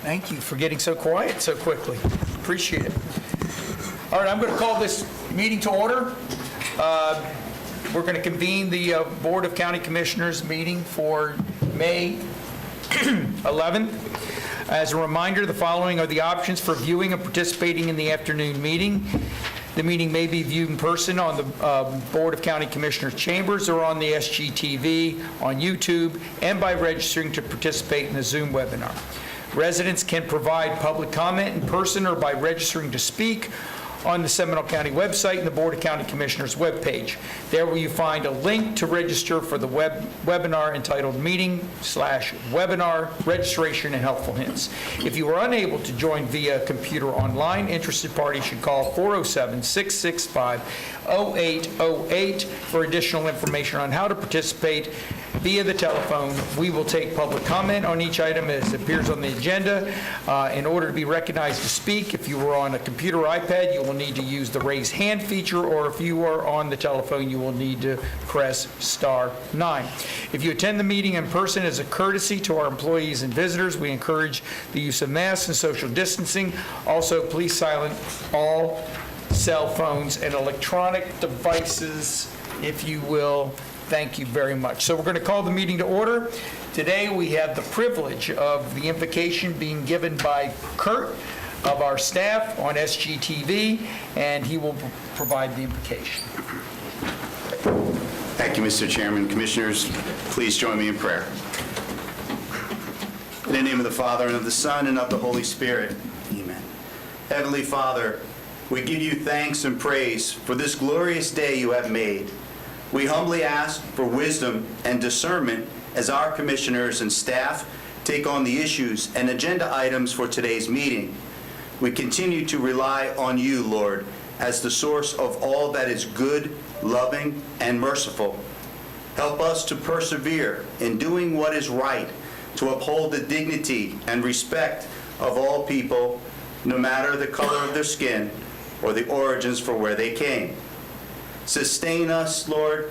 Thank you for getting so quiet so quickly. Appreciate it. All right, I'm going to call this meeting to order. We're going to convene the Board of County Commissioners meeting for May 11th. As a reminder, the following are the options for viewing and participating in the afternoon meeting. The meeting may be viewed in person on the Board of County Commissioners chambers or on the SGTV, on YouTube, and by registering to participate in the Zoom webinar. Residents can provide public comment in person or by registering to speak on the Seminole County website and the Board of County Commissioners webpage. There will you find a link to register for the webinar entitled Meeting/Webinar Registration and Helpful Hints. If you are unable to join via computer online, interested parties should call 407-665-0808 for additional information on how to participate via the telephone. We will take public comment on each item as it appears on the agenda. In order to be recognized to speak, if you are on a computer or iPad, you will need to use the raise hand feature, or if you are on the telephone, you will need to press *9. If you attend the meeting in person, as a courtesy to our employees and visitors, we encourage the use of masks and social distancing. Also, please silence all cell phones and electronic devices, if you will. Thank you very much. So we're going to call the meeting to order. Today we have the privilege of the invocation being given by Kurt of our staff on SGTV, and he will provide the invocation. Thank you, Mr. Chairman. Commissioners, please join me in prayer. In the name of the Father, and of the Son, and of the Holy Spirit. Amen. Heavenly Father, we give you thanks and praise for this glorious day you have made. We humbly ask for wisdom and discernment as our commissioners and staff take on the issues and agenda items for today's meeting. We continue to rely on you, Lord, as the source of all that is good, loving, and merciful. Help us to persevere in doing what is right, to uphold the dignity and respect of all people, no matter the color of their skin or the origins for where they came. Sustain us, Lord,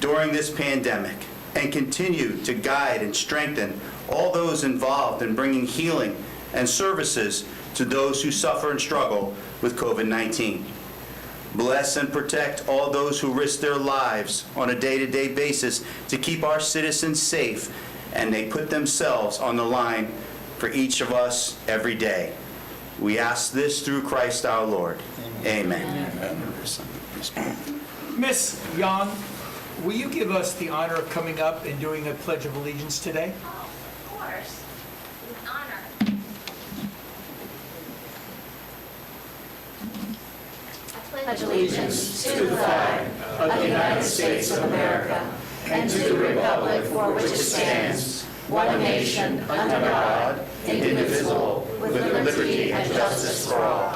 during this pandemic, and continue to guide and strengthen all those involved in bringing healing and services to those who suffer and struggle with COVID-19. Bless and protect all those who risk their lives on a day-to-day basis to keep our citizens safe, and they put themselves on the line for each of us every day. We ask this through Christ our Lord. Amen. Amen. Miss Young, will you give us the honor of coming up and doing a Pledge of Allegiance today? Oh, of course. With honor. I pledge allegiance to the flag of the United States of America and to the republic for which it stands, one nation, under God, indivisible, with liberty and justice for all.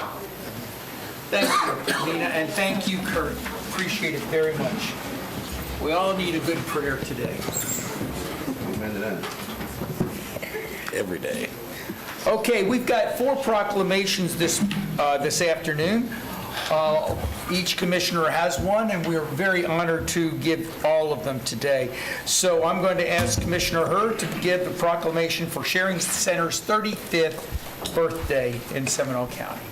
Thank you, Nina, and thank you, Kurt. Appreciate it very much. We all need a good prayer today. Every day. Okay, we've got 4 proclamations this afternoon. Each commissioner has one, and we're very honored to give all of them today. So I'm going to ask Commissioner Hurd to give the proclamation for Sharing Center's 35th birthday in Seminole County.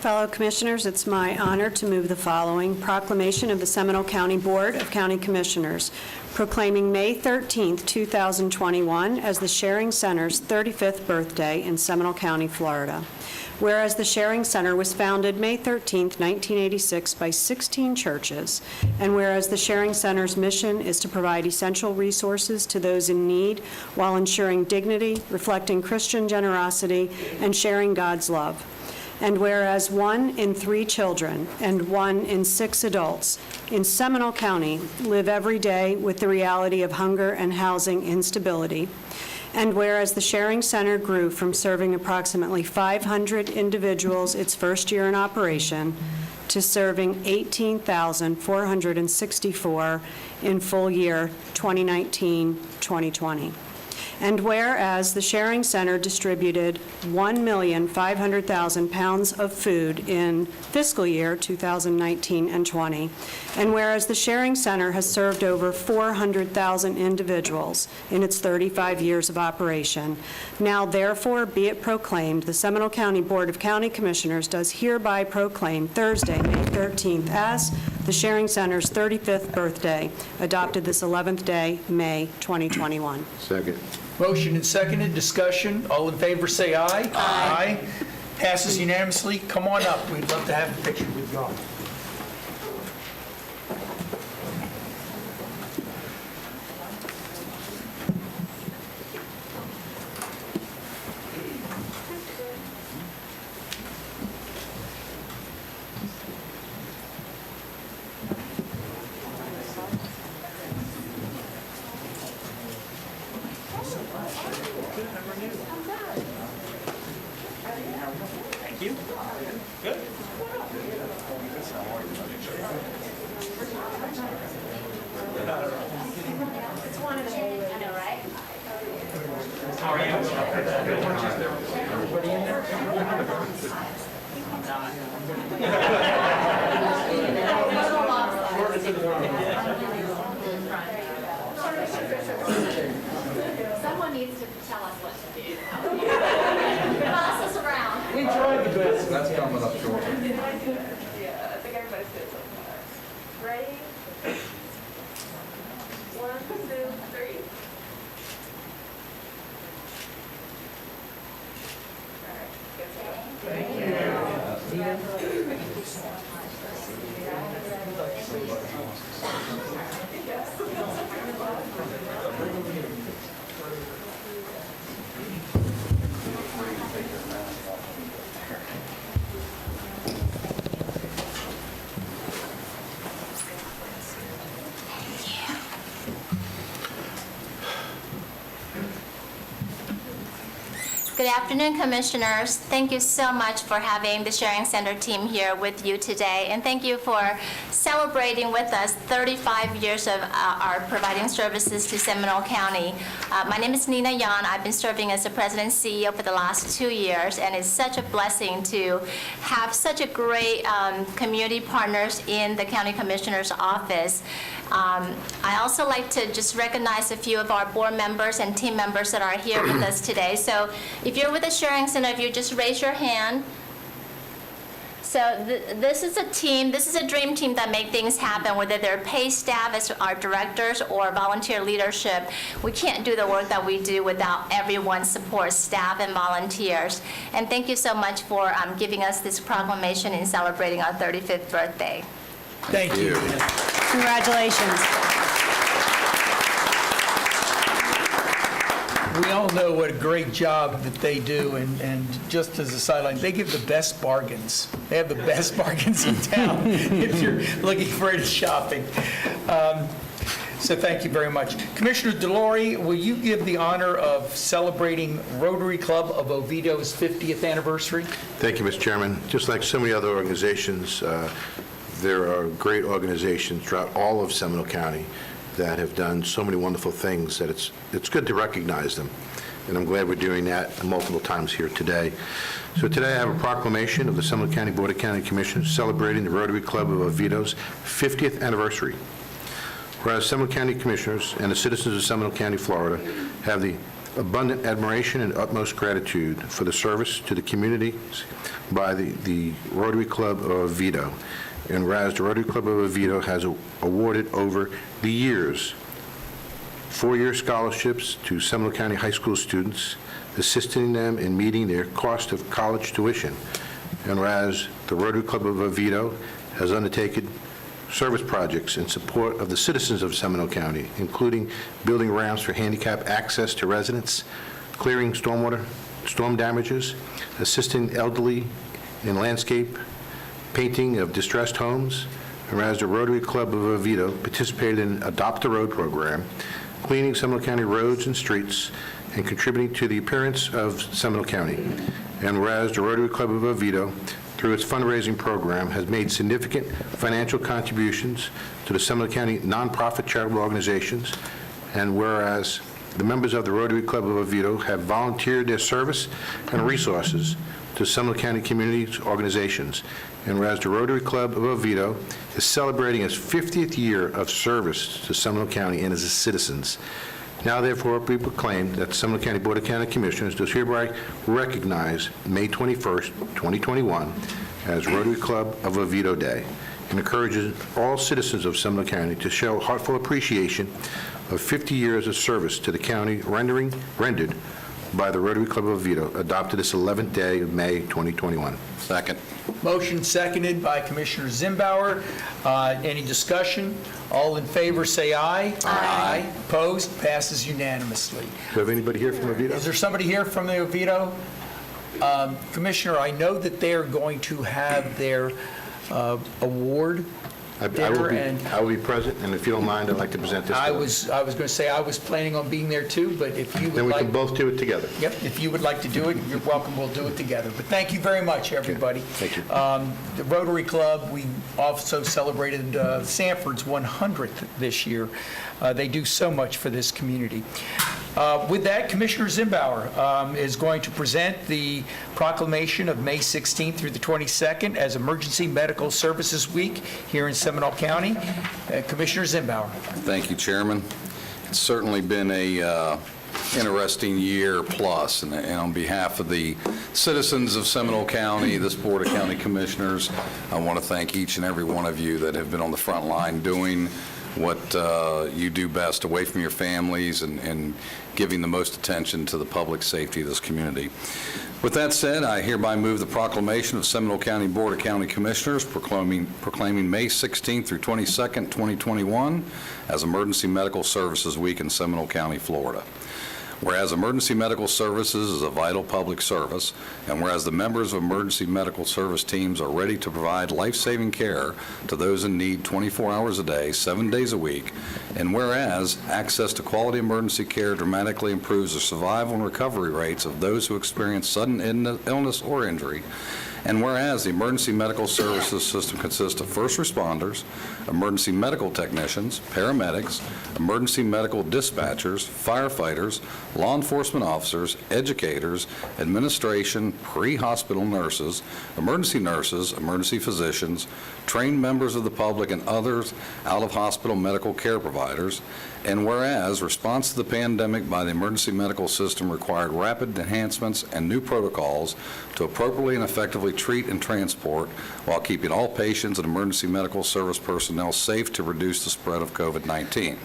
Fellow Commissioners, it's my honor to move the following proclamation of the Seminole County Board of County Commissioners, proclaiming May 13, 2021 as the Sharing Center's 35th birthday in Seminole County, Florida. Whereas the Sharing Center was founded May 13, 1986 by 16 churches, and whereas the Sharing Center's mission is to provide essential resources to those in need while ensuring dignity, reflecting Christian generosity, and sharing God's love. And whereas 1 in 3 children and 1 in 6 adults in Seminole County live every day with the reality of hunger and housing instability, and whereas the Sharing Center grew from serving approximately 500 individuals its first year in operation to serving 18,464 in full year 2019-2020. And whereas the Sharing Center distributed 1,500,000 pounds of food in fiscal year 2019 and 20, and whereas the Sharing Center has served over 400,000 individuals in its 35 years of operation, now therefore be it proclaimed, the Seminole County Board of County Commissioners does hereby proclaim Thursday, May 13th, as the Sharing Center's 35th birthday, adopted this 11th day, May 2021. Second. Motion and seconded, discussion. All in favor, say aye. Aye. Passes unanimously. Come on up. We'd love to have a picture with you all. Someone needs to tell us what to do. Boss us around. That's coming up shortly. Yeah, I think everybody's good so far. Ready? 1, 2, 3. All right, good to go. Thank Good afternoon, Commissioners. Thank you so much for having the Sharing Center team here with you today, and thank you for celebrating with us 35 years of our providing services to Seminole County. My name is Nina Yan. I've been serving as the President and CEO for the last 2 years, and it's such a blessing to have such a great community partners in the County Commissioner's office. I also like to just recognize a few of our board members and team members that are here with us today. So if you're with the Sharing Center, if you just raise your hand. So this is a team, this is a dream team that make things happen, whether they're paid staff as our directors or volunteer leadership. We can't do the work that we do without everyone's support, staff and volunteers. And thank you so much for giving us this proclamation in celebrating our 35th birthday. Thank you. Congratulations. We all know what a great job that they do, and just as a sideline, they give the best bargains. They have the best bargains in town if you're looking for any shopping. So thank you very much. Commissioner DeLore, will you give the honor of celebrating Rotary Club of Oviedo's 50th anniversary? Thank you, Mr. Chairman. Just like so many other organizations, there are great organizations throughout all of Seminole County that have done so many wonderful things that it's good to recognize them. And I'm glad we're doing that multiple times here today. So today I have a proclamation of the Seminole County Board of County Commissioners celebrating the Rotary Club of Oviedo's 50th anniversary. Whereas Seminole County Commissioners and the citizens of Seminole County, Florida, have the abundant admiration and utmost gratitude for the service to the community by the Rotary Club of Oviedo. And whereas the Rotary Club of Oviedo has awarded over the years 4-year scholarships to Seminole County high school students, assisting them in meeting their cost of college tuition. And whereas the Rotary Club of Oviedo has undertaken service projects in support of the citizens of Seminole County, including building ramps for handicap access to residents, clearing storm damages, assisting elderly in landscape, painting of distressed homes, and whereas the Rotary Club of Oviedo participated in Adopt a Road program, cleaning Seminole County roads and streets, and contributing to the appearance of Seminole County. And whereas the Rotary Club of Oviedo, through its fundraising program, has made significant financial contributions to the Seminole County nonprofit charitable organizations, and whereas the members of the Rotary Club of Oviedo have volunteered their service and resources to Seminole County community organizations. And whereas the Rotary Club of Oviedo is celebrating its 50th year of service to Seminole County and its citizens, now therefore be proclaimed that the Seminole County Board of County Commissioners does hereby recognize May 21st, 2021 as Rotary Club of Oviedo Day, and encourages all citizens of Seminole County to show heartfelt appreciation of 50 years of service to the county rendered by the Rotary Club of Oviedo, adopted this 11th day of May 2021. Second. Motion seconded by Commissioner Zimbauer. Any discussion? All in favor, say aye. Aye. Opposed? Passes unanimously. Do you have anybody here from Oviedo? Is there somebody here from the Oviedo? Commissioner, I know that they are going to have their award dinner, and I will be present, and if you don't mind, I'd like to present this. I was going to say I was planning on being there too, but if you would Then we like... can both do it together. Yep, if you would like to do it, you're welcome, we'll do it together. But thank you very much, everybody. Thank you. The Rotary Club, we also celebrated Sanford's 100th this year. They do so much for this community. With that, Commissioner Zimbauer is going to present the proclamation of May 16th through the 22nd as Emergency Medical Services Week here in Seminole County. Commissioner Zimbauer. Thank you, Chairman. It's certainly been a interesting year plus, and on behalf of the citizens of Seminole County, this Board of County Commissioners, I want to thank each and every one of you that have been on the front line doing what you do best away from your families and giving the most attention to the public safety of this community. With that said, I hereby move the proclamation of Seminole County Board of County Commissioners proclaiming May 16th through 22nd, 2021 as Emergency Medical Services Week in Seminole County, Florida. Whereas emergency medical services is a vital public service, and whereas the members of emergency medical service teams are ready to provide life-saving care to those in need 24 hours a day, 7 days a week, and whereas access to quality emergency care dramatically improves the survival and recovery rates of those who experience sudden illness or injury, and whereas the emergency medical services system consists of first responders, emergency medical technicians, paramedics, emergency medical dispatchers, firefighters, law enforcement officers, educators, administration, pre-hospital nurses, emergency physicians, trained members of the public, and others out-of-hospital medical care providers. And whereas response to the pandemic by the emergency medical system required rapid enhancements and new protocols to appropriately and effectively treat and transport while keeping all patients and emergency medical service personnel safe to reduce the spread of COVID-19.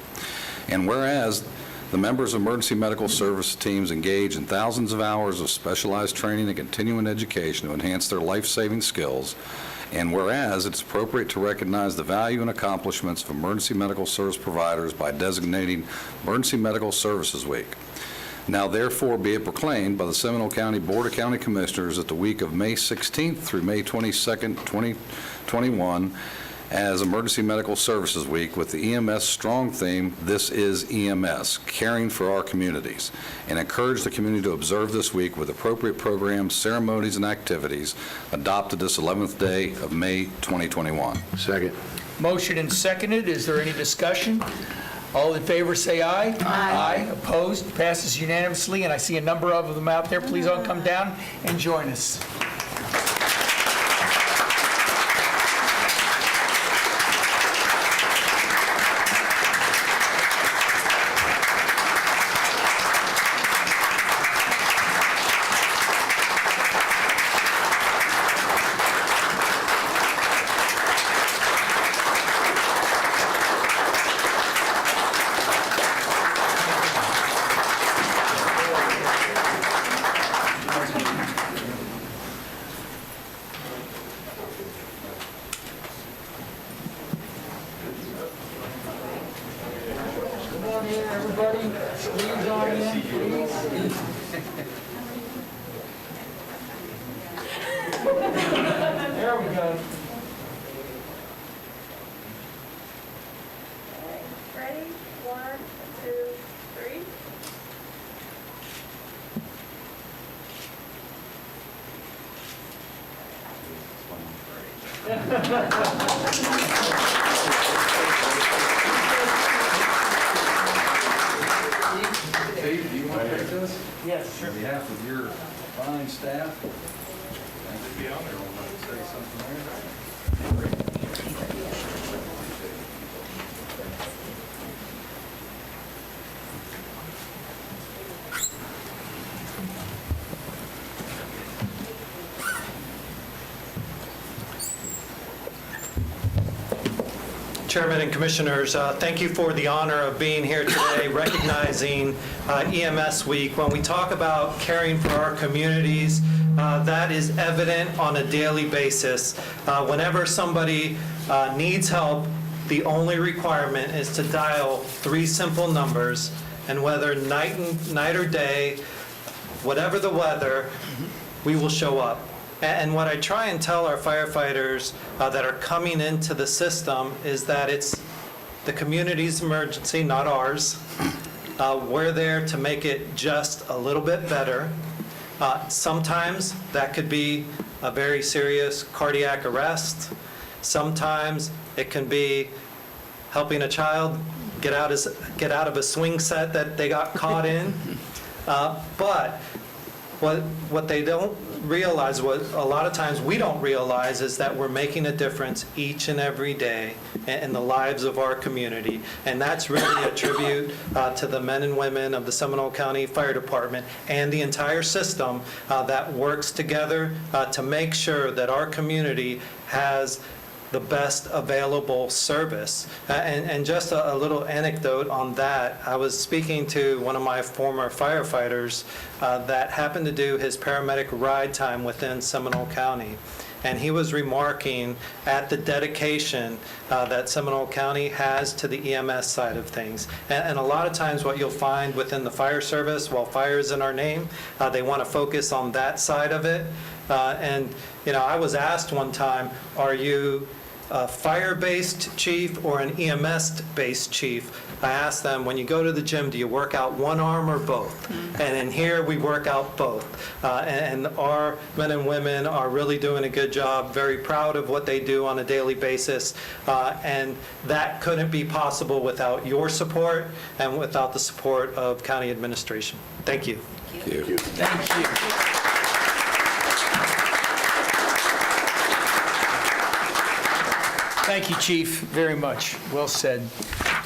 And whereas the members of emergency medical service teams engage in thousands of hours of specialized training and continuing education to enhance their life-saving skills, and whereas it's appropriate to recognize the value and accomplishments of emergency medical service providers by designating Emergency Medical Services Week. Now therefore be it proclaimed by the Seminole County Board of County Commissioners that the week of May 16th through May 22nd, 2021 as Emergency Medical Services Week with the EMS strong theme, This is EMS, Caring for Our Communities, and encourage the community to observe this week with appropriate programs, ceremonies, and activities adopted this 11th day of May 2021. Second. Motion and seconded. Is there any discussion? All in favor, say aye. Aye. Opposed? Passes unanimously, and I see a number of them out there. Please all come down and join us. Everybody, squeeze on in, please. There we go. Ready? 1, 2, 3. this? Yes, sure. On behalf of your fine staff. Thanks for being on there. Want to say something there? Chairman and Commissioners, thank you for the honor of being here today, recognizing EMS Week. When we talk about caring for our communities, that is evident on a daily basis. Whenever somebody needs help, the only requirement is to dial 3 simple numbers, and whether night or day, whatever the weather, we will show up. And what I try and tell our firefighters that are coming into the system is that it's the community's emergency, not ours. We're there to make it just a little bit better. Sometimes that could be a very serious cardiac arrest. Sometimes it can be helping a child get out of a swing set that they got caught in. But what they don't realize, what a lot of times we don't realize, is that we're making a difference each and every day in the lives of our community. And that's really a tribute to the men and women of the Seminole County Fire Department and the entire system that works together to make sure that our community has the best available service. And just a little anecdote on that, I was speaking to one of my former firefighters that happened to do his paramedic ride time within Seminole County. And he was remarking at the dedication that Seminole County has to the EMS side of things. And a lot of times what you'll find within the fire service, while fire is in our name, they want to focus on that side of it. And I was asked one time, are you a fire-based chief or an EMS-based chief? I asked them, when you go to the gym, do you work out one arm or both? And in here, we work out both. And our men and women are really doing a good job, very proud of what they do on a daily basis. And that couldn't be possible without your support and without the support of county administration. Thank you. Thank you. Thank you. Thank you, Chief, very much. Well said.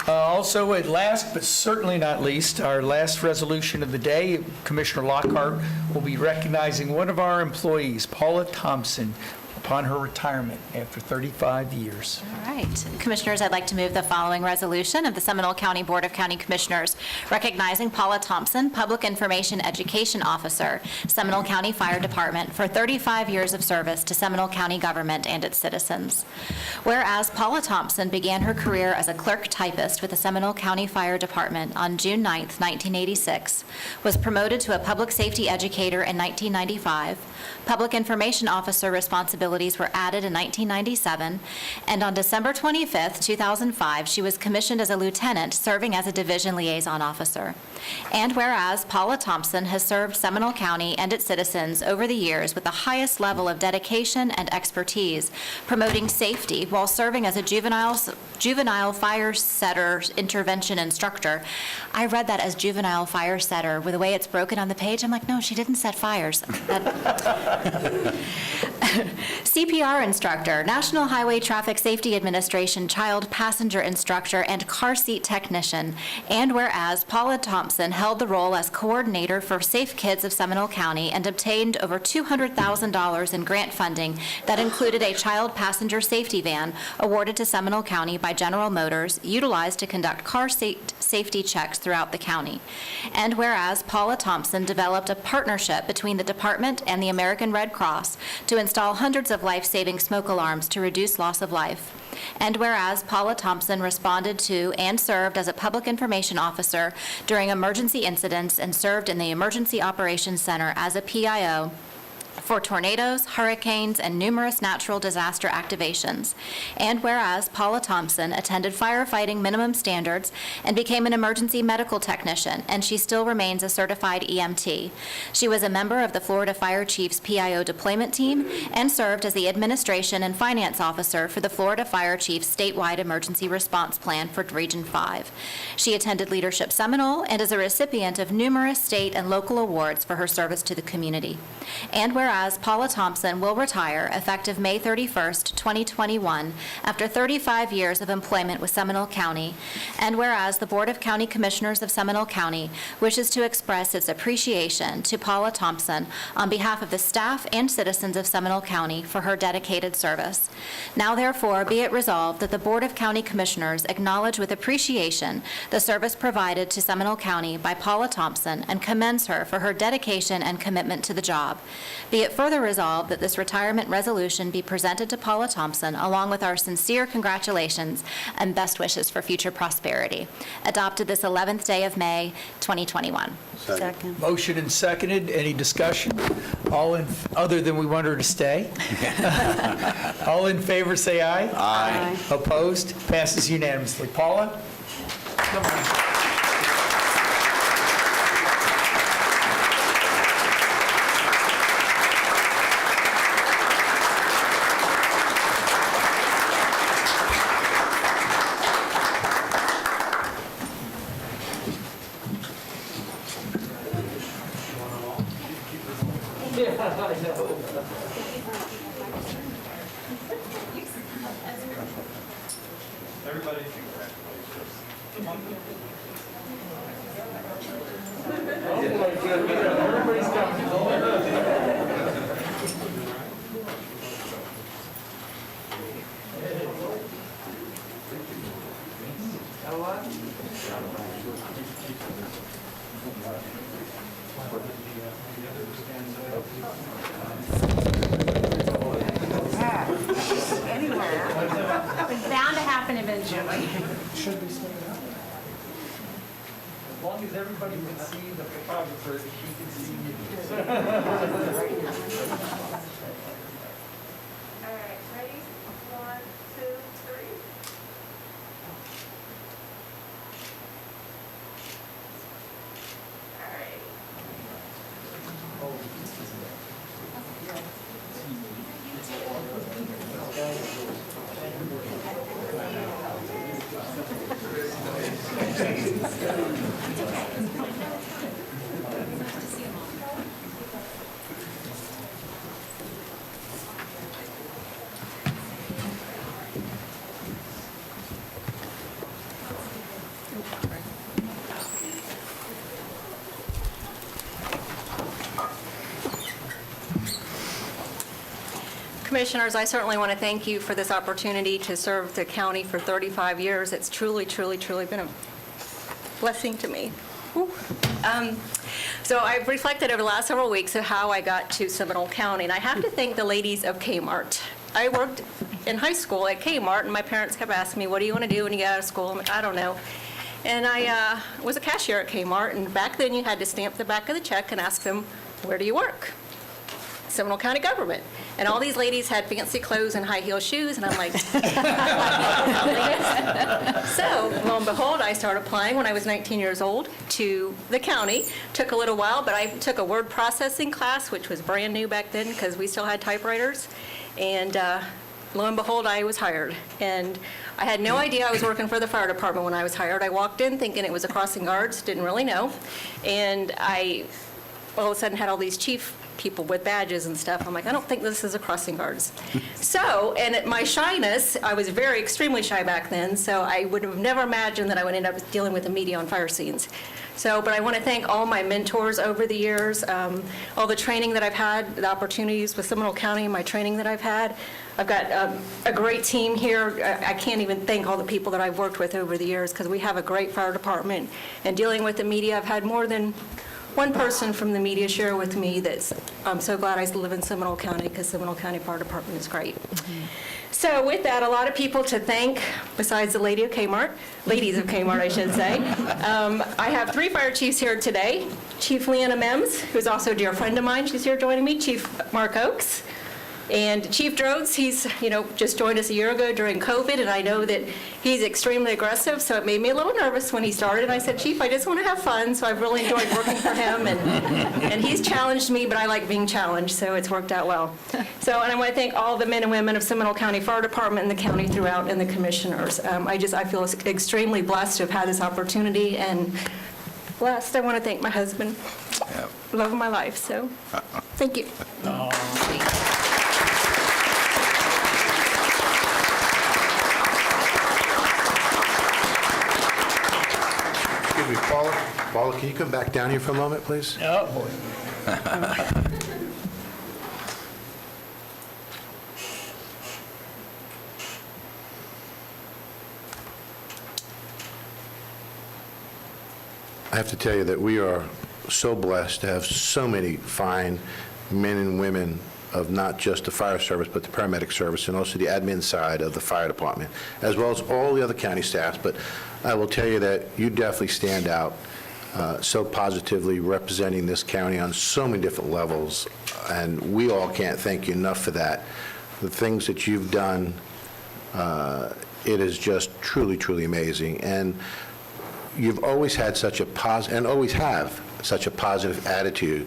Also, at last but certainly not least, our last resolution of the day, Commissioner Lockhart will be recognizing one of our employees, Paula Thompson, upon her retirement after 35 years. All right. Commissioners, I'd like to move the following resolution of the Seminole County Board of County Commissioners recognizing Paula Thompson, Public Information Education Officer, Seminole County Fire Department, for 35 years of service to Seminole County government and its citizens. Whereas Paula Thompson began her career as a clerk typist with the Seminole County Fire Department on June 9, 1986, was promoted to a public safety educator in 1995, public information officer responsibilities were added in 1997, and on December 25, 2005, she was commissioned as a lieutenant serving as a division liaison officer. And whereas Paula Thompson has served Seminole County and its citizens over the years with the highest level of dedication and expertise, promoting safety while serving as a juvenile fire setter intervention instructor. I read that as juvenile fire setter. With the way it's broken on the page, I'm like, no, she didn't set fires. CPR instructor, National Highway Traffic Safety Administration child passenger instructor, and car seat technician. And whereas Paula Thompson held the role as coordinator for Safe Kids of Seminole County and obtained over $200,000 in grant funding that included a child passenger safety van awarded to Seminole County by General Motors, utilized to conduct car safety checks throughout the county. And whereas Paula Thompson developed a partnership between the department and the American Red Cross to install hundreds of life-saving smoke alarms to reduce loss of life. And whereas Paula Thompson responded to and served as a public information officer during emergency incidents and served in the Emergency Operations Center as a PIO for tornadoes, hurricanes, and numerous natural disaster activations. And whereas Paula Thompson attended firefighting minimum standards and became an emergency medical technician, and she still remains a certified EMT. She was a member of the Florida Fire Chief's PIO deployment team and served as the Administration and Finance Officer for the Florida Fire Chief's statewide emergency response plan for Region 5. She attended Leadership Seminole and is a recipient of numerous state and local awards for her service to the community. And whereas Paula Thompson will retire effective May 31st, 2021, after 35 years of employment with Seminole County, and whereas the Board of County Commissioners of Seminole County wishes to express its appreciation to Paula Thompson on behalf of the staff and citizens of Seminole County for her dedicated service. Now therefore be it resolved that the Board of County Commissioners acknowledge with appreciation the service provided to Seminole County by Paula Thompson and commends her for her dedication and commitment to the job. Be it further resolved that this retirement resolution be presented to Paula Thompson along with our sincere congratulations and best wishes for future prosperity. Adopted this 11th day of May, 2021. Second. Motion and seconded. Any discussion? All in, other than we want her to stay? All in favor, say aye. Aye. Opposed? Passes unanimously. Paula? Come on. It's bound to happen eventually. As long as everybody can see the photographer, she can see you. All right, ready? 1, 2, 3. All right. Commissioners, I certainly want to thank you for this opportunity to serve the county for 35 years. It's truly, truly, truly been a blessing to me. Whew. So I've reflected over the last several weeks of how I got to Seminole County, and I have to thank the ladies of Kmart. I worked in high school at Kmart, and my parents kept asking me, what do you want to do when you get out of school? I'm like, I don't know. And I was a cashier at Kmart, and back then you had to stamp the back of the check and ask them, where do you work? Seminole County government. And all these ladies had fancy clothes and high heel shoes, and I'm like, so lo and behold, I started applying when I was 19 years old to the county. Took a little while, but I took a word processing class, which was brand new back then because we still had typewriters. And lo and behold, I was hired. And I had no idea I was working for the fire department when I was hired. I walked in thinking it was a crossing guards, didn't really know. And I all of a sudden had all these chief people with badges and stuff. I'm like, I don't think this is a crossing guards. So, and at my shyness, I was very extremely shy back then, so I would have never imagined that I would end up dealing with the media on fire scenes. So, but I want to thank all my mentors over the years, all the training that I've had, the opportunities with Seminole County, my training that I've had. I've got a great team here. I can't even thank all the people that I've worked with over the years because we have a great fire department. And dealing with the media, I've had more than one person from the media shared with me that I'm so glad I live in Seminole County because Seminole County Fire Department is great. So with that, a lot of people to thank besides the ladies of Kmart, I should say. I have 3 fire chiefs here today. Chief Leanna Mims, who's also a dear friend of mine, she's here joining me. Chief Mark Oakes. And Chief Drodes, he's, just joined us a year ago during COVID, and I know that he's extremely aggressive, so it made me a little nervous when he started. I said, Chief, I just want to have fun, so I've really enjoyed working for him, and he's challenged me, but I like being challenged, so it's worked out well. So, and I want to thank all the men and women of Seminole County Fire Department and the county throughout, and the commissioners. I feel extremely blessed to have had this opportunity, and blessed. I want to thank my husband, love of my life, so thank you. Excuse me, Paula, can you come back down here for a moment, please? Oh, boy. I have to tell you that we are so blessed to have so many fine men and women of not just the fire service, but the paramedic service, and also the admin side of the fire department, as well as all the other county staffs. But I will tell you that you definitely stand out so positively representing this county on so many different levels, and we all can't thank you enough for that. The things that you've done, it is just truly, truly amazing. And you've always had such a positive, and always have such a positive attitude.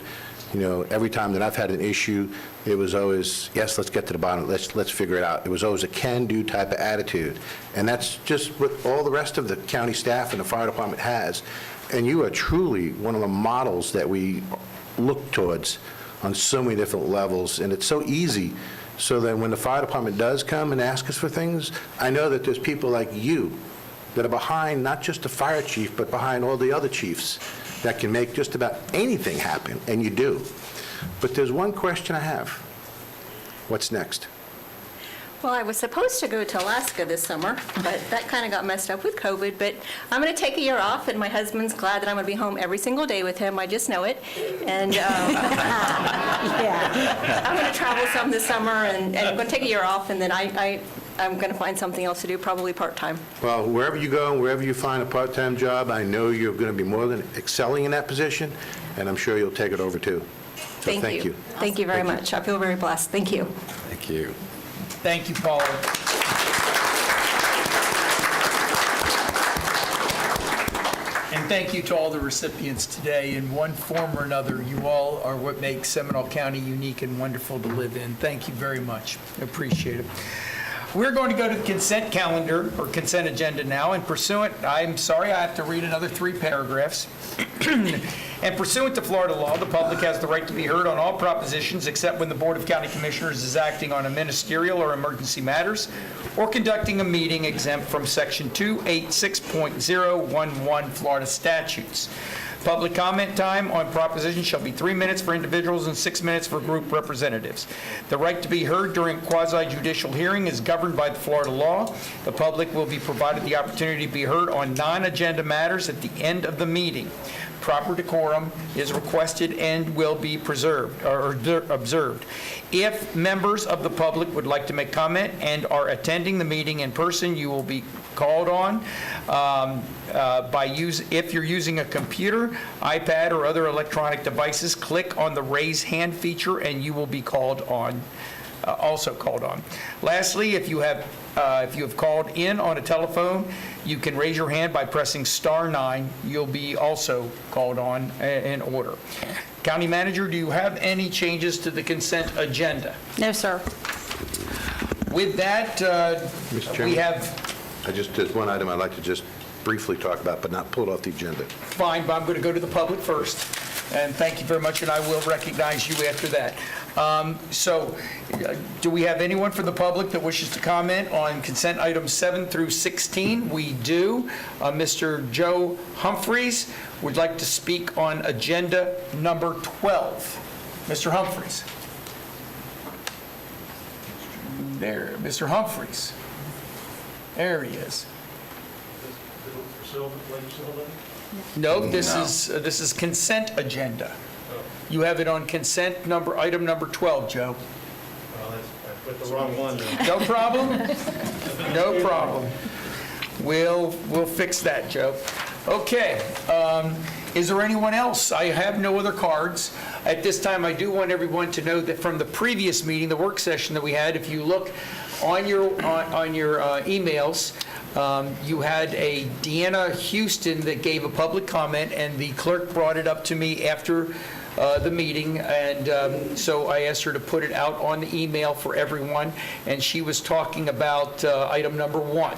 Every time that I've had an issue, it was always, yes, let's get to the bottom, let's figure it out. It was always a can-do type of attitude. And that's just what all the rest of the county staff and the fire department has. And you are truly one of the models that we look towards on so many different levels. And it's so easy, so that when the fire department does come and ask us for things, I know that there's people like you that are behind not just the fire chief, but behind all the other chiefs that can make just about anything happen, and you do. But there's one question I have. What's next? Well, I was supposed to go to Alaska this summer, but that kind of got messed up with COVID. But I'm going to take a year off, and my husband's glad that I'm going to be home every single day with him. I just know it. And yeah, I'm going to travel some this summer, and I'm going to take a year off, and then I'm going to find something else to do, probably part-time. Well, wherever you go, wherever you find a part-time job, I know you're going to be more than excelling in that position, and I'm sure you'll take it over, too. So thank you. Thank you very much. I feel very blessed. Thank you. Thank you. Thank you, Paula. And thank you to all the recipients today. In one form or another, you all are what makes Seminole County unique and wonderful to live in. Thank you very much. Appreciate it. We're going to go to the consent calendar, or consent agenda now, and I'm sorry, I have to read another 3 paragraphs. And pursuant to Florida law, the public has the right to be heard on all propositions except when the Board of County Commissioners is acting on a ministerial or emergency matters or conducting a meeting exempt from Section 286.011 Florida statutes. Public comment time on propositions shall be 3 minutes for individuals and 6 minutes for group representatives. The right to be heard during quasi-judicial hearing is governed by the Florida law. The public will be provided the opportunity to be heard on non-agenda matters at the end of the meeting. Proper decorum is requested and will be preserved or observed. If members of the public would like to make comment and are attending the meeting in person, you will be called on if you're using a computer, iPad, or other electronic devices, click on the raise hand feature and you will be called on. Also called on. Lastly, if you have called in on a telephone, you can raise your hand by pressing *9. You'll be also called on in order. County Manager, do you have any changes to the consent agenda? No, sir. With that, Mr. Chairman? we have, There's one item I'd like to just briefly talk about, but not pull it off the agenda. fine, but I'm going to go to the public first. And thank you very much, and I will recognize you after that. Do we have anyone from the public that wishes to comment on consent items 7 through 16? We do. Mr. Joe Humphreys would like to speak on agenda number 12. Mr. Humphreys. There, Mr. Humphreys. There he is. No, this is consent agenda. You have it on consent item number 12, Joe. I put the wrong one there. No problem? No problem. We'll fix that, Joe. Okay. Is there anyone else? I have no other cards. At this time, I do want everyone to know that from the previous meeting, the work session that we had, if you look on your emails, you had a Deanna Houston that gave a public comment, and the clerk brought it up to me after the meeting, and so I asked her to put it out on the email for everyone, and she was talking about item number 1.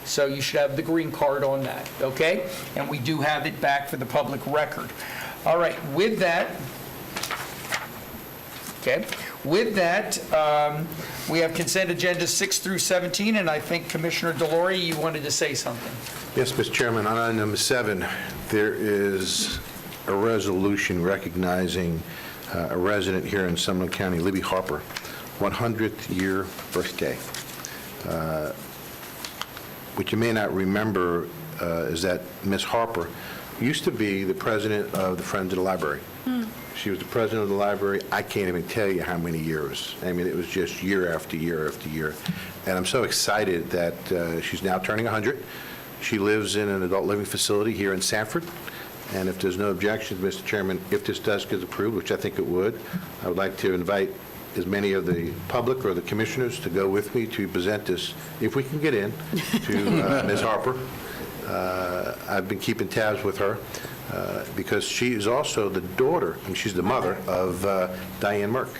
So you should have the green card on that, okay? And we do have it back for the public record. All right, with that, we have consent agenda 6 through 17, and I think Commissioner Delory, you wanted to say something. Yes, Mr. Chairman, on item number 7, there is a resolution recognizing a resident here in Seminole County, Libby Harper, 100th year birthday. What you may not remember is that Ms. Harper used to be the president of the Friends of the Library. She was the president of the library. I can't even tell you how many years. I mean, it was just year after year after year. And I'm so excited that she's now turning 100. She lives in an adult living facility here in Sanford. And if there's no objections, Mr. Chairman, if this does get approved, which I think it would, I would like to invite as many of the public or the commissioners to go with me to present this, if we can get in, to Ms. Harper. I've been keeping tabs with her because she is also the daughter, and she's the mother of Diane Merck.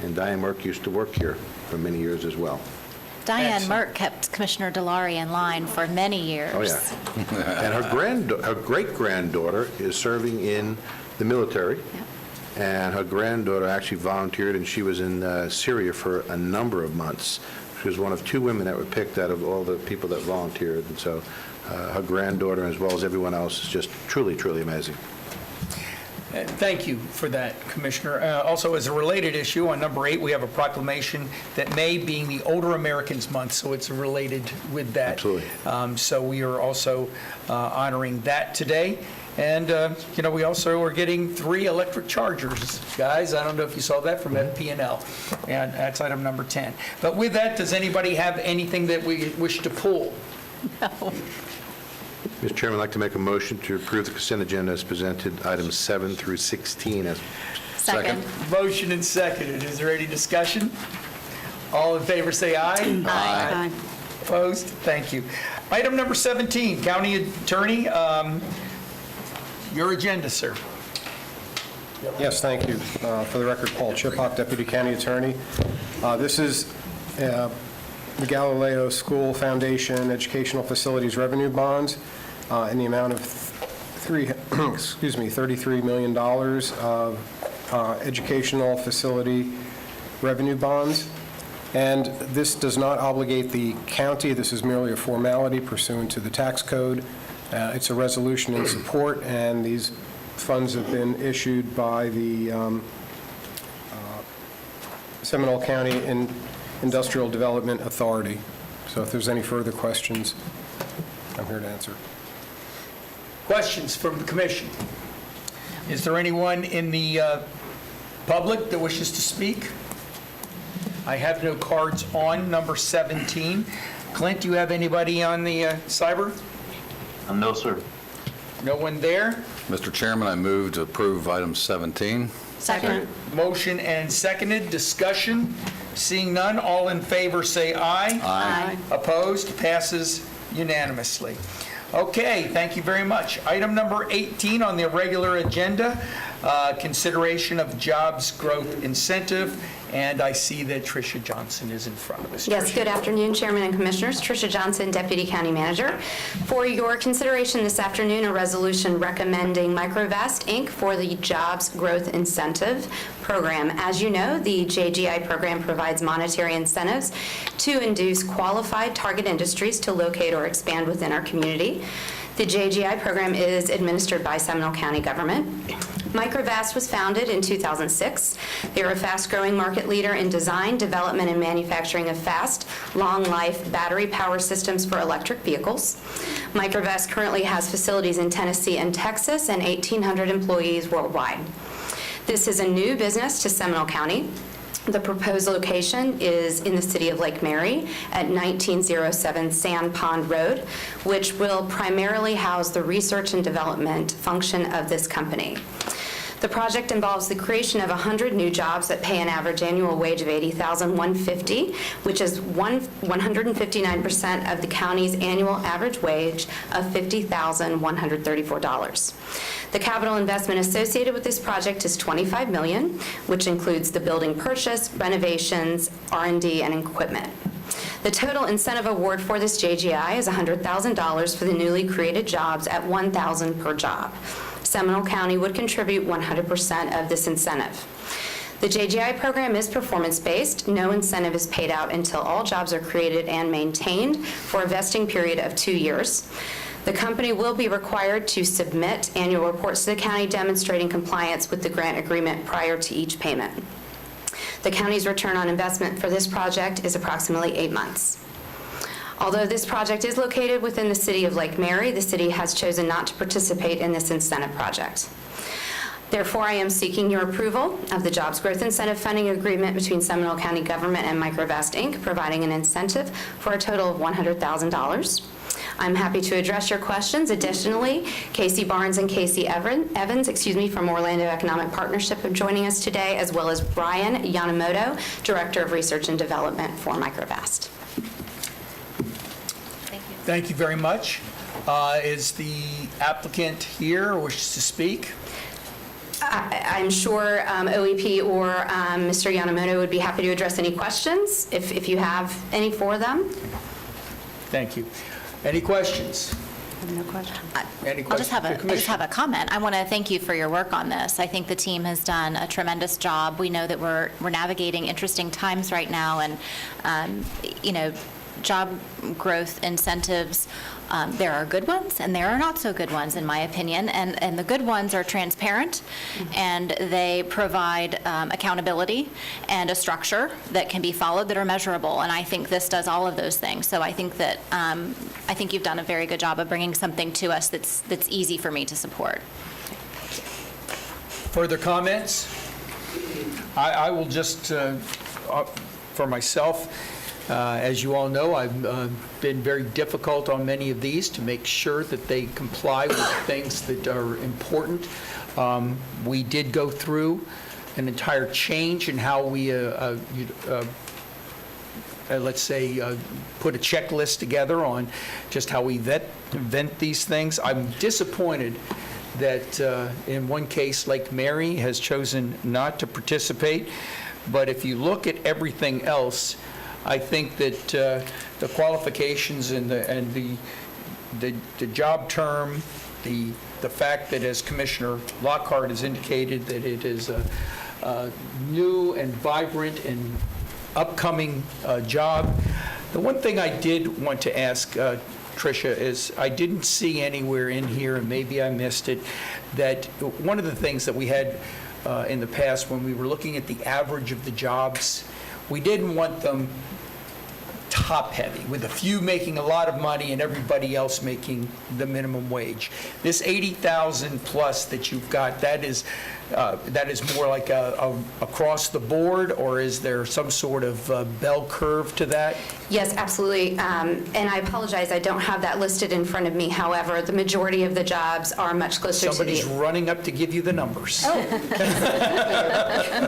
And Diane Merck used to work here for many years as well. Diane Merck kept Commissioner Delory in line for many years. Oh, yeah. And her great-granddaughter is serving in the military. Yep. And her granddaughter actually volunteered, and she was in Syria for a number of months. She was one of 2 women that were picked out of all the people that volunteered. And so her granddaughter, as well as everyone else, is just truly, truly amazing. Thank you for that, Commissioner. Also, as a related issue, on number 8, we have a proclamation that May being the Older Americans Month, so it's related with that. Absolutely. So we are also honoring that today. And, we also are getting 3 electric chargers. Guys, I don't know if you saw that from FP&L, and that's item number 10. But with that, does anybody have anything that we wish to pull? No. Mr. Chairman, I'd like to make a motion to approve the consent agenda as presented, items 7 through 16. Second. Motion and seconded. Is there any discussion? All in favor, say aye. Aye. Opposed? Thank you. Item number 17, County Attorney, your agenda, sir. Yes, thank you. For the record, Paul Chipok, Deputy County Attorney. This is the Galileo School Foundation Educational Facilities Revenue Bonds in the amount of $33 million of educational facility revenue bonds. And this does not obligate the county. This is merely a formality pursuant to the tax code. It's a resolution in support, and these funds have been issued by the Seminole County Industrial Development Authority. So if there's any further questions, I'm here to answer. Questions from the commission? Is there anyone in the public that wishes to speak? I have no cards on number 17. Clint, do you have anybody on the cyber? No, sir. No one there? Mr. Chairman, I move to approve item 17. Second. Motion and seconded. Discussion? Seeing none, all in favor say aye. Aye. Opposed? Passes unanimously. Okay, thank you very much. Item number 18 on the regular agenda, consideration of jobs growth incentive, and I see that Tricia Johnson is in front of us. Yes, Tricia. good afternoon, Chairman and Commissioners. Tricia Johnson, Deputy County Manager. For your consideration this afternoon, a resolution recommending Microvast, Inc. for the Jobs Growth Incentive Program. As you know, the JGI program provides monetary incentives to induce qualified target industries to locate or expand within our community. The JGI program is administered by Seminole County government. Microvast was founded in 2006. They are a fast-growing market leader in design, development, and manufacturing of fast, long-life battery power systems for electric vehicles. Microvast currently has facilities in Tennessee and Texas and 1,800 employees worldwide. This is a new business to Seminole County. The proposed location is in the city of Lake Mary at 1907 Sand Pond Road, which will primarily house the research and development function of this company. The project involves the creation of 100 new jobs that pay an average annual wage of $80,150, which is 159% of the county's annual average wage of $50,134. The capital investment associated with this project is $25 million, which includes the building purchase, renovations, R&D, and equipment. The total incentive award for this JGI is $100,000 for the newly created jobs at $1,000 per job. Seminole County would contribute 100% of this incentive. The JGI program is performance-based. No incentive is paid out until all jobs are created and maintained for a vesting period of 2 years. The company will be required to submit annual reports to the county demonstrating compliance with the grant agreement prior to each payment. The county's return on investment for this project is approximately 8 months. Although this project is located within the city of Lake Mary, the city has chosen not to participate in this incentive project. Therefore, I am seeking your approval of the Jobs Growth Incentive Funding Agreement between Seminole County Government and Microvast, Inc., providing an incentive for a total of $100,000. I'm happy to address your questions. Additionally, Casey Barnes and Casey Evans from Orlando Economic Partnership are joining us today, as well as Brian Yanamoto, Director of Research and Development for Microvast. Thank you very much. Is the applicant here or wishes to speak? I'm sure OEP or Mr. Yanamoto would be happy to address any questions if you have any for them. Thank you. Any questions? No question. Any I just questions? have a comment. I want to thank you for your work on this. I think the team has done a tremendous job. We know that we're navigating interesting times right now, and job growth incentives, there are good ones and there are not so good ones, in my opinion. And the good ones are transparent, and they provide accountability and a structure that can be followed, that are measurable. And I think this does all of those things. So I think that I think you've done a very good job of bringing something to us that's easy for me to support. Further comments? I will just, for myself, as you all know, I've been very difficult on many of these to make sure that they comply with things that are important. We did go through an entire change in how we, let's say, put a checklist together on just how we vent these things. I'm disappointed that in one case, Lake Mary has chosen not to participate, but if you look at everything else, I think that the qualifications and the job term, the fact that, as Commissioner Lockhart has indicated, that it is a new and vibrant and upcoming job. The one thing I did want to ask Tricia is, I didn't see anywhere in here, and maybe I missed it, that one of the things that we had in the past when we were looking at the average of the jobs, we didn't want them top-heavy, with a few making a lot of money and everybody else making the minimum wage. This 80,000 plus that you've got, that is more like a across the board, or is there some sort of bell curve to that? Yes, absolutely. And I apologize, I don't have that listed in front of me. However, the majority of the jobs are much closer to the... Somebody's running up to give you the numbers. Oh.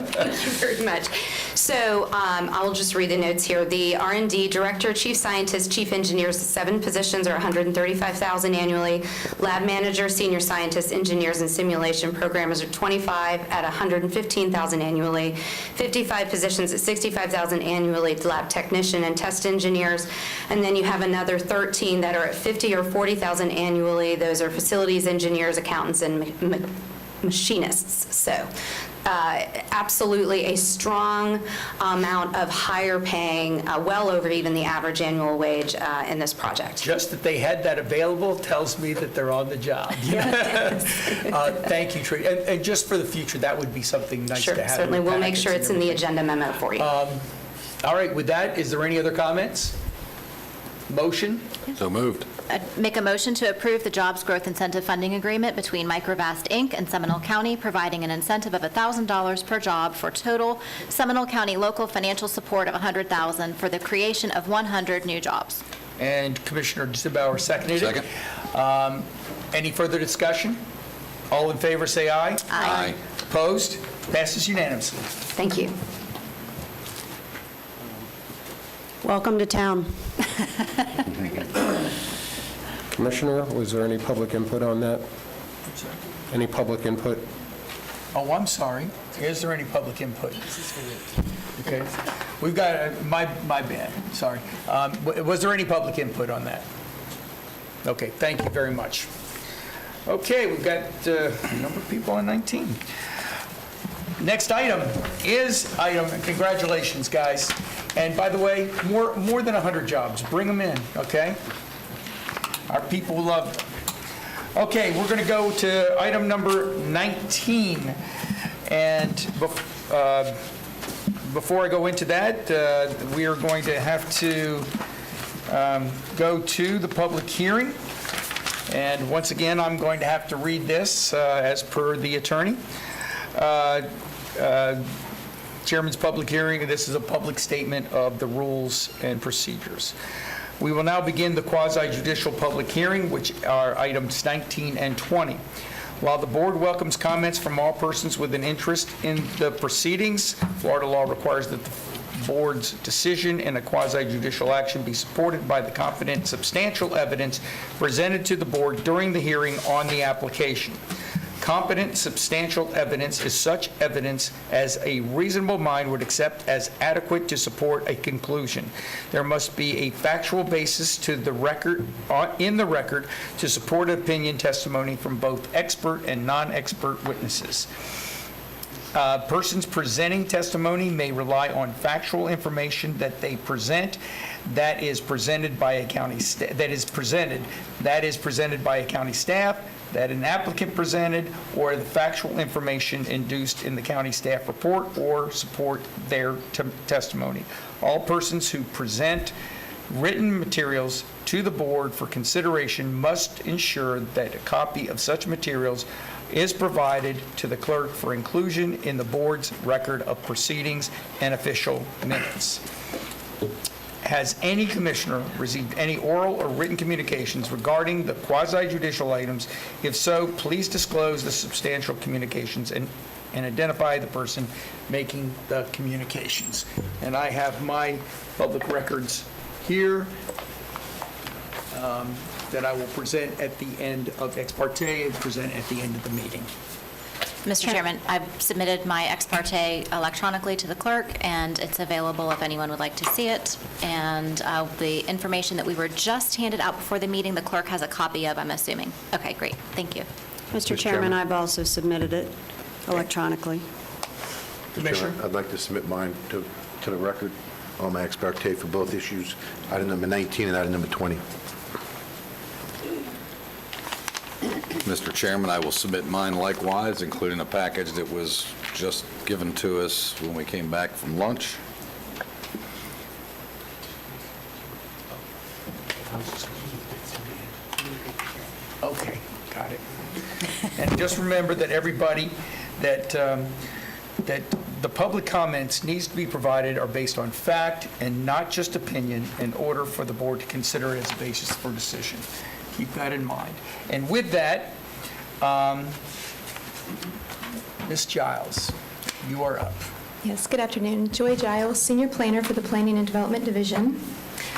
Thank you very much. So I'll just read the notes here. The R&D Director, Chief Scientist, Chief Engineers, 7 positions are $135,000 annually. Lab Manager, Senior Scientists, Engineers, and Simulation Programmers are 25 at $115,000 annually. 55 positions at $65,000 annually. Lab Technician and Test Engineers. And then you have another 13 that are at $50,000 or $40,000 annually. Those are Facilities Engineers, Accountants, and Machinists. So absolutely a strong amount of higher paying, well over even the average annual wage in this project. Just that they had that available tells me that they're on the job. Thank you, Tracy. And just for the future, that would be something nice Sure, to have. certainly. in the We'll make packets sure and it's in the everything. agenda memo for you. All right, with that, is there any other comments? Motion? So moved. Make a motion to approve the Jobs Growth Incentive Funding Agreement between Microvast, Inc. and Seminole County, providing an incentive of $1,000 per job for total Seminole County local financial support of $100,000 for the creation of 100 new jobs. And Commissioner Zibauer seconded it. Second. Any further discussion? All in favor, say aye. Aye. Opposed? Passes unanimously. Thank you. Welcome to town. Commissioner, was there any public input on that? Any public input? Oh, I'm sorry. Is there any public input? Okay. We've got, my bad, sorry. Was there any public input on that? Okay, thank you very much. Okay, we've got a number of people on 19. Next item is congratulations, guys. And by the way, more than 100 jobs. Bring them in, okay? Our people love them. Okay, we're going to go to item number 19. And before I go into that, we are going to have to go to the public hearing. And once again, I'm going to have to read this as per the attorney. Chairman's public hearing, this is a public statement of the rules and procedures. We will now begin the quasi-judicial public hearing, which are items 19 and 20. While the board welcomes comments from all persons with an interest in the proceedings, Florida law requires that the board's decision in a quasi-judicial action be supported by the competent substantial evidence presented to the board during the hearing on the application. Competent substantial evidence is such evidence as a reasonable mind would accept as adequate to support a conclusion. There must be a factual basis to the record, in the record, to support opinion testimony from both expert and non-expert witnesses. Persons presenting testimony may rely on factual information that they present that is presented by a county that is presented by a county staff, that an applicant presented, or the factual information induced in the county staff report or support their testimony. All persons who present written materials to the board for consideration must ensure that a copy of such materials is provided to the clerk for inclusion in the board's record of proceedings and official minutes. Has any commissioner received any oral or written communications regarding the quasi-judicial items? If so, please disclose the substantial communications and identify the person making the communications. And I have my public records here that I will present at the end of ex parte and present at the end of the meeting. Mr. Chairman, I've submitted my ex parte electronically to the clerk, and it's available if anyone would like to see it. And the information that we were just handed out before the meeting, the clerk has a copy of, I'm assuming. Okay, great. Thank you. Mr. Chairman, I've also submitted it electronically. Commissioner? I'd like to submit mine to the record, all my ex parte for both issues, item number 19 and item number 20. Mr. Chairman, I will submit mine likewise, including a package that was just given to us when we came back from lunch. Okay, got it. And just remember that everybody, that the public comments needs to be provided are based on fact and not just opinion in order for the board to consider it as a basis for decision. Keep that in mind. And with that, Ms. Giles, you are up. Yes, good afternoon. Joy Giles, Senior Planner for the Planning and Development Division.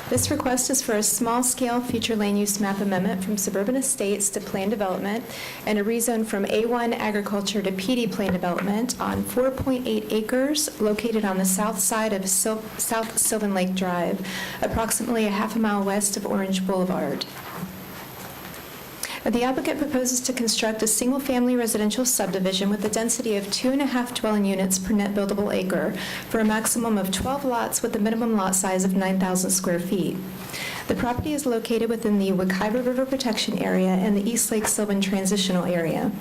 This request is for a small-scale future land use map amendment from suburban estates to plan development and a rezone from A1 agriculture to PD plan development on 4.8 acres located on the south side of South Sylvan Lake Drive, approximately a half a mile west of Orange Boulevard. The applicant proposes to construct a single-family residential subdivision with a density of 2.5 dwelling units per net buildable acre for a maximum of 12 lots with a minimum lot size of 9,000 square feet. The property is located within the Wekiva River Protection Area and the East Lake Sylvan Transitional Area.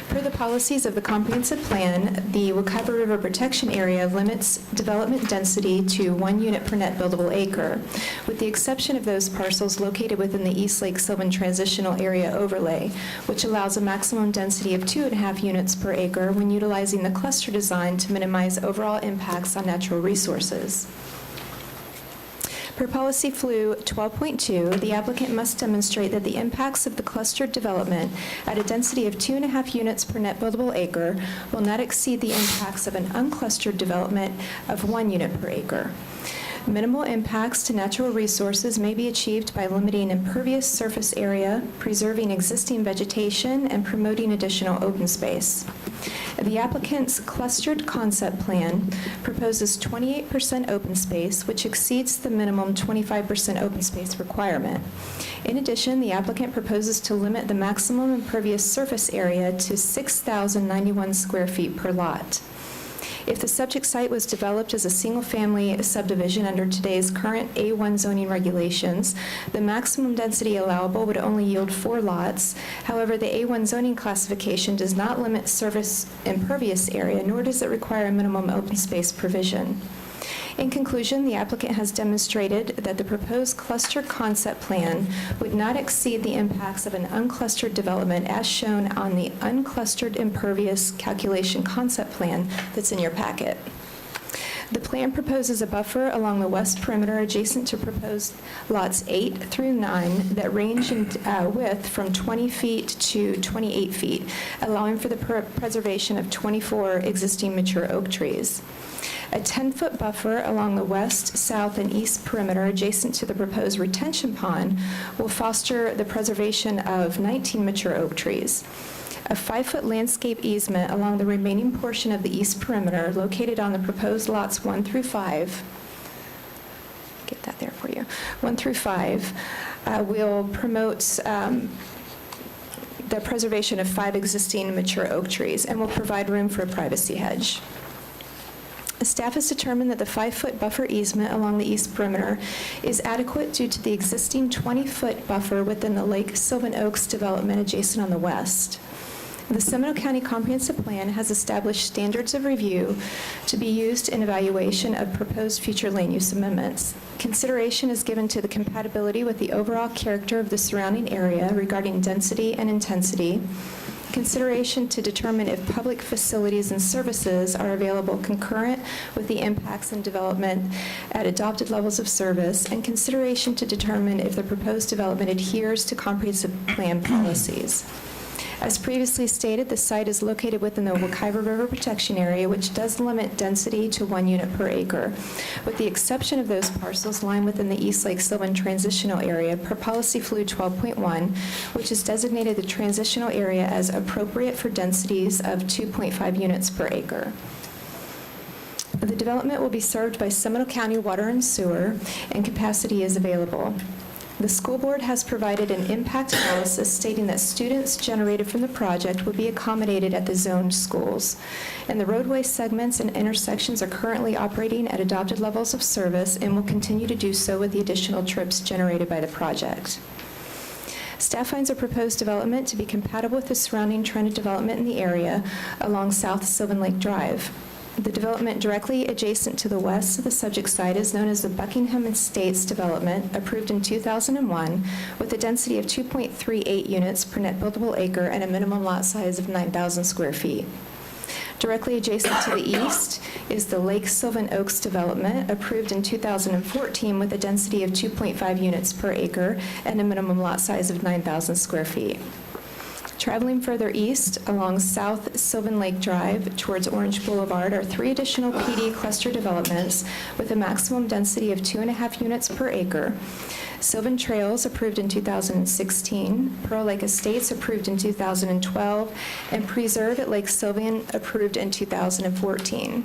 Per the policies of the comprehensive plan, the Wekiva River Protection Area limits development density to 1 unit per net buildable acre, with the exception of those parcels located within the East Lake Sylvan Transitional Area overlay, which allows a maximum density of 2.5 units per acre when utilizing the cluster design to minimize overall impacts on natural resources. Per Policy Flu 12.2, the applicant must demonstrate that the impacts of the clustered development at a density of 2.5 units per net buildable acre will not exceed the impacts of an unclustered development of 1 unit per acre. Minimal impacts to natural resources may be achieved by limiting impervious surface area, preserving existing vegetation, and promoting additional open space. The applicant's clustered concept plan proposes 28% open space, which exceeds the minimum 25% open space requirement. In addition, the applicant proposes to limit the maximum impervious surface area to 6,091 square feet per lot. If the subject site was developed as a single-family subdivision under today's current A1 zoning regulations, the maximum density allowable would only yield 4 lots. However, the A1 zoning classification does not limit surface impervious area, nor does it require a minimum open space provision. In conclusion, the applicant has demonstrated that the proposed cluster concept plan would not exceed the impacts of an unclustered development as shown on the unclustered impervious calculation concept plan that's in your packet. The plan proposes a buffer along the west perimeter adjacent to proposed lots 8 through 9 that range in width from 20 feet to 28 feet, allowing for the preservation of 24 existing mature oak trees. A 10-foot buffer along the west, south, and east perimeter adjacent to the proposed retention pond will foster the preservation of 19 mature oak trees. A 5-foot landscape easement along the remaining portion of the east perimeter located on the proposed lots 1 through 5, get that there for you, 1 through 5, will promote the preservation of 5 existing mature oak trees and will provide room for a privacy hedge. Staff has determined that the 5-foot buffer easement along the east perimeter is adequate due to the existing 20-foot buffer within the Lake Sylvan Oaks development adjacent on the west. The Seminole County Comprehensive Plan has established standards of review to be used in evaluation of proposed future land use amendments. Consideration is given to the compatibility with the overall character of the surrounding area regarding density and intensity, consideration to determine if public facilities and services are available concurrent with the impacts and development at adopted levels of service, and consideration to determine if the proposed development adheres to comprehensive plan policies. As previously stated, the site is located within the Wekiva River Protection Area, which does limit density to 1 unit per acre, with the exception of those parcels lying within the East Lake Sylvan Transitional Area per Policy Flu 12.1, which has designated the transitional area as appropriate for densities of 2.5 units per acre. The development will be served by Seminole County Water and Sewer, and capacity is available. The school board has provided an impact analysis stating that students generated from the project would be accommodated at the zoned schools, and the roadway segments and intersections are currently operating at adopted levels of service and will continue to do so with the additional trips generated by the project. Staff finds a proposed development to be compatible with the surrounding trend of development in the area along South Sylvan Lake Drive. The development directly adjacent to the west of the subject site is known as the Buckingham Estates Development, approved in 2001, with a density of 2.38 units per net buildable acre and a minimum lot size of 9,000 square feet. Directly adjacent to the east is the Lake Sylvan Oaks Development, approved in 2014, with a density of 2.5 units per acre and a minimum lot size of 9,000 square feet. Traveling further east along South Sylvan Lake Drive towards Orange Boulevard are 3 additional PD cluster developments with a maximum density of 2.5 units per acre. Sylvan Trails, approved in 2016, Pearl Lake Estates, approved in 2012, and Preserve at Lake Sylvan, approved in 2014.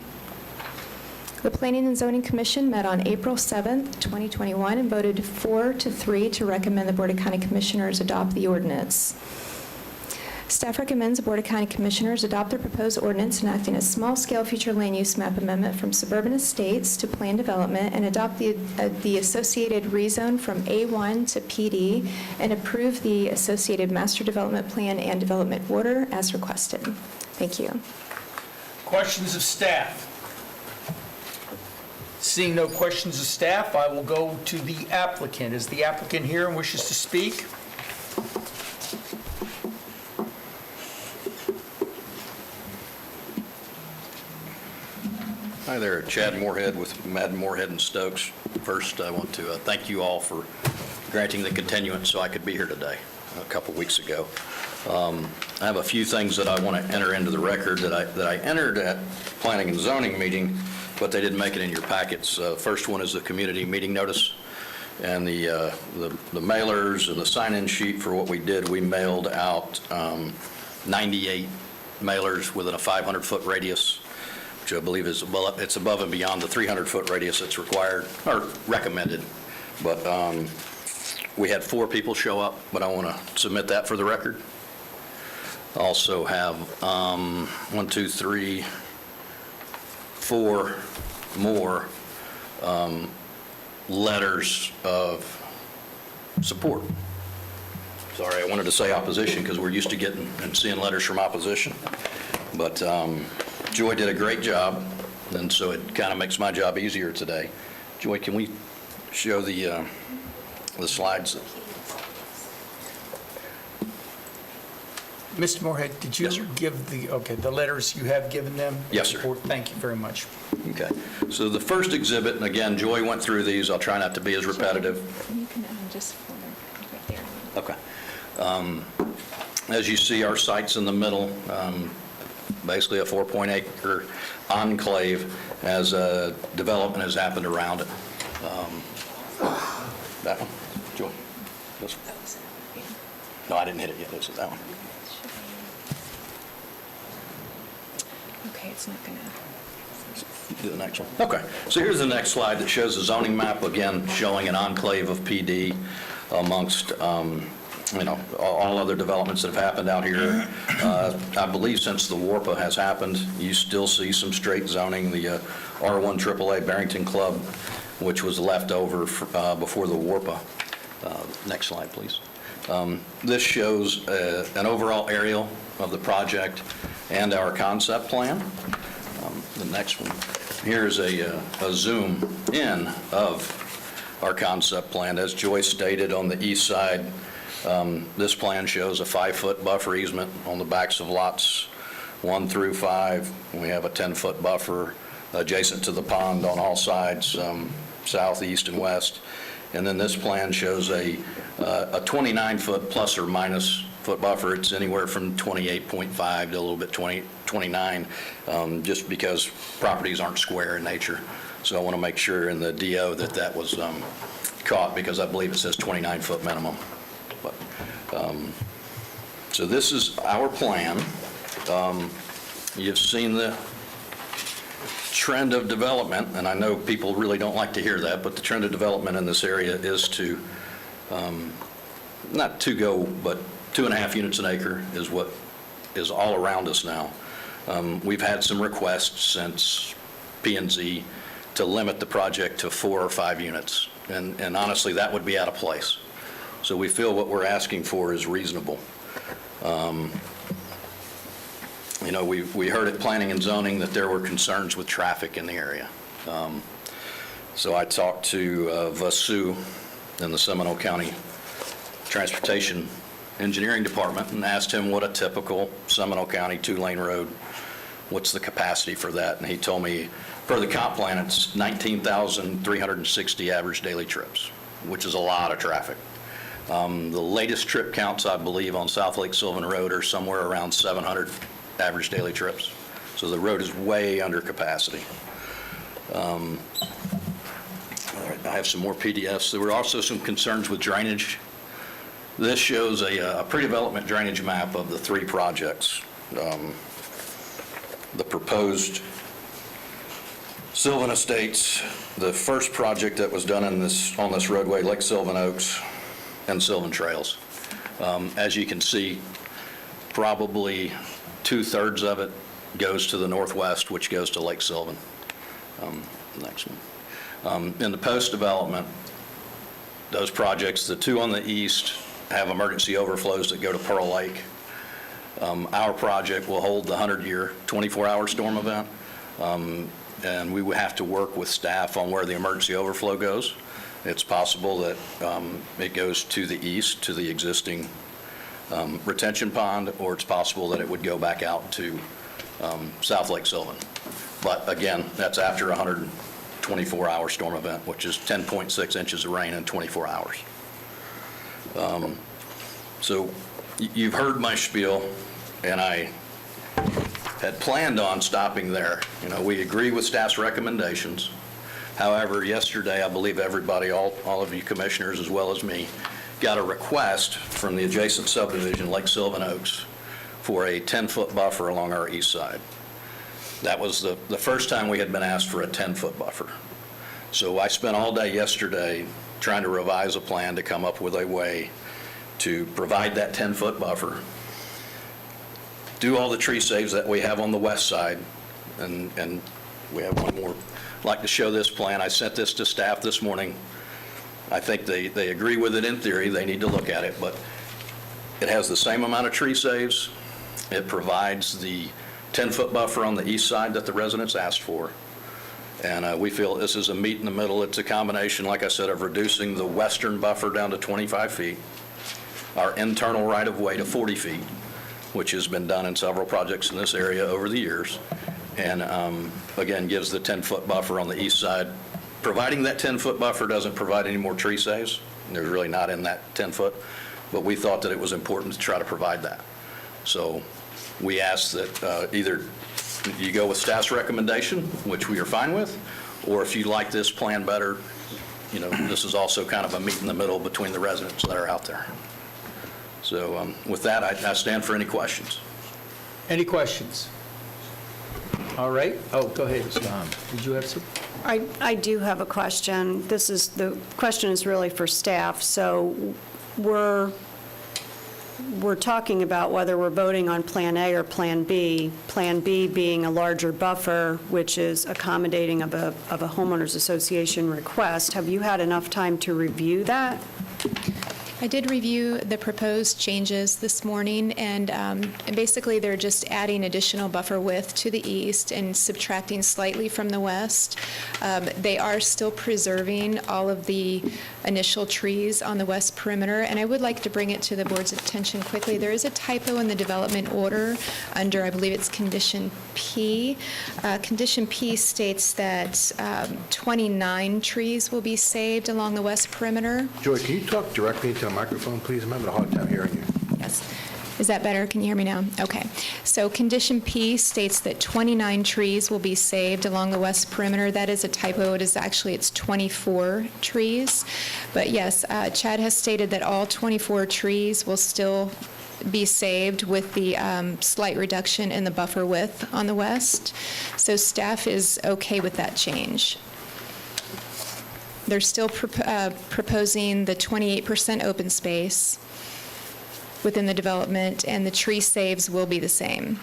The Planning and Zoning Commission met on April 7th, 2021, and voted 4-3 to recommend the Board of County Commissioners adopt the ordinance. Staff recommends the Board of County Commissioners adopt the proposed ordinance enacting a small-scale future land use map amendment from suburban estates to planned development and adopt the associated rezone from A1 to PD and approve the associated master development plan and development order as requested. Thank you. Questions of staff? Seeing no questions of staff, I will go to the applicant. Is the applicant here and wishes to speak? Hi there, Chad Moorhead with Madden, Moorhead and Stokes. First, I want to thank you all for granting the continuance so I could be here today a couple weeks ago. I have a few things that I want to enter into the record that I entered at Planning and Zoning meeting, but they didn't make it in your packets. First one is the community meeting notice and the mailers and the sign-in sheet for what we did. We mailed out 98 mailers within a 500-foot radius, which I believe is it's above and beyond the 300-foot radius that's required or recommended. But we had 4 people show up, but I want to submit that for the record. Also have 1, 2, 3, 4 more letters of support. Sorry, I wanted to say opposition because we're used to getting and seeing letters from opposition. But Joy did a great job, and so it kind of makes my job easier today. Joy, can we show the slides? Mr. Moorhead, did you Yes, sir. give the letters you have given them? Yes, sir. Thank you very much. Okay. So the first exhibit, and again, Joy went through these. I'll try not to be as repetitive. You can just hold them right there. Okay. As you see, our site's in the middle, basically a 4.8-acre enclave as development has happened around it. That one? Joy? This one? No, I didn't hit it yet. This is that one. Okay, it's not going to... Do the next one. Okay. So here's the next slide that shows the zoning map, again, showing an enclave of PD amongst, all other developments that have happened out here. I believe since the WARPA has happened, you still see some straight zoning. The R1 AAA Barrington Club, which was left over before the WARPA. Next slide, please. This shows an overall aerial of the project and our concept plan. The next one. Here's a zoom in of our concept plan. As Joyce stated, on the east side, this plan shows a 5-foot buffer easement on the backs of lots 1 through 5. We have a 10-foot buffer adjacent to the pond on all sides, south, east, and west. And then this plan shows a 29-foot plus or minus foot buffer. It's anywhere from 28.5 to a little bit 29, just because properties aren't square in nature. So I want to make sure in the DO that was caught, because I believe it says 29-foot minimum. But, so this is our plan. You've seen the trend of development, and I know people really don't like to hear that, but the trend of development in this area is to, not to go, but 2.5 units an acre is what is all around us now. We've had some requests since P&Z to limit the project to 4 or 5 units, and honestly, that would be out of place. So we feel what we're asking for is reasonable. We heard at Planning and Zoning that there were concerns with traffic in the area. So I talked to Vasu in the Seminole County Transportation Engineering Department and asked him what a typical Seminole County 2-lane road, what's the capacity for that? And he told me, per the comp plan, it's 19,360 average daily trips, which is a lot of traffic. The latest trip counts, I believe, on South Lake Sylvan Road are somewhere around 700 average daily trips. So the road is way under capacity. I have some more PDFs. There were also some concerns with drainage. This shows a pre-development drainage map of the 3 projects. The proposed Sylvan Estates, the first project that was done on this roadway, Lake Sylvan Oaks, and Sylvan Trails. As you can see, probably 2/3 of it goes to the northwest, which goes to Lake Sylvan. Next one. In the post-development, those projects, the two on the east have emergency overflows that go to Pearl Lake. Our project will hold the 100-year 24-hour storm event, and we would have to work with staff on where the emergency overflow goes. It's possible that it goes to the east, to the existing retention pond, or it's possible that it would go back out to South Lake Sylvan. But again, that's after a 124-hour storm event, which is 10.6 inches of rain in 24 hours. So you've heard my spiel, and I had planned on stopping there. You know, we agree with staff's recommendations. However, yesterday, I believe everybody, all of you commissioners as well as me, got a request from the adjacent subdivision, Lake Sylvan Oaks, for a 10-foot buffer along our east side. That was the first time we had been asked for a 10-foot buffer. So I spent all day yesterday trying to revise a plan to come up with a way to provide that 10-foot buffer, do all the tree saves that we have on the west side, and we have one more. I'd like to show this plan. I sent this to staff this morning. I think they agree with it in theory. They need to look at it, but it has the same amount of tree saves. It provides the 10-foot buffer on the east side that the residents asked for. And we feel this is a meet in the middle. It's a combination, like I said, of reducing the western buffer down to 25 feet, our internal right-of-way to 40 feet, which has been done in several projects in this area over the years, and again, gives the 10-foot buffer on the east side. Providing that 10-foot buffer doesn't provide any more tree saves. There's really not in that 10-foot, but we thought that it was important to try to provide that. So we asked that either you go with staff's recommendation, which we are fine with, or if you like this plan better, you know, this is also kind of a meet in the middle between the residents that are out there. So with that, I stand for any questions. Any questions? All right. Oh, go ahead, Tom. Did you have some? I do have a question. The question is really for staff. So we're talking about whether we're voting on Plan A or Plan B. Plan B being a larger buffer, which is accommodating of a homeowners association request. Have you had enough time to review that? I did review the proposed changes this morning, and basically they're just adding additional buffer width to the east and subtracting slightly from the west. They are still preserving all of the initial trees on the west perimeter, and I would like to bring it to the board's attention quickly. There is a typo in the development order under, I believe it's Condition P. Condition P states that 29 trees will be saved along the west perimeter. Joy, can you talk directly into the microphone, please? I'm having a hard time hearing you. Yes. Is that better? Can you hear me now? Okay. So Condition P states that 29 trees will be saved along the west perimeter. That is a typo. It's 24 trees. But yes, Chad has stated that all 24 trees will still be saved with the slight reduction in the buffer width on the west. So staff is okay with that change. They're still proposing the 28% open space within the development, and the tree saves will be the same.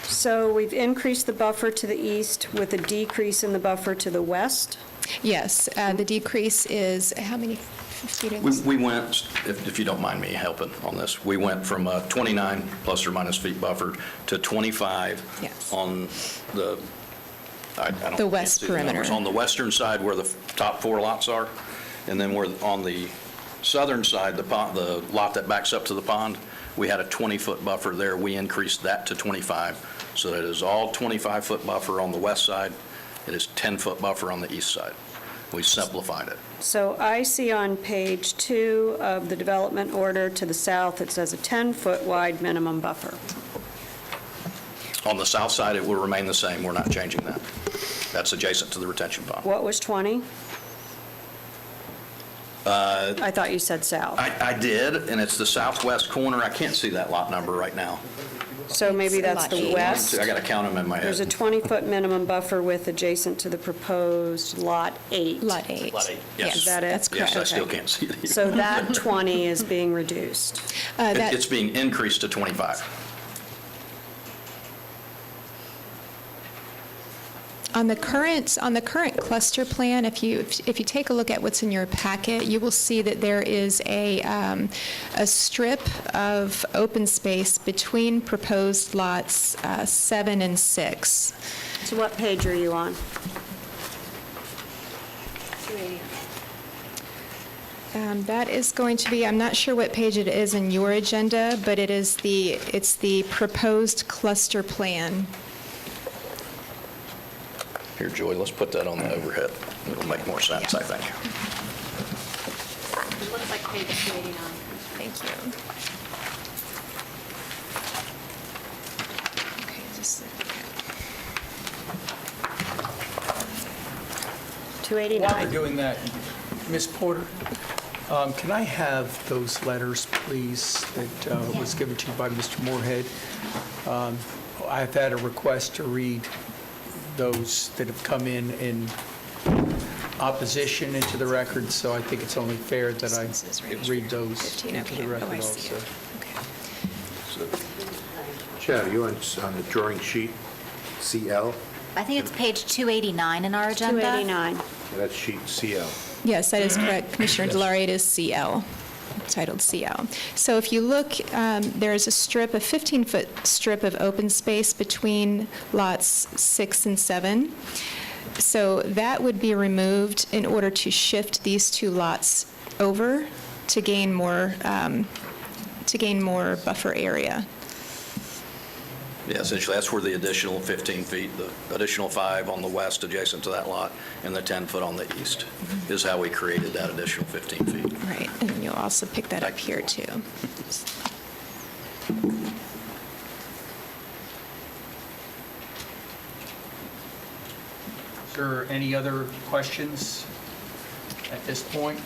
So we've increased the buffer to the east with a decrease in the buffer to the west? Yes, the decrease is, how many feet? We went, if you don't mind me helping on this, we went from a 29 plus or minus feet buffer to 25 Yes. on the The west perimeter. Numbers. On the western side where the top 4 lots are, and then we're on the southern side, the lot that backs up to the pond, we had a 20-foot buffer there. We increased that to 25, so that it is all 25-foot buffer on the west side. It is 10-foot buffer on the east side. We simplified it. So I see on page 2 of the development order to the south, it says a 10-foot wide minimum buffer. On the south side, it will remain the same. We're not changing that. That's adjacent to the retention pond. What was 20? I thought you said south. I did, and it's the southwest corner. I can't see that lot number right now. So maybe that's the west. I got to count them in my head. There's a 20-foot minimum buffer width adjacent to the proposed Lot 8. Lot 8. Lot 8, yes. Is that it? That's correct. Yes, I still can't see it either. So that 20 is being reduced. It's being increased to 25. On the current cluster plan, if you take a look at what's in your packet, you will see that there is a strip of open space between proposed lots 7 and 6. So what page are you on? That is going to be, I'm not sure what page it is in your agenda, but it's the proposed cluster plan. Here, Joy, let's put that on the overhead. It'll make more sense, I think. It looks like page 289. Thank you. Okay, just While 289. we're doing that, Ms. Porter, can I have those letters, please, that was given to you by Mr. Moorhead? I've had a request to read those that have come in opposition into the record, so I think it's only fair that I read those 15, into okay. the record Oh, I see also. it. Okay. Chad, are you on the drawing sheet, CL? I think it's page 289 in our agenda. 289. That's sheet CL. Yes, that is correct, Commissioner Delarey. It is CL, titled CL. So if you look, there is a 15-foot strip of open space between lots 6 and 7. So that would be removed in order to shift these two lots over to gain more buffer area. Yeah, essentially, that's where the additional 15 feet, the additional 5 on the west adjacent to that lot, and the 10-foot on the east is how we created that additional 15 feet. Right, and you'll also pick that up here, too. Is there any other questions at this point?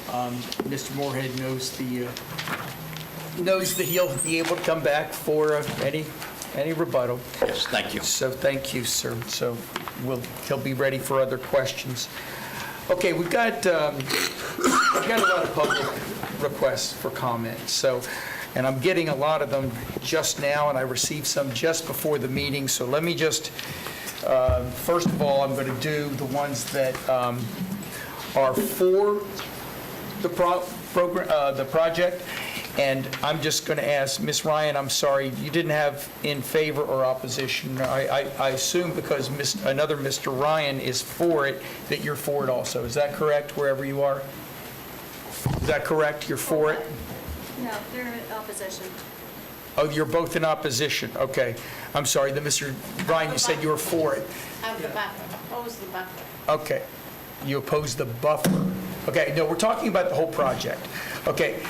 Mr. Moorhead knows that he'll be able to come back for any rebuttal. Yes, thank you. So thank you, sir. So he'll be ready for other questions. Okay, we've got a lot of public requests for comments. So, and I'm getting a lot of them just now, and I received some just before the meeting. So let me just, first of all, I'm going to do the ones that are for the project. And I'm just going to ask, Ms. Ryan, I'm sorry, you didn't have in favor or opposition. I assume because another Mr. Ryan is for it, that you're for it also. Is that correct, wherever you are? Is that correct? You're for it? No, they're in opposition. Oh, you're both in opposition. Okay. I'm sorry, Mr. Ryan, you said you were for it. Of the buffer, oppose the buffer. Okay. You oppose the buffer. Okay, no, we're talking about the whole project. Okay.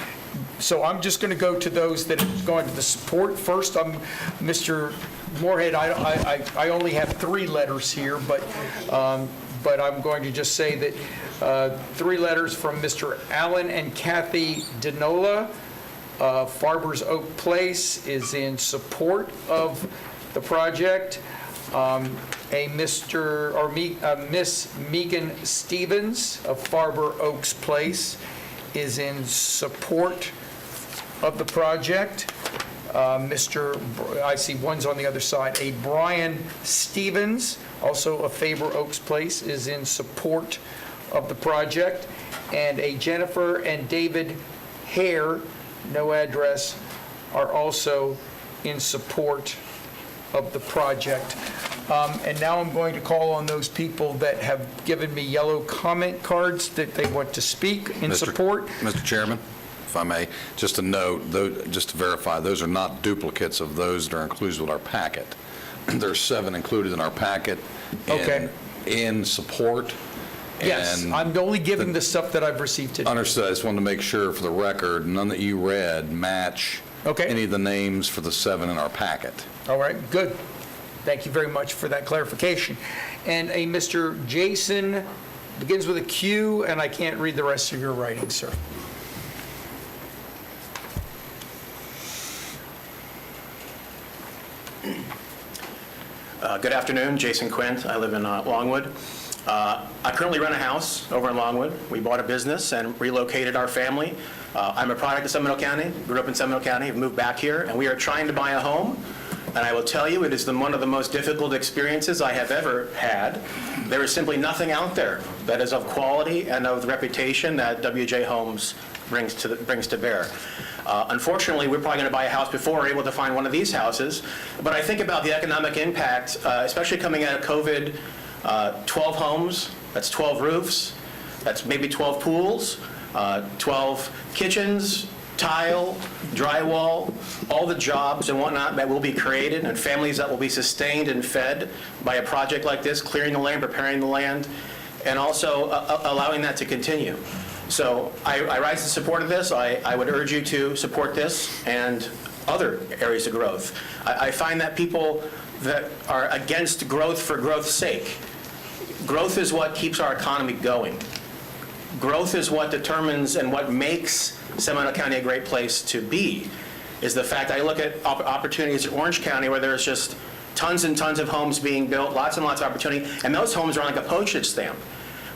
So I'm just going to go to those that are going to the support. First, Mr. Moorhead, I only have 3 letters here, but I'm going to just say that 3 letters from Mr. Alan and Kathy Denola. Farber's Oak Place is in support of the project. Miss Megan Stevens of Farber Oaks Place is in support of the project. I see one's on the other side. A Brian Stevens, also of Faber Oaks Place, is in support of the project. And a Jennifer and David Hare, no address, are also in support of the project. And now I'm going to call on those people that have given me yellow comment cards that they want to speak in support. Mr. Chairman, if I may, just a note, just to verify, those are not duplicates of those that are included with our packet. There's 7 included in our packet in support. Yes, and I'm only giving the stuff that I've received today. Understood. I just wanted to make sure for the record, none that you read match any of the names for the 7 in our packet. All right, good. Thank you very much for that clarification. And a Mr. Jason, begins with a Q, and I can't read the rest of your writing, sir. Good afternoon, Jason Quint. I live in Longwood. I currently rent a house over in Longwood. We bought a business and relocated our family. I'm a product of Seminole County, grew up in Seminole County, have moved back here, and we are trying to buy a home. And I will tell you, it is one of the most difficult experiences I have ever had. There is simply nothing out there that is of quality and of the reputation that WJ Homes brings to bear. Unfortunately, we're probably going to buy a house before we're able to find one of these houses. But I think about the economic impact, especially coming out of COVID, 12 homes, that's 12 roofs, that's maybe 12 pools, 12 kitchens, tile, drywall, all the jobs and whatnot that will be created and families that will be sustained and fed by a project like this, clearing the land, preparing the land, and also allowing that to continue. So I rise in support of this. I would urge you to support this and other areas of growth. I find that people that are against growth for growth's sake, growth is what keeps our economy going. Growth is what determines and what makes Seminole County a great place to be, is the fact I look at opportunities in Orange County where there's just tons and tons of homes being built, lots and lots of opportunity, and those homes are like a postage stamp.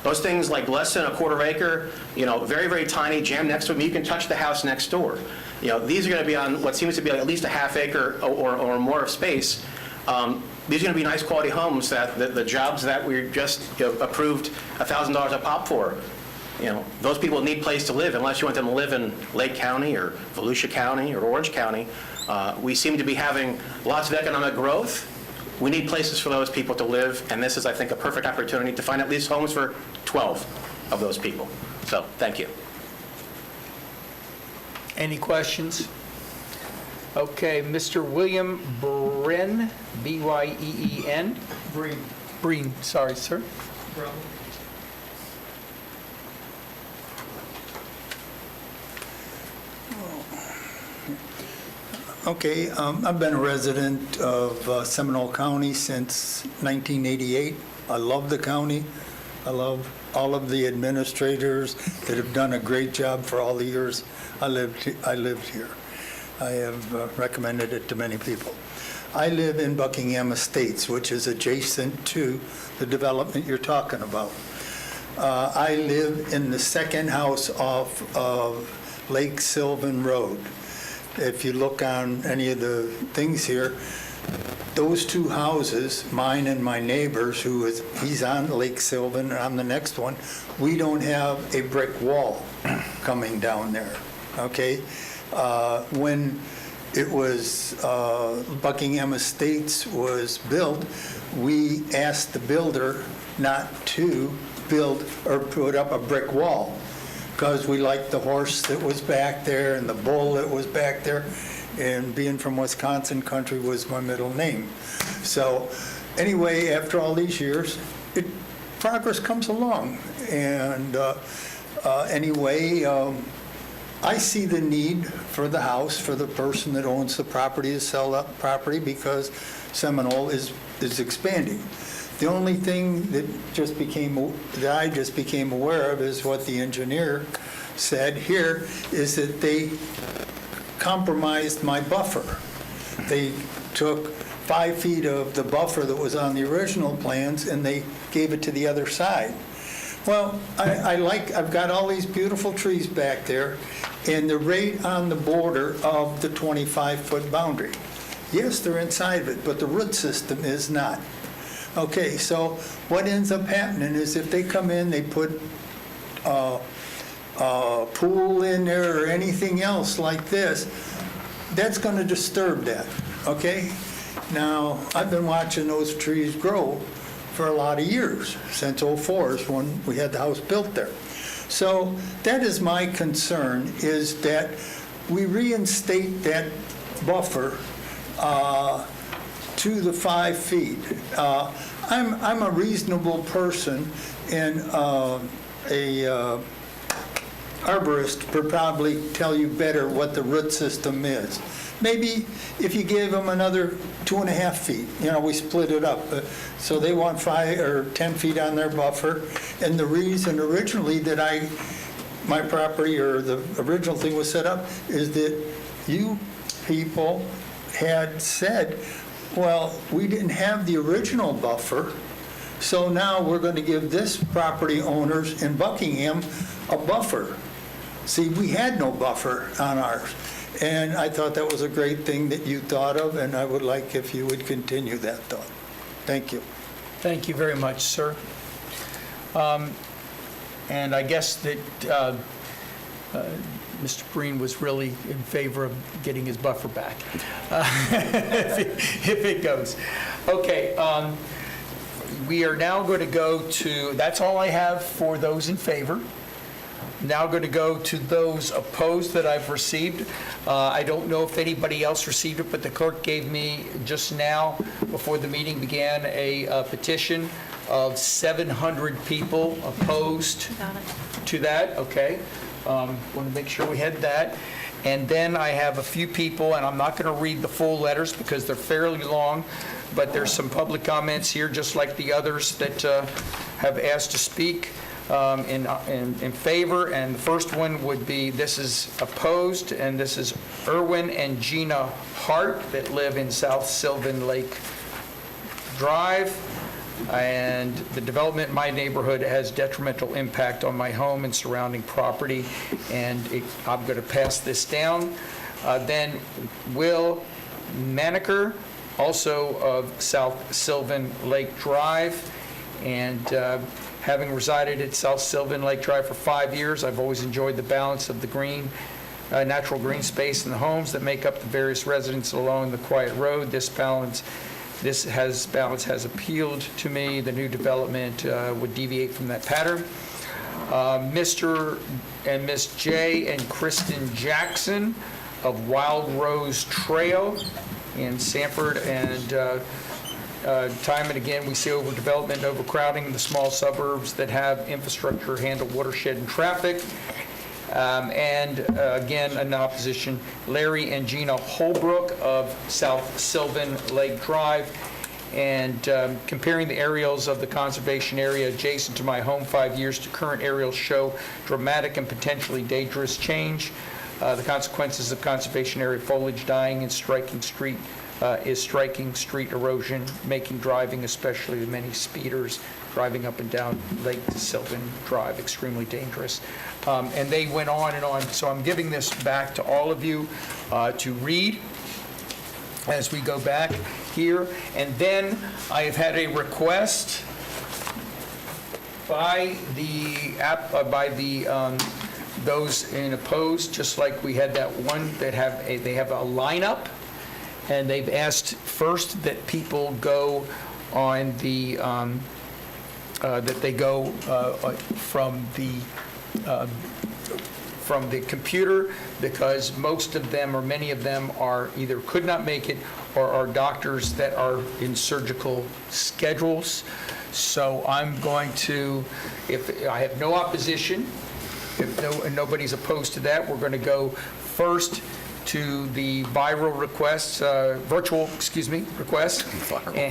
Those things like less than a quarter acre, very, very tiny, jammed next to them, you can touch the house next door. These are going to be on what seems to be like at least a half acre or more of space. These are going to be nice quality homes that the jobs that we just approved $1,000 a pop for. Those people need a place to live unless you want them to live in Lake County or Volusia County or Orange County. We seem to be having lots of economic growth. We need places for those people to live, and this is, I think, a perfect opportunity to find at least homes for 12 of those people. So, thank you. Any questions? Okay, Mr. William Breen, B-Y-E-E-N? Breen, sorry, sir. Okay, I've been a resident of Seminole County since 1988. I love the county. I love all of the administrators that have done a great job for all the years I lived here. I have recommended it to many people. I live in Buckingham Estates, which is adjacent to the development you're talking about. I live in the second house off of Lake Sylvan Road. If you look on any of the things here, those two houses, mine and my neighbor's, he's on Lake Sylvan, and I'm the next one, we don't have a brick wall coming down there, okay? When it was Buckingham Estates was built, we asked the builder not to build or put up a brick wall, because we liked the horse that was back there and the bull that was back there, and being from Wisconsin country was my middle name. So anyway, after all these years, progress comes along. And anyway, I see the need for the house, for the person that owns the property to sell that property, because Seminole is expanding. The only thing that I just became aware of is what the engineer said here, is that they compromised my buffer. They took 5 feet of the buffer that was on the original plans and they gave it to the other side. Well, I've got all these beautiful trees back there, and they're right on the border of the 25-foot boundary. Yes, they're inside of it, but the root system is not. Okay, so what ends up happening is if they come in, they put a pool in there or anything else like this, that's going to disturb that, okay? Now, I've been watching those trees grow for a lot of years, since '04 is when we had the house built there. So that is my concern, is that we reinstate that buffer to the 5 feet. I'm a reasonable person, and a arborist would probably tell you better what the root system is. Maybe if you gave them another 2.5 feet, we split it up. So they want 5 or 10 feet on their buffer. And the reason originally that my property or the original thing was set up is that you people had said, Well, we didn't have the original buffer, so now we're going to give this property owners in Buckingham a buffer. See, we had no buffer on ours, and I thought that was a great thing that you thought of, and I would like if you would continue that thought. Thank you. Thank you very much, sir. And I guess that Mr. Breen was really in favor of getting his buffer back, if it goes. Okay, we are now going to go to, that's all I have for those in favor. Now going to go to those opposed that I've received. I don't know if anybody else received it, but the clerk gave me just now, before the meeting began, a petition of 700 people opposed to that. Okay. Want to make sure we had that. And then I have a few people, and I'm not going to read the full letters because they're fairly long, but there's some public comments here, just like the others that have asked to speak in favor. And the first one would be, this is opposed, and this is Erwin and Gina Hart that live in South Sylvan Lake Drive. And the development in my neighborhood has detrimental impact on my home and surrounding property, and I'm going to pass this down. Then Will Maneker, also of South Sylvan Lake Drive, and having resided at South Sylvan Lake Drive for 5 years, I've always enjoyed the balance of the green, natural green space in the homes that make up the various residences along the quiet road. This balance has appealed to me. The new development would deviate from that pattern. Mr. and Miss J. and Kristen Jackson of Wild Rose Trail in Sanford, and time and again we see overdevelopment and overcrowding in the small suburbs that have infrastructure handle watershed and traffic. And again, in opposition, Larry and Gina Holbrook of South Sylvan Lake Drive. And comparing the aerials of the conservation area adjacent to my home 5 years to current aerials show dramatic and potentially dangerous change. The consequences of conservation area foliage dying and striking street erosion, making driving, especially with many speeders, driving up and down Lake Sylvan Drive extremely dangerous. And they went on and on. So I'm giving this back to all of you to read as we go back here. And then I have had a request by those in opposed, just like we had that one that they have a lineup, and they've asked first that people go on the that they go from the computer, because most of them or many of them are either could not make it or are doctors that are in surgical schedules. So I'm going to, if I have no opposition, if nobody's opposed to that, we're going to go first to the virtual requests. And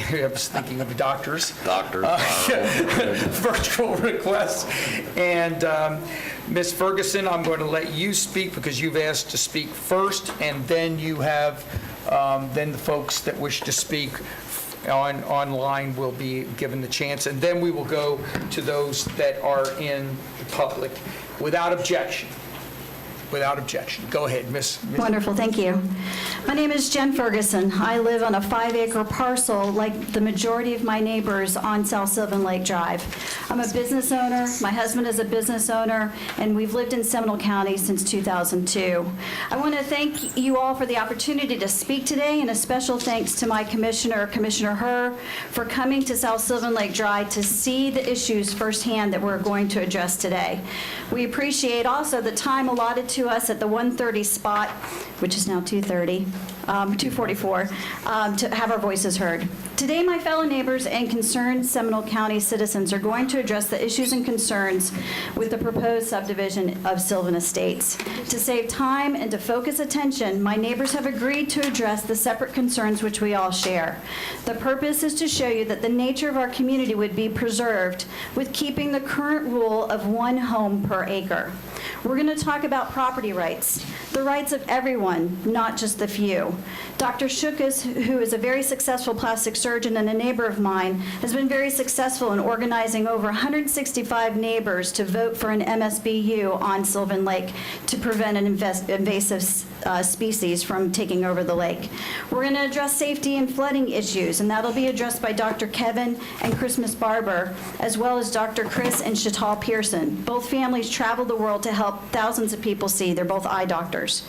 I was thinking of the doctors. Virtual requests. And Ms. Ferguson, I'm going to let you speak because you've asked to speak first, and then you have, then the folks that wish to speak online will be given the chance, and then we will go to those that are in the public without objection. Without objection. Go ahead, Miss. Wonderful, thank you. My name is Jen Ferguson. I live on a 5-acre parcel like the majority of my neighbors on South Sylvan Lake Drive. I'm a business owner, my husband is a business owner, and we've lived in Seminole County since 2002. I want to thank you all for the opportunity to speak today, and a special thanks to my commissioner, Commissioner Herr, for coming to South Sylvan Lake Drive to see the issues firsthand that we're going to address today. We appreciate also the time allotted to us at the 1:30 spot, which is now 2:44, to have our voices heard. Today, my fellow neighbors and concerned Seminole County citizens are going to address the issues and concerns with the proposed subdivision of Sylvan Estates. To save time and to focus attention, my neighbors have agreed to address the separate concerns which we all share. The purpose is to show you that the nature of our community would be preserved with keeping the current rule of 1 home per acre. We're going to talk about property rights. the rights of everyone, not just the few. Dr. Shukas, who is a very successful plastic surgeon and a neighbor of mine, has been very successful in organizing over 165 neighbors to vote for an MSBU on Sylvan Lake to prevent an invasive species from taking over the lake. We're going to address safety and flooding issues, and that'll be addressed by Dr. Kevin and Christmas Barber, as well as Dr. Chris and Chatal Pearson. Both families travel the world to help thousands of people see. They're both eye doctors.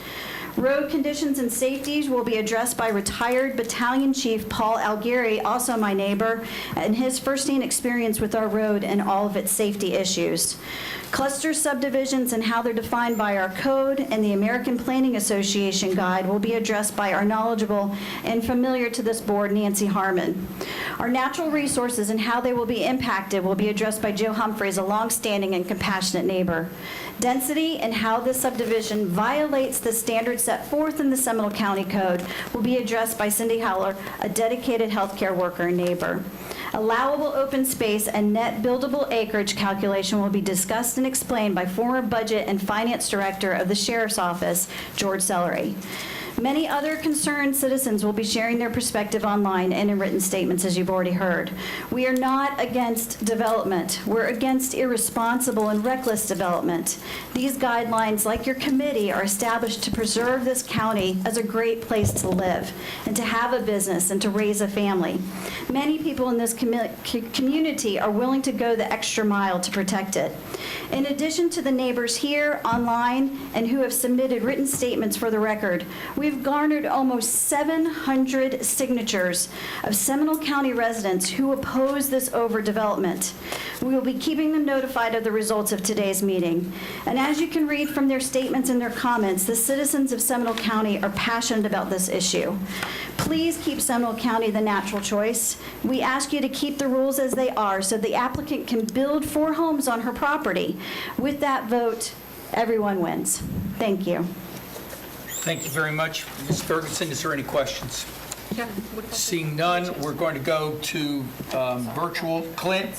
Road conditions and safeties will be addressed by retired Battalion Chief Paul Algieri, also my neighbor, and his firsthand experience with our road and all of its safety issues. Cluster subdivisions and how they're defined by our code and the American Planning Association guide will be addressed by our knowledgeable and familiar to this board, Nancy Harmon. Our natural resources and how they will be impacted will be addressed by Joe Humphreys, a longstanding and compassionate neighbor. Density and how this subdivision violates the standards set forth in the Seminole County Code will be addressed by Cindy Howler, a dedicated healthcare worker and neighbor. Allowable open space and net buildable acreage calculation will be discussed and explained by former Budget and Finance Director of the Sheriff's Office, George Sellery. Many other concerned citizens will be sharing their perspective online and in written statements, as you've already heard. We are not against development. We're against irresponsible and reckless development. These guidelines, like your committee, are established to preserve this county as a great place to live and to have a business and to raise a family. Many people in this community are willing to go the extra mile to protect it. In addition to the neighbors here, online, and who have submitted written statements for the record, we've garnered almost 700 signatures of Seminole County residents who oppose this overdevelopment. We will be keeping them notified of the results of today's meeting. And as you can read from their statements and their comments, the citizens of Seminole County are passionate about this issue. Please keep Seminole County the natural choice. We ask you to keep the rules as they are so the applicant can build 4 homes on her property. With that vote, everyone wins. Thank you. Thank you very much. Ms. Ferguson, is there any questions? Seeing none, we're going to go to virtual. Clint,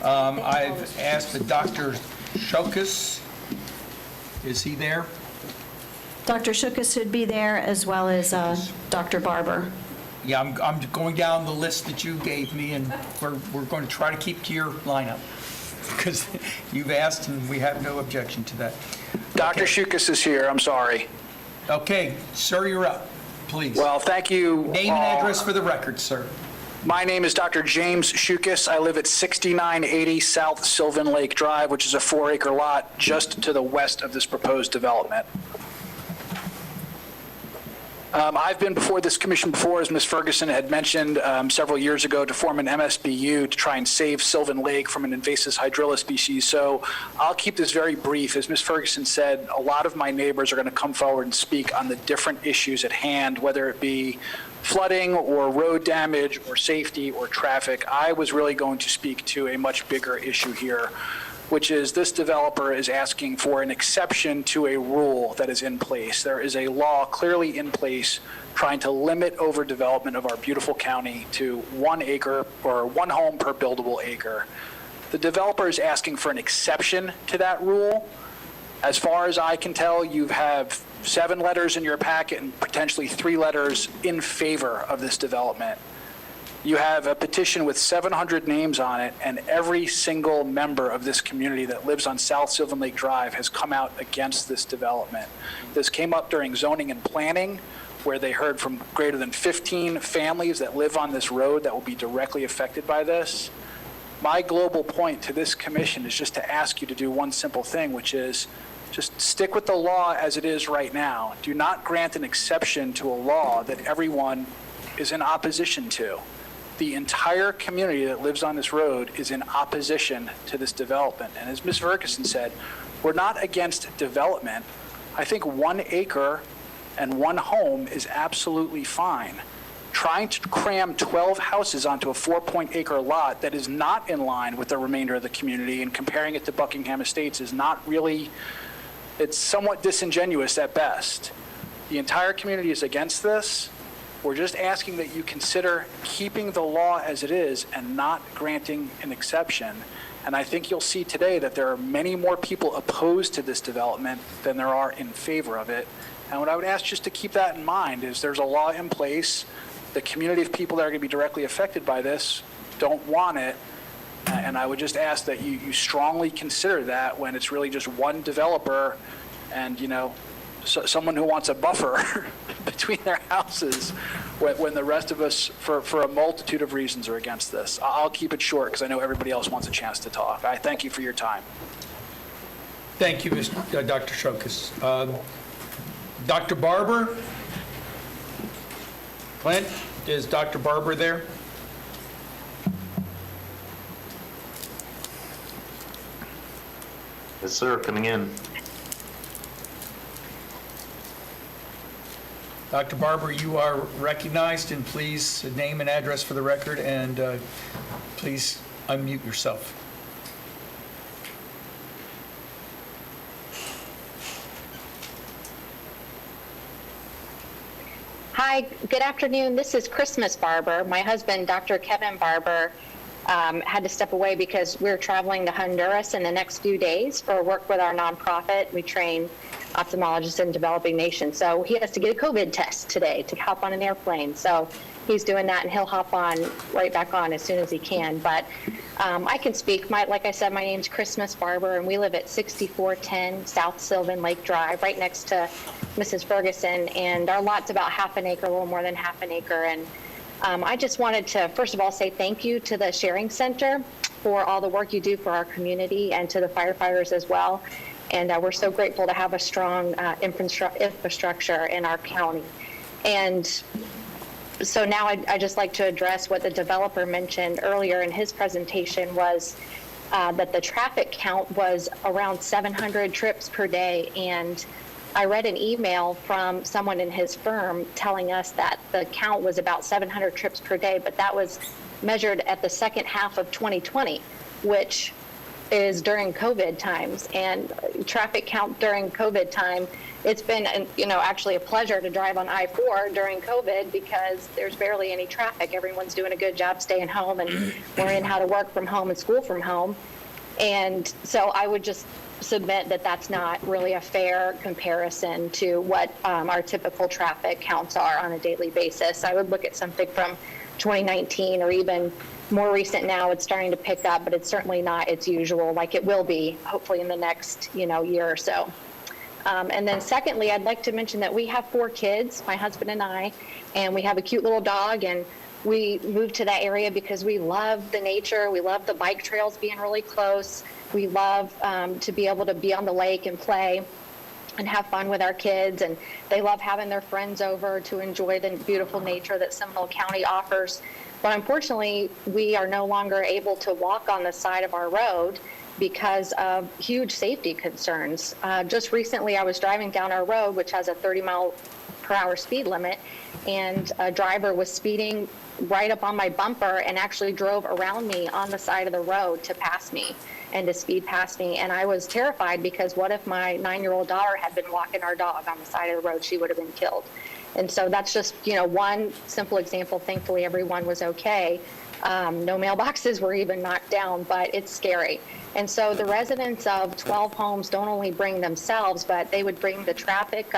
I've asked the Dr. Shukas. Is he there? Dr. Shukas should be there, as well as Dr. Barber. Yeah, I'm going down the list that you gave me, and we're going to try to keep to your lineup, because you've asked, and we have no objection to that. Dr. Shukas is here, I'm sorry. Okay, sir, you're up, please. Well, thank you. Name and address for the record, sir. My name is Dr. James Shukas. I live at 6980 South Sylvan Lake Drive, which is a 4-acre lot just to the west of this proposed development. I've been before this commission before, as Ms. Ferguson had mentioned, several years ago to form an MSBU to try and save Sylvan Lake from an invasive hydrilla species. So I'll keep this very brief. As Ms. Ferguson said, a lot of my neighbors are going to come forward and speak on the different issues at hand, whether it be flooding or road damage or safety or traffic. I was really going to speak to a much bigger issue here, which is this developer is asking for an exception to a rule that is in place. There is a law clearly in place trying to limit overdevelopment of our beautiful county to 1 acre or 1 home per buildable acre. The developer is asking for an exception to that rule. As far as I can tell, you have 7 letters in your packet and potentially 3 letters in favor of this development. You have a petition with 700 names on it, and every single member of this community that lives on South Sylvan Lake Drive has come out against this development. This came up during zoning and planning, where they heard from greater than 15 families that live on this road that will be directly affected by this. My global point to this commission is just to ask you to do one simple thing, which is just stick with the law as it is right now. Do not grant an exception to a law that everyone is in opposition to. The entire community that lives on this road is in opposition to this development. And as Ms. Ferguson said, we're not against development. I think 1 acre and 1 home is absolutely fine. Trying to cram 12 houses onto a 4-acre lot that is not in line with the remainder of the community and comparing it to Buckingham Estates is not really, it's somewhat disingenuous at best. The entire community is against this. We're just asking that you consider keeping the law as it is and not granting an exception. And I think you'll see today that there are many more people opposed to this development than there are in favor of it. And what I would ask just to keep that in mind is there's a law in place. The community of people that are going to be directly affected by this don't want it. And I would just ask that you strongly consider that when it's really just one developer and, someone who wants a buffer between their houses when the rest of us, for a multitude of reasons, are against this. I'll keep it short because I know everybody else wants a chance to talk. I thank you for your time. Thank you, Dr. Shokus. Dr. Barber? Clint, is Dr. Barber there? Yes, sir, coming in. Dr. Barber, you are recognized, and please name and address for the record, and please unmute yourself. Hi, good afternoon. This is Christmas Barber. My husband, Dr. Kevin Barber, had to step away because we're traveling to Honduras in the next few days for work with our nonprofit. We train ophthalmologists in developing nations. So he has to get a COVID test today to hop on an airplane. So he's doing that, and he'll hop on right back on as soon as he can. But I can speak. Like I said, my name's Christmas Barber, and we live at 6410 South Sylvan Lake Drive, right next to Mrs. Ferguson. And our lot's about half an acre, a little more than half an acre. And I just wanted to, first of all, say thank you to the Sharing Center for all the work you do for our community, and to the firefighters as well. And we're so grateful to have a strong infrastructure in our county. And so now I'd just like to address what the developer mentioned earlier in his presentation, was that the traffic count was around 700 trips per day. And I read an email from someone in his firm telling us that the count was about 700 trips per day, but that was measured at the second half of 2020, which is during COVID times. And traffic count during COVID time, it's been, actually a pleasure to drive on I-4 during COVID because there's barely any traffic. Everyone's doing a good job staying home and learning how to work from home and school from home. And so I would just submit that that's not really a fair comparison to what our typical traffic counts are on a daily basis. I would look at something from 2019 or even more recent now. It's starting to pick up, but it's certainly not its usual, like it will be hopefully in the next year or so. And then secondly, I'd like to mention that we have 4 kids, my husband and I, and we have a cute little dog, and we moved to that area because we love the nature. We love the bike trails being really close. We love to be able to be on the lake and play and have fun with our kids, and they love having their friends over to enjoy the beautiful nature that Seminole County offers. But unfortunately, we are no longer able to walk on the side of our road because of huge safety concerns. Just recently, I was driving down our road, which has a 30-mile-per-hour speed limit, and a driver was speeding right up on my bumper and actually drove around me on the side of the road to pass me and to speed past me. And I was terrified because what if my 9-year-old daughter had been walking our dog on the side of the road? She would have been killed. And so that's just, one simple example. Thankfully, everyone was okay. No mailboxes were even knocked down, but it's scary. And so the residents of 12 homes don't only bring themselves, but they would bring the traffic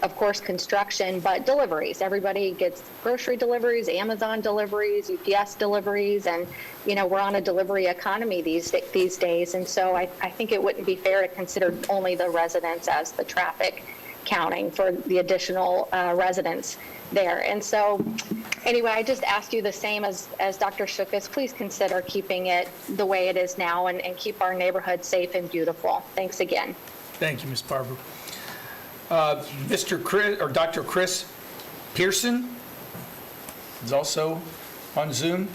of course, construction, but deliveries. Everybody gets grocery deliveries, Amazon deliveries, UPS deliveries, and, we're on a delivery economy these days. And so I think it wouldn't be fair to consider only the residents as the traffic counting for the additional residents there. And so anyway, I just ask you the same as Dr. Shokus, please consider keeping it the way it is now and keep our neighborhood safe and beautiful. Thanks again. Thank you, Ms. Barber. Dr. Chris Pearson is also on Zoom.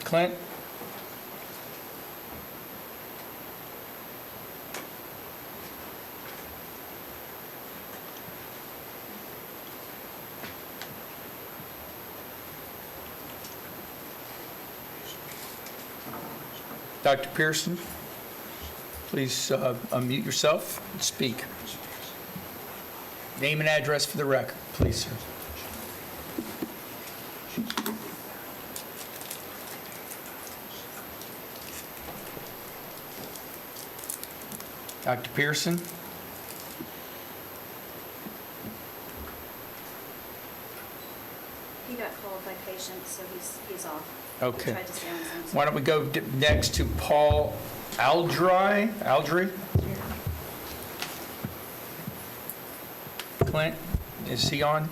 Clint? Dr. Pearson, please unmute yourself and speak. Name and address for the record, please, sir. Dr. Pearson? He got called by patients, so he's off. Okay. Tried to stay on Zoom. Why don't we go next to Paul Aldry? Clint, is he on?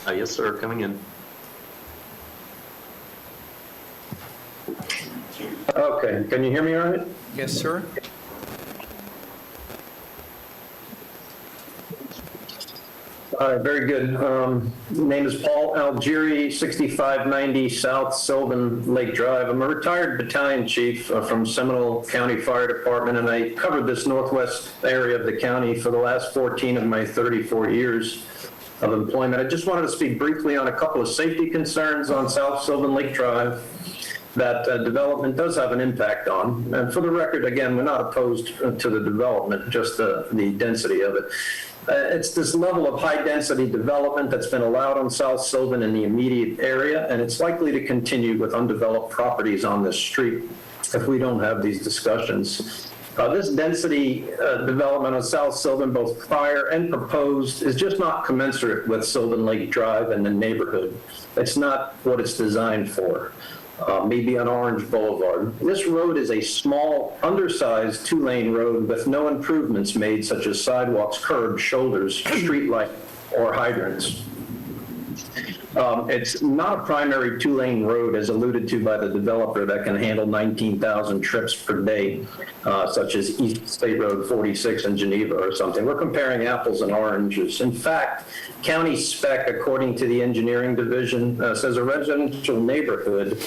Yes, sir, coming in. Okay, can you hear me all right? Yes, sir. All right, very good. Name is Paul Algieri, 6590 South Sylvan Lake Drive. I'm a retired battalion chief from Seminole County Fire Department, and I covered this northwest area of the county for the last 14 of my 34 years of employment. I just wanted to speak briefly on a couple of safety concerns on South Sylvan Lake Drive that development does have an impact on. And for the record, again, we're not opposed to the development, just the density of it. It's this level of high-density development that's been allowed on South Sylvan in the immediate area, and it's likely to continue with undeveloped properties on this street if we don't have these discussions. This density development on South Sylvan, both prior and proposed, is just not commensurate with Sylvan Lake Drive and the neighborhood. It's not what it's designed for. Maybe on Orange Boulevard. This road is a small, undersized two-lane road with no improvements made, such as sidewalks, curbs, shoulders, street light, or hydrants. It's not a primary two-lane road, as alluded to by the developer, that can handle 19,000 trips per day, such as East State Road 46 in Geneva or something. We're comparing apples and oranges. In fact, county spec, according to the engineering division, says a residential neighborhood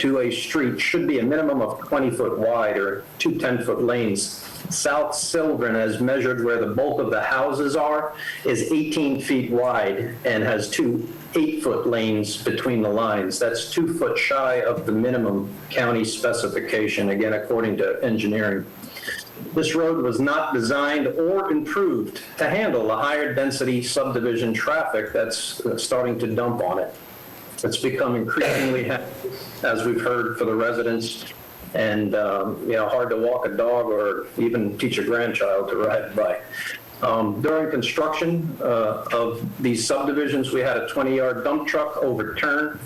to a street should be a minimum of 20 foot wide or two 10-foot lanes. South Sylvan, as measured where the bulk of the houses are, is 18 feet wide and has two 8-foot lanes between the lines. That's 2 foot shy of the minimum county specification, again, according to engineering. This road was not designed or improved to handle the higher density subdivision traffic that's starting to dump on it. It's become increasingly heavy, as we've heard, for the residents, and hard to walk a dog or even teach a grandchild to ride a bike. During construction of these subdivisions, we had a 20-yard dump truck overturn,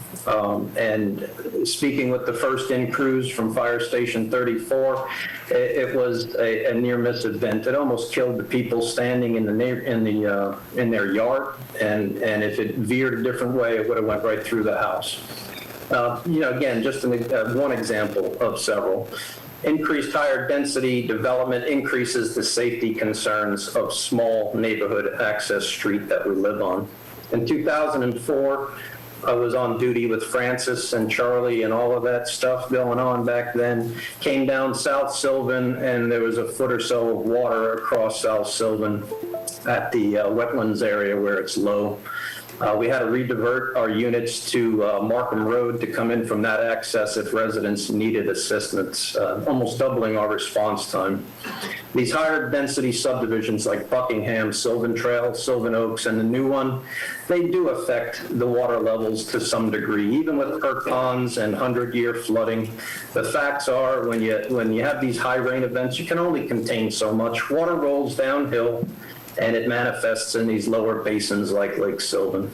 and speaking with the first in crews from Fire Station 34, it was a near-miss event. It almost killed the people standing in their yard, and if it veered a different way, it would have went right through the house. Again, just one example of several. Increased higher density development increases the safety concerns of small neighborhood access street that we live on. In 2004, I was on duty with Francis and Charlie and all of that stuff going on back then. Came down South Sylvan, and there was a foot or so of water across South Sylvan at the wetlands area where it's low. We had to redivert our units to Markham Road to come in from that access if residents needed assistance, almost doubling our response time. These higher density subdivisions like Buckingham, Sylvan Trail, Sylvan Oaks, and the new one, they do affect the water levels to some degree, even with perk ponds and 100-year flooding. The facts are when you have these high rain events, you can only contain so much. Water rolls downhill, and it manifests in these lower basins like Lake Sylvan.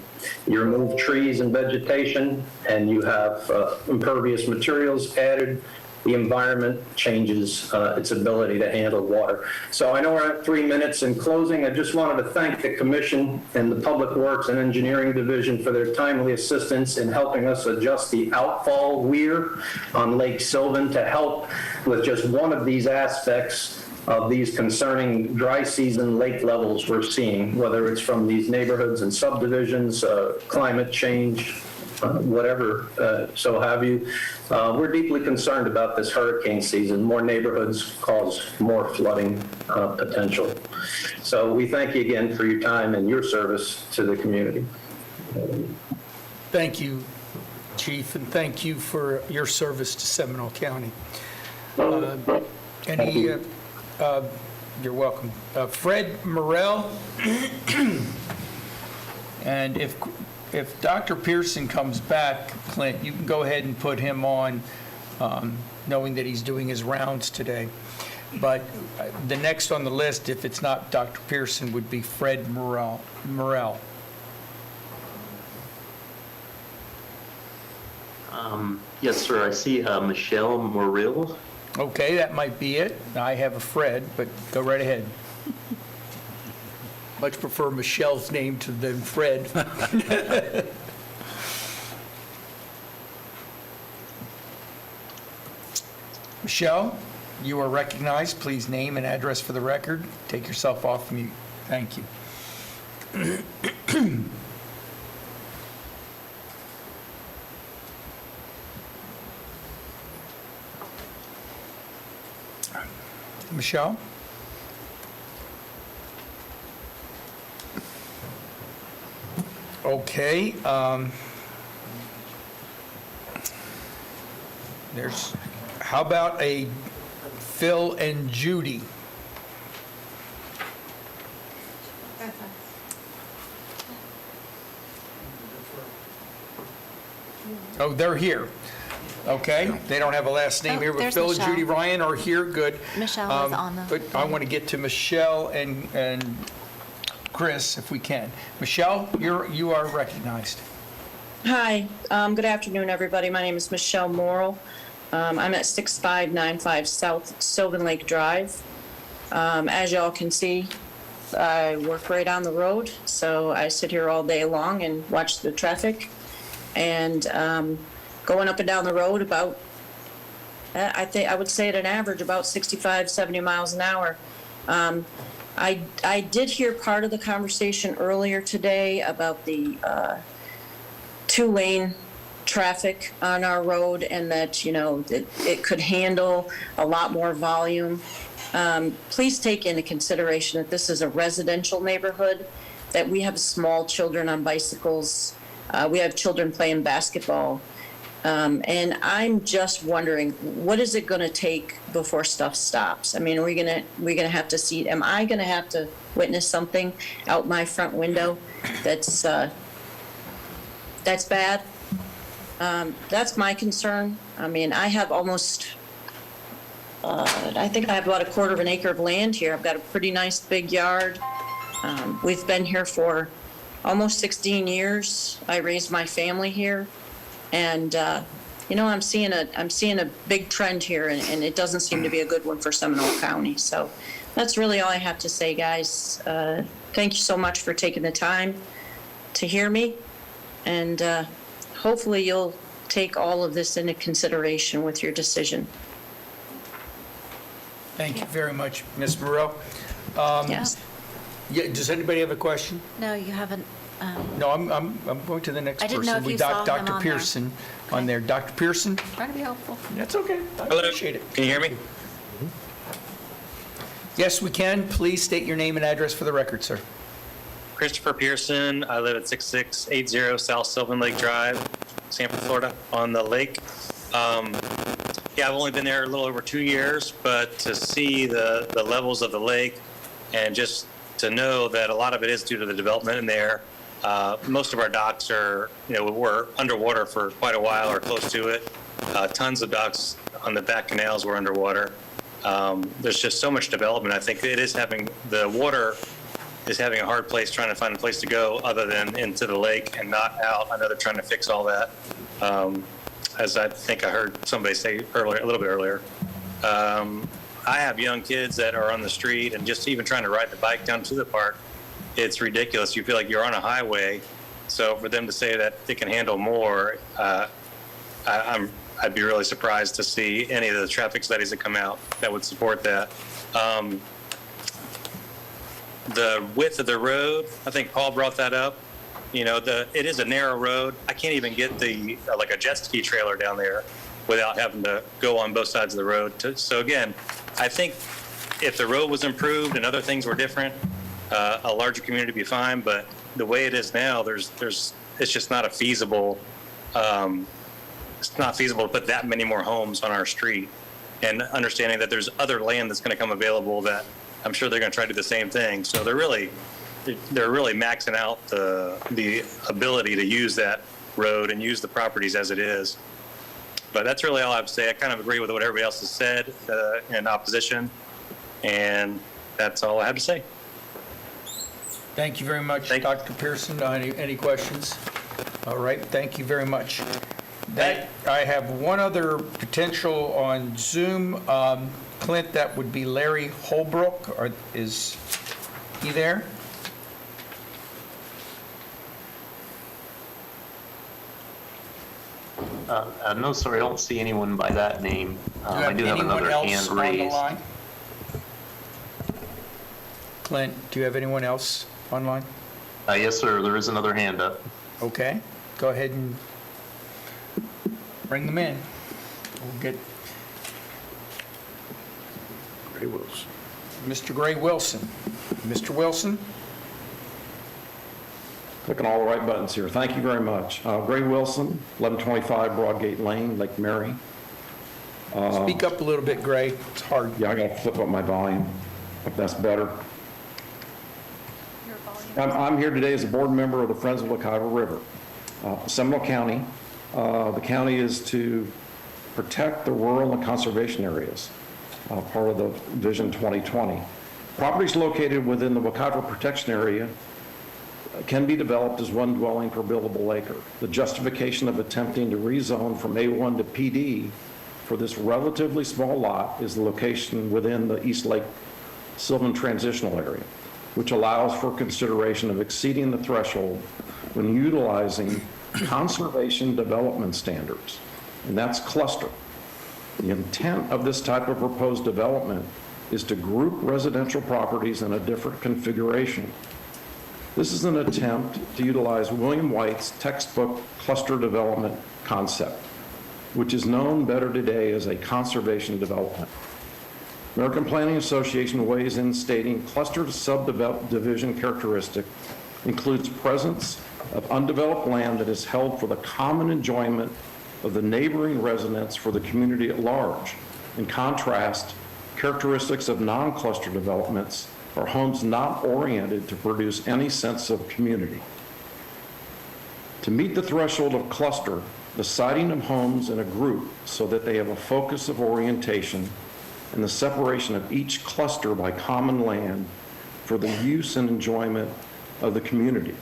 You remove trees and vegetation, and you have impervious materials added. The environment changes its ability to handle water. So I know we're at 3 minutes. In closing, I just wanted to thank the Commission and the Public Works and Engineering Division for their timely assistance in helping us adjust the outfall weir on Lake Sylvan to help with just one of these aspects of these concerning dry season lake levels we're seeing, whether it's from these neighborhoods and subdivisions, climate change, whatever, so have you. We're deeply concerned about this hurricane season. More neighborhoods cause more flooding potential. So we thank you again for your time and your service to the community. Thank you, Chief, and thank you for your service to Seminole County. You're welcome. Fred Morrell, and if Dr. Pearson comes back, Clint, you can go ahead and put him on, knowing that he's doing his rounds today. But the next on the list, if it's not Dr. Pearson, would be Fred Morel. Yes, sir. I see Michelle Morrill. Okay, that might be it. I have a Fred, but go right ahead. Much prefer Michelle's name than Fred. Michelle, you are recognized. Please name and address for the record. Take yourself off mute. Thank you. Michelle? Okay. How about a Phil and Judy? Oh, they're here. Okay, they don't have a last name here, but there's Phil and Michelle. Judy Ryan are here, good. Michelle is on the But I want to get to Michelle and Chris if we can. Michelle, you are recognized. Hi, good afternoon, everybody. My name is Michelle Morrill. I'm at 6595 South Sylvan Lake Drive. As y'all can see, I work right on the road, so I sit here all day long and watch the traffic. And going up and down the road about, I would say at an average about 65, 70 miles an hour. I did hear part of the conversation earlier today about the two-lane traffic on our road and that, you know, it could handle a lot more volume. Please take into consideration that this is a residential neighborhood, that we have small children on bicycles. We have children playing basketball. And I'm just wondering, what is it going to take before stuff stops? I mean, are we going to have to see, am I going to have to witness something out my front window that's bad? That's my concern. I mean, I have almost, I think I have about a quarter of an acre of land here. I've got a pretty nice big yard. We've been here for almost 16 years. I raised my family here. And, you know, I'm seeing a big trend here, and it doesn't seem to be a good one for Seminole County. So that's really all I have to say, guys. Thank you so much for taking the time to hear me. And hopefully you'll take all of this into consideration with your decision. Thank you very much, Ms. Morrill. Yes. Yeah, does anybody have a question? No, you haven't. No, I'm going to the next I person. didn't know if We you got saw him Dr. on there. Pearson on there. Dr. Pearson? Trying to be helpful. That's okay. I appreciate it. Can you hear me? Yes, we can. Please state your name and address for the record, sir. Christopher Pearson. I live at 6680 South Sylvan Lake Drive, Sanford, Florida, on the lake. Yeah, I've only been there a little over 2 years, but to see the levels of the lake and just to know that a lot of it is due to the development in there. Most of our docks are, you know, were underwater for quite a while or close to it. Tons of docks on the back canals were underwater. There's just so much development. I think the water is having a hard place trying to find a place to go other than into the lake and not out. I know they're trying to fix all that. As I think I heard somebody say earlier, a little bit earlier. I have young kids that are on the street, and just even trying to ride the bike down to the park, it's ridiculous. You feel like you're on a highway. So for them to say that it can handle more, I'd be really surprised to see any of the traffic studies that come out that would support that. The width of the road, I think Paul brought that up. You know, it is a narrow road. I can't even get like a jet ski trailer down there without having to go on both sides of the road. So again, I think if the road was improved and other things were different, a larger community would be fine. But the way it is now, it's just not feasible. It's not feasible to put that many more homes on our street. And understanding that there's other land that's going to come available that I'm sure they're going to try to do the same thing. So they're really maxing out the ability to use that road and use the properties as it is. But that's really all I have to say. I kind of agree with what everybody else has said in opposition. And that's all I have to say. Thank you very much, Dr. Pearson. Any questions? All right, thank you very much. I have one other potential on Zoom. Clint, that would be Larry Holbrook. Is he there? No, sir, I don't see anyone by that name. I do have another hand raised. Clint, do you have anyone else online? Yes, sir, there is another hand up. Okay, go ahead and bring them in. We'll get Gray Wilson. Mr. Gray Wilson. Mr. Wilson? Clicking all the right buttons here. Thank you very much. Gray Wilson, 1125 Broadgate Lane, Lake Mary. Speak up a little bit, Gray. It's hard. Yeah, I got to flip up my volume, if that's better. I'm here today as a board member of the Friends of Wekiva River. Seminole County, the county is to protect the rural and conservation areas, part of the Vision 2020. Properties located within the Wekiva Protection Area can be developed as one dwelling per buildable acre. The justification of attempting to rezone from A1 to PD for this relatively small lot is the location within the East Lake Sylvan Transitional Area, which allows for consideration of exceeding the threshold when utilizing conservation development standards, and that's cluster. The intent of this type of proposed development is to group residential properties in a different configuration. This is an attempt to utilize William White's textbook cluster development concept, which is known better today as a conservation development. American Planning Association weighs in stating cluster subdivision characteristic includes presence of undeveloped land that is held for the common enjoyment of the neighboring residents for the community at large. In contrast, characteristics of non-cluster developments are homes not oriented to produce any sense of community. To meet the threshold of cluster, the siting of homes in a group so that they have a focus of orientation and the separation of each cluster by common land for the use and enjoyment of the community.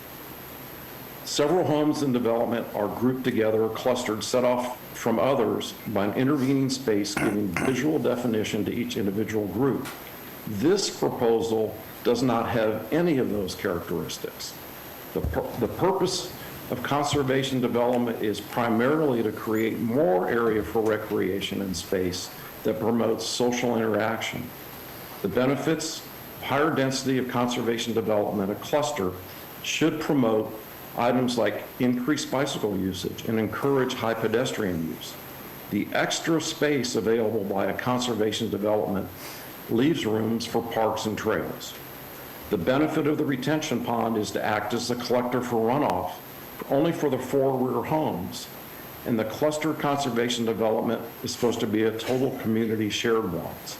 Several homes in development are grouped together or clustered, set off from others by an intervening space giving visual definition to each individual group. This proposal does not have any of those characteristics. The purpose of conservation development is primarily to create more area for recreation and space that promotes social interaction. The benefits of higher density of conservation development, a cluster, should promote items like increased bicycle usage and encourage high pedestrian use. The extra space available by a conservation development leaves rooms for parks and trails. The benefit of the retention pond is to act as the collector for runoff only for the four rear homes, and the cluster conservation development is supposed to be a total community shared ones.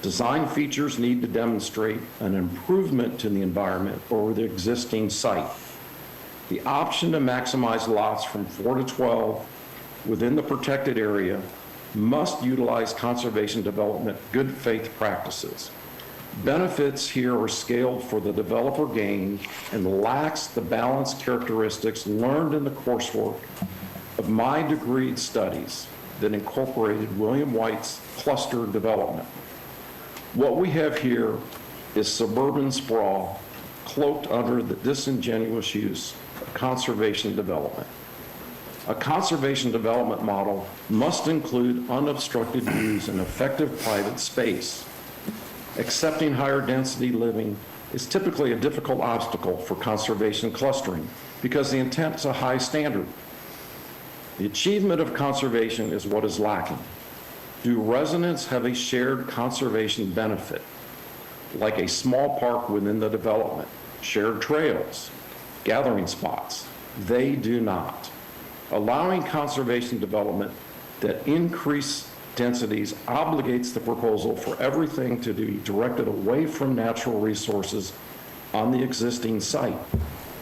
Design features need to demonstrate an improvement to the environment over the existing site. The option to maximize lots from 4 to 12 within the protected area must utilize conservation development good faith practices. Benefits here are scaled for the developer gain and lacks the balanced characteristics learned in the coursework of my degree studies that incorporated William White's cluster development. What we have here is suburban sprawl cloaked under the disingenuous use of conservation development. A conservation development model must include unobstructed views and effective private space. Accepting higher density living is typically a difficult obstacle for conservation clustering because the intent is a high standard. The achievement of conservation is what is lacking. Do residents have a shared conservation benefit, like a small park within the development, shared trails, gathering spots? They do not. Allowing conservation development that increase densities obligates the proposal for everything to be directed away from natural resources on the existing site.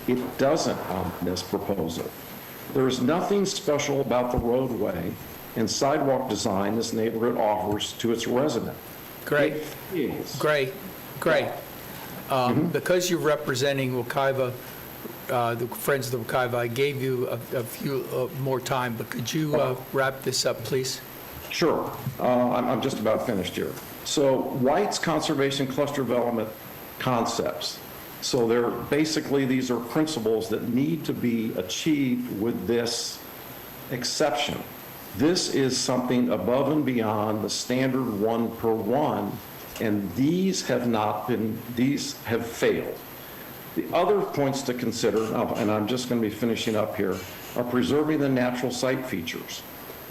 It doesn't on this proposal. There is nothing special about the roadway and sidewalk design this neighborhood offers to its resident. Great. Yes. Great. Because you're representing Wekiva, the Friends of the Wekiva, I gave you a few more time, but could you wrap this up, please? Sure. I'm just about finished here. So White's conservation cluster development concepts. So these are principles that need to be achieved with this exception. This is something above and beyond the standard 1/1, and these have failed. The other points to consider, and I'm just going to be finishing up here, are preserving the natural site features,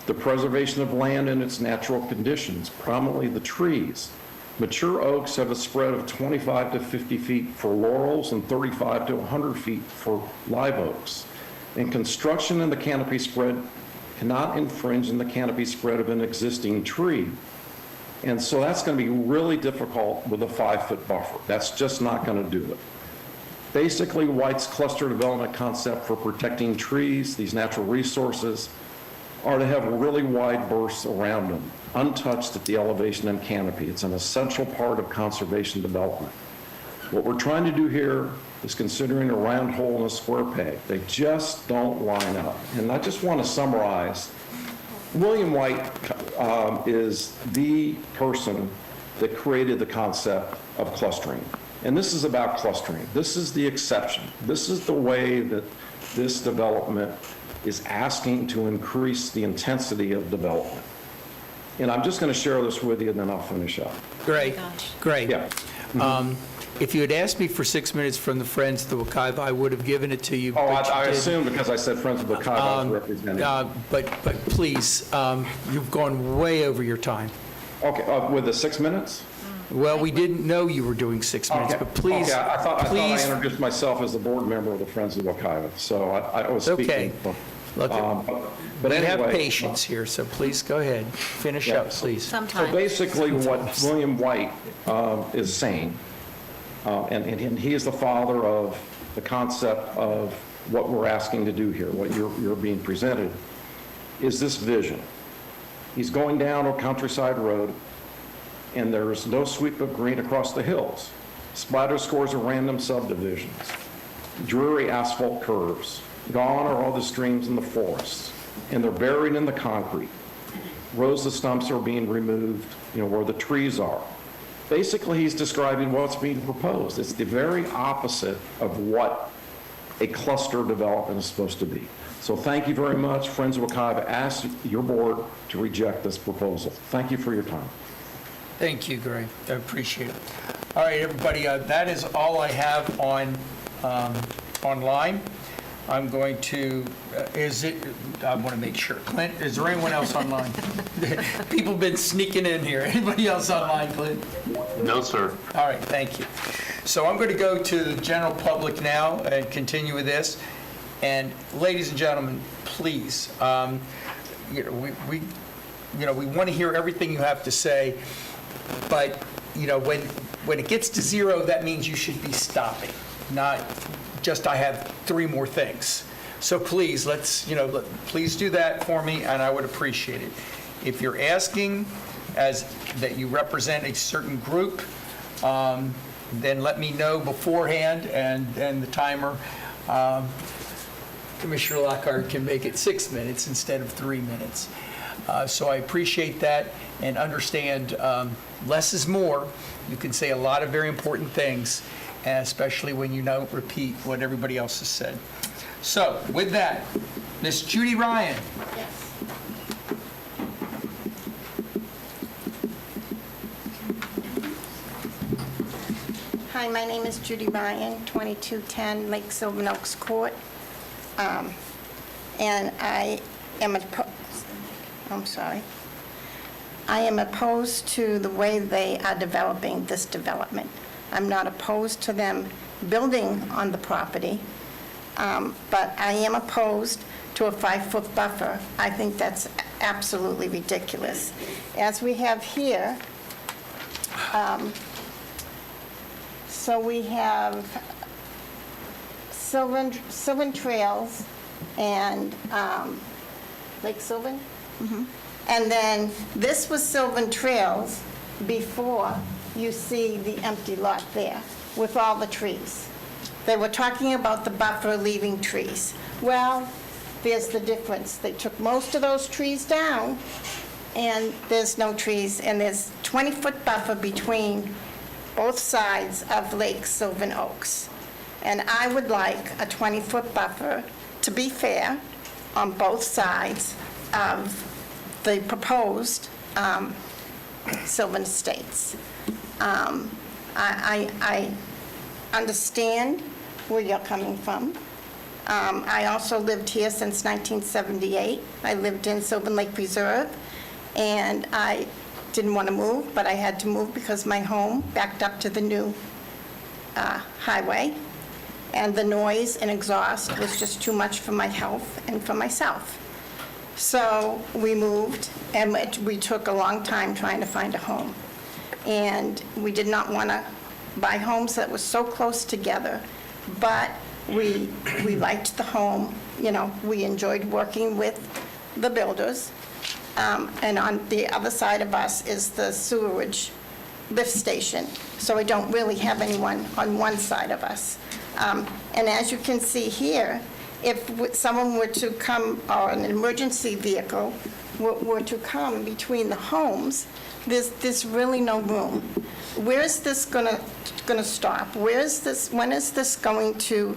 the preservation of land in its natural conditions, prominently the trees. Mature oaks have a spread of 25 to 50 feet for laurels and 35 to 100 feet for live oaks. And construction in the canopy spread cannot infringe in the canopy spread of an existing tree. And so that's going to be really difficult with a 5-foot buffer. That's just not going to do it. Basically, White's cluster development concept for protecting trees, these natural resources, are to have really wide bursts around them, untouched at the elevation and canopy. It's an essential part of conservation development. What we're trying to do here is considering a round hole in a square peg. They just don't line up. And I just want to summarize. William White is the person that created the concept of clustering. And this is about clustering. This is the exception. This is the way that this development is asking to increase the intensity of development. And I'm just going to share this with you, and then I'll finish up. Great. Yeah. If you had asked me for 6 minutes from the Friends of the Wekiva, I would have given it to you. Oh, but you I didn't. assume because I said Friends of the Wekiva, I was representing. But please, you've gone way over your time. Okay, with the 6 minutes? Well, we didn't know you were doing 6 minutes, but please, Okay, I thought I please. introduced myself as the board member of the Friends of the Wekiva, so I was speaking. Okay. But We have anyway, patience here, so please go ahead. Finish Yeah. up, please. So basically, what William White is saying, and he is the father of the concept of what we're asking to do here, what you're being presented, is this vision. He's going down a countryside road, and there's no sweep of green across the hills. Splatter scores of random subdivisions, dreary asphalt curves. Gone are all the streams in the forests, and they're buried in the concrete. Rows of stumps are being removed, where the trees are. Basically, he's describing what's being proposed. It's the very opposite of what a cluster development is supposed to be. So thank you very much. Friends of Wekiva asked your board to reject this proposal. Thank you for your time. Thank you, Gray. I appreciate it. All right, everybody, that is all I have on online. I'm going to, I want to make sure. Clint, is there anyone else online? People have been sneaking in here. Anybody else online, Clint? No, sir. All right, thank you. So I'm going to go to the general public now and continue with this. And ladies and gentlemen, please, we want to hear everything you have to say, but when it gets to zero, that means you should be stopping, not just I have 3 more things. So please, please do that for me, and I would appreciate it. If you're asking that you represent a certain group, then let me know beforehand, and the timer. Commissioner Lockhart can make it 6 minutes instead of 3 minutes. So I appreciate that and understand less is more. You can say a lot of very important things, especially when you don't repeat what everybody else has said. So with that, Ms. Judy Ryan. Yes. Hi, my name is Judy Ryan, 2210 Lake Sylvan Oaks Court. And I am opposed to the way they are developing this development. I'm not opposed to them building on the property, but I am opposed to a 5-foot buffer. I think that's absolutely ridiculous. As we have here, so we have Sylvan Trails and Lake Sylvan. And then this was Sylvan Trails, before you see the empty lot there with all the trees. They were talking about the buffer leaving trees. Well, there's the difference. They took most of those trees down, and there's no trees, and there's 20-foot buffer between both sides of Lake Sylvan Oaks. And I would like a 20-foot buffer, to be fair, on both sides of the proposed Sylvan Estates. I understand where you're coming from. I also lived here since 1978. I lived in Sylvan Lake Preserve, and I didn't want to move, but I had to move because my home backed up to the new highway, and the noise and exhaust was just too much for my health and for myself. So we moved, and we took a long time trying to find a home. And we did not want to buy homes that were so close together, but we liked the home. You know, we enjoyed working with the builders. And on the other side of us is the sewerage lift station. So we don't really have anyone on one side of us. And as you can see here, if someone were to come, or an emergency vehicle were to come between the homes, there's really no room. Where is this gonna stop? When is this going to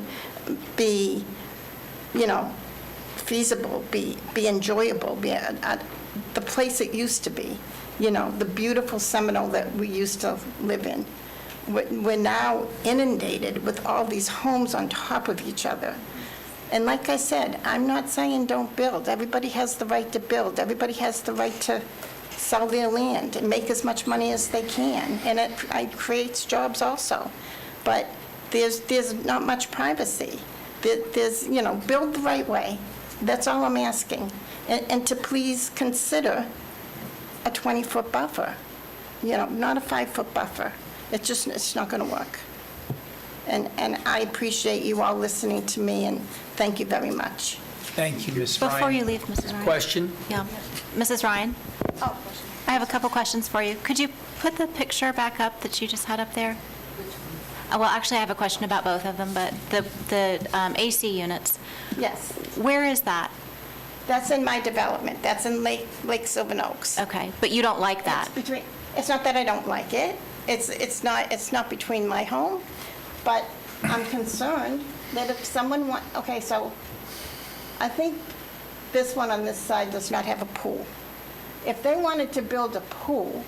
be, you know, feasible, be enjoyable, be the place it used to be, you know, the beautiful Seminole that we used to live in? We're now inundated with all these homes on top of each other. And like I said, I'm not saying don't build. Everybody has the right to build. Everybody has the right to sell their land and make as much money as they can. And it creates jobs also. But there's not much privacy. There's, you know, build the right way. That's all I'm asking. And to please consider a 20-foot buffer. You know, not a 5-foot buffer. It's not going to work. And I appreciate you all listening to me, and thank you very much. Thank you, Ms. Ryan. Before you leave, Mrs. Ryan. Question? Yeah. Mrs. Ryan? Oh, I have a couple questions for you. Could you put the picture back up that you just had up there? Well, actually, I have a question about both of them, but the AC units. Yes. Where is that? That's in my development. That's in Lake Sylvan Oaks. Okay, but you don't like that? It's not that I don't like it. It's not between my home, but I'm concerned that if someone okay, so I think this one on this side does not have a pool. If they wanted to build a pool,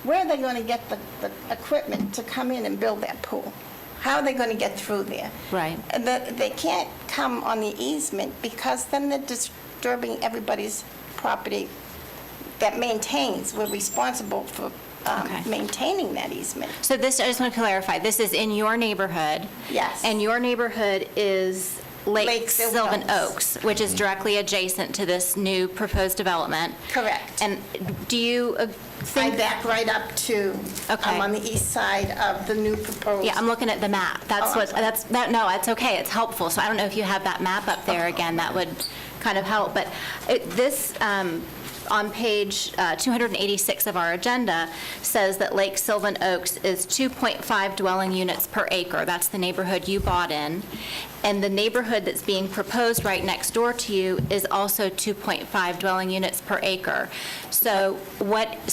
where are they going to get the equipment to come in and build that pool? How are they going to get through there? Right. They can't come on the easement, because then they're disturbing everybody's property that maintains. We're responsible for maintaining that easement. So this, I just want to clarify, this is in your neighborhood? Yes. And your neighborhood is Lake Sylvan Oaks, which is directly adjacent to this new proposed development? Correct. And do you think... I back right up to, I'm on the east side of the new proposed... Yeah, I'm looking at the map. That's no, it's okay, it's helpful. So I don't know if you have that map up there again, that would kind of help. But this, on page 286 of our agenda, says that Lake Sylvan Oaks is 2.5 dwelling units per acre. That's the neighborhood you bought in. And the neighborhood that's being proposed right next door to you is also 2.5 dwelling units per acre. So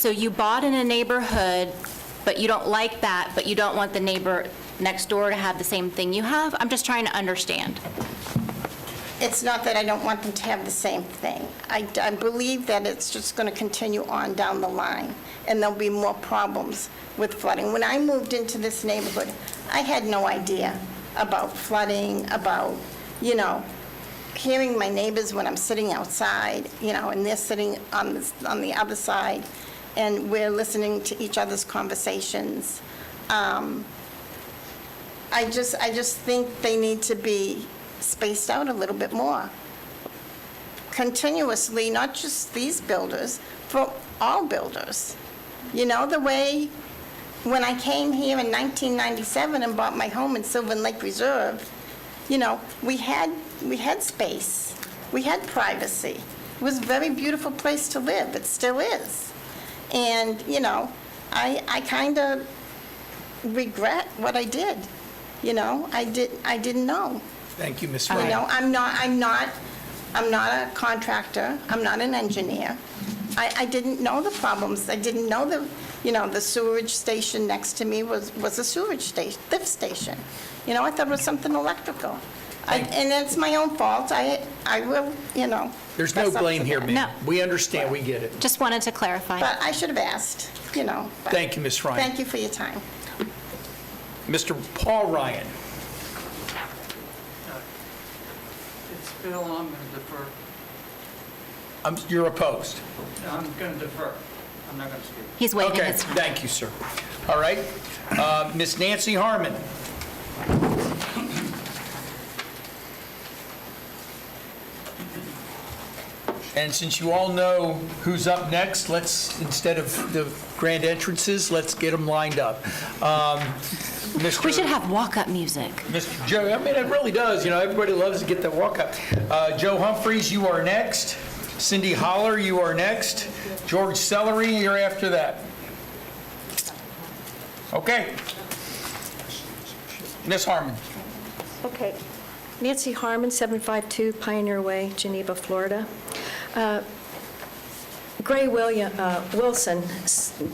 you bought in a neighborhood, but you don't like that, but you don't want the neighbor next door to have the same thing you have? I'm just trying to understand. It's not that I don't want them to have the same thing. I believe that it's just going to continue on down the line, and there'll be more problems with flooding. When I moved into this neighborhood, I had no idea about flooding, about, you know, hearing my neighbors when I'm sitting outside, you know, and they're sitting on the other side, and we're listening to each other's conversations. I just think they need to be spaced out a little bit more. Continuously, not just these builders, for all builders. You know, the way when I came here in 1997 and bought my home in Sylvan Lake Reserve, you know, we had space. We had privacy. It was a very beautiful place to live. It still is. And, you know, I kind of regret what I did. You know, I didn't know. Thank you, Ms. You Ryan. know, I'm not a contractor. I'm not an engineer. I didn't know the problems. I didn't know the sewerage station next to me was a sewerage station, lift station. You know, I thought it was something electrical. And it's my own fault. I will, you know. There's no fess up blame to here, that. ma'am. We understand, we get it. Just wanted to clarify. But I should have asked, you know. but Thank you, Ms. Ryan. Thank you for your time. Mr. Paul Ryan. It's Bill, I'm going to defer. You're opposed? I'm going to defer. I'm not going to speak. He's waiting Okay, his time. thank you, sir. All right. Ms. Nancy Harmon. And since you all know who's up next, let's, instead of the grand entrances, let's get them lined up. We should have walk-up music. Mr. Joe, I mean, it really does, you know, everybody loves to get that walk-up. Joe Humphreys, you are next. Cindy Holler, you are next. George Sellery, you're after that. Okay. Ms. Harmon. Okay. Nancy Harmon, 752 Pioneer Way, Geneva, Florida. Gray Wilson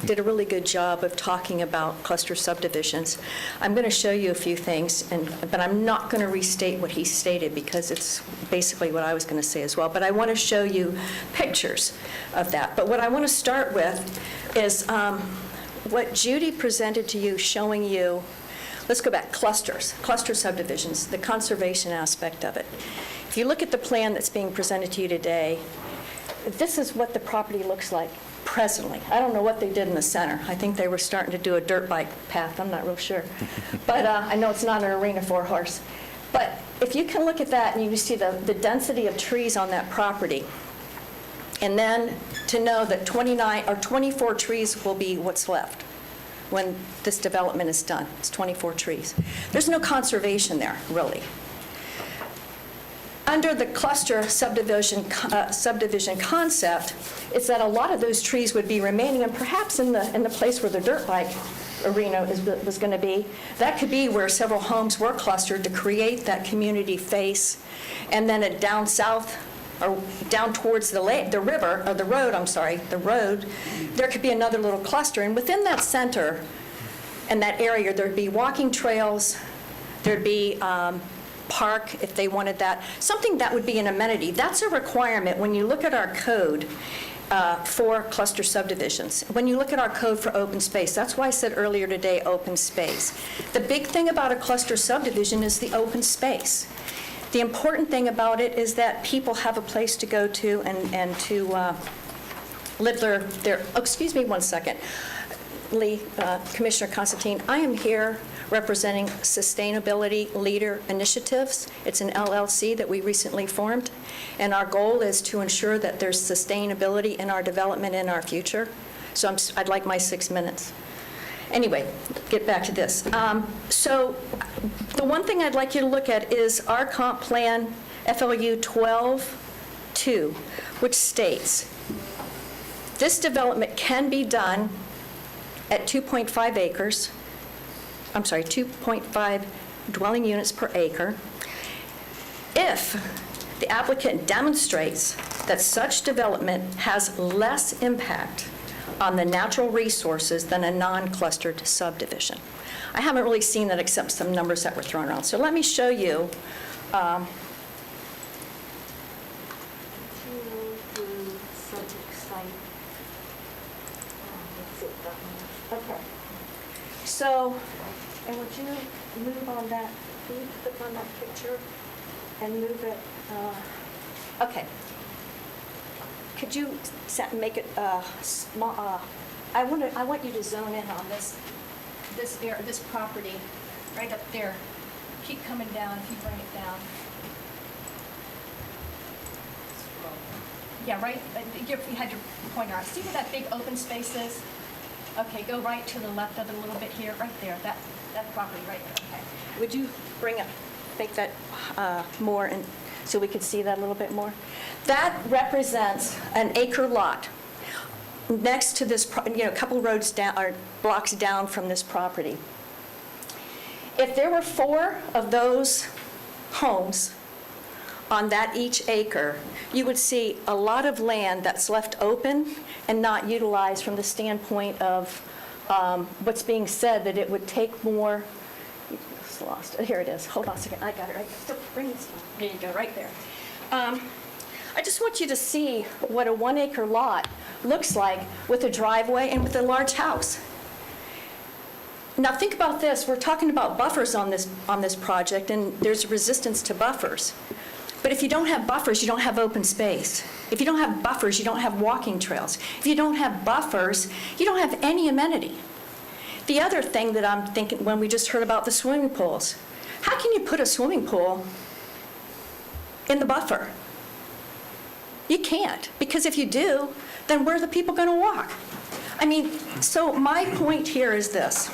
did a really good job of talking about cluster subdivisions. I'm going to show you a few things, but I'm not going to restate what he stated because it's basically what I was going to say as well. But I want to show you pictures of that. But what I want to start with is what Judy presented to you, showing you, let's go back, cluster subdivisions, the conservation aspect of it. If you look at the plan that's being presented to you today, this is what the property looks like presently. I don't know what they did in the center. I think they were starting to do a dirt bike path. I'm not real sure. But I know it's not an arena for a horse. But if you can look at that and you see the density of trees on that property, and then to know that 29 or 24 trees will be what's left when this development is done. It's 24 trees. There's no conservation there, really. Under the cluster subdivision concept, it's that a lot of those trees would be remaining, and perhaps in the place where the dirt bike arena was going to be, that could be where several homes were clustered to create that community face, and then down south or down towards the river, or the road, there could be another little cluster, and within that center and that area, there'd be walking trails, there'd be park if they wanted that, something that would be an amenity. That's a requirement when you look at our code for cluster subdivisions. When you look at our code for open space, that's why I said earlier today open space. The big thing about a cluster subdivision is the open space. The important thing about it is that people have a place to go to and to live their oh, excuse me one second. Lee, Commissioner Constantine, I am here representing Sustainability Leader Initiatives. It's an LLC that we recently formed, and our goal is to ensure that there's sustainability in our development in our future. So I'd like my 6 minutes. Anyway, get back to this. So the one thing I'd like you to look at is our comp plan FLU 12-2, which states, this development can be done at 2.5 acres, I'm sorry, 2.5 dwelling units per acre, if the applicant demonstrates that such development has less impact on the natural resources than a non-clustered subdivision. I haven't really seen that except some numbers that were thrown around. So let me show you. Okay. So, and would you move on that, can you click on that picture and move it, okay. Could you make it small, I want you to zone in on this property, right up there. Keep coming down if you bring it down. Yeah, right, you had your pointer out. See where that big open space is? Okay, go right to the left of it a little bit here, right there, that property right there, okay. Would you make that more, and so we could see that a little bit more? That represents an acre lot. next to this, a couple roads down, or blocks down from this property. If there were 4 of those homes on that each acre, you would see a lot of land that's left open and not utilized from the standpoint of what's being said, that it would take more. It's lost. Here it is. Hold on a second. I got it right. Still bring this one. There you go, right there. I just want you to see what a 1-acre lot looks like with a driveway and with a large house. Now think about this. We're talking about buffers on this project, and there's resistance to buffers. But if you don't have buffers, you don't have open space. If you don't have buffers, you don't have walking trails. If you don't have buffers, you don't have any amenity. The other thing that I'm thinking, when we just heard about the swimming pools, how can you put a swimming pool in the buffer? You can't, because if you do, then where are the people going to walk? I mean, so my point here is this.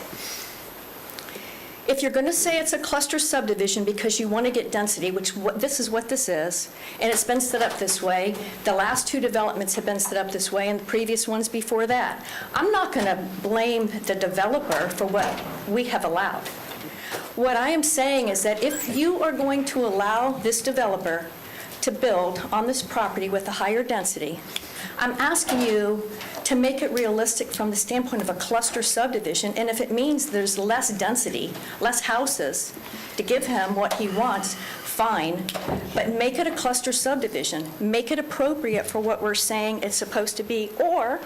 If you're going to say it's a cluster subdivision because you want to get density, this is what this is, and it's been set up this way, the last 2 developments have been set up this way, and the previous ones before that, I'm not going to blame the developer for what we have allowed. What I am saying is that if you are going to allow this developer to build on this property with a higher density, I'm asking you to make it realistic from the standpoint of a cluster subdivision, and if it means there's less density, less houses, to give him what he wants, fine, but make it a cluster subdivision. Make it appropriate for what we're saying it's supposed to be, or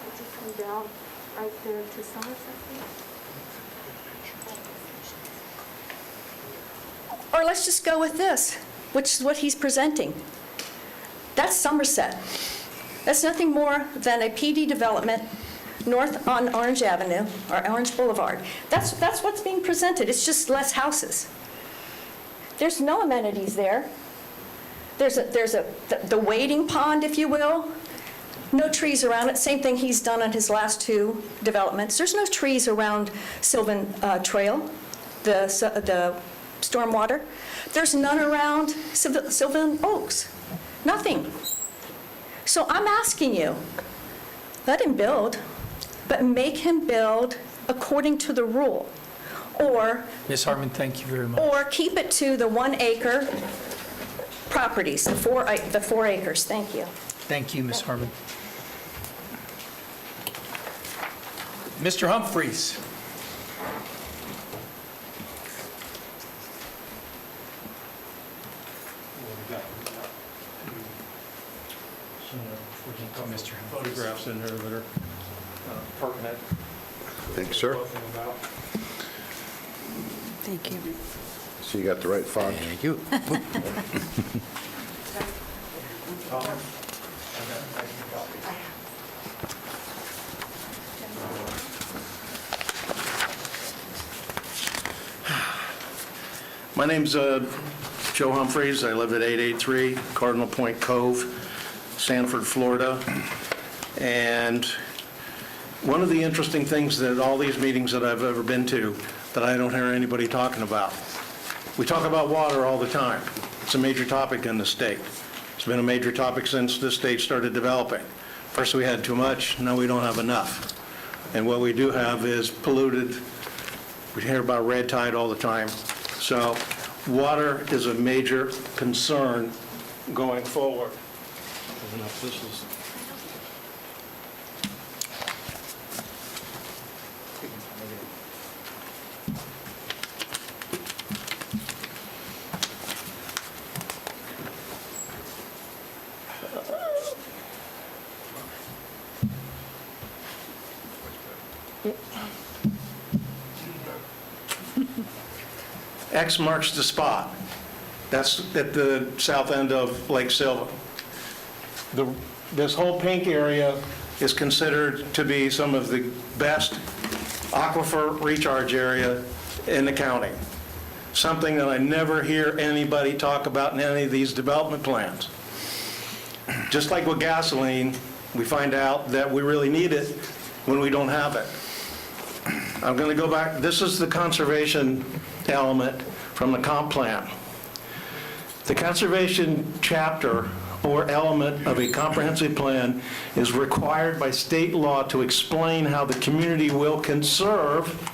does it come down right there to Somerset? Or let's just go with this, which is what he's presenting. That's Somerset. That's nothing more than a PD development north on Orange Avenue, or Orange Boulevard. That's what's being presented. It's just less houses. There's no amenities there. There's the wading pond, if you will. No trees around it. Same thing he's done on his last 2 developments. There's no trees around Sylvan Trail, the stormwater. There's none around Sylvan Oaks. Nothing. So I'm asking you, let him build, but make him build according to the rule. Or Ms. Harmon, thank you very much. Or keep it to the 1-acre properties, the 4 acres. Thank you. Thank you, Ms. Harmon. Mr. Humphreys. Mr. Photographs in there that are pertinent. Thanks, sir. Thank you. So you got the right font? Thank you. My name's Joe Humphreys. I live at 883 Cardinal Point Cove, Sanford, Florida. And one of the interesting things that all these meetings that I've ever been to that I don't hear anybody talking about, we talk about water all the time. It's a major topic in the state. It's been a major topic since the state started developing. First we had too much, now we don't have enough. And what we do have is polluted. We hear about red tide all the time. So water is a major concern going forward. This is X marks the spot. That's at the south end of Lake Silva. This whole pink area is considered to be some of the best aquifer recharge area in the county. Something that I never hear anybody talk about in any of these development plans. Just like with gasoline, we find out that we really need it when we don't have it. I'm going to go back. This is the conservation element from the comp plan. The conservation chapter or element of a comprehensive plan is required by state law to explain how the community will conserve,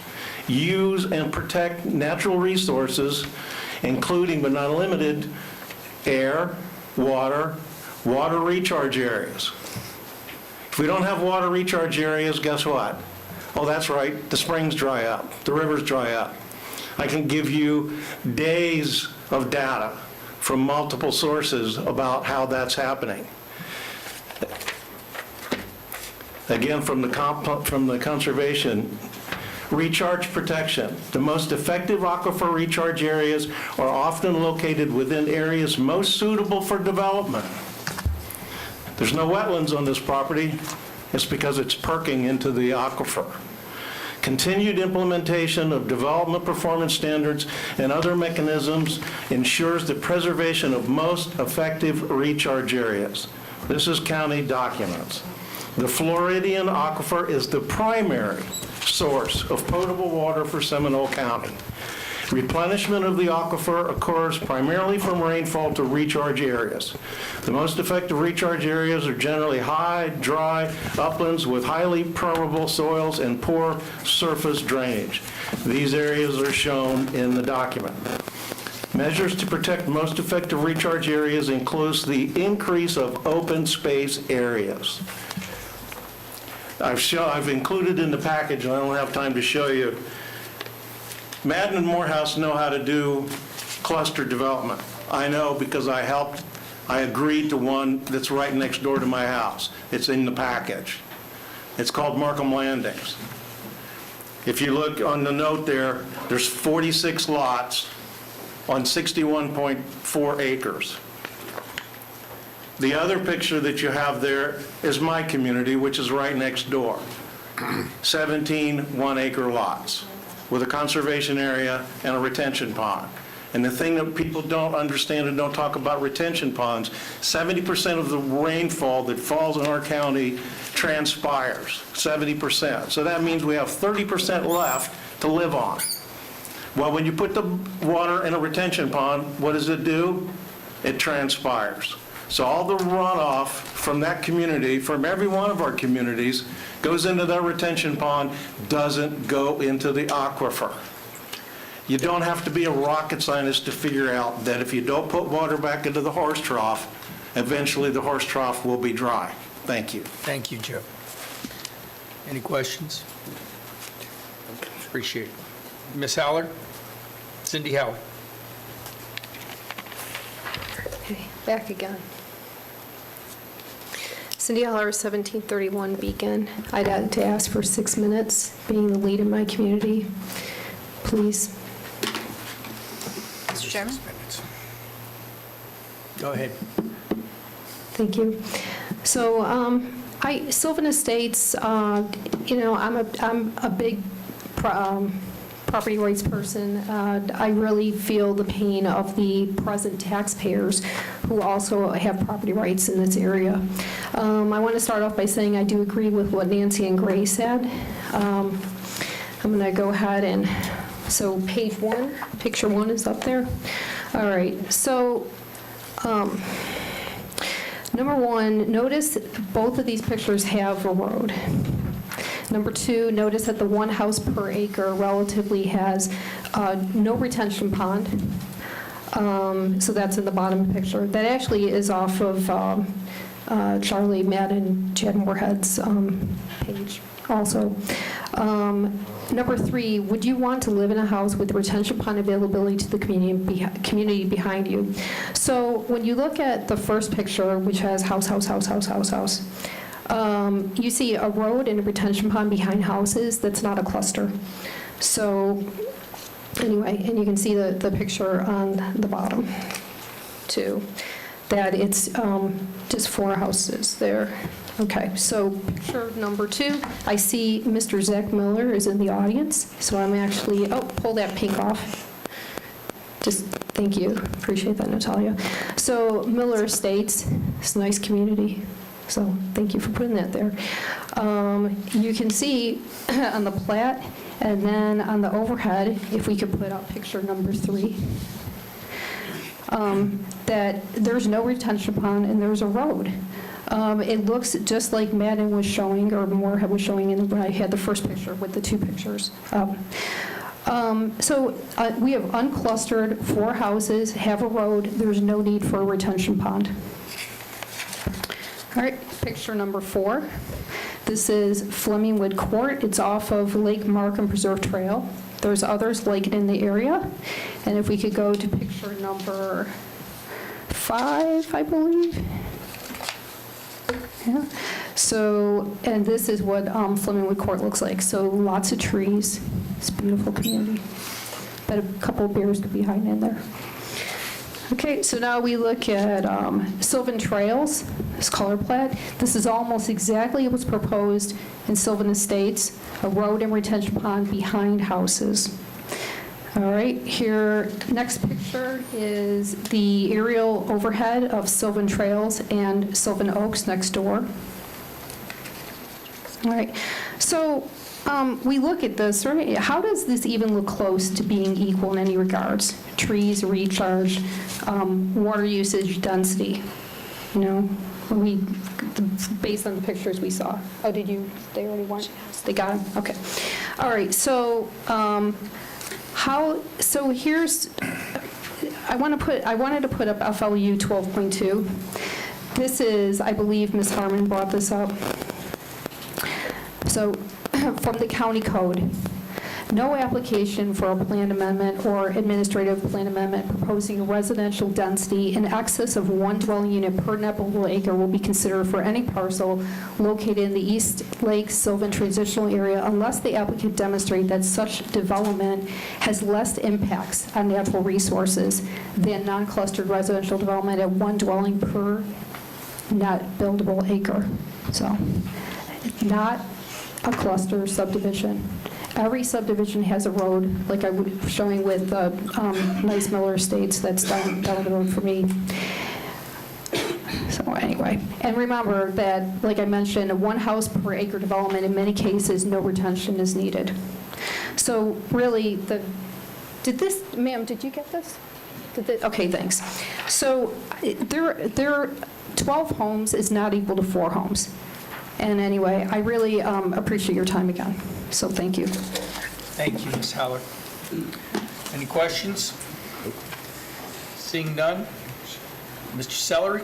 use, and protect natural resources, including but not limited air, water, water recharge areas. If we don't have water recharge areas, guess what? Oh, that's right, the springs dry up, the rivers dry up. I can give you days of data from multiple sources about how that's happening. Again, from the conservation, recharge protection. The most effective aquifer recharge areas are often located within areas most suitable for development. There's no wetlands on this property. It's because it's perking into the aquifer. Continued implementation of development performance standards and other mechanisms ensures the preservation of most effective recharge areas. This is county documents. The Floridian aquifer is the primary source of potable water for Seminole County. Replenishment of the aquifer occurs primarily from rainfall to recharge areas. The most effective recharge areas are generally high, dry uplands with highly permeable soils and poor surface drainage. These areas are shown in the document. Measures to protect most effective recharge areas includes the increase of open space areas. I've included in the package, and I don't have time to show you, Madden and Morehouse know how to do cluster development. I know because I agreed to one that's right next door to my house. It's in the package. It's called Markham Landings. If you look on the note there, there's 46 lots on 61.4 acres. The other picture that you have there is my community, which is right next door. 17 one-acre lots with a conservation area and a retention pond. And the thing that people don't understand and don't talk about retention ponds, 70% of the rainfall that falls in our county transpires, 70%. So that means we have 30% left to live on. Well, when you put the water in a retention pond, what does it do? It transpires. So all the runoff from that community, from every one of our communities, goes into that retention pond, doesn't go into the aquifer. You don't have to be a rocket scientist to figure out that if you don't put water back into the horse trough, eventually the horse trough will be dry. Thank you. Thank you, Joe. Any questions? Appreciate it. Ms. Howler? Cindy Howler. Okay, back again. Cindy Howler, 1731 Beacon. I'd like to ask for 6 minutes, being the lead in my community. Please. Mr. Chairman? Go ahead. Thank you. So, Sylvan Estates, I'm a big property rights person. I really feel the pain of the present taxpayers who also have property rights in this area. I want to start off by saying I do agree with what Nancy and Gray said. I'm going to go ahead and, so page 1, picture 1 is up there. All right, so number 1, notice both of these pictures have a road. Number 2, notice that the one house per acre relatively has no retention pond. So that's in the bottom picture. That actually is off of Charlie Madden, Chad Moorhead's page also. Number 3, would you want to live in a house with retention pond availability to the community behind you? So when you look at the first picture, which has house, you see a road and a retention pond behind houses. That's not a cluster. So anyway, and you can see the picture on the bottom too, that it's just 4 houses there. Okay, so picture number 2, I see Mr. Zach Miller is in the audience, so I'm actually, pull that pink off. Just, thank you, appreciate that, Natalia. So Miller Estates, it's a nice community, so thank you for putting that there. You can see on the plat, and then on the overhead, if we could put up picture number 3. that there's no retention pond and there's a road. It looks just like Madden was showing, or Moorhead was showing when I had the first picture with the two pictures. So we have unclustered 4 houses, have a road, there's no need for a retention pond. All right, picture number 4. This is Flemingwood Court. It's off of Lake Markham Preserve Trail. There's others like it in the area. And if we could go to picture number 5, I believe. Yeah. So, and this is what Flemingwood Court looks like. So lots of trees. It's a beautiful community. Bet a couple of bears could be hiding in there. Okay, so now we look at Sylvan Trails, this color plat. This is almost exactly what's proposed in Sylvan Estates, a road and retention pond behind houses. All right, here, next picture is the aerial overhead of Sylvan Trails and Sylvan Oaks next door. All right, so we look at this, right? How does this even look close to being equal in any regards? Trees, recharge, water usage, density, you know? Based on the pictures we saw. Oh, they already went? They got them? Okay. All right, so here's, I wanted to put up FLU 12.2. This is, I believe Ms. Harmon brought this up. So from the county code, no application for a plan amendment or administrative plan amendment proposing a residential density in excess of 1 dwelling unit per net buildable acre will be considered for any parcel located in the East Lake Sylvan transitional area unless the applicant demonstrate that such development has less impacts on natural resources than non-clustered residential development at 1 dwelling per net buildable acre. So, not a cluster subdivision. Every subdivision has a road, like I was showing with Nice Miller Estates, that's down the road for me. So anyway, and remember that, like I mentioned, 1 house per acre development, in many cases, no retention is needed. So really, ma'am, did you get this? Okay, thanks. So there 12 homes is not equal to 4 homes. And anyway, I really appreciate your time again. So thank you. Thank you, Ms. Howard. Any questions? Seeing none. Mr. Sellery?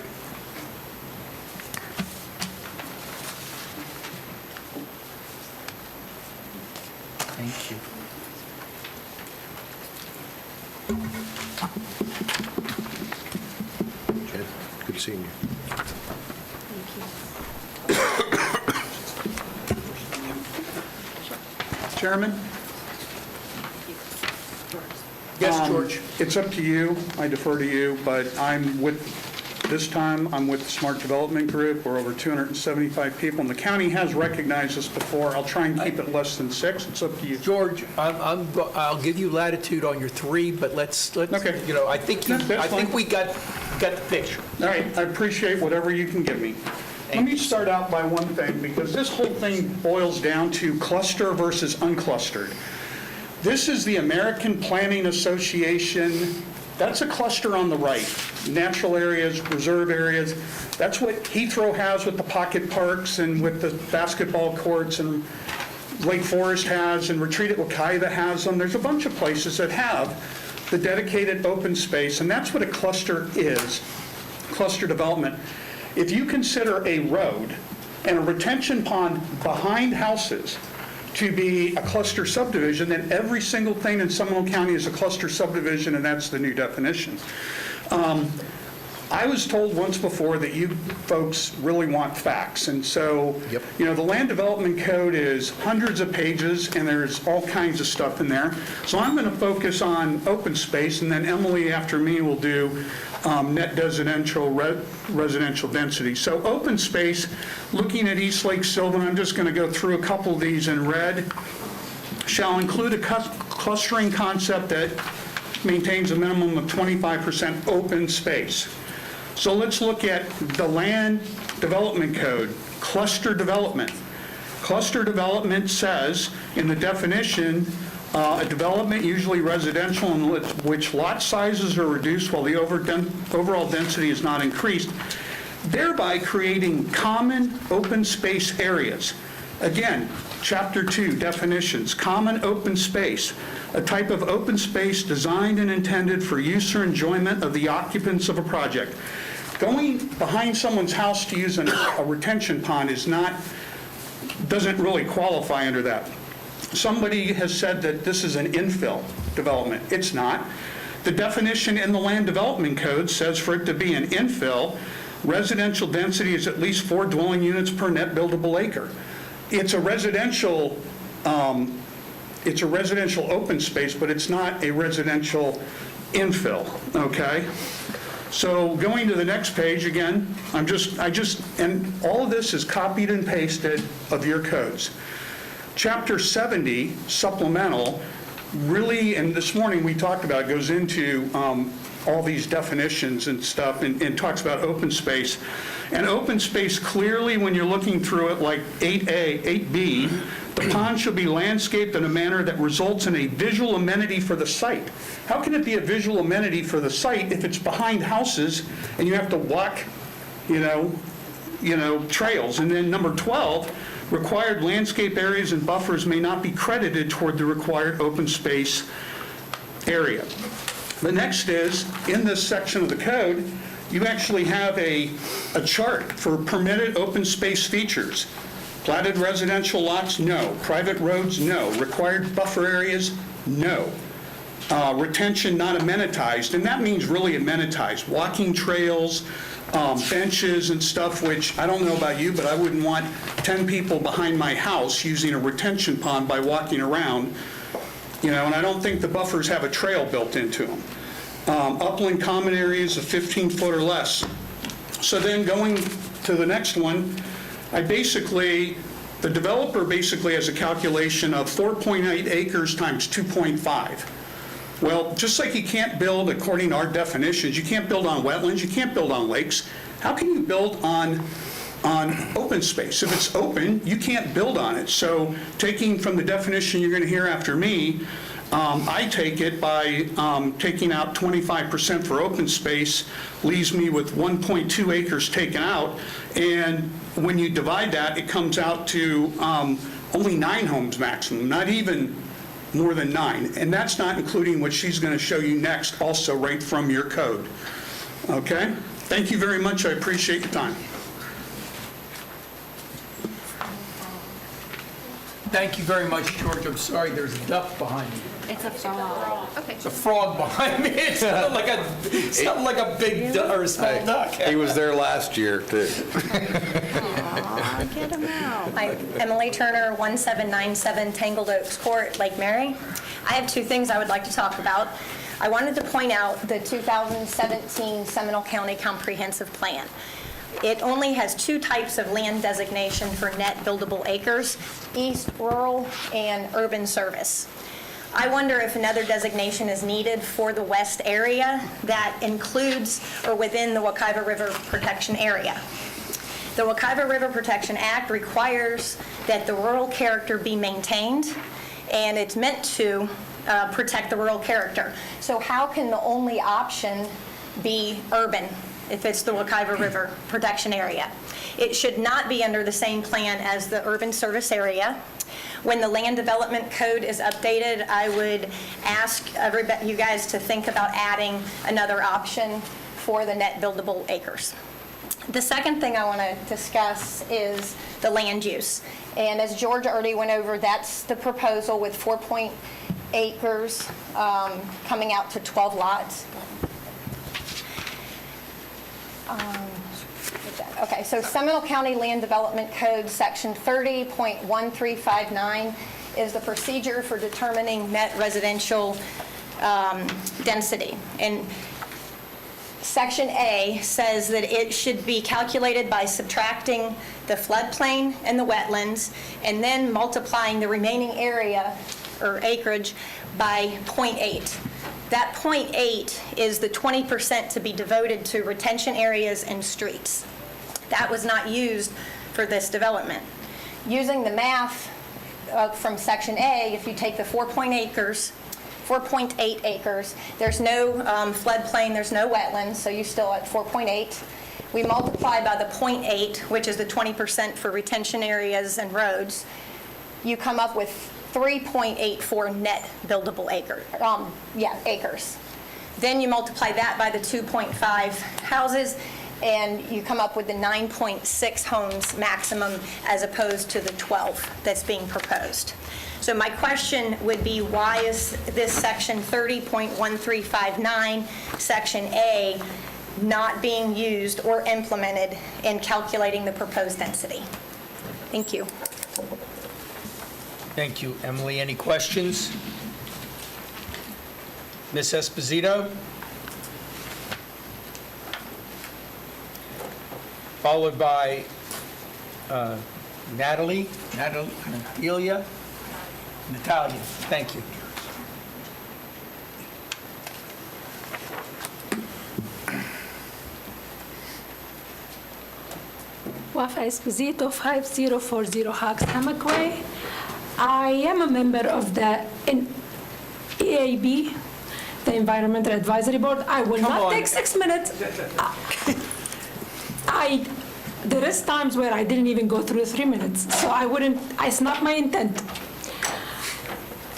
Thank you. Jen, good seeing you. Chairman? Yes, George. It's up to you. I defer to you, but this time, I'm with the Smart Development Group. We're over 275 people, and the county has recognized us before. I'll try and keep it less than 6. It's up to you. George, I'll give you latitude on your 3, but let's Okay. you know, I think we got the picture. All right, I appreciate whatever you can give me. Let me start out by one thing, because this whole thing boils down to cluster versus unclustered. This is the American Planning Association. That's a cluster on the right. Natural areas, reserve areas. That's what Heathrow has with the pocket parks and with the basketball courts, and Lake Forest has, and Retreat at Wekiva has them. There's a bunch of places that have the dedicated open space, and that's what a cluster is, cluster development. If you consider a road and a retention pond behind houses to be a cluster subdivision, then every single thing in Seminole County is a cluster subdivision, and that's the new definition. I was told once before that you folks really want facts, and so, you know, the Land Development Code is hundreds of pages, and there's all kinds of stuff in there. So I'm going to focus on open space, and then Emily, after me, will do net residential density. So open space, looking at East Lake Sylvan, I'm just going to go through a couple of these in red, shall include a clustering concept that maintains a minimum of 25% open space. So let's look at the Land Development Code, cluster development. Cluster development says in the definition, a development, usually residential, in which lot sizes are reduced while the overall density is not increased, thereby creating common open space areas. Again, Chapter 2, definitions, common open space, a type of open space designed and intended for use or enjoyment of the occupants of a project. Going behind someone's house to use a retention pond doesn't really qualify under that. Somebody has said that this is an infill development. It's not. The definition in the Land Development Code says for it to be an infill, residential density is at least 4 dwelling units per net buildable acre. It's a residential open space, but it's not a residential infill, okay? So going to the next page again, and all of this is copied and pasted of your codes. Chapter 70, supplemental, really, and this morning we talked about, it goes into all these definitions and stuff and talks about open space. And open space, clearly, when you're looking through it, like 8A, 8B, the pond shall be landscaped in a manner that results in a visual amenity for the site. How can it be a visual amenity for the site if it's behind houses and you have to walk, trails? And then number 12, required landscape areas and buffers may not be credited toward the required open space area. The next is, in this section of the code, you actually have a chart for permitted open space features. Platted residential lots, no. Private roads, no. Required buffer areas, no. Retention not amenitized, and that means really amenitized. Walking trails, benches and stuff, which I don't know about you, but I wouldn't want 10 people behind my house using a retention pond by walking around, and I don't think the buffers have a trail built into them. Upland common areas of 15 foot or less. So then going to the next one, the developer basically has a calculation of 4.8 acres times 2.5. Well, just like you can't build, according to our definitions, you can't build on wetlands, you can't build on lakes. How can you build on open space? If it's open, you can't build on it. So taking from the definition you're going to hear after me, I take it by taking out 25% for open space, leaves me with 1.2 acres taken out. And when you divide that, it comes out to only 9 homes maximum, not even more than 9. And that's not including what she's going to show you next, also right from your code. Okay? Thank you very much. I appreciate your time. Thank you very much, George. I'm sorry, there's a duck behind you. It's a frog. It's a frog behind me. It's not like a big duck or a small duck. He was there last year, too. Get him out. Hi, Emily Turner, 1797 Tangled Oaks Court, Lake Mary. I have 2 things I would like to talk about. I wanted to point out the 2017 Seminole County Comprehensive Plan. It only has 2 types of land designation for net buildable acres, east rural and urban service. I wonder if another designation is needed for the west area that includes or within the Wekiva River Protection Area. The Wekiva River Protection Act requires that the rural character be maintained, and it's meant to protect the rural character. So how can the only option be urban if it's the Wekiva River Protection Area? It should not be under the same plan as the urban service area. When the Land Development Code is updated, I would ask you guys to think about adding another option for the net buildable acres. The second thing I want to discuss is the land use. And as George already went over, that's the proposal with 4.8 acres coming out to 12 lots. Okay, so Seminole County Land Development Code, Section 30.1359 is the procedure for determining net residential density. And Section A says that it should be calculated by subtracting the floodplain and the wetlands, and then multiplying the remaining area or acreage by 0.8. That 0.8 is the 20% to be devoted to retention areas and streets. That was not used for this development. Using the math from Section A, if you take the 4.8 acres, there's no floodplain, there's no wetlands, so you're still at 4.8. We multiply by the 0.8, which is the 20% for retention areas and roads, you come up with 3.84 net buildable acres. Then you multiply that by the 2.5 houses, and you come up with the 9.6 homes maximum as opposed to the 12 that's being proposed. So my question would be, why is this section 30.1359, section A, not being used or implemented in calculating the proposed density? Thank you. Thank you, Emily. Any questions? Ms. Esposito? Followed by Natalia. Thank you. Wafa Esposito, 5040 Hawks Hammock Way. I am a member of the EAB, the Environmental Advisory Board. I will not take 6 minutes. There is times where I didn't even go through 3 minutes, so I wouldn't, it's not my intent.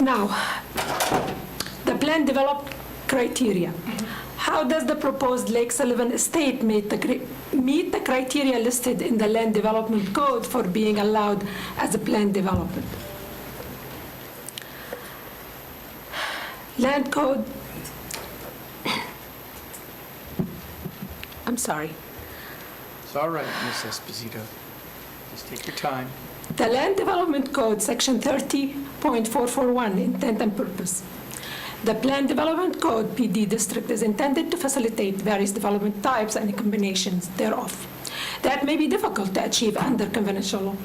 Now, the plan developed criteria. How does the proposed Lake Sullivan estate meet the criteria listed in the Land Development Code for being allowed as a planned development? Land Code, I'm sorry. It's all right, Ms. Esposito. Just take your time. The Land Development Code, Section 30.441, intent and purpose. The Plan Development Code, PD district, is intended to facilitate various development types and combinations thereof that may be difficult to achieve under conventional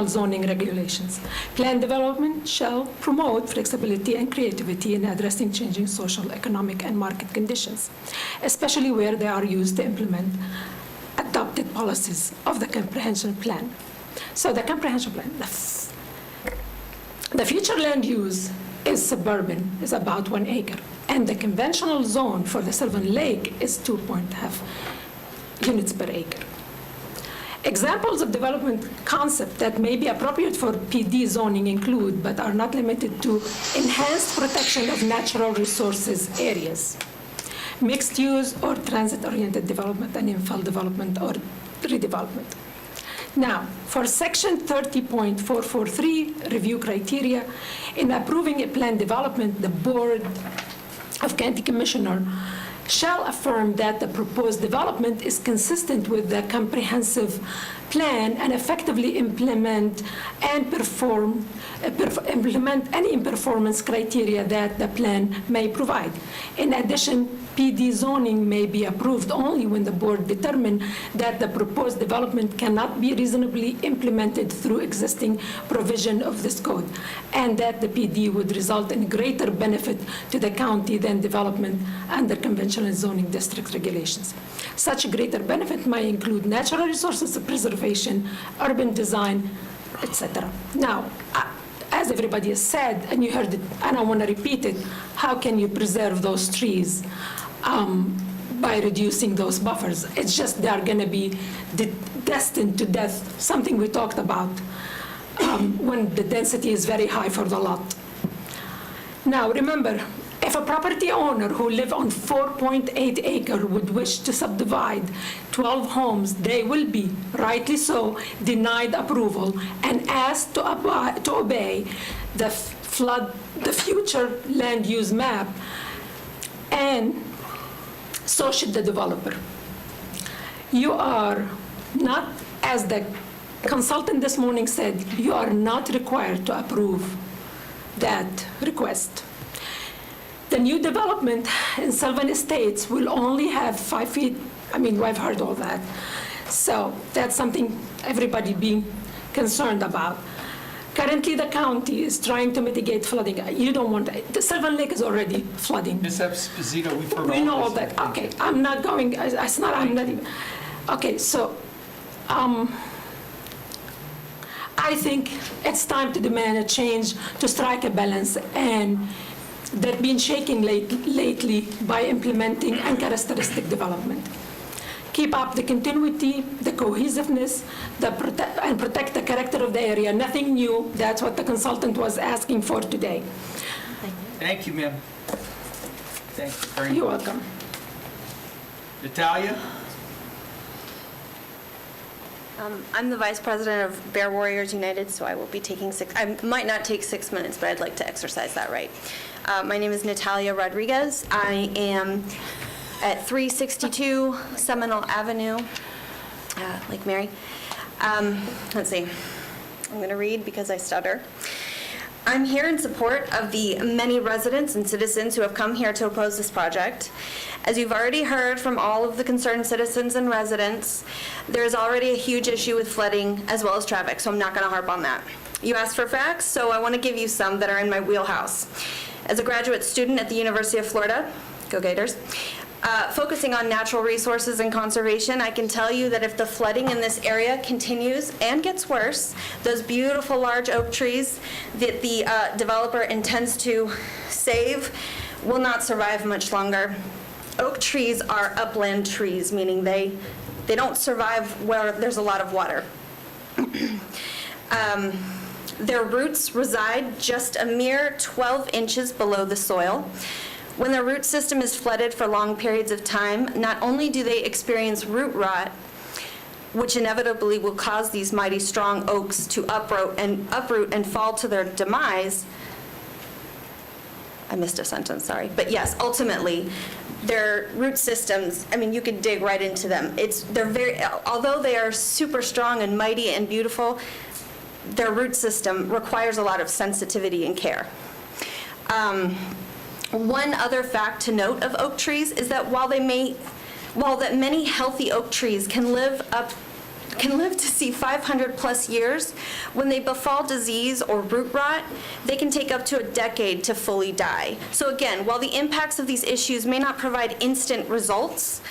zoning regulations. Plan development shall promote flexibility and creativity in addressing changing social, economic, and market conditions, especially where they are used to implement adopted policies of the comprehensive plan. So the comprehensive plan, the future land use is suburban, is about 1 acre, and the conventional zone for the Sylvan Lake is 2.5 units per acre. Examples of development concept that may be appropriate for PD zoning include, but are not limited to, enhanced protection of natural resources areas, mixed use or transit-oriented development, and infill development or redevelopment. Now, for Section 30.443, review criteria, in approving a plan development, the Board of County Commissioner shall affirm that the proposed development is consistent with the comprehensive plan and effectively implement any performance criteria that the plan may provide. In addition, PD zoning may be approved only when the board determines that the proposed development cannot be reasonably implemented through existing provision of this code, and that the PD would result in greater benefit to the county than development under conventional zoning district regulations. Such greater benefit may include natural resources preservation, urban design, etc. Now, as everybody has said, and you heard it, and I want to repeat it, how can you preserve those trees by reducing those buffers? It's just they're going to be destined to death, something we talked about when the density is very high for the lot. Now, remember, if a property owner who live on 4.8 acre would wish to subdivide 12 homes, they will be, rightly so, denied approval and asked to obey the future land use map, and so should the developer. You are not, as the consultant this morning said, you are not required to approve that request. The new development in Sylvan Estates will only have 5 feet. I mean, I've heard all that. So that's something everybody being concerned about. Currently, the county is trying to mitigate flooding. You don't want that. The Sylvan Lake is already flooding. Ms. Esposito, we've heard We know all all this. that. Okay, I'm not going, it's not, I'm not even. Okay, so I I think it's time to demand a change to strike a balance, and that been shaken lately by implementing uncharacteristic development. Keep up the continuity, the cohesiveness, and protect the character of the area. Nothing new. That's what the consultant was asking for today. Thank you, ma'am. Thank you very much. You're welcome. Natalia? I'm the vice president of Bear Warriors United, so I will be taking I might not take 6 minutes, but I'd like to exercise that right. My name is Natalia Rodriguez. I am at 362 Seminole Avenue, Lake Mary. Let's see. I'm going to read because I stutter. I'm here in support of the many residents and citizens who have come here to oppose this project. As you've already heard from all of the concerned citizens and residents, there is already a huge issue with flooding as well as traffic, so I'm not going to harp on that. You asked for facts, so I want to give you some that are in my wheelhouse. As a graduate student at the University of Florida, go Gators, focusing on natural resources and conservation, I can tell you that if the flooding in this area continues and gets worse, those beautiful large oak trees that the developer intends to save will not survive much longer. Oak trees are upland trees, meaning they don't survive where there's a lot of water. Their roots reside just a mere 12 inches below the soil. When their root system is flooded for long periods of time, not only do they experience root rot, which inevitably will cause these mighty strong oaks to uproot and fall to their demise. I missed a sentence, sorry. But yes, ultimately, their root systems, I mean, you could dig right into them. Although they are super strong and mighty and beautiful, their root system requires a lot of sensitivity and care. One other fact to note of oak trees is that while many healthy oak trees can live to see 500 plus years, when they befall disease or root rot, they can take up to a decade to fully die. So again, while the impacts of these issues may not provide instant results,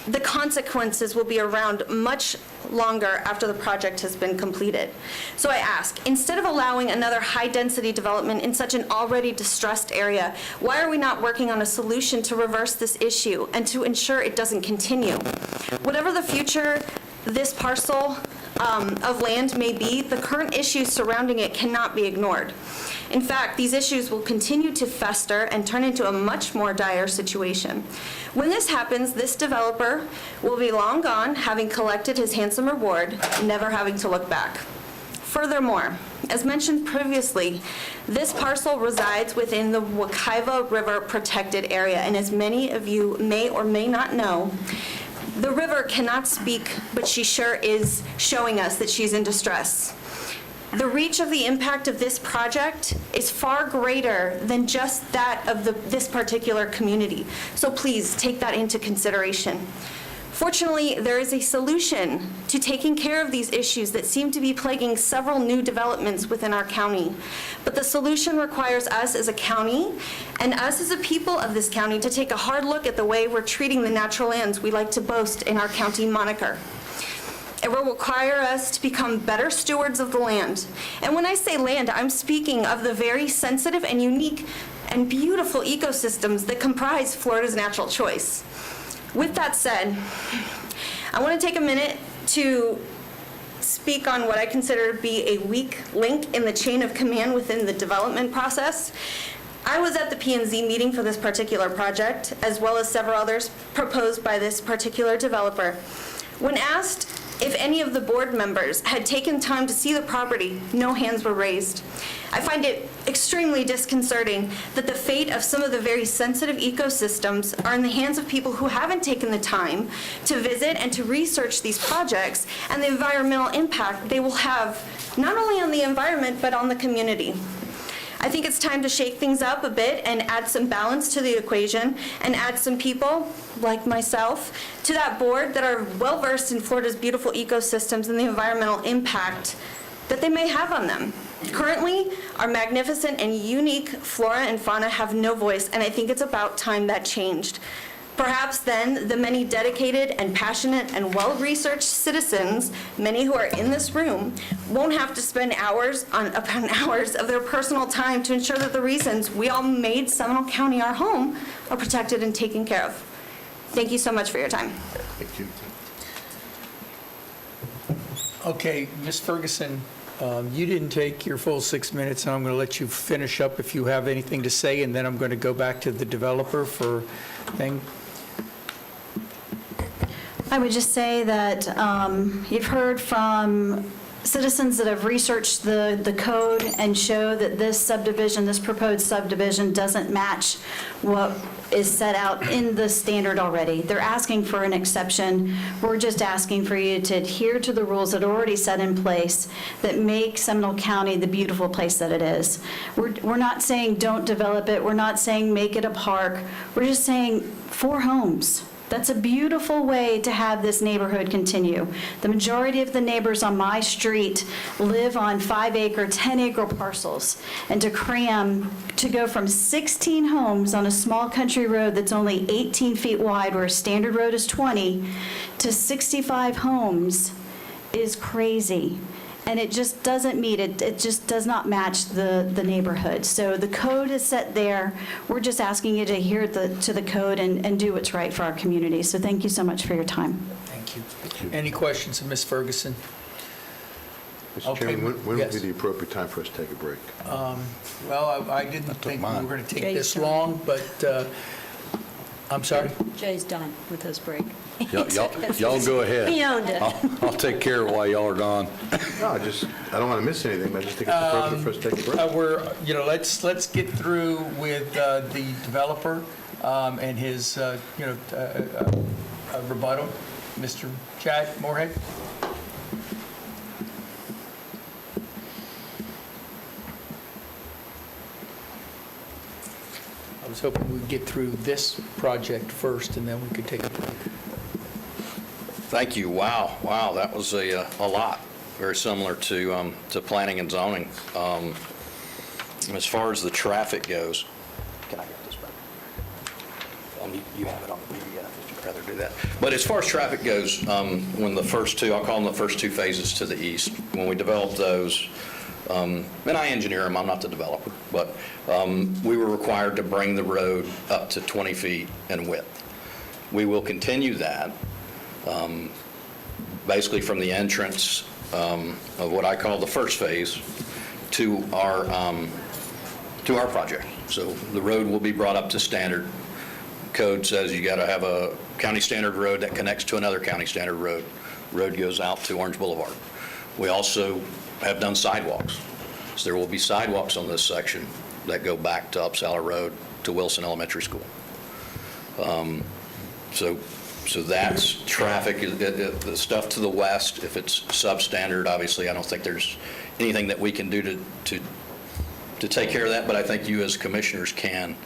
the consequences will be around much longer after the project has been completed. So I ask, instead of allowing another high-density development in such an already distressed area, why are we not working on a solution to reverse this issue and to ensure it doesn't continue? Whatever the future this parcel of land may be, the current issues surrounding it cannot be ignored. In fact, these issues will continue to fester and turn into a much more dire situation. When this happens, this developer will be long gone, having collected his handsome reward, never having to look back. Furthermore, as mentioned previously, this parcel resides within the Wekiva River protected area, and as many of you may or may not know, the river cannot speak, but she sure is showing us that she's in distress. The reach of the impact of this project is far greater than just that of this particular community. So please take that into consideration. Fortunately, there is a solution to taking care of these issues that seem to be plaguing several new developments within our county. But the solution requires us as a county and us as a people of this county to take a hard look at the way we're treating the natural lands we like to boast in our county moniker. It will require us to become better stewards of the land. And when I say land, I'm speaking of the very sensitive and unique and beautiful ecosystems that comprise Florida's natural choice. With that said, I want to take a minute to speak on what I consider to be a weak link in the chain of command within the development process. I was at the P&Z meeting for this particular project, as well as several others proposed by this particular developer. When asked if any of the board members had taken time to see the property, no hands were raised. I find it extremely disconcerting that the fate of some of the very sensitive ecosystems are in the hands of people who haven't taken the time to visit and to research these projects and the environmental impact they will have, not only on the environment, but on the community. I think it's time to shake things up a bit and add some balance to the equation and add some people, like myself, to that board that are well-versed in Florida's beautiful ecosystems and the environmental impact that they may have on them. Currently, our magnificent and unique flora and fauna have no voice, and I think it's about time that changed. Perhaps then the many dedicated and passionate and well-researched citizens, many who are in this room, won't have to spend hours upon hours of their personal time to ensure that the reasons we all made Seminole County our home are protected and taken care of. Thank you so much for your time. Thank you. Okay, Ms. Ferguson, you didn't take your full 6 minutes, and I'm going to let you finish up if you have anything to say, and then I'm going to go back to the developer for thing. I would just say that you've heard from citizens that have researched the code and show that this subdivision, this proposed subdivision, doesn't match what is set out in the standard already. They're asking for an exception. We're just asking for you to adhere to the rules that are already set in place that make Seminole County the beautiful place that it is. We're not saying don't develop it. We're not saying make it a park. We're just saying 4 homes. That's a beautiful way to have this neighborhood continue. The majority of the neighbors on my street live on 5-acre, 10-acre parcels. And to go from 16 homes on a small country road that's only 18 feet wide, where a standard road is 20, to 65 homes is crazy. And it just doesn't meet it. It just does not match the neighborhood. So the code is set there. We're just asking you to adhere to the code and do what's right for our community. So thank you so much for your time. Thank you. Any questions of Ms. Ferguson? Mr. Okay, Chairman, when would yes. be the appropriate time for us to take a break? Well, I didn't think we were going to take this long, but I'm sorry? Jay's done with his break. Y'all go ahead. He owned it. I'll take care of it while y'all are gone. No, I don't want to miss anything, but I just think it's appropriate for us to take a break. Let's get through with the developer and his, rebuttal. Mr. Chad Moorhead? I was hoping we'd get through this project first, and then we could take a break. Thank you. Wow, that was a lot. Very similar to planning and zoning. As far as the traffic goes, can I get this back? You have it on the PDF, if you'd rather do that. But as far as traffic goes, when the first two, I'll call them the first 2 phases to the east, when we developed those, and I engineer them, I'm not the developer, but we were required to bring the road up to 20 feet in width. We will continue that, basically from the entrance of what I call the first phase to our project. So the road will be brought up to standard. Code says you got to have a county standard road that connects to another county standard road. Road goes out to Orange Boulevard. We also have done sidewalks. So there will be sidewalks on this section that go back to Upsala Road to Wilson Elementary School. So that's traffic. The stuff to the west, if it's substandard, obviously I don't think there's anything that we can do to take care of that, but I think you as commissioners can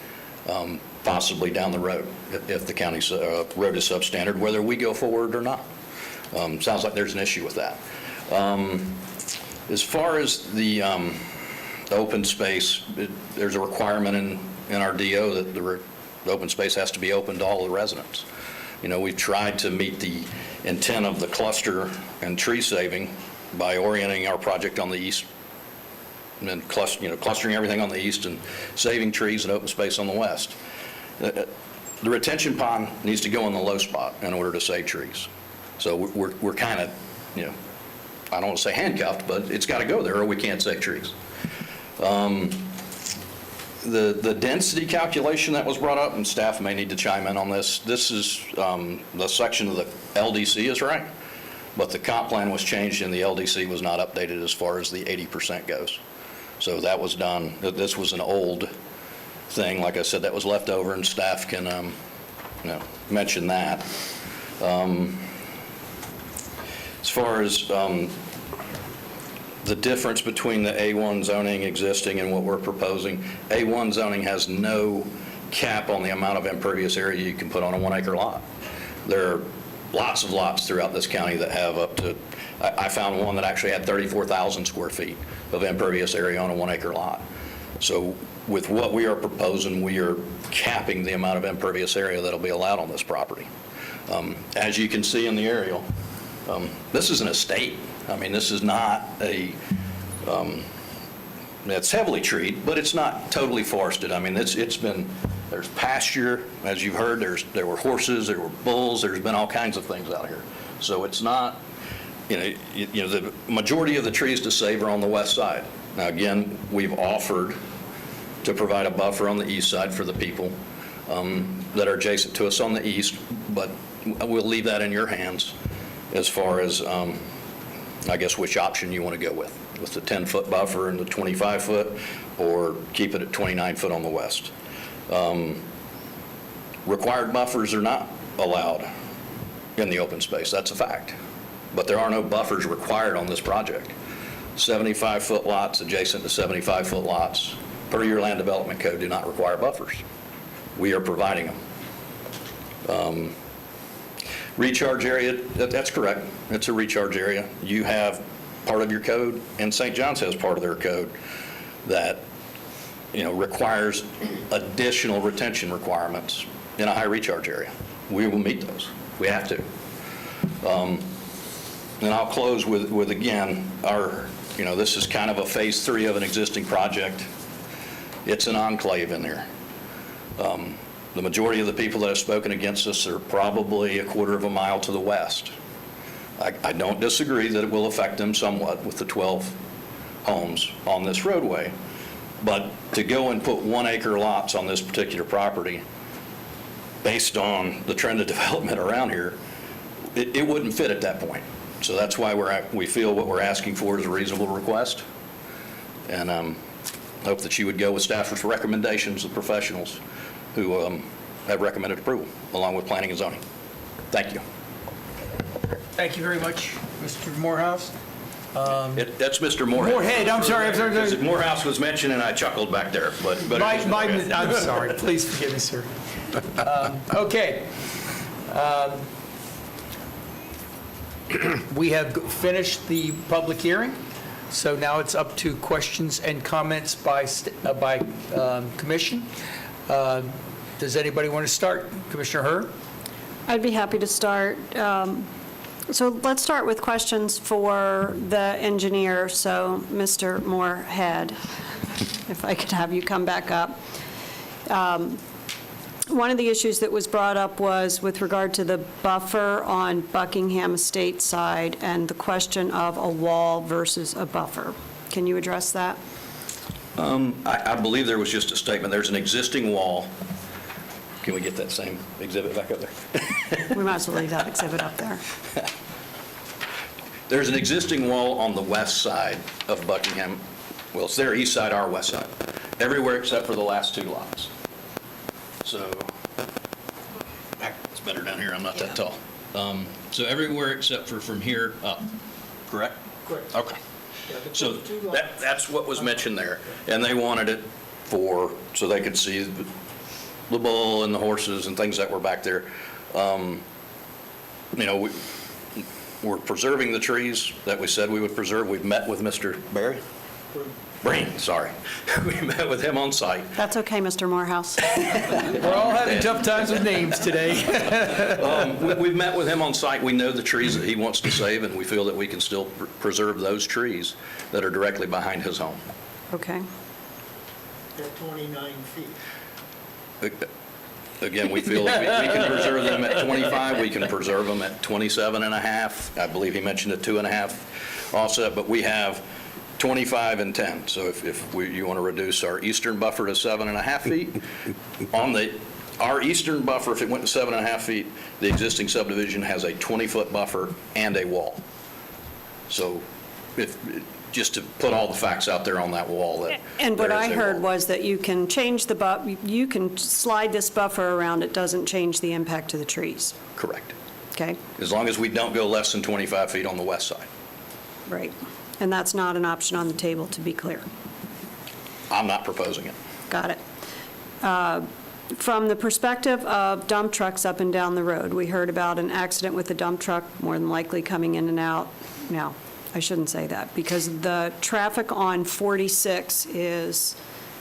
possibly down the road if the county's road is substandard, whether we go forward or not. Sounds like there's an issue with that. As far as the open space, there's a requirement in our DO that the open space has to be open to all the residents. We've tried to meet the intent of the cluster and tree saving by orienting our project on the east and clustering everything on the east and saving trees and open space on the west. The retention pond needs to go in the low spot in order to save trees. So we're kind of, I don't want to say handcuffed, but it's got to go there or we can't save trees. The density calculation that was brought up, and staff may need to chime in on this, this is the section of the LDC is right, but the comp plan was changed and the LDC was not updated as far as the 80% goes. So that was done. This was an old thing. Like I said, that was left over, and staff can mention that. As far as the difference between the A1 zoning existing and what we're proposing, A1 zoning has no cap on the amount of impervious area you can put on a 1-acre lot. There are lots of lots throughout this county that have up to, I found one that actually had 34,000 square feet of impervious area on a 1-acre lot. So with what we are proposing, we are capping the amount of impervious area that'll be allowed on this property. As you can see in the aerial, this is an estate. I mean, this is not a, it's heavily treed, but it's not totally forested. I mean, it's been, there's pasture, as you've heard, there were horses, there were bulls, there's been all kinds of things out here. So it's not, you know, the majority of the trees to save are on the west side. Now, again, we've offered to provide a buffer on the east side for the people that are adjacent to us on the east, but we'll leave that in your hands as far as, I guess, which option you want to go with the 10-foot buffer and the 25-foot, or keep it at 29-foot on the west. Required buffers are not allowed in the open space. That's a fact. But there are no buffers required on this project. 75-foot lots adjacent to 75-foot lots, per your land development code, do not require buffers. We are providing them. Recharge area, that's correct. It's a recharge area. You have part of your code, and St. John's has part of their code that, you know, requires additional retention requirements in a high recharge area. We will meet those. We have to. And I'll close with again, you know, this is kind of a phase 3 of an existing project. It's an enclave in there. The majority of the people that have spoken against us are probably a quarter of a mile to the west. I don't disagree that it will affect them somewhat with the 12 homes on this roadway, but to go and put 1-acre lots on this particular property based on the trend of development around here, it wouldn't fit at that point. So that's why we feel what we're asking for is a reasonable request, and hope that you would go with staff's recommendations of professionals who have recommended approval, along with planning and zoning. Thank you. Thank you very much, Mr. Morehouse. That's Mr. Moorhead. Moorhead, I'm sorry. Because Morehouse was mentioned, and I chuckled back there, but it is Moorhead. I'm sorry. Please forgive me, sir. Okay. We have finished the public hearing, so now it's up to questions and comments by commission. Does anybody want to start? Commissioner Herr? I'd be happy to start. So let's start with questions for the engineer. So Mr. Moorhead, if I could have you come back up. One of the issues that was brought up was with regard to the buffer on Buckingham Estate side and the question of a wall versus a buffer. Can you address that? I believe there was just a statement. There's an existing wall. Can we get that same exhibit back up there? We might as well leave that exhibit up there. There's an existing wall on the west side of Buckingham. Well, it's their east side, our west side. Everywhere except for the last 2 lots. So, it's better down here, I'm not that tall. So everywhere except for from here up, correct? Correct. Okay. So that's what was mentioned there. And they wanted it so they could see the bull and the horses and things that were back there. You know, we're preserving the trees that we said we would preserve. We've met with Mr. Breen, sorry. We met with him on site. That's okay, Mr. Morehouse. We're all having tough times with names today. We've met with him on site. We know the trees that he wants to save, and we feel that we can still preserve those trees that are directly behind his home. Okay. They're 29 feet. Again, we feel that we can preserve them at 25. We can preserve them at 27 and a half. I believe he mentioned a 2.5 offset, but we have 25 and 10. So if you want to reduce our eastern buffer to 7.5 feet, our eastern buffer, if it went to 7.5 feet, the existing subdivision has a 20-foot buffer and a wall. So just to put all the facts out there on that wall. And what I heard was that you can change you can slide this buffer around. It doesn't change the impact to the trees. Correct. Okay. As long as we don't go less than 25 feet on the west side. Right. And that's not an option on the table, to be clear. I'm not proposing it. Got it. From the perspective of dump trucks up and down the road, we heard about an accident with a dump truck, more than likely coming in and out. Now, I shouldn't say that, because the traffic on 46 is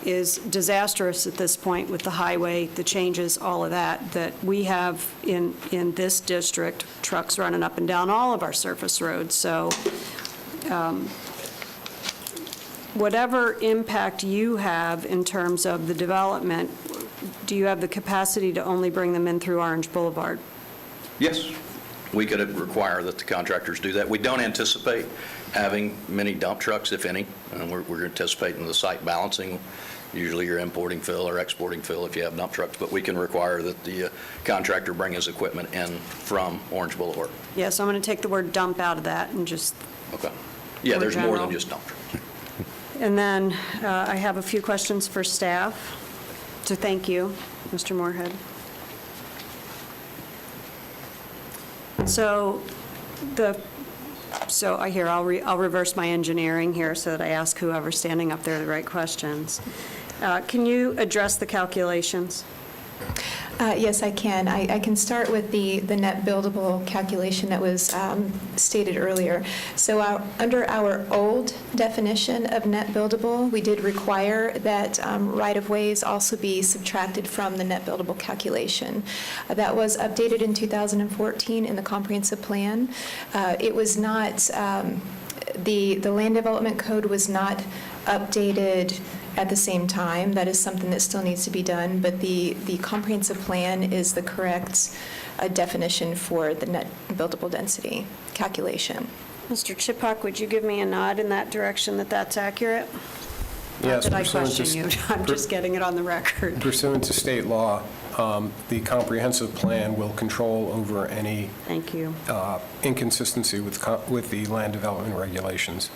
is disastrous at this point with the highway, the changes, all of that we have in this district, trucks running up and down all of our surface roads. So whatever impact you have in terms of the development, do you have the capacity to only bring them in through Orange Boulevard? Yes, we could require that the contractors do that. We don't anticipate having many dump trucks, if any. We're anticipating the site balancing. Usually you're importing fill or exporting fill if you have dump trucks, but we can require that the contractor bring his equipment in from Orange Boulevard. Yeah, so I'm going to take the word dump out of that and just... Okay. Yeah, More there's more general. than just dump trucks. And then I have a few questions for staff. So thank you, Mr. Moorhead. So I'll reverse my engineering here so that I ask whoever's standing up there the right questions. Can you address the calculations? Yes, I can. I can start with the net buildable calculation that was stated earlier. So under our old definition of net buildable, we did require that right-of-ways also be subtracted from the net buildable calculation. That was updated in 2014 in the comprehensive plan. It was not, the land development code was not updated at the same time. That is something that still needs to be done, but the comprehensive plan is the correct definition for the net buildable density calculation. Mr. Chipak, would you give me a nod in that direction that that's accurate? Yes. Not that I pursuant to question you, I'm just getting it on the record. Pursuant to state law, the comprehensive plan will control over any Thank you. Inconsistency with the land development regulations.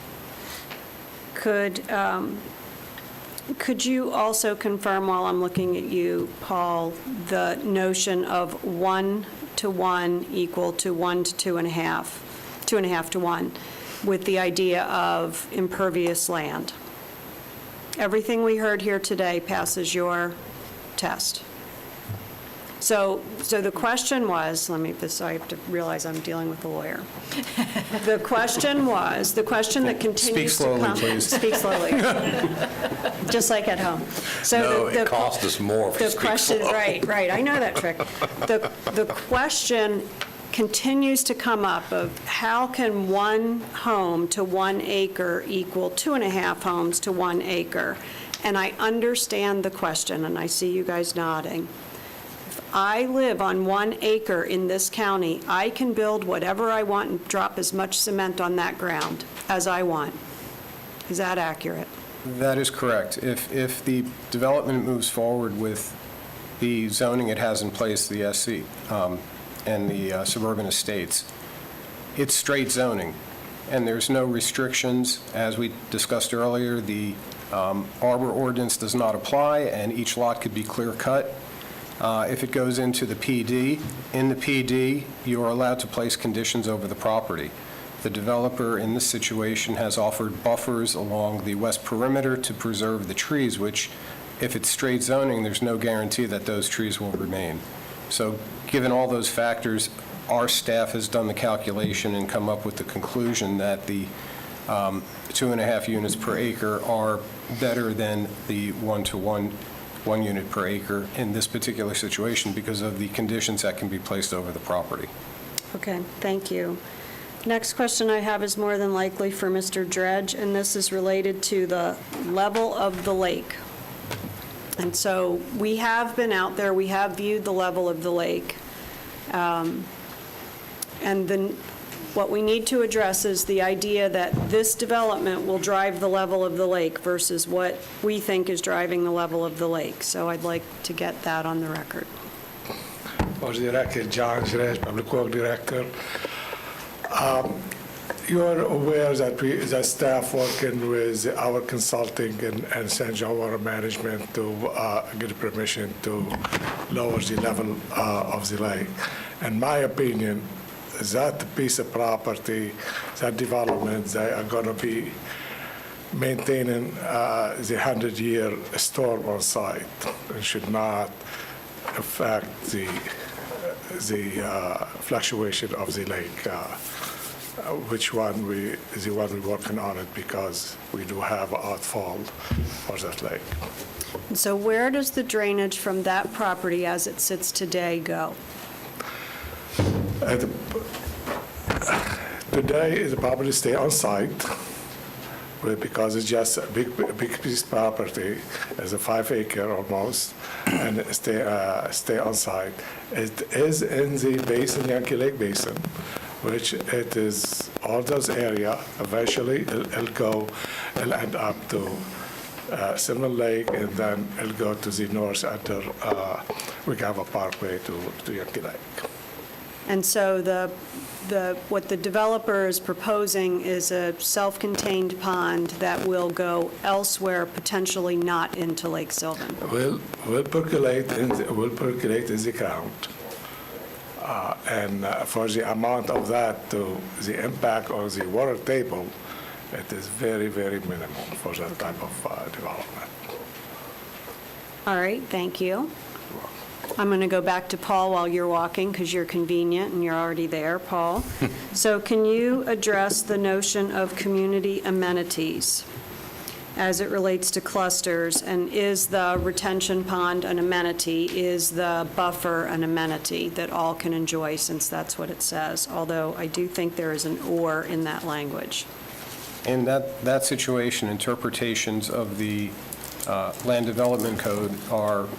Could you also confirm, while I'm looking at you, Paul, the notion of 1 to 1 equal to 1 to 2.5, 2.5 to 1, with the idea of impervious land? Everything we heard here today passes your test. So the question was, I have to realize I'm dealing with a lawyer. The question that continues to come. Speak slowly, please. Speak slowly. Just like at home. So No, it costs us more if you the speak question, slow. right, I know that trick. The question continues to come up of how can 1 home to 1 acre equal 2.5 homes to 1 acre? And I understand the question, and I see you guys nodding. I live on 1 acre in this county. I can build whatever I want and drop as much cement on that ground as I want. Is that accurate? That is correct. If the development moves forward with the zoning it has in place, the SC, and the suburban estates, it's straight zoning, and there's no restrictions. As we discussed earlier, the arbor ordinance does not apply, and each lot could be clear-cut. If it goes into the PD, in the PD, you are allowed to place conditions over the property. The developer in this situation has offered buffers along the west perimeter to preserve the trees, which, if it's straight zoning, there's no guarantee that those trees will remain. So given all those factors, our staff has done the calculation and come up with the conclusion that the 2.5 units per acre are better than the 1 to 1 unit per acre in this particular situation because of the conditions that can be placed over the property. Okay, thank you. Next question I have is more than likely for Mr. Dredge, and this is related to the level of the lake. And so we have been out there, we have viewed the level of the lake. And then what we need to address is the idea that this development will drive the level of the lake versus what we think is driving the level of the lake. So I'd like to get that on the record. For the record, John Dredge, Public Works Director. You are aware that the staff working with our consulting and St. John Water Management to get permission to lower the level of the lake. In my opinion, that piece of property, that development, they are going to be maintaining the 100-year storm on site. It should not affect the fluctuation of the lake. Which one the one we're working on it because we do have outfall for that lake. So where does the drainage from that property as it sits today go? Today, the property stay on site, because it's just a big piece of property, it's a 5 acre almost, and it stay on site. It is in the basin, Yankee Lake Basin, which it is all those area. Eventually, it'll end up to Cinnamon Lake, and then it'll go to the north until we have a parkway to Yankee Lake. And so what the developer is proposing is a self-contained pond that will go elsewhere, potentially not into Lake Sylvan. Will percolate in the ground. And for the amount of that to the impact on the water table, it is very, very minimal for that type of development. All right, thank you. I'm going to go back to Paul while you're walking, because you're convenient and you're already there, Paul. So can you address the notion of community amenities as it relates to clusters? And is the retention pond an amenity? Is the buffer an amenity that all can enjoy, since that's what it says? Although I do think there is an or in that language. In that situation, interpretations of the Land Development Code are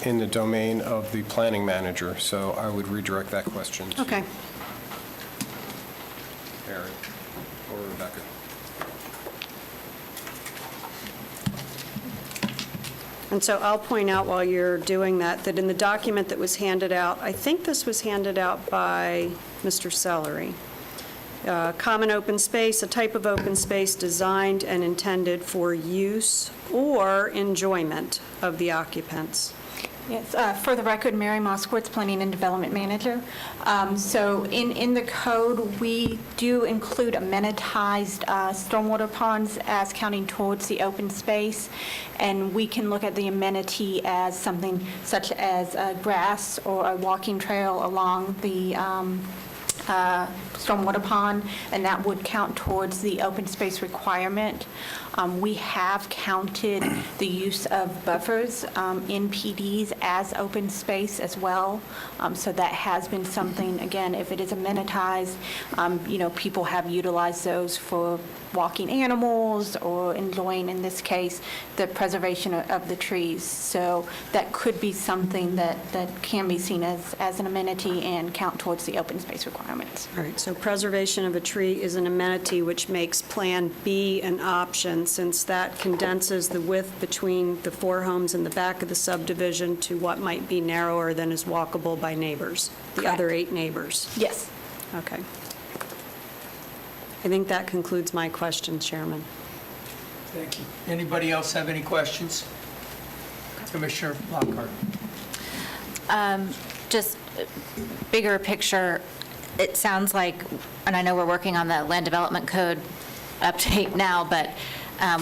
in the domain of the planning manager, so I would redirect that question to Okay. Aaron or Rebecca. And so I'll point out while you're doing that in the document that was handed out, I think this was handed out by Mr. Sellery. Common open space, a type of open space designed and intended for use or enjoyment of the occupants. Yes, for the record, Mary Moskowitz, Planning and Development Manager. So in the code, we do include amenitized stormwater ponds as counting towards the open space, and we can look at the amenity as something such as grass or a walking trail along the stormwater pond, and that would count towards the open space requirement. We have counted the use of buffers in PDs as open space as well. So that has been something, again, if it is amenitized, people have utilized those for walking animals or enjoying, in this case, the preservation of the trees. So that could be something that can be seen as an amenity and count towards the open space requirements. All right, so preservation of a tree is an amenity, which makes Plan B an option, since that condenses the width between the 4 homes in the back of the subdivision to what might be narrower than is walkable by neighbors, the other 8 neighbors. Yes. Okay. I think that concludes my questions, Chairman. Thank you. Anybody else have any questions? Commissioner Lockhart. Just bigger picture, it sounds like, and I know we're working on the Land Development Code update now, but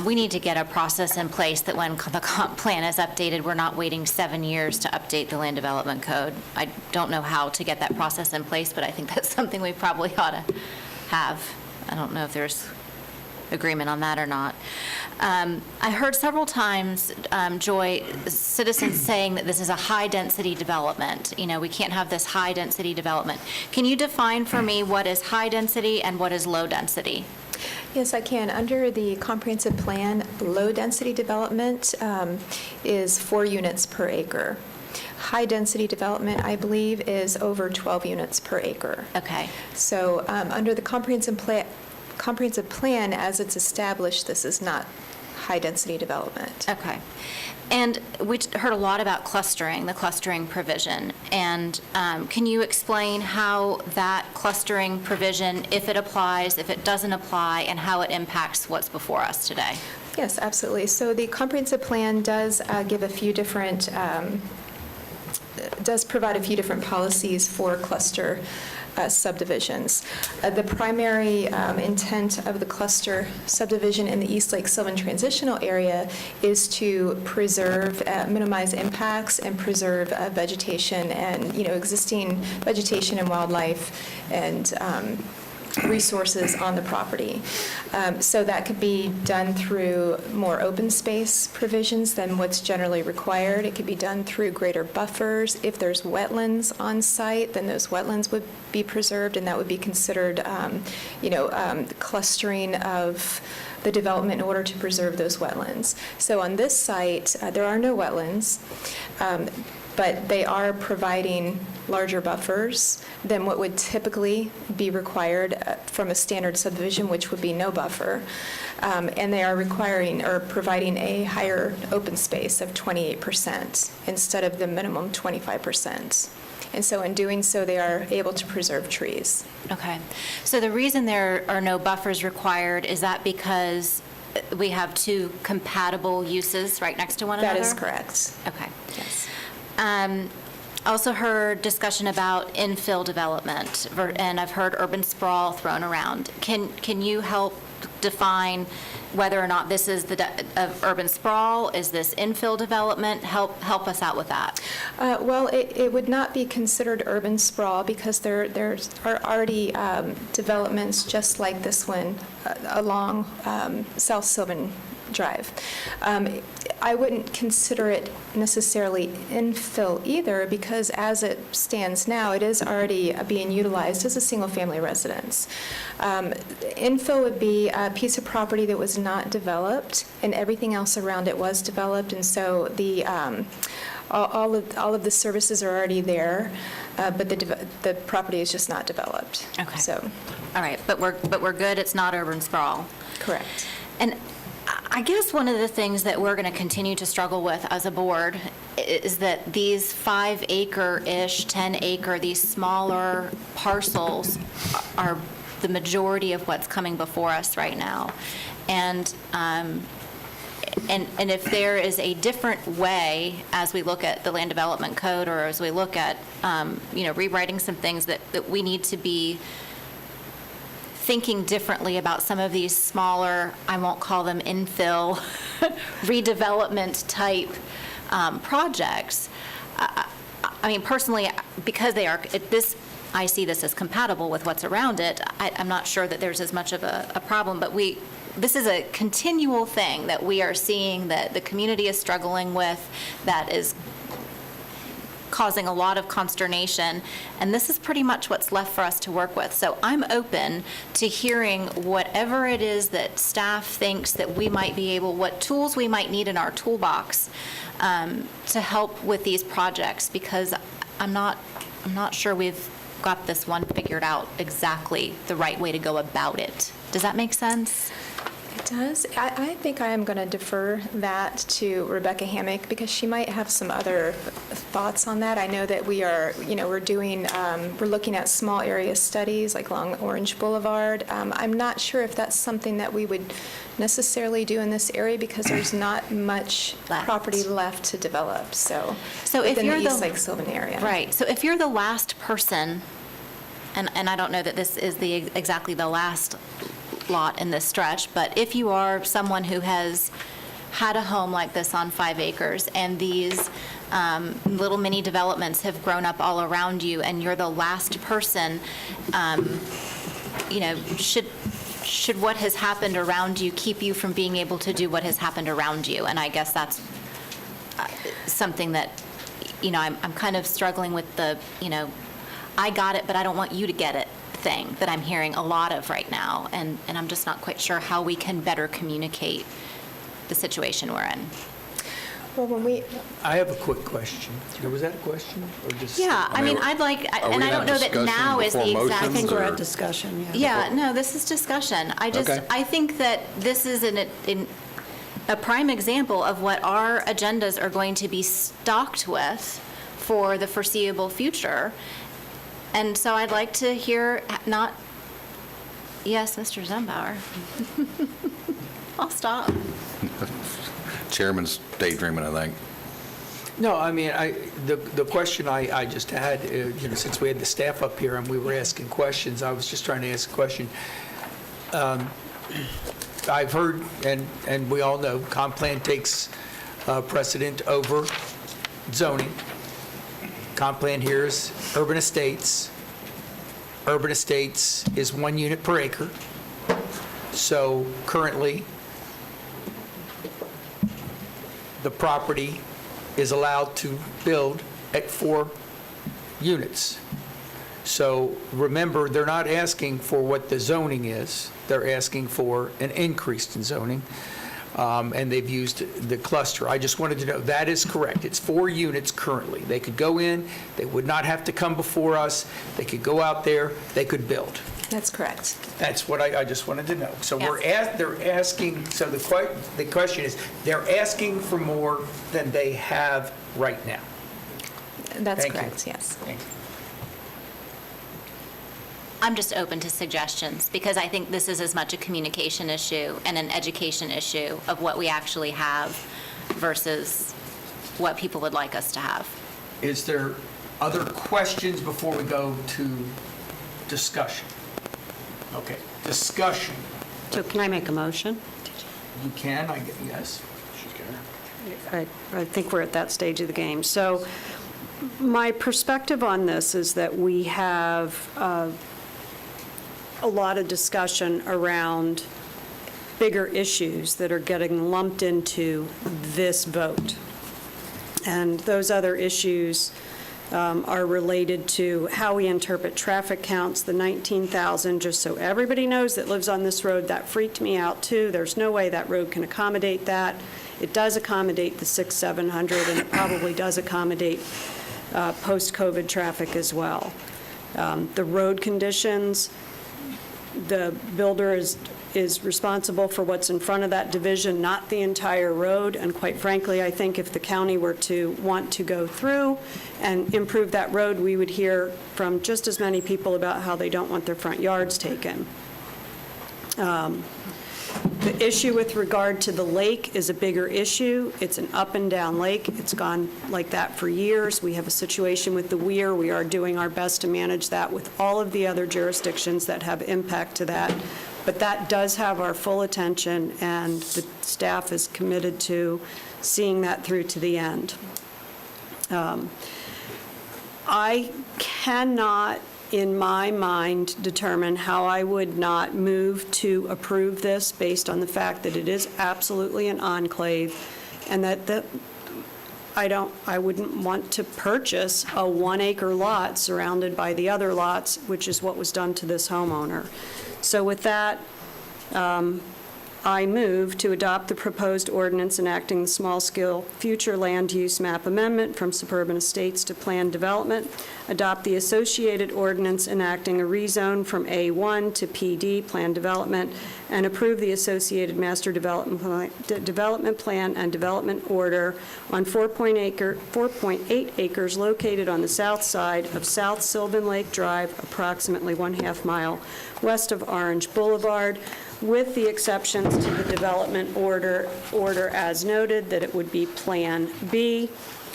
we need to get a process in place that when the comp plan is updated, we're not waiting 7 years to update the Land Development Code. I don't know how to get that process in place, but I think that's something we probably ought to have. I don't know if there's agreement on that or not. I heard several times, Joy, citizens saying that this is a high-density development. We can't have this high-density development. Can you define for me what is high-density and what is low-density? Yes, I can. Under the comprehensive plan, low-density development is 4 units per acre. High-density development, I believe, is over 12 units per acre. Okay. So under the comprehensive plan, as it's established, this is not high-density development. Okay. And we heard a lot about clustering, the clustering provision. And can you explain how that clustering provision, if it applies, if it doesn't apply, and how it impacts what's before us today? Yes, absolutely. So the comprehensive plan does give a few different does provide a few different policies for cluster subdivisions. The primary intent of the cluster subdivision in the East Lake Sylvan Transitional Area is to preserve, minimize impacts, and preserve vegetation and existing vegetation and wildlife, and resources on the property. So that could be done through more open space provisions than what's generally required. It could be done through greater buffers. If there's wetlands on site, then those wetlands would be preserved, and that would be considered, clustering of the development in order to preserve those wetlands. So on this site, there are no wetlands, but they are providing larger buffers than what would typically be required from a standard subdivision, which would be no buffer. And they are providing a higher open space of 28% instead of the minimum 25%. And so in doing so, they are able to preserve trees. Okay. So the reason there are no buffers required, is that because we have two compatible uses right next to one another? That is correct. Okay. Yes. Also heard discussion about infill development, and I've heard urban sprawl thrown around. Can you help define whether or not this is urban sprawl? Is this infill development? Help us out with that. Well, it would not be considered urban sprawl because there are already developments just like this one along South Sylvan Drive. I wouldn't consider it necessarily infill either because as it stands now, it is already being utilized as a single-family residence. Infill would be a piece of property that was not developed and everything else around it was developed, and so all of the services are already there, but the property is just not developed. Okay. So, all right, but we're good. It's not urban sprawl. correct. And I guess one of the things that we're going to continue to struggle with as a board is that these 5-acre-ish, 10-acre, these smaller parcels are the majority of what's coming before us right now. And if there is a different way, as we look at the land development code or as we look at, rewriting some things that we need to be thinking differently about some of these smaller, I won't call them infill, redevelopment type projects. I mean, personally, because they are, I see this as compatible with what's around it, I'm not sure that there's as much of a problem, but this is a continual thing that we are seeing that the community is struggling with, that is causing a lot of consternation, and this is pretty much what's left for us to work with. So I'm open to hearing whatever it is that staff thinks that we might be able, what tools we might need in our toolbox to help with these projects, because I'm not sure we've got this one figured out exactly the right way to go about it. Does that make sense? It does. I think I am going to defer that to Rebecca Hammock because she might have some other thoughts on that. I know that we're looking at small area studies like along Orange Boulevard. I'm not sure if that's something that we would necessarily do in this area because there's not much property left to develop. So if within you're the East Lake Sylvan area. Right. So if you're the last person, and I don't know that this is exactly the last lot in this stretch, but if you are someone who has had a home like this on 5 acres and these little mini developments have grown up all around you and you're the last person, should what has happened around you keep you from being able to do what has happened around you? And I guess that's something that, I'm kind of struggling with the, I got it, but I don't want you to get it thing that I'm hearing a lot of right now, and I'm just not quite sure how we can better communicate the situation we're in. Well, I have a quick question. Was that a question? Or just? Yeah, I mean, I'd like, and I don't know that now is the exact. I think we're at discussion, Yeah, no, this is discussion. I think that this is a prime example of what our agendas are going to be stocked with for the foreseeable future. And so I'd like to hear, yes, Mr. Zembauer. I'll stop. Chairman's daydreaming, I think. No, I mean, the question I just had, since we had the staff up here and we were asking questions, I was just trying to ask a question. I've heard, and we all know, comp plan takes precedent over zoning. Comp plan here is urban estates. Urban Estates is 1 unit per acre. So currently, the property is allowed to build at 4 units. So remember, they're not asking for what the zoning is. They're asking for an increase in zoning, and they've used the cluster. I just wanted to know, that is correct. It's 4 units currently. They could go in, they would not have to come before us, they could go out there, they could build. That's correct. That's what I just wanted to know. So they're asking, so the question is, they're asking for more than they have right now. That's Thank you. correct, yes. Thank you. I'm just open to suggestions, because I think this is as much a communication issue and an education issue of what we actually have versus what people would like us to have. Is there other questions before we go to discussion? Okay, discussion. So can I make a motion? You can, yes. I think we're at that stage of the game. So my perspective on this is that we have a lot of discussion around bigger issues that are getting lumped into this vote. And those other issues are related to how we interpret traffic counts, the 19,000, just so everybody knows that lives on this road. That freaked me out, too. There's no way that road can accommodate that. It does accommodate the 600-700, and it probably does accommodate post-COVID traffic as well. The road conditions, the builder is responsible for what's in front of that division, not the entire road. And quite frankly, I think if the county were to want to go through and improve that road, we would hear from just as many people about how they don't want their front yards taken. The issue with regard to the lake is a bigger issue. It's an up and down lake. It's gone like that for years. We have a situation with the weir. We are doing our best to manage that with all of the other jurisdictions that have impact to that. But that does have our full attention, and the staff is committed to seeing that through to the end. I cannot, in my mind, determine how I would not move to approve this based on the fact that it is absolutely an enclave, and that I wouldn't want to purchase a 1-acre lot surrounded by the other lots, which is what was done to this homeowner. So with that, I move to adopt the proposed ordinance enacting the small-scale future land use map amendment from suburban estates to planned development, adopt the associated ordinance enacting a rezone from A1 to PD, planned development, and approve the associated master development plan and development order on 4.8 acres located on the south side of South Sylvan Lake Drive, approximately 1/2 mile west of Orange Boulevard, with the exceptions to the development order as noted, that it would be Plan B,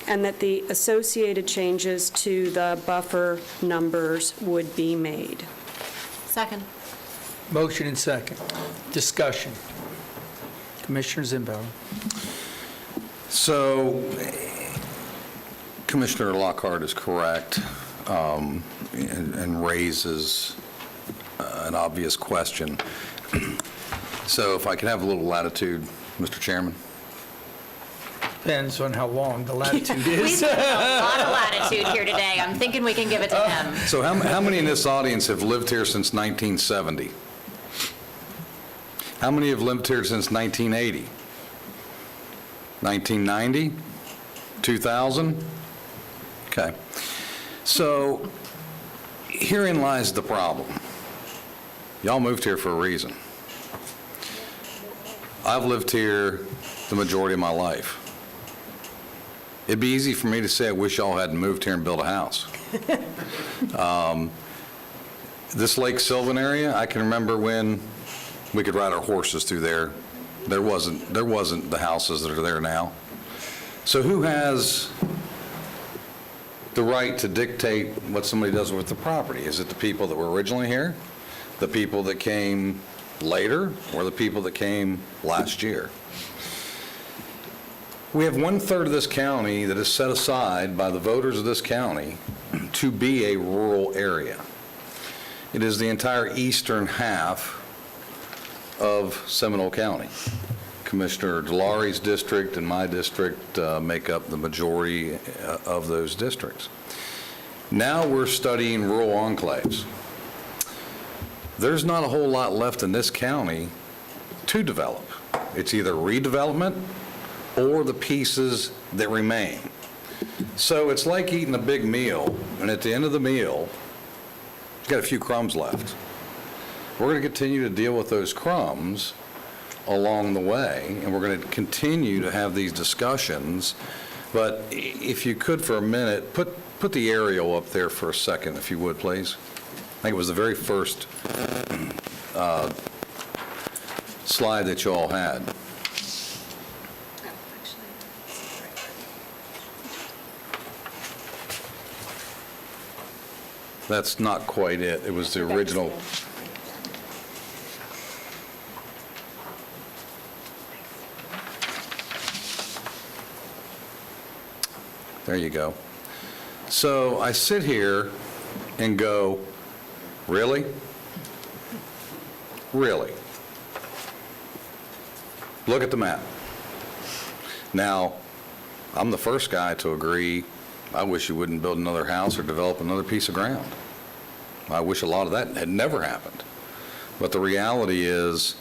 and that the associated changes to the buffer numbers would be made. Second. Motion and second. Discussion. Commissioner Zimbauer. So Commissioner Lockhart is correct and raises an obvious question. So if I could have a little latitude, Mr. Chairman? Depends on how long the latitude is. We've got a lot of latitude here today. I'm thinking we can give it to him. So how many in this audience have lived here since 1970? How many have lived here since 1980? 1990? 2000? Okay. So herein lies the problem. Y'all moved here for a reason. I've lived here the majority of my life. It'd be easy for me to say I wish y'all hadn't moved here and built a house. This Lake Sylvan area, I can remember when we could ride our horses through there. There wasn't the houses that are there now. So who has the right to dictate what somebody does with the property? Is it the people that were originally here? The people that came later, or the people that came last year? We have 1/3 of this county that is set aside by the voters of this county to be a rural area. It is the entire eastern half of Seminole County. Commissioner Delari's district and my district make up the majority of those districts. Now we're studying rural enclaves. There's not a whole lot left in this county to develop. It's either redevelopment or the pieces that remain. So it's like eating a big meal, and at the end of the meal, you've got a few crumbs left. We're going to continue to deal with those crumbs along the way, and we're going to continue to have these discussions. But if you could for a minute, put the aerial up there for a second, if you would, please. I think it was the very first slide that you all had. That's not quite it. It was the original. There you go. So I sit here and go, really? Really? Look at the map. Now, I'm the first guy to agree, I wish you wouldn't build another house or develop another piece of ground. I wish a lot of that had never happened. But the reality is,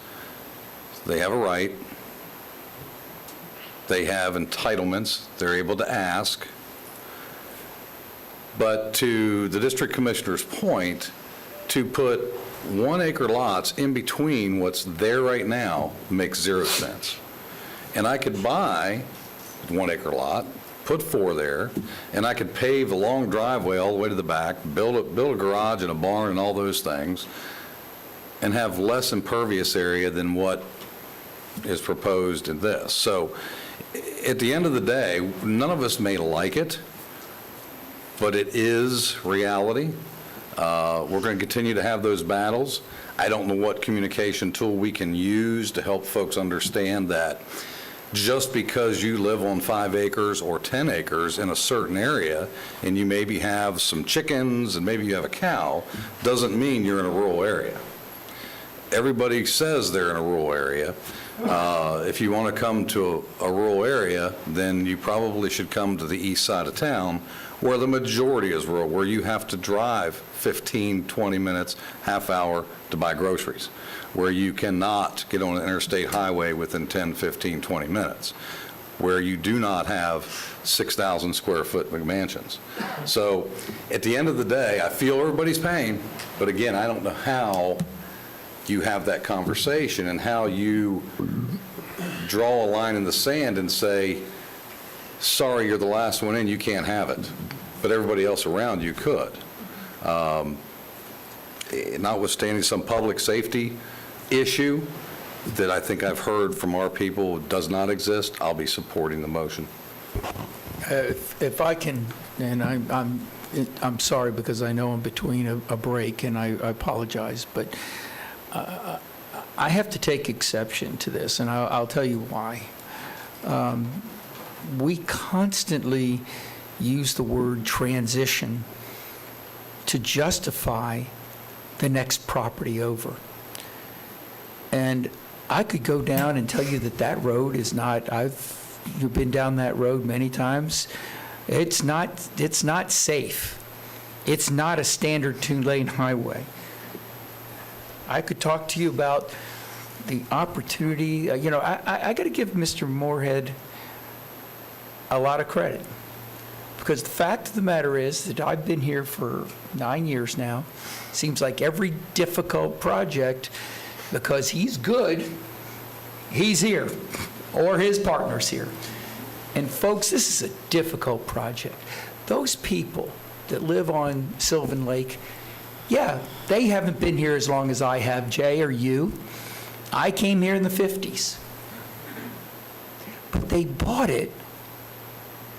they have a right, they have entitlements, they're able to ask. But to the district commissioner's point, to put 1 acre lots in between what's there right now makes 0 sense. And I could buy 1 acre lot, put 4 there, and I could pave a long driveway all the way to the back, build a garage and a barn and all those things, and have less impervious area than what is proposed in this. So at the end of the day, none of us may like it, but it is reality. We're going to continue to have those battles. I don't know what communication tool we can use to help folks understand that just because you live on 5 acres or 10 acres in a certain area, and you maybe have some chickens and maybe you have a cow, doesn't mean you're in a rural area. Everybody says they're in a rural area. If you want to come to a rural area, then you probably should come to the east side of town, where the majority is rural, where you have to drive 15, 20 minutes, half hour to buy groceries, where you cannot get on an interstate highway within 10, 15, 20 minutes, where you do not have 6,000 square foot McMansions. So at the end of the day, I feel everybody's pain, but again, I don't know how you have that conversation and how you draw a line in the sand and say, sorry, you're the last one in, you can't have it, but everybody else around you could. Notwithstanding some public safety issue that I think I've heard from our people does not exist, I'll be supporting the motion. If I can, and I'm sorry because I know I'm between a break, and I apologize, but I have to take exception to this, and I'll tell you why. We constantly use the word transition to justify the next property over. And I could go down and tell you that road is not, you've been down that road many times. It's not safe. It's not a standard 2-lane highway. I could talk to you about the opportunity. I got to give Mr. Moorhead a lot of credit, because the fact of the matter is that I've been here for 9 years now. Seems like every difficult project, because he's good, he's here, or his partner's here. And folks, this is a difficult project. Those people that live on Sylvan Lake, yeah, they haven't been here as long as I have, Jay, or you. I came here in the 50s. But they bought it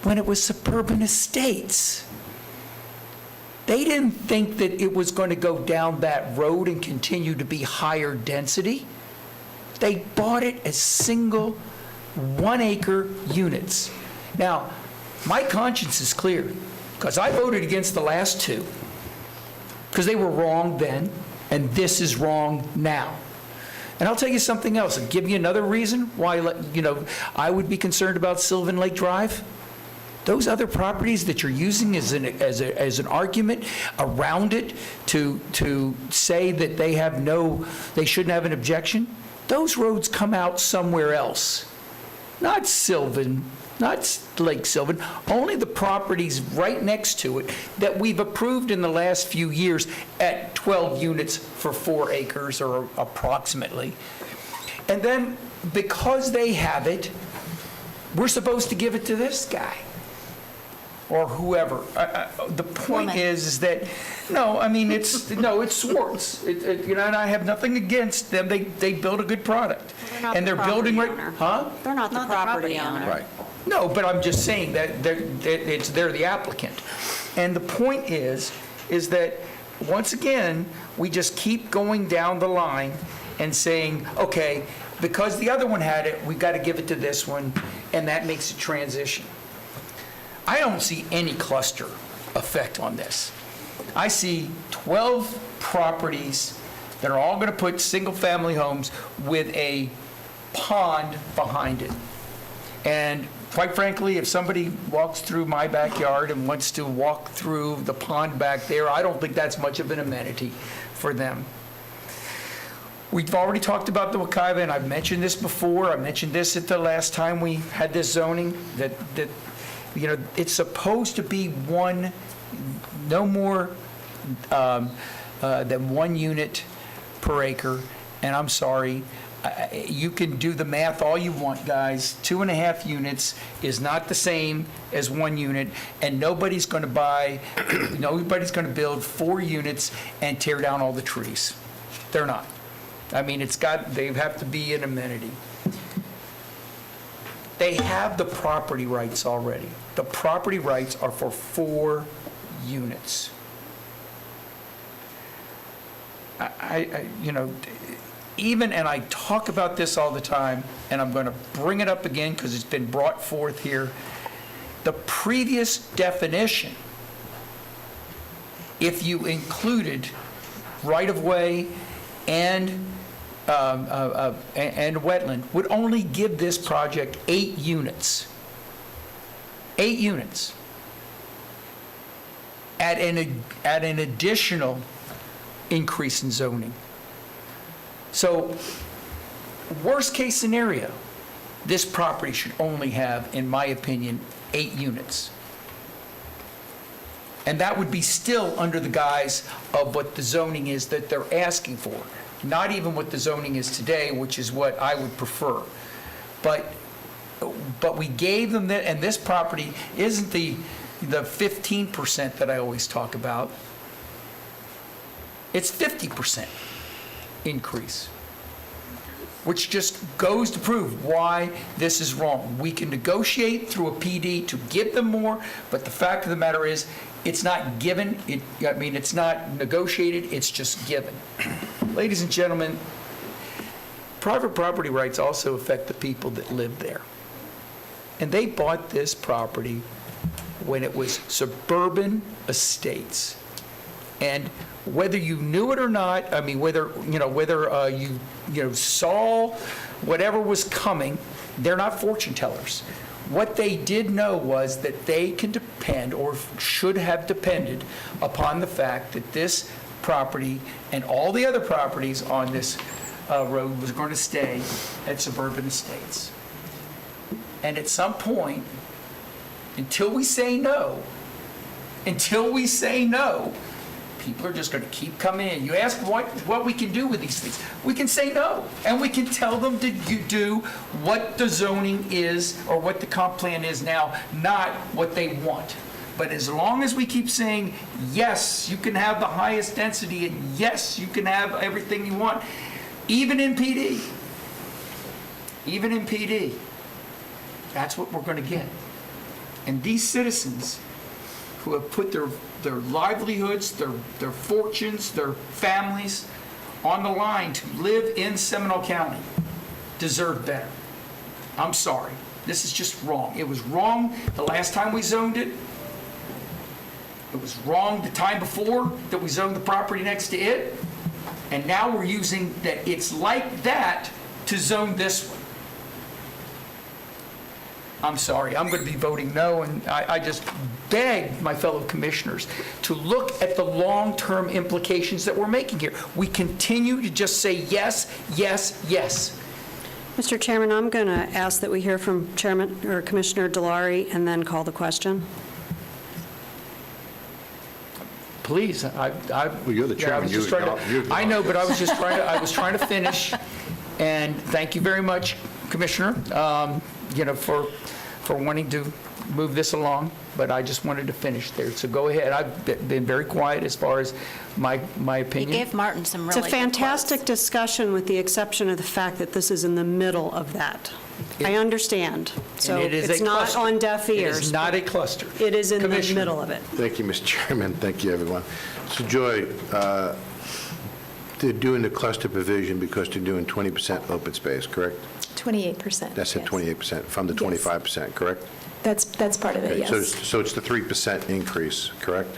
when it was suburban estates. They didn't think that it was going to go down that road and continue to be higher density. They bought it as single 1-acre units. Now, my conscience is clear, because I voted against the last 2. because they were wrong then, and this is wrong now. And I'll tell you something else, and give you another reason why, I would be concerned about Sylvan Lake Drive. Those other properties that you're using as an argument around it to say that they shouldn't have an objection, those roads come out somewhere else. Not Sylvan, not Lake Sylvan, only the properties right next to it that we've approved in the last few years at 12 units for 4 acres or approximately. And then because they have it, we're supposed to give it to this guy or whoever. The point is that, it's Swartz. And I have nothing against them. They build a good product. And they're building right, huh? They're not the property owner. Right. No, but I'm just saying that they're the applicant. And the point is that, once again, we just keep going down the line and saying, okay, because the other one had it, we've got to give it to this one, and that makes a transition. I don't see any cluster effect on this. I see 12 properties that are all going to put single-family homes with a pond behind it. And quite frankly, if somebody walks through my backyard and wants to walk through the pond back there, I don't think that's much of an amenity for them. We've already talked about the Wekiva, and I've mentioned this before. I mentioned this at the last time we had this zoning, that it's supposed to be no more than 1 unit per acre. And I'm sorry, you can do the math all you want, guys. 2.5 units is not the same as 1 unit, and nobody's going to build 4 units and tear down all the trees. They're not. They have to be an amenity. They have the property rights already. The property rights are for 4 units. And I talk about this all the time, and I'm going to bring it up again because it's been brought forth here. The previous definition, if you included right-of-way and wetland, would only give this project 8 units. 8 units. At an additional increase in zoning. So, worst case scenario, this property should only have, in my opinion, 8 units. And that would be still under the guise of what the zoning is that they're asking for. Not even what the zoning is today, which is what I would prefer. But we gave them that, and this property isn't the 15% that I always talk about. It's 50% increase, which just goes to prove why this is wrong. We can negotiate through a PD to give them more, but the fact of the matter is, it's not given. It's not negotiated, it's just given. Ladies and gentlemen, private property rights also affect the people that live there. And they bought this property when it was suburban estates. And whether you knew it or not, whether you saw whatever was coming, they're not fortune tellers. What they did know was that they can depend, or should have depended, upon the fact that this property and all the other properties on this road was going to stay at suburban estates. And at some point, until we say no, people are just going to keep coming in. You ask what we can do with these things. We can say no, and we can tell them to do what the zoning is or what the comp plan is now, not what they want. But as long as we keep saying, yes, you can have the highest density, and yes, you can have everything you want, even in PD, that's what we're going to get. And these citizens who have put their livelihoods, their fortunes, their families on the line to live in Seminole County deserve better. I'm sorry. This is just wrong. It was wrong the last time we zoned it. It was wrong the time before that we zoned the property next to it, and now we're using that it's like that to zone this one. I'm sorry, I'm going to be voting no, and I just beg my fellow commissioners to look at the long-term implications that we're making here. We continue to just say yes, yes, yes. Mr. Chairman, I'm going to ask that we hear from Chairman or Commissioner Delary and then call the question. Please, Well, you're the chairman. I know, but I was just trying to finish, and thank you very much, Commissioner, for wanting to move this along, but I just wanted to finish there. So go ahead. I've been very quiet as far as my opinion. You gave Martin some really It's a fantastic discussion with the exception of the fact that this is in the middle of that. I understand. So And it is it's a not cluster. on deaf ears. It is not a cluster. It is in the Commissioner. middle of it. Thank you, Mr. Chairman. Thank you, everyone. So Joy, they're doing the cluster provision because they're doing 20% open space, correct? 28%. That's at yes. 28% from the 25%, correct? That's part of it, Okay, yes. So it's the 3% increase, correct?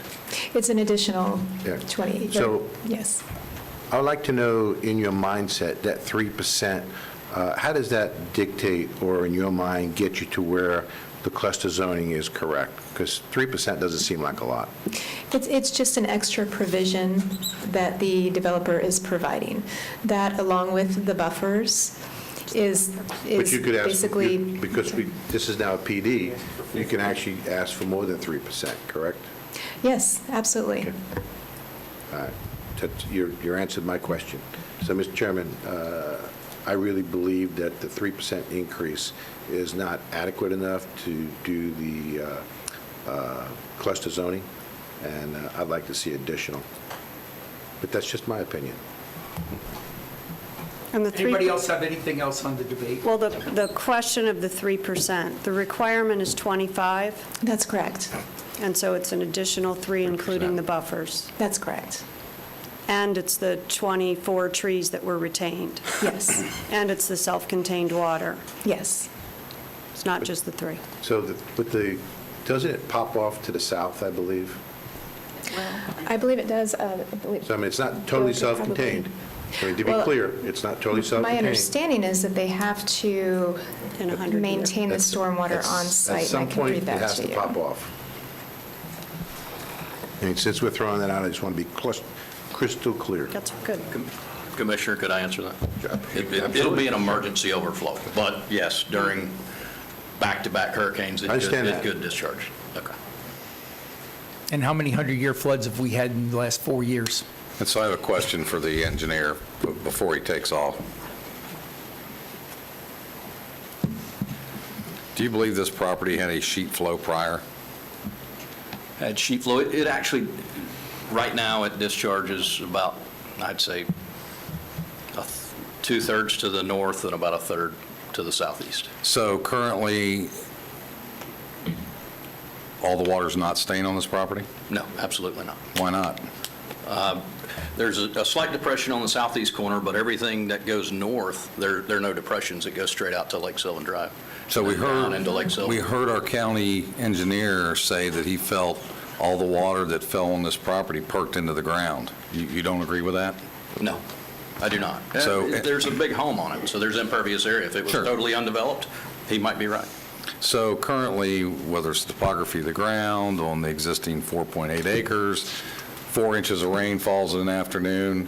It's an additional Yeah. 20, So- yes. I would like to know, in your mindset, that 3%, how does that dictate, or in your mind, get you to where the cluster zoning is correct? Because 3% doesn't seem like a lot. It's just an extra provision that the developer is providing. That, along with the buffers, is But you could ask, basically... because this is now a PD, you can actually ask for more than 3%, correct? Yes, absolutely. All right. You answered my question. So, Mr. Chairman, I really believe that the 3% increase is not adequate enough to do the cluster zoning, and I'd like to see additional. But that's just my opinion. And the Anybody else have anything else on the debate? Well, the question of the 3%, the requirement is 25, That's correct. and so it's an additional 3, including the buffers. That's correct. And it's the 24 trees that were retained. Yes. And it's the self-contained water. Yes. It's not just the 3. So, doesn't it pop off to the south, I believe? I believe it does. I believe- So, I mean, it's not totally Bill could probably- self-contained. I mean, to be Well, clear, it's not totally My self-contained. understanding is that they have to In 100 maintain the stormwater on site, and I can read At that some to point, it has to you. pop off. And since we're throwing that out, I just want to be crystal clear. That's good. Commissioner, could I answer that? It'll be an emergency overflow, but yes, during back-to-back hurricanes, it I understand that. could discharge. Okay. And how many 100-year floods have we had in the last 4 years? And so I have a question for the engineer before he takes off. Do you believe this property had a sheet flow prior? Had sheet flow, it actually, right now, it discharges about, I'd say, 2/3 to the north and about 1/3 to the southeast. So currently, all the water's not staying on this property? No, absolutely not. Why not? There's a slight depression on the southeast corner, but everything that goes north, there are no depressions. It goes straight out to Lake Sylvan Drive. So we and down heard, into Lake Sylvan. we heard our county engineer say that he felt all the water that fell on this property perked into the ground. You don't agree with that? No, I do not. So- There's a big home on it, so there's impervious area. If it was Sure. totally undeveloped, he might be right. So currently, whether it's topography of the ground on the existing 4.8 acres, 4 inches of rain falls in an afternoon,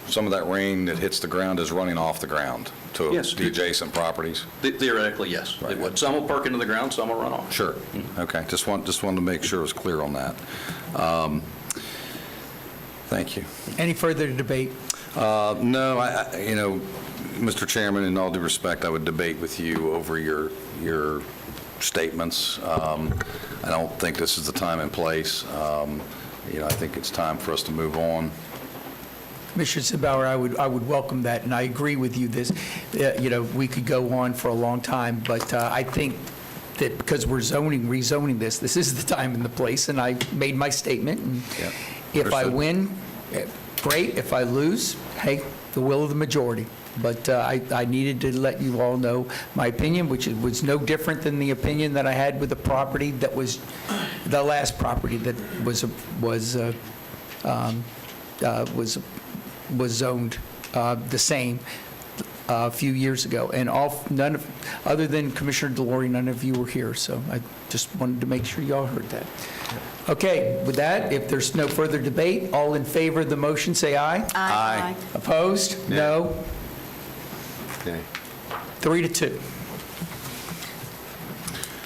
some of that rain that hits the ground is running off the ground to Yes. the adjacent properties? Theoretically, yes. It would. Some will perk into the ground, some will run off. Sure. Okay, just wanted to make sure it was clear on that. Thank you. Any further debate? No, Mr. Chairman, in all due respect, I would debate with you over your statements. I don't think this is the time and place. I think it's time for us to move on. Commissioner Zimbauer, I would welcome that, and I agree with you. We could go on for a long time, but I think that because we're rezoning this is the time and the place, and I made my statement. And Yeah. if I Understood. win, great. If I lose, hey, the will of the majority. But I needed to let you all know my opinion, which was no different than the opinion that I had with the property that was the last property that was zoned the same a few years ago. And other than Commissioner Delory, none of you were here, so I just wanted to make sure y'all heard that. Okay, with that, if there's no further debate, all in favor of the motion, say aye. Aye. Opposed? No. Okay. 3-2.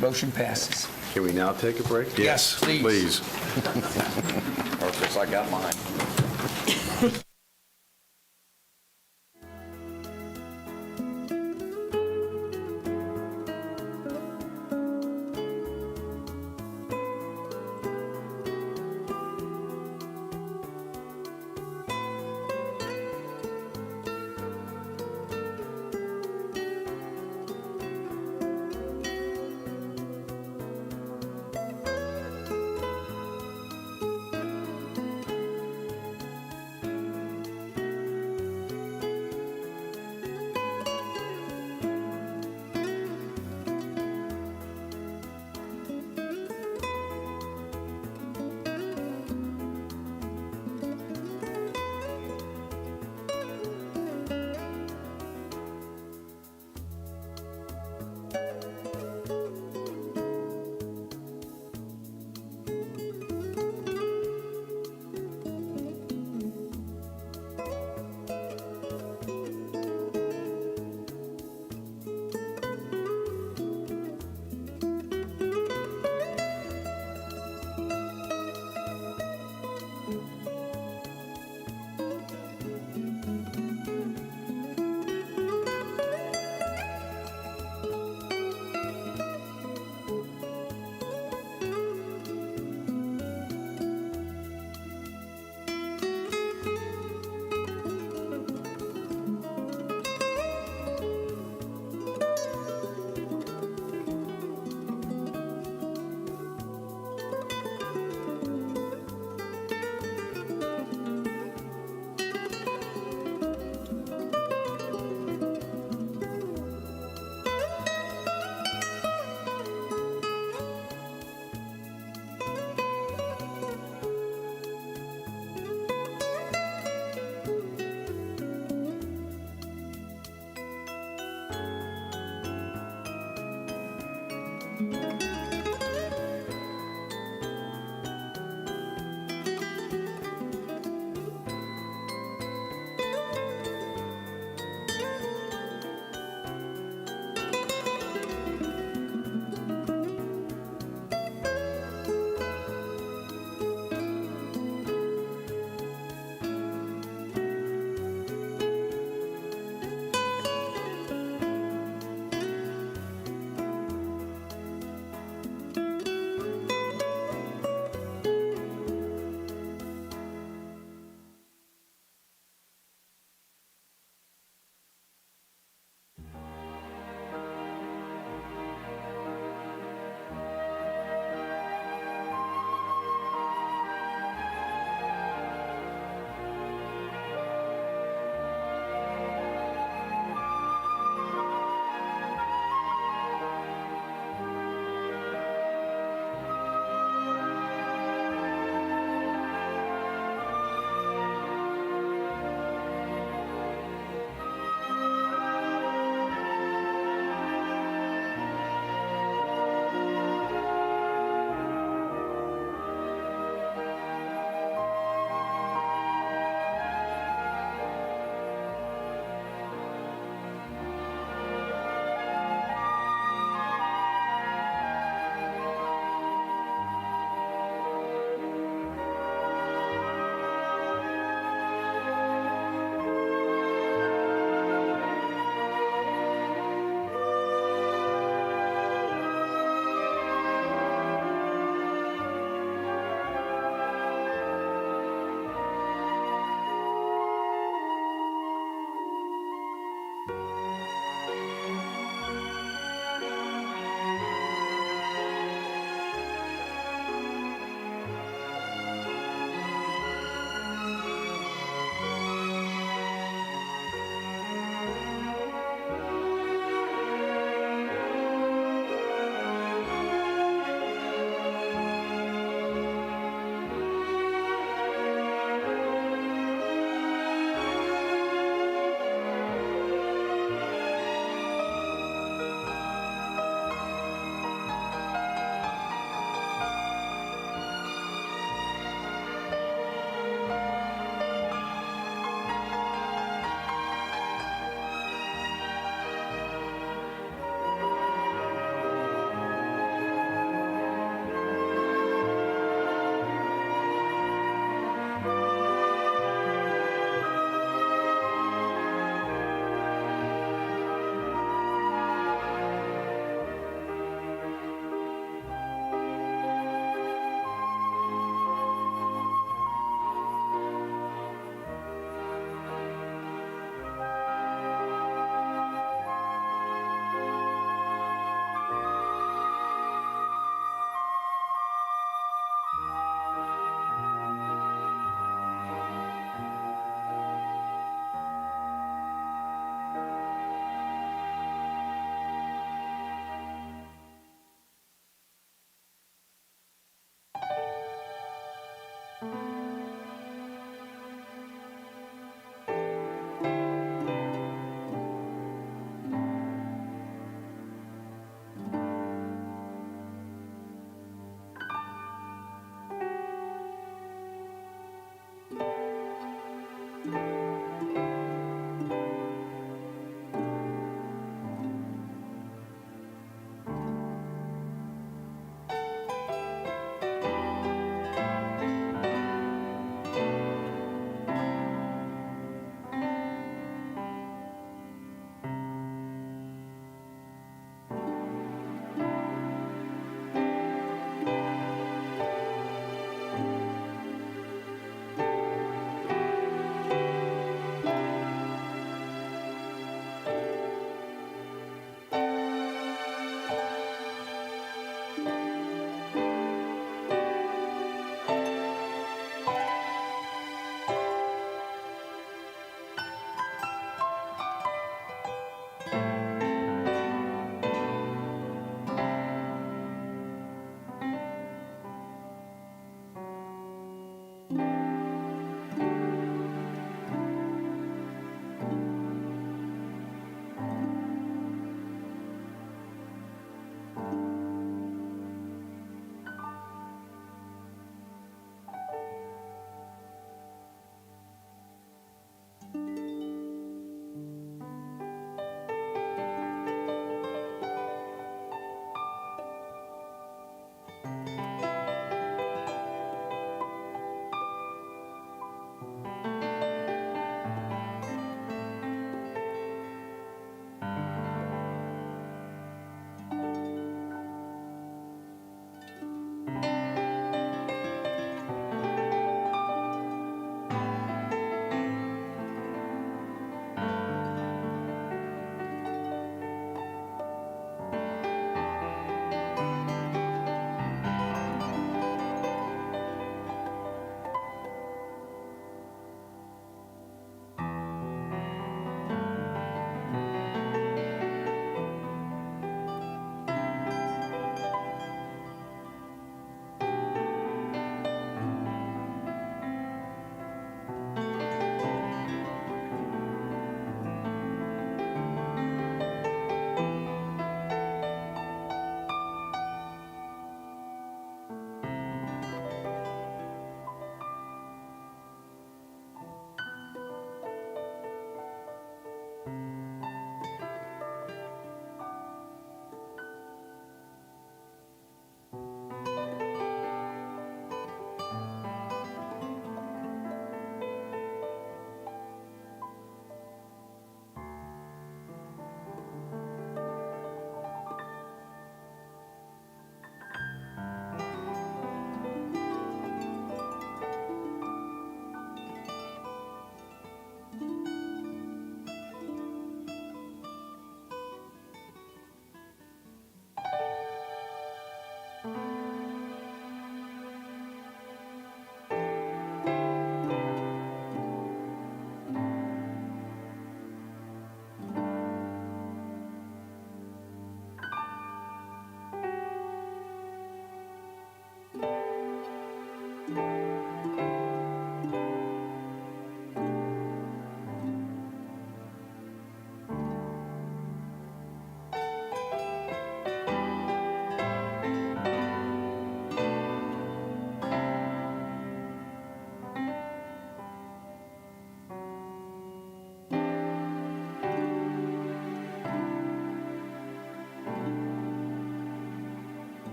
Motion passes. Can we now take a break? Yes, please. Please. Or of course, I got mine.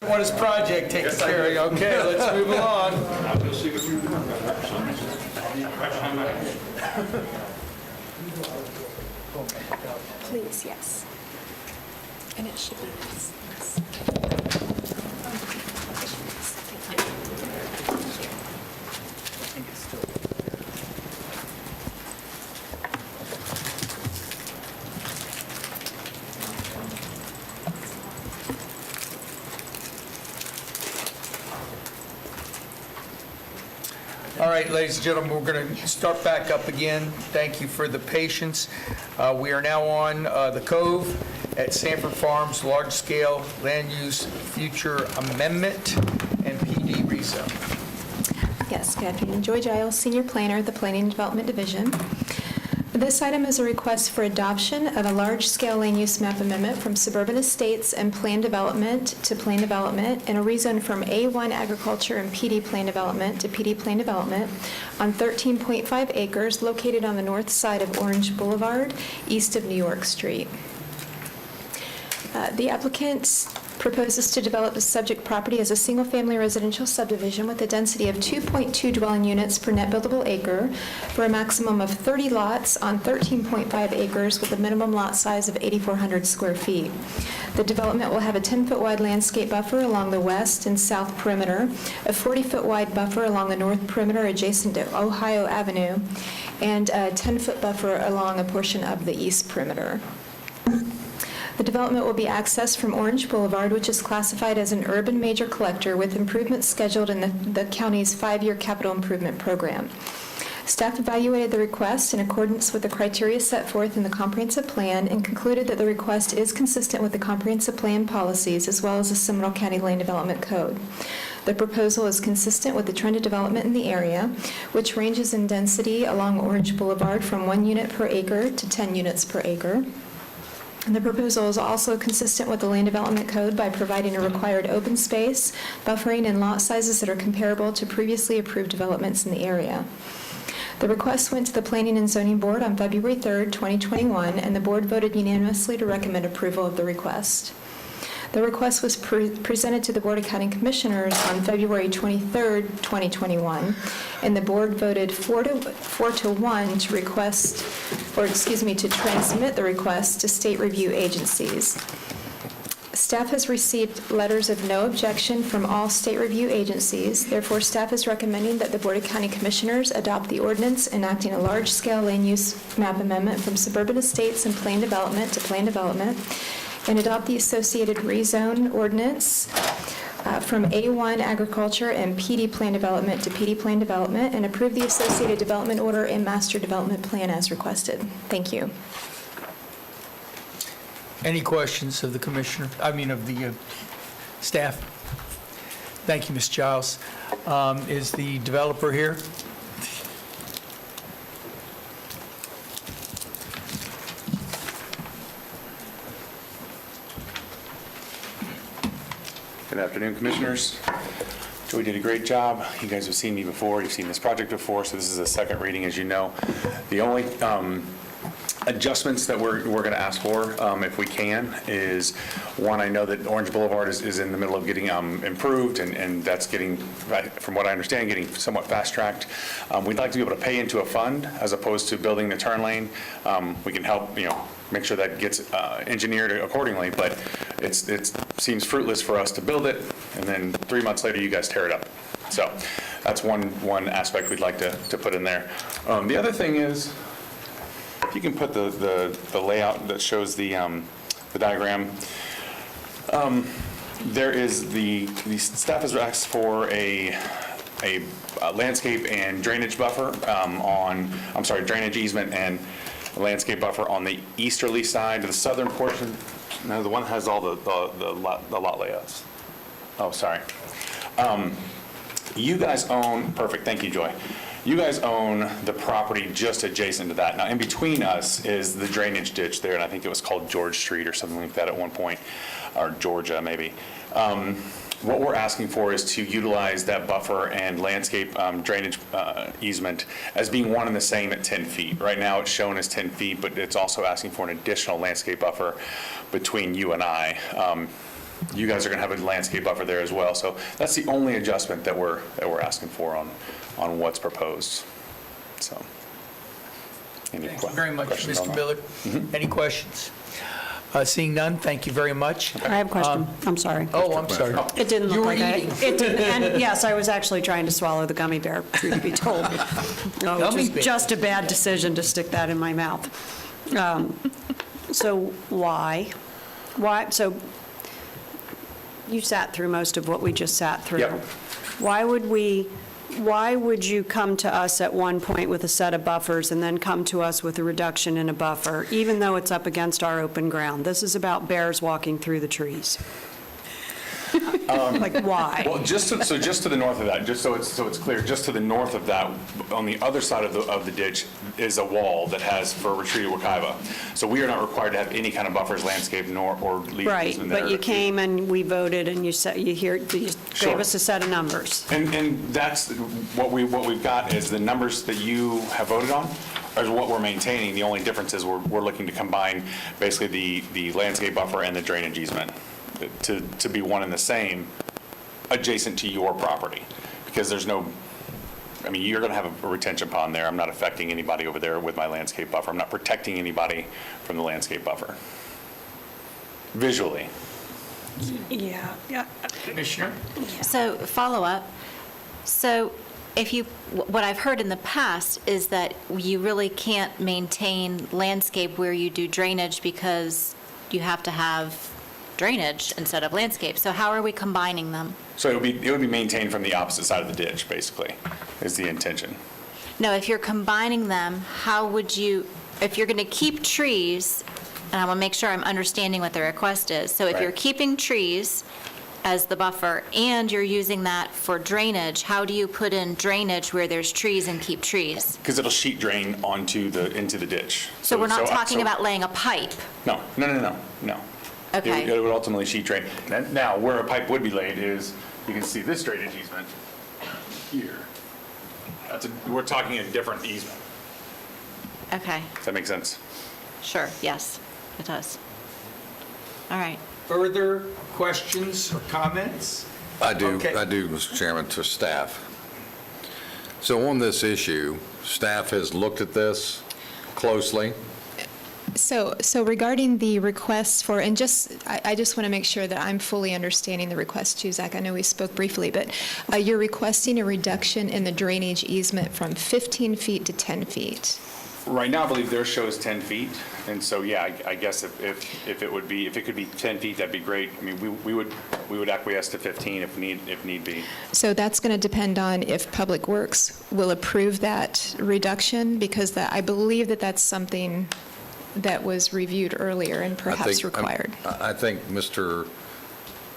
What his project takes care of. Okay, let's move along. I'll go see what you Please, yes. And it should be this. All right, ladies and gentlemen, we're going to start back up again. Thank you for the patience. We are now on the Cove at Sanford Farms, large-scale land use future amendment and PD rezone. Yes, good afternoon. Joy Giles, Senior Planner at the Planning and Development Division. This item is a request for adoption of a large-scale land use map amendment from Suburban Estates and Plan Development to Plan Development, and a rezone from A1 Agriculture and PD Plan Development to PD Plan Development on 13.5 acres located on the north side of Orange Boulevard, east of New York Street. The applicant proposes to develop the subject property as a single-family residential subdivision with a density of 2.2 dwelling units per net buildable acre for a maximum of 30 lots on 13.5 acres with a minimum lot size of 8,400 square feet. The development will have a 10-foot wide landscape buffer along the west and south perimeter, a 40-foot wide buffer along the north perimeter adjacent to Ohio Avenue, and a 10-foot buffer along a portion of the east perimeter. The development will be accessed from Orange Boulevard, which is classified as an urban major collector with improvements scheduled in the county's 5-year capital improvement program. Staff evaluated the request in accordance with the criteria set forth in the comprehensive plan and concluded that the request is consistent with the comprehensive plan policies as well as the Seminole County Land Development Code. The proposal is consistent with the trend of development in the area, which ranges in density along Orange Boulevard from 1 unit per acre to 10 units per acre. And the proposal is also consistent with the Land Development Code by providing a required open space, buffering, and lot sizes that are comparable to previously approved developments in the area. The request went to the Planning and Zoning Board on February 3rd, 2021, and the board voted unanimously to recommend approval of the request. The request was presented to the Board of County Commissioners on February 23rd, 2021, and the board voted 4 to 1 to request, or excuse me, to transmit the request to state review agencies. Staff has received letters of no objection from all state review agencies. Therefore, staff is recommending that the Board of County Commissioners adopt the ordinance enacting a large-scale land use map amendment from Suburban Estates and Plan Development to Plan Development, and adopt the associated rezone ordinance from A1 Agriculture and PD Plan Development to PD Plan Development, and approve the associated development order and master development plan as requested. Thank you. Any questions of the commissioner, of the staff? Thank you, Ms. Giles. Is the developer here? Good afternoon, Commissioners. Joey did a great job. You guys have seen me before. You've seen this project before, so this is the second reading, as you know. The only adjustments that we're going to ask for, if we can, is one, I know that Orange Boulevard is in the middle of getting improved, and that's getting, from what I understand, getting somewhat fast-tracked. We'd like to be able to pay into a fund as opposed to building the turn lane. We can help, make sure that gets engineered accordingly, but it seems fruitless for us to build it, and then 3 months later, you guys tear it up. So that's one aspect we'd like to put in there. The other thing is, if you can put the layout that shows the diagram, there is the staff has asked for a landscape and drainage buffer drainage easement and landscape buffer on the easterly side, the southern portion. No, the one that has all the lot layouts. Oh, sorry. You guys own, perfect, thank you, Joy. You guys own the property just adjacent to that. Now, in between us is the drainage ditch there, and I think it was called George Street or something like that at one point, or Georgia maybe. What we're asking for is to utilize that buffer and landscape drainage easement as being one and the same at 10 feet. Right now it's shown as 10 feet, but it's also asking for an additional landscape buffer between you and I. You guys are going to have a landscape buffer there as well. So that's the only adjustment that we're asking for on what's proposed. So, Thank you very much, Mr. Miller. Any questions? Seeing none, thank you very much. I have a question. I'm sorry. Oh, I'm sorry. It didn't You look were like eating. it didn't, and yes, I was actually trying to swallow the gummy bear, truth to be told. No, Gummy which bear. was just a bad decision to stick that in my mouth. So why? So you sat through most of what we just sat through. Yep. Why would you come to us at one point with a set of buffers and then come to us with a reduction in a buffer, even though it's up against our open ground? This is about bears walking through the trees. Like, why? Well, just to the north of that, just so it's clear, just to the north of that, on the other side of the ditch is a wall that has for retreat Wekiva. So we are not required to have any kind of buffers, landscape, or lead Right, easement there. but you came and we voted and you said, you gave Sure. us a set of numbers. And that's what we've got is the numbers that you have voted on is what we're maintaining. The only difference is we're looking to combine basically the landscape buffer and the drainage easement to be one and the same adjacent to your property. Because there's no, I mean, you're going to have a retention pond there. I'm not affecting anybody over there with my landscape buffer. I'm not protecting anybody from the landscape buffer visually. Yeah, yeah. Commissioner? So, follow-up. So, what I've heard in the past is that you really can't maintain landscape where you do drainage because you have to have drainage instead of landscape. So how are we combining them? So it would be maintained from the opposite side of the ditch, basically, is the intention. No, if you're combining them, how would you, if you're going to keep trees, and I want to make sure I'm understanding what the request is. So if Right. you're keeping trees as the buffer and you're using that for drainage, how do you put in drainage where there's trees and keep trees? Because it'll sheet drain into the ditch. So we're not talking so- about laying a pipe. No. Okay. It would ultimately sheet drain. Now, where a pipe would be laid is, you can see this drainage easement here. We're talking a different easement. Okay, Does that make sense? sure, yes, it does. All right. Further questions or comments? I do, Okay. Mr. Chairman, to staff. So on this issue, staff has looked at this closely. So regarding the request for, and I just want to make sure that I'm fully understanding the request too, Zach. I know we spoke briefly, but you're requesting a reduction in the drainage easement from 15 feet to 10 feet. Right now, I believe theirs shows 10 feet, and so, yeah, I guess if it could be 10 feet, that'd be great. I mean, we would acquiesce to 15 if need be. So that's going to depend on if Public Works will approve that reduction, because I believe that that's something that was reviewed earlier and perhaps required. I think Mr.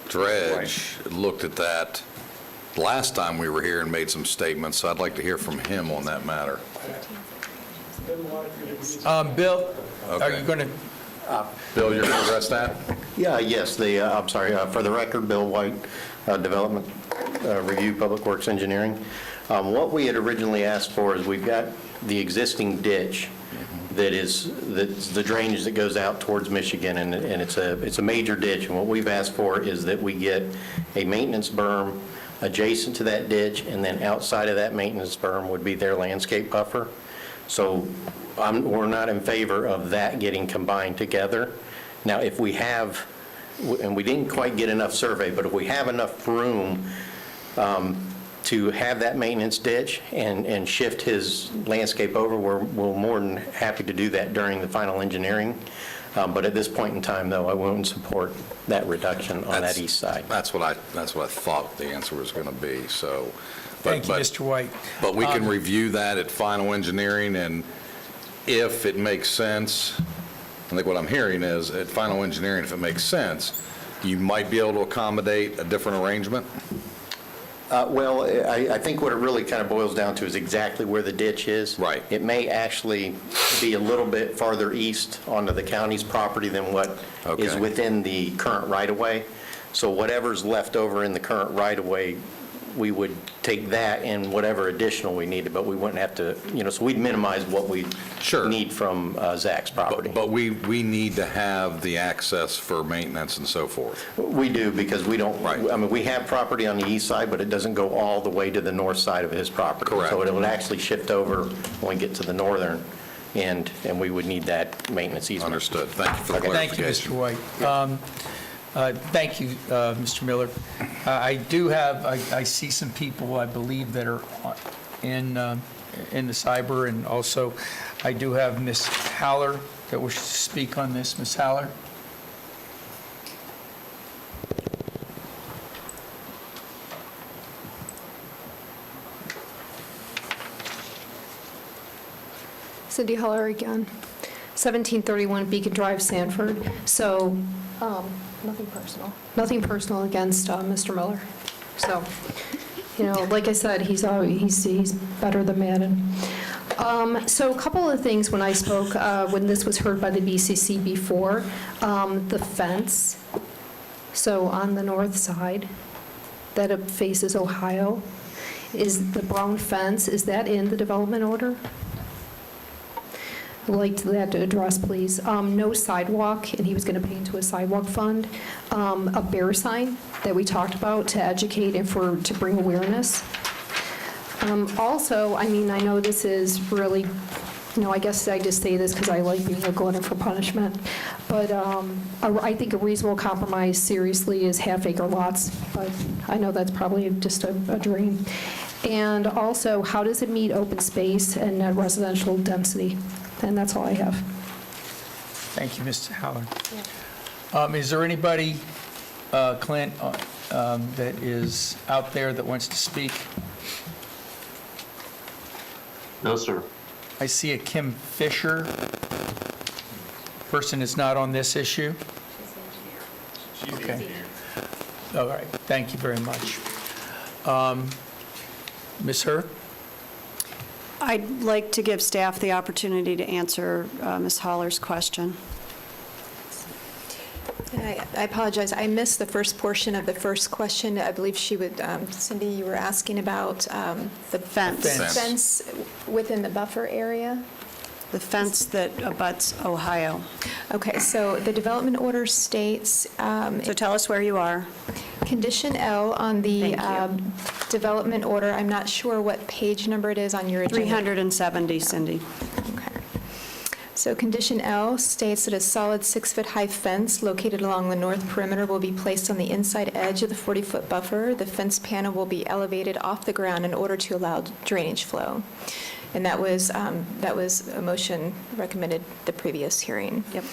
Dredge looked at that last time we were here and made some statements, so I'd like to hear from him on that matter. Bill, are Okay. you going to? Bill, you're going to address that? Yeah, yes, I'm sorry, for the record, Bill White, Development Review, Public Works Engineering. What we had originally asked for is we've got the existing ditch that's the drainage that goes out towards Michigan, and it's a major ditch, and what we've asked for is that we get a maintenance berm adjacent to that ditch, and then outside of that maintenance berm would be their landscape buffer. So we're not in favor of that getting combined together. Now, if we have, and we didn't quite get enough survey, but if we have enough room to have that maintenance ditch and shift his landscape over, we're more than happy to do that during the final engineering. But at this point in time, though, I won't support that reduction on that east side. That's what I thought the answer was going to be, so. Thank you, Mr. White. But we can review that at final engineering, and if it makes sense, I think what I'm hearing is, at final engineering, if it makes sense, you might be able to accommodate a different arrangement? Well, I think what it really kind of boils down to is exactly where the ditch is. Right. It may actually be a little bit farther east onto the county's property than what is Okay. within the current right-of-way. So whatever's left over in the current right-of-way, we would take that and whatever additional we needed, but we wouldn't have to, so we'd minimize what we need from Zach's property. But we need to have the access for maintenance and so forth. We do, because we don't, I mean, we have property on the east side, but it doesn't go all the way to the north side of his property. Correct. So it would actually shift over when we get to the northern end, and we would need that maintenance easement. Understood. Thank you for the Thank you, Mr. White. Thank you, Mr. Miller. I do have, I see some people, I believe, that are in the cyber, and also I do have Ms. Haller that wishes to speak on this. Ms. Haller? Cindy Haller again, 1731 Beacon Drive, Sanford. So Nothing personal. Nothing personal against Mr. Miller. So, like I said, he's better than Madden. So a couple of things when I spoke, when this was heard by the BCC before, the fence, so on the north side that faces Ohio, is the brown fence, is that in the development order? I'd like that to address, please. No sidewalk, and he was going to pay into a sidewalk fund. A bear sign that we talked about to educate and to bring awareness. Also, I know this is really, I guess I just say this because I like being a glutton for punishment, but I think a reasonable compromise, seriously, is half-acre lots, but I know that's probably just a dream. And also, how does it meet open space and residential density? And that's all I have. Thank you, Mr. Howard. Is there anybody, Clint, that is out there that wants to speak? No, sir. I see a Kim Fisher. Person is not on this issue? She's Okay. engineer. All right, thank you very much. Ms. Hurd? I'd like to give staff the opportunity to answer Ms. Holler's question. I apologize, I missed the first portion of the first question. I believe Cindy, you were asking about the fence within the buffer area? The fence that abuts Ohio. Okay, so the development order states... So tell us where you are. Condition L on the development order, I'm not sure what page number it is on your agenda. 370, Cindy. So condition L states that a solid 6-foot-high fence located along the north perimeter will be placed on the inside edge of the 40-foot buffer. The fence panel will be elevated off the ground in order to allow drainage flow. And that was a motion recommended the previous hearing. Yep.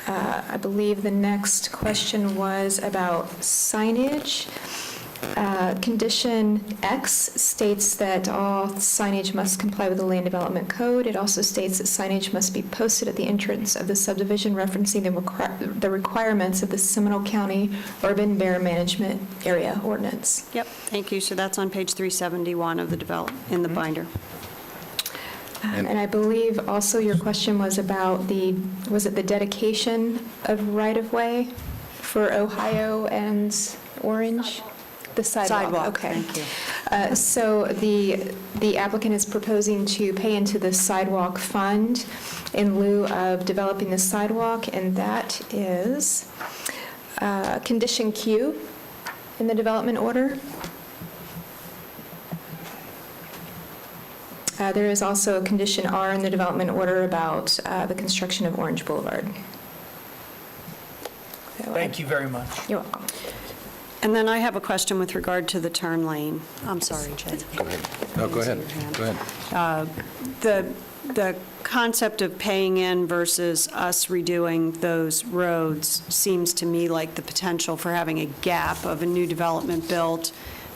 I believe the next question was about signage. Condition X states that all signage must comply with the Land Development Code. It also states that signage must be posted at the entrance of the subdivision referencing the requirements of the Seminole County Urban Bear Management Area Ordinance. Yep, thank you. So that's on page 371 of the in the binder. And I believe also your question was about was it the dedication of right-of-way for Ohio and Orange? The sidewalk. Okay. Thank you. So the applicant is proposing to pay into the sidewalk fund in lieu of developing the sidewalk, and that is condition Q in the development order. There is also a condition R in the development order about the construction of Orange Boulevard. Thank you very much. You're welcome. And then I have a question with regard to the turn lane. I'm sorry, Jay. Go ahead. No, go ahead. Go ahead. The concept of paying in versus us redoing those roads seems to me like the potential for having a gap of a new development built,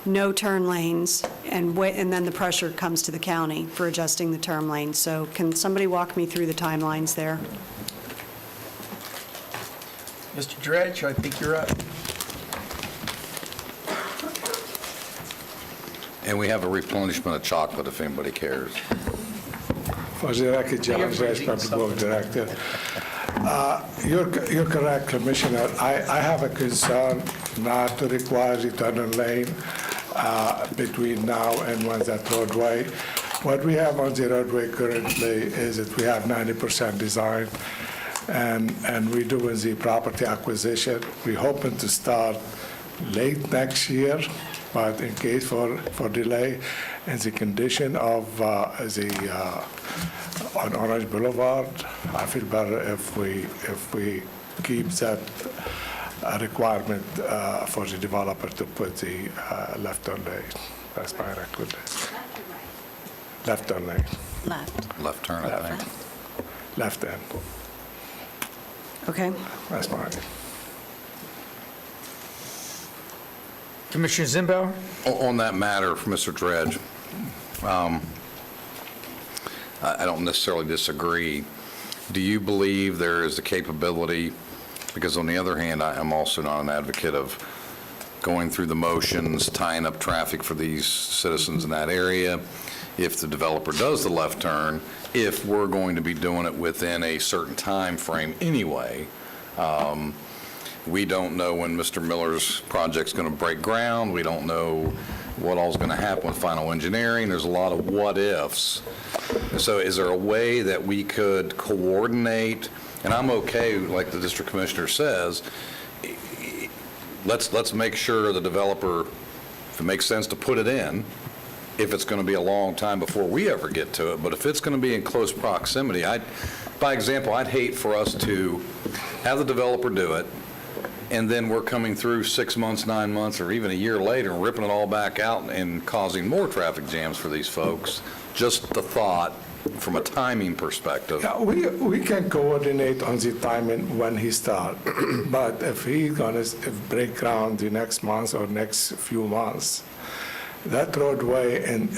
no turn lanes, and then the pressure comes to the county for adjusting the turn lane. So can somebody walk me through the timelines there? Mr. Dredge, I think you're up. And we have a replenishment of chocolate if anybody cares. For the record, John Dredge, Public Works Director. You're correct, Commissioner. I have a concern not to require the turn lane between now and when that roadway. What we have on the roadway currently is that we have 90% design, and we're doing the property acquisition. We're hoping to start late next year, but in case for delay, and the condition of on Orange Boulevard, I feel better if we keep that requirement for the developer to put the left turn lane. That's my recommendation. Left turn lane. Left turn, I think. Left end. Okay. That's mine. Commissioner Zimbauer? On that matter, Mr. Dredge, I don't necessarily disagree. Do you believe there is the capability Because on the other hand, I'm also not an advocate of going through the motions, tying up traffic for these citizens in that area. If the developer does the left turn, if we're going to be doing it within a certain time frame anyway, we don't know when Mr. Miller's project's going to break ground. We don't know what all's going to happen with final engineering. There's a lot of what-ifs. So is there a way that we could coordinate, and I'm okay, like the district commissioner says, let's make sure the developer, if it makes sense to put it in, if it's going to be a long time before we ever get to it, but if it's going to be in close proximity, by example, I'd hate for us to have the developer do it, and then we're coming through 6 months, 9 months, or even a year later and ripping it all back out and causing more traffic jams for these folks. Just the thought from a timing perspective. Yeah, we can coordinate on the timing when he start, but if he's gonna break ground the next month or next few months, that roadway and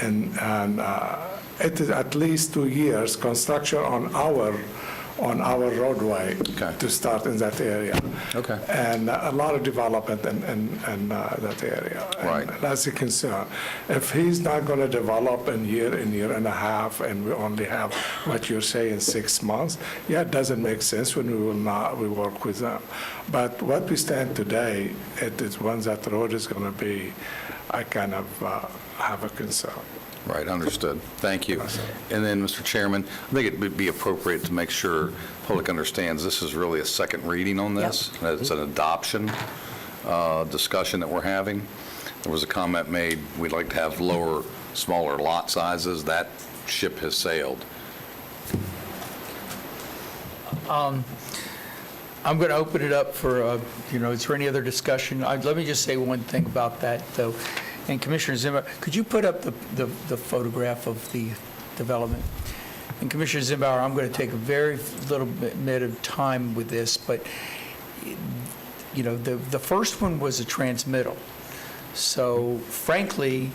it is at least 2 years construction on our roadway to start in that area. Okay. And a lot of development in that area. Right. And that's a concern. If he's not going to develop in year and a half, and we only have what you're saying 6 months, yeah, it doesn't make sense when we work with them. But what we stand today, it is when that road is going to be, I kind of have a concern. Right, understood. Thank you. And then, Mr. Chairman, I think it would be appropriate to make sure public understands this is really a second reading on this. It's an adoption discussion that we're having. There was a comment made, we'd like to have smaller lot sizes. That ship has sailed. I'm going to open it up for, is there any other discussion? Let me just say one thing about that, though. And Commissioner Zimmer, could you put up the photograph of the development? And Commissioner Zimbauer, I'm going to take a very little bit of time with this, but, the first one was a transmittal. So frankly,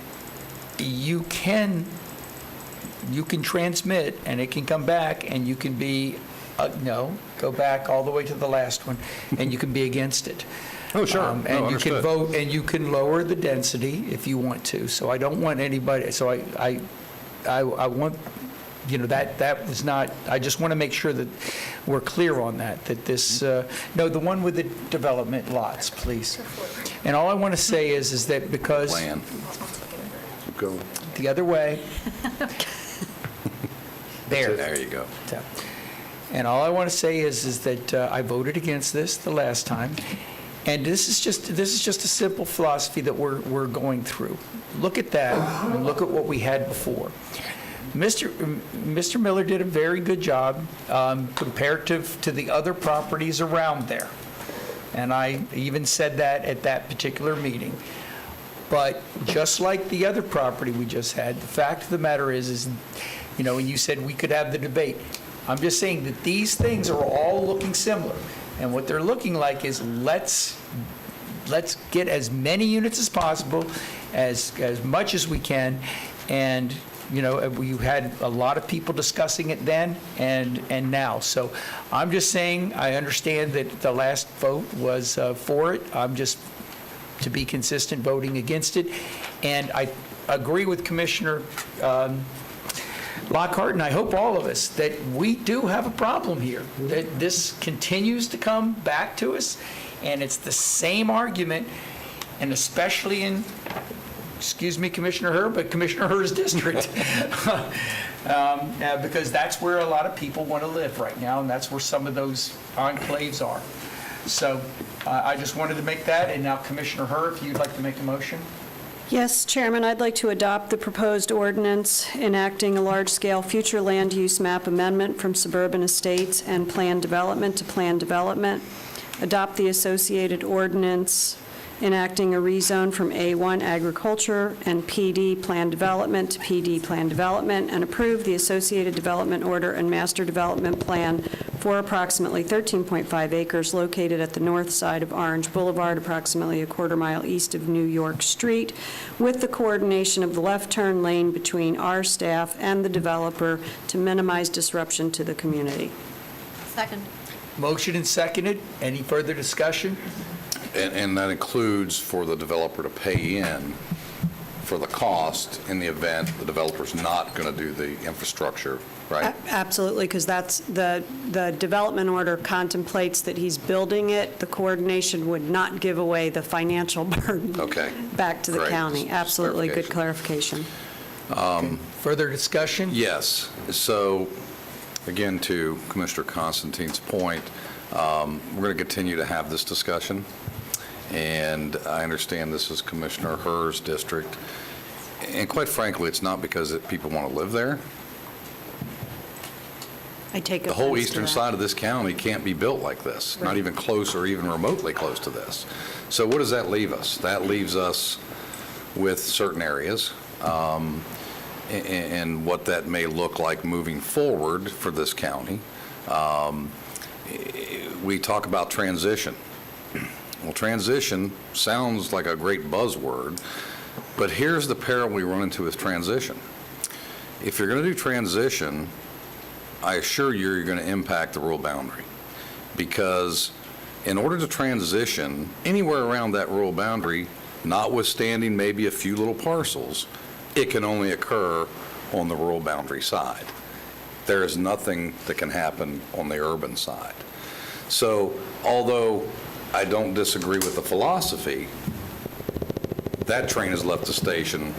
you can transmit and it can come back and you can be, go back all the way to the last one and you can be against it. Oh, sure. And you can vote, and you can lower the density if you want to. So I don't want anybody, so I want, that was not, I just want to make sure that we're clear on that this, the one with the development lots, please. And all I want to say is that because. Land. Go. The other way. There you go. And all I want to say is that I voted against this the last time. And this is just a simple philosophy that we're going through. Look at that, and look at what we had before. Mr. Miller did a very good job comparative to the other properties around there. And I even said that at that particular meeting. But just like the other property we just had, the fact of the matter is, and you said we could have the debate. I'm just saying that these things are all looking similar. And what they're looking like is let's get as many units as possible, as much as we can. And, we had a lot of people discussing it then and now. So I'm just saying, I understand that the last vote was for it. I'm just, to be consistent, voting against it. And I agree with Commissioner Lockhart, and I hope all of us, that we do have a problem here, that this continues to come back to us, and it's the same argument, and especially in, excuse me, Commissioner Herr, but Commissioner Herr's district, because that's where a lot of people want to live right now, and that's where some of those enclaves are. So I just wanted to make that, and now Commissioner Herr, if you'd like to make a motion. Yes, Chairman, I'd like to adopt the proposed ordinance enacting a large-scale future land use map amendment from suburban estates and planned development to planned development. Adopt the associated ordinance enacting a rezone from A1 agriculture and PD planned development to PD planned development, and approve the associated development order and master development plan for approximately 13.5 acres located at the north side of Orange Boulevard, approximately a quarter mile east of New York Street, with the coordination of the left turn lane between our staff and the developer to minimize disruption to the community. Second. Motion and seconded. Any further discussion? And that includes for the developer to pay in for the cost in the event the developer's not going to do the infrastructure, right? Absolutely, because that's, the development order contemplates that he's building it. The coordination would not give away the financial burden back to the Great. county. Absolutely, good clarification. Further discussion? Yes. So, again, to Commissioner Constantine's point, we're going to continue to have this discussion, and I understand this is Commissioner Herr's district, and quite frankly, it's not because people want to live there. I take The whole offense to eastern that. side of this county can't be built like this, not even close or even remotely close to this. So what does that leave us? That leaves us with certain areas, and what that may look like moving forward for this county. We talk about transition. Well, transition sounds like a great buzzword, but here's the peril we run into with transition. If you're going to do transition, I assure you you're going to impact the rural boundary, because in order to transition anywhere around that rural boundary, notwithstanding maybe a few little parcels, it can only occur on the rural boundary side. There is nothing that can happen on the urban side. So although I don't disagree with the philosophy, that train has left the station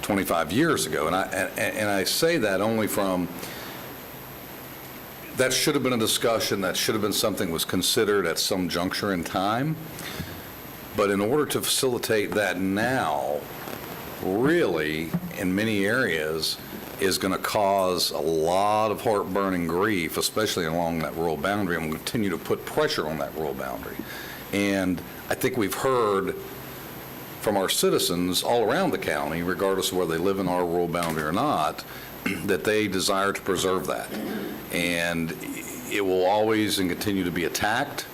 25 years ago. And I say that only from, that should have been a discussion, that should have been something was considered at some juncture in time. But in order to facilitate that now, really, in many areas, is going to cause a lot of heartburn and grief, especially along that rural boundary, and will continue to put pressure on that rural boundary. And I think we've heard from our citizens all around the county, regardless of whether they live in our rural boundary or not, that they desire to preserve that. And it will always and continue to be attacked.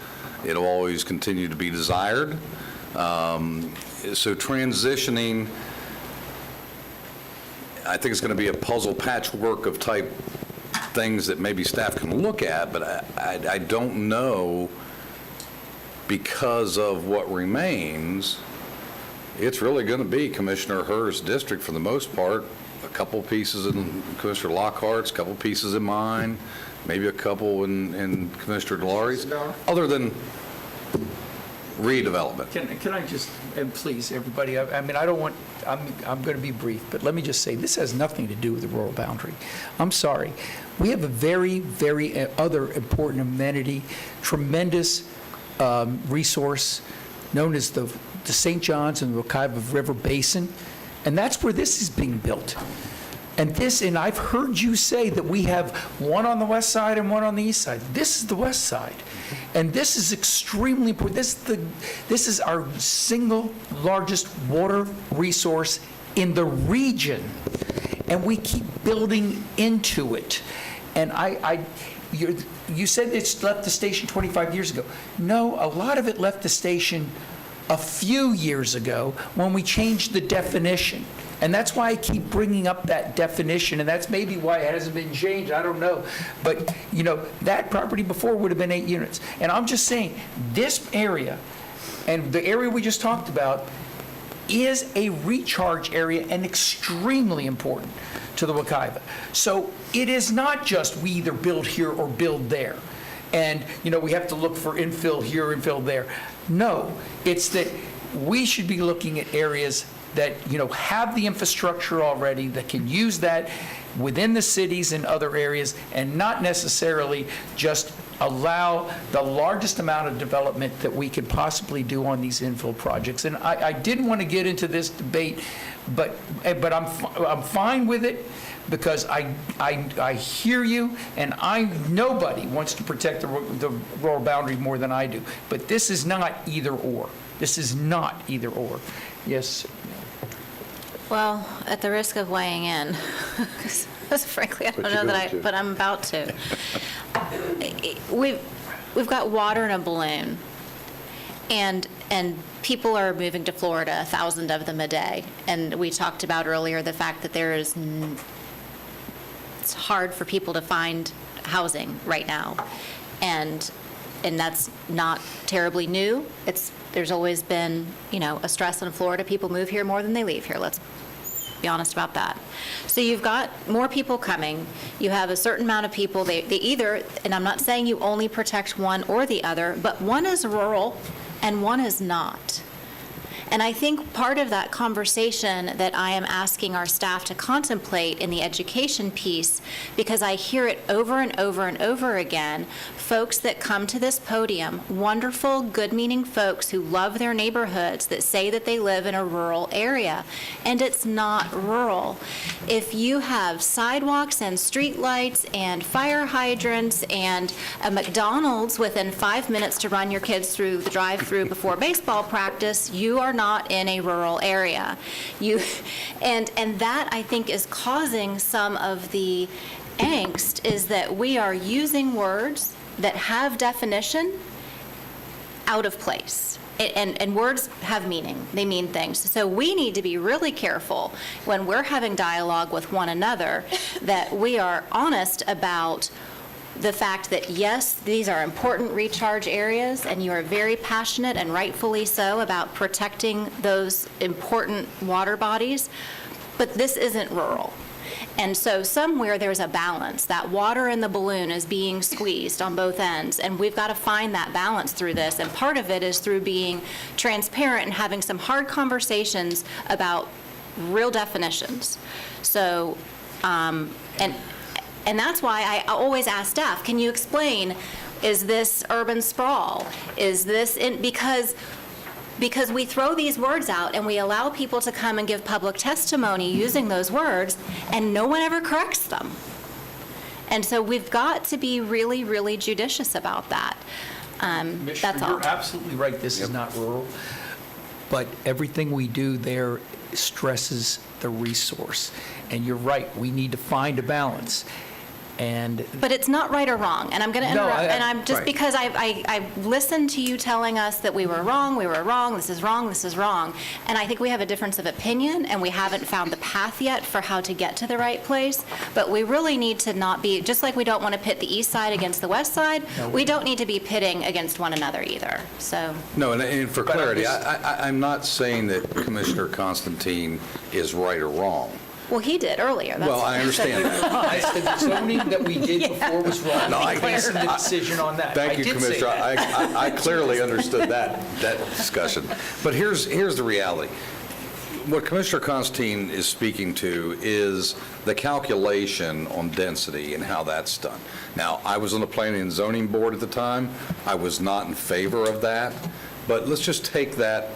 It'll always continue to be desired. So transitioning, I think it's going to be a puzzle patchwork of type things that maybe staff can look at, but I don't know, because of what remains, it's really going to be Commissioner Herr's district for the most part. A couple pieces in Commissioner Lockhart's, a couple pieces in mine, maybe a couple in Commissioner Delarie's, other than redevelopment. Can I just, and please, everybody, I mean, I don't want, I'm going to be brief, but let me just say, this has nothing to do with the rural boundary. I'm sorry. We have a very, very other important amenity, tremendous resource known as the St. John's and the Wekiva River Basin, and that's where this is being built. And I've heard you say that we have one on the west side and one on the east side. This is the west side. And this is extremely important. This is our single largest water resource in the region. And we keep building into it. And you said it's left the station 25 years ago. No, a lot of it left the station a few years ago when we changed the definition. And that's why I keep bringing up that definition, and that's maybe why it hasn't been changed, I don't know. But, you know, that property before would have been 8 units. And I'm just saying, this area, and the area we just talked about, is a recharge area and extremely important to the Wekiva. So it is not just we either build here or build there. And, you know, we have to look for infill here, infill there. No, it's that we should be looking at areas that, you know, have the infrastructure already, that can use that within the cities and other areas, and not necessarily just allow the largest amount of development that we could possibly do on these infill projects. And I didn't want to get into this debate, but I'm fine with it, because I hear you, and nobody wants to protect the rural boundary more than I do. But this is not either or. This is not either or. Yes. Well, at the risk of weighing in, because frankly, I don't know that but I'm about to. We've got water in a balloon, and people are moving to Florida, 1,000 of them a day. And we talked about earlier the fact that it's hard for people to find housing right now. And that's not terribly new. There's always been, a stress in Florida. People move here more than they leave here. Let's be honest about that. So you've got more people coming. You have a certain amount of people. They either, and I'm not saying you only protect one or the other, but one is rural and one is not. And I think part of that conversation that I am asking our staff to contemplate in the education piece, because I hear it over and over and over again, folks that come to this podium, wonderful, good-meaning folks who love their neighborhoods, that say that they live in a rural area, and it's not rural. If you have sidewalks and streetlights and fire hydrants and a McDonald's within 5 minutes to run your kids through the drive-through before baseball practice, you are not in a rural area. And that, I think, is causing some of the angst, is that we are using words that have definition out of place. And words have meaning. They mean things. So we need to be really careful when we're having dialogue with one another that we are honest about the fact that, yes, these are important recharge areas, and you are very passionate, and rightfully so, about protecting those important water bodies, but this isn't rural. And so somewhere there's a balance. That water in the balloon is being squeezed on both ends, and we've got to find that balance through this. And part of it is through being transparent and having some hard conversations about real definitions. So, and that's why I always ask staff, can you explain, is this urban sprawl? Is this because we throw these words out and we allow people to come and give public testimony using those words, and no one ever corrects them. And so we've got to be really, really judicious about that. That's all. You're absolutely right, this is not rural, but everything we do there stresses the resource. And you're right, we need to find a balance. But it's not right or wrong, and I'm going to interrupt, and I'm just right. because I listened to you telling us that we were wrong, this is wrong, and I think we have a difference of opinion, and we haven't found the path yet for how to get to the right place, but we really need to not be, just like we don't want to pit the east side against the west side, we don't need to be pitting against one another either, so. No, and for clarity, I'm not saying that Commissioner Constantine is right or wrong. Well, he did earlier. Well, I understand that. I said the zoning that we did before was wrong. No, I- Based on the decision on that. Thank you, I did say Commissioner. that. I clearly understood that discussion. But here's the reality. What Commissioner Constantine is speaking to is the calculation on density and how that's done. Now, I was on the Planning and Zoning Board at the time. I was not in favor of that. But let's just take that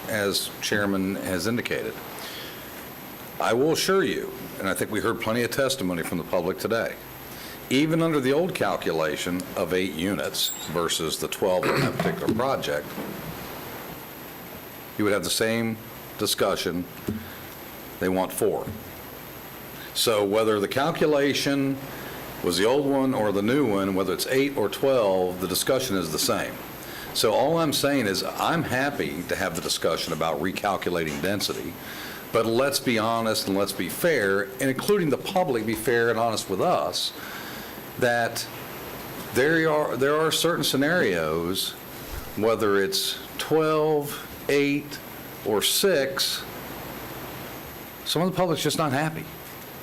as Chairman has indicated. I will assure you, and I think we heard plenty of testimony from the public today, even under the old calculation of 8 units versus the 12 in that particular project, you would have the same discussion. They want 4. So whether the calculation was the old one or the new one, whether it's 8 or 12, the discussion is the same. So all I'm saying is I'm happy to have the discussion about recalculating density, but let's be honest and let's be fair, and including the public, be fair and honest with us, that there are certain scenarios, whether it's 12, 8, or 6, some of the public's just not happy.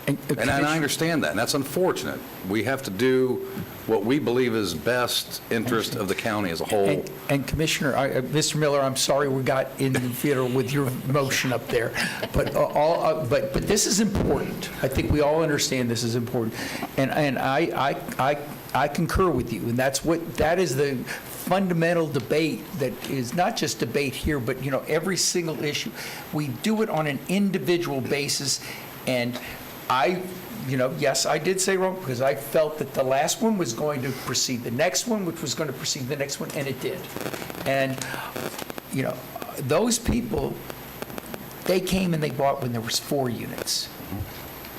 And I understand that, and that's unfortunate. We have to do what we believe is best interest of the county as a whole. And Commissioner, Mr. Miller, I'm sorry we got in the theater with your motion up there, but but this is important. I think we all understand this is important, and I concur with you, and that is the fundamental debate that is not just debate here, but every single issue. We do it on an individual basis, and yes, I did say wrong because I felt that the last one was going to precede the next one, which was going to precede the next one, and it did. And, those people, they came and they bought when there was 4 units.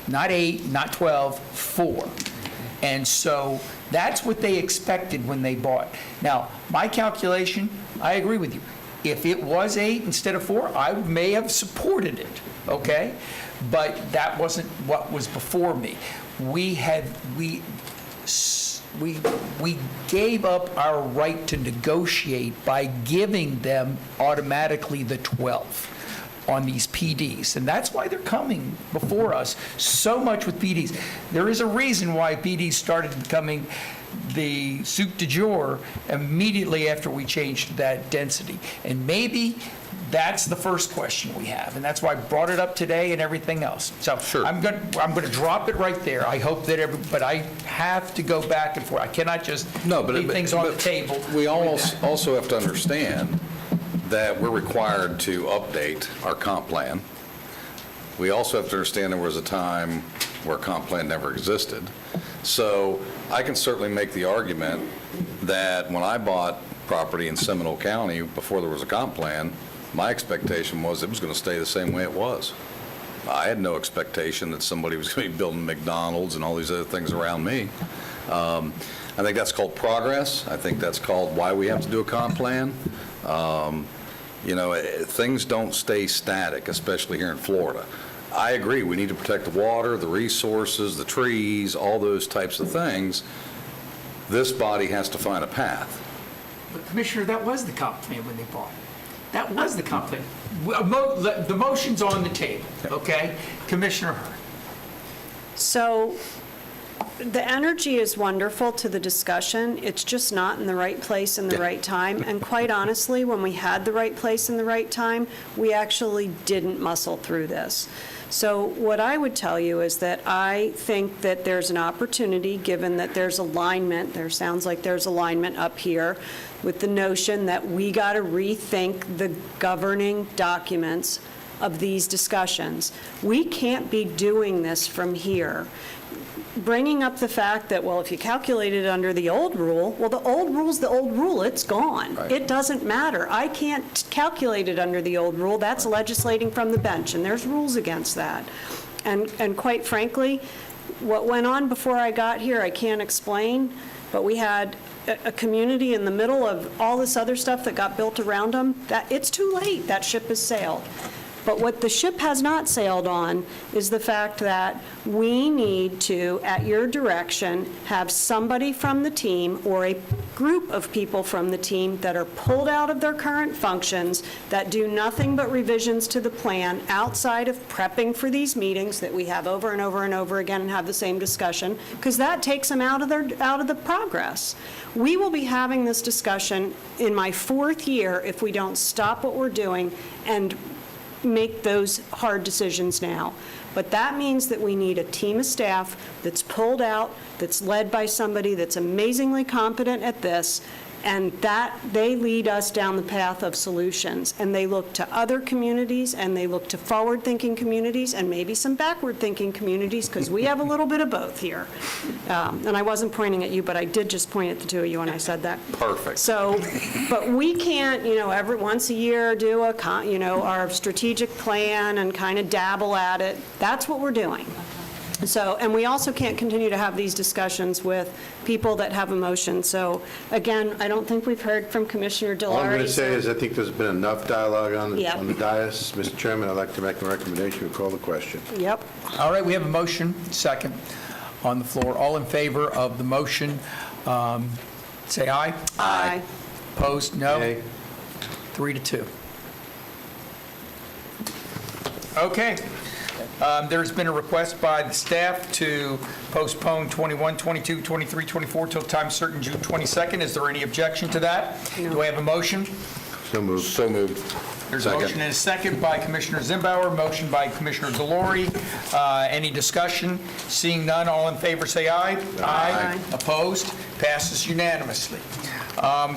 Not 8, not 12, 4. And so that's what they expected when they bought. Now, my calculation, I agree with you. If it was 8 instead of 4, I may have supported it, okay? But that wasn't what was before me. we gave up our right to negotiate by giving them automatically the 12 on these PDs, and that's why they're coming before us so much with PDs. There is a reason why PDs started becoming the soup du jour immediately after we changed that density. And maybe that's the first question we have, and that's why I brought it up today and everything else. So I'm going to drop it right there. I hope that but I have to go back and forth. I cannot just leave things on the table. We also have to understand that we're required to update our comp plan. We also have to understand there was a time where comp plan never existed. So I can certainly make the argument that when I bought property in Seminole County before there was a comp plan, my expectation was it was going to stay the same way it was. I had no expectation that somebody was going to be building McDonald's and all these other things around me. I think that's called progress. I think that's called why we have to do a comp plan. Things don't stay static, especially here in Florida. I agree, we need to protect the water, the resources, the trees, all those types of things. This body has to find a path. But Commissioner, that was the comp plan when they bought it. That was the comp plan. The motion's on the table, okay? Commissioner Hearn. So the energy is wonderful to the discussion. It's just not in the right place in the right time. And quite honestly, when we had the right place in the right time, we actually didn't muscle through this. So what I would tell you is that I think that there's an opportunity, given that there's alignment, there sounds like there's alignment up here, with the notion that we got to rethink the governing documents of these discussions. We can't be doing this from here. Bringing up the fact that, well, if you calculate it under the old rule, well, the old rule's the old rule, it's gone. Right. It doesn't matter. I can't calculate it under the old rule. That's legislating from the bench, and there's rules against that. And quite frankly, what went on before I got here, I can't explain, but we had a community in the middle of all this other stuff that got built around them. That it's too late. That ship has sailed. But what the ship has not sailed on is the fact that we need to, at your direction, have somebody from the team or a group of people from the team that are pulled out of their current functions, that do nothing but revisions to the plan outside of prepping for these meetings that we have over and over and over again and have the same discussion, because that takes them out of the progress. We will be having this discussion in my 4th year if we don't stop what we're doing and make those hard decisions now. But that means that we need a team of staff that's pulled out, that's led by somebody that's amazingly competent at this, and that they lead us down the path of solutions. And they look to other communities, and they look to forward-thinking communities, and maybe some backward-thinking communities, because we have a little bit of both here. And I wasn't pointing at you, but I did just point at the two of you when I said that. Perfect. So, but we can't, every once a year do our strategic plan and kind of dabble at it. That's what we're doing. So, and we also can't continue to have these discussions with people that have emotion. So, again, I don't think we've heard from Commissioner Delary. All I'm going to say is I think there's been enough dialogue on the Yep. dais. Mr. Chairman, I'd like to make a recommendation and call the question. Yep. All right, we have a motion, second, on the floor. All in favor of the motion, say aye. Aye. Opposed, no. Nay. 3-2. Okay. There's been a request by the staff to postpone 21, 22, 23, 24 till time certain June 22nd. Is there any objection to that? No. Do I have a motion? So moved. So moved. There's a motion and a second by Commissioner Zimbauer, motion by Commissioner Delary. Any discussion? Seeing none, all in favor say aye. Aye. Opposed? Passes unanimously.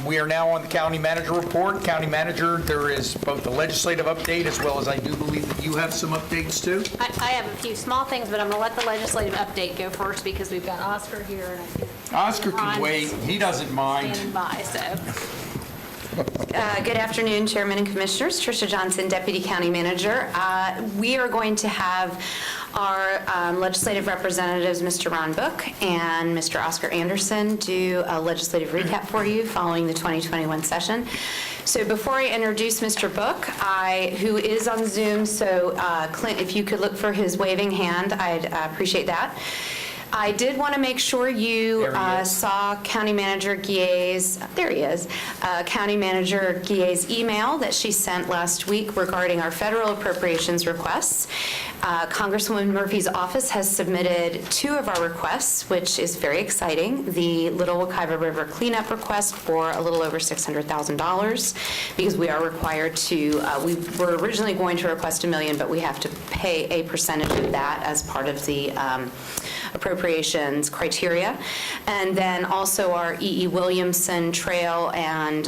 We are now on the county manager report. County manager, there is both a legislative update as well as I do believe that you have some updates too. I have a few small things, but I'm going to let the legislative update go first because we've got Oscar here. And I think Oscar can Ron's wait. He doesn't mind. standing by, so. Good afternoon, Chairman and Commissioners. Tricia Johnson, Deputy County Manager. We are going to have our legislative representatives, Mr. Ron Book and Mr. Oscar Anderson, do a legislative recap for you following the 2021 session. So before I introduce Mr. Book, who is on Zoom, so Clint, if you could look for his waving hand, I'd appreciate that. I did want to make sure you saw County Manager Guillet's, there he is, County Manager Guillet's email that she sent last week regarding our federal appropriations requests. Congresswoman Murphy's office has submitted 2 of our requests, which is very exciting. The Little Wekiva River cleanup request for a little over $600,000, because we are required to, we were originally going to request $1 million, but we have to pay a percentage of that as part of the appropriations criteria. And then also our E.E. Williamson Trail and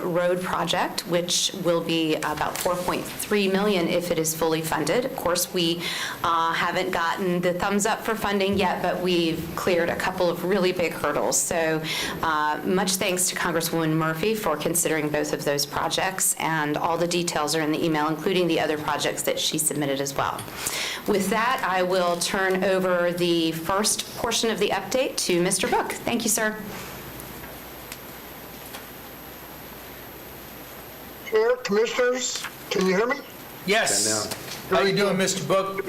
Road Project, which will be about $4.3 million if it is fully funded. Of course, we haven't gotten the thumbs up for funding yet, but we've cleared a couple of really big hurdles. So much thanks to Congresswoman Murphy for considering both of those projects, and all the details are in the email, including the other projects that she submitted as well. With that, I will turn over the first portion of the update to Mr. Book. Thank you, sir. Chair, Commissioners, can you hear me? Yes. How are you doing, Mr. Book?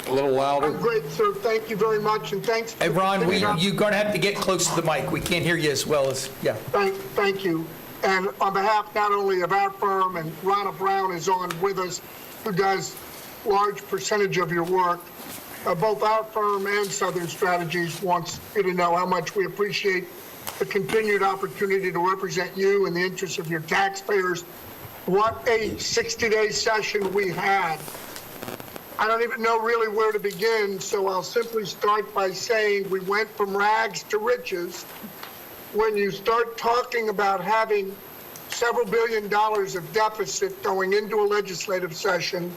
A little louder. I'm great, sir. Thank you very much, and thanks. Hey, Ron, you're going to have to get close to the mic. We can't hear you as well as, yeah. Thank you. And on behalf not only of our firm, and Ronna Brown is on with us, who does large percentage of your work, both our firm and Southern Strategies wants you to know how much we appreciate the continued opportunity to represent you in the interests of your taxpayers. What a 60-day session we had. I don't even know really where to begin, so I'll simply start by saying we went from rags to riches. When you start talking about having several $billion of deficit going into a legislative session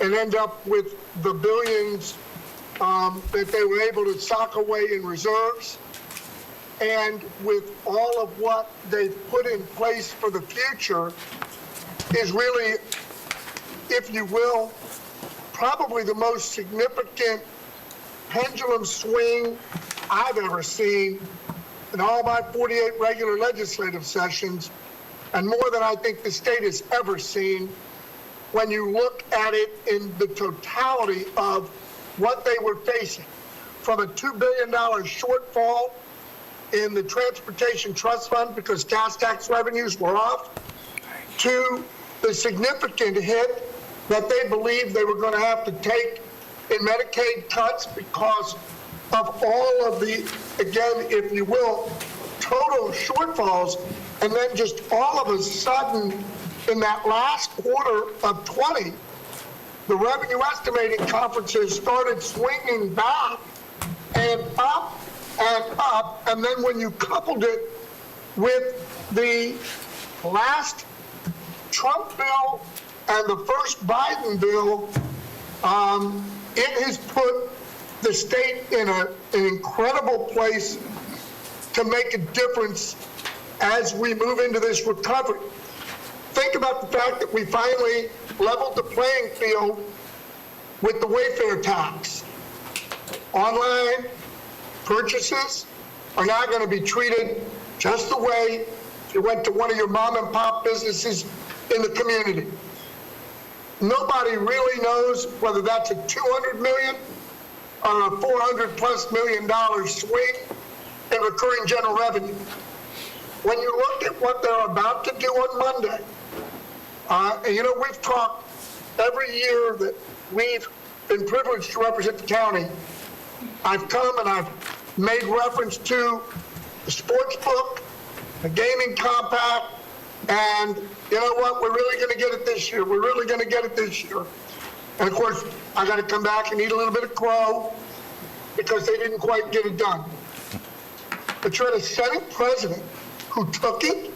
and end up with the billions that they were able to sock away in reserves, and with all of what they've put in place for the future, is really, if you will, probably the most significant pendulum swing I've ever seen in all my 48 regular legislative sessions, and more than I think the state has ever seen, when you look at it in the totality of what they were facing, from a $2 billion shortfall in the Transportation Trust Fund because gas tax revenues were off, to the significant hit that they believed they were going to have to take in Medicaid cuts because of all of the, again, if you will, total shortfalls, and then just all of a sudden, in that last quarter of 20, the revenue estimating conferences started swinging back and up, and then when you coupled it with the last Trump bill and the first Biden bill, it has put the state in an incredible place to make a difference as we move into this recovery. Think about the fact that we finally leveled the playing field with the Wayfair tax. Online purchases are now going to be treated just the way if you went to one of your mom and pop businesses in the community. Nobody really knows whether that's a $200 million or a $400+ million swing in recurring general revenue. When you look at what they're about to do on Monday, and we've talked every year that we've been privileged to represent the county. I've come and I've made reference to the sports book, the gaming compact, and you know what? We're really going to get it this year. We're really going to get it this year. And of course, I got to come back and eat a little bit of crow because they didn't quite get it done. But you had a Senate president who took it,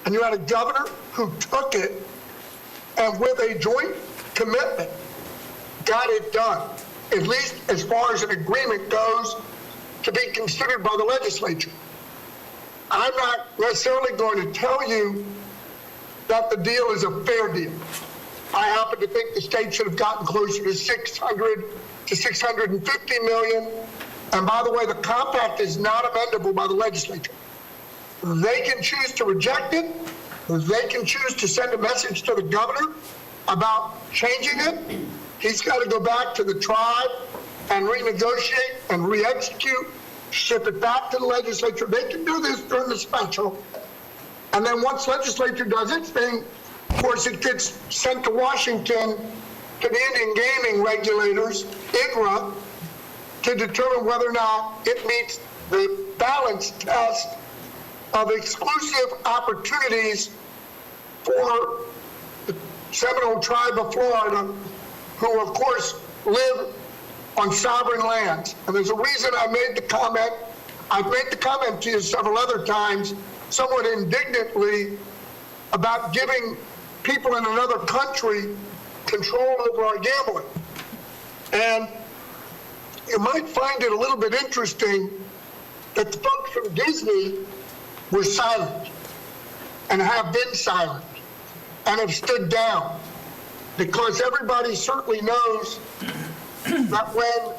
and you had a governor who took it, and with a joint commitment, got it done, at least as far as an agreement goes, to be considered by the legislature. I'm not necessarily going to tell you that the deal is a fair deal. I happen to think the state should have gotten closer to $600 to $650 million. And by the way, the compact is not amendable by the legislature. They can choose to reject it. They can choose to send a message to the governor about changing it. He's got to go back to the tribe and renegotiate and re-execute, ship it back to the legislature. They can do this during the special. And then once legislature does its thing, of course, it gets sent to Washington to the Indian Gaming Regulators, IGRA, to determine whether or not it meets the balance test of exclusive opportunities for the Seminole Tribe of Florida, who of course live on sovereign lands. And there's a reason I made the comment. I've made the comment to you several other times, somewhat indignantly, about giving people in another country control over our gambling. And you might find it a little bit interesting that the folks from Disney were silent and have been silent and have stood down, because everybody certainly knows that when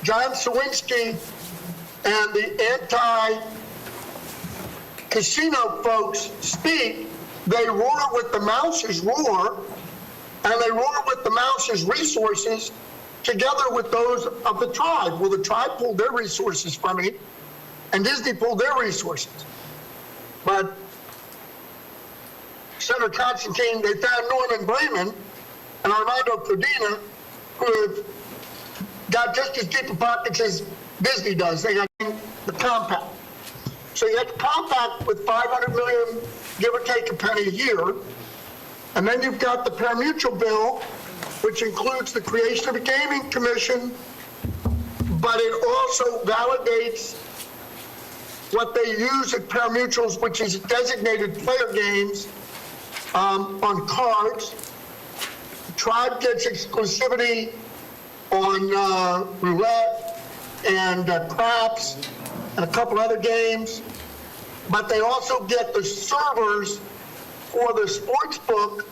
John Sawinski and the anti-casino folks speak, they roar with the mouse's roar, and they roar with the mouse's resources together with those of the tribe. Well, the tribe pulled their resources from it, and Disney pulled their resources. But Senator Constantine, they found Norman Blayman and Armando Codina, who have got just as deep a pockets as Disney does. They got the compact. So you have the compact with $500 million, give or take a penny a year. And then you've got the pari-mutuel bill, which includes the creation of a gaming commission, but it also validates what they use at pari-mutuels, which is designated player games on cards. The tribe gets exclusivity on roulette and craps and a couple other games, but they also get the servers for the sports book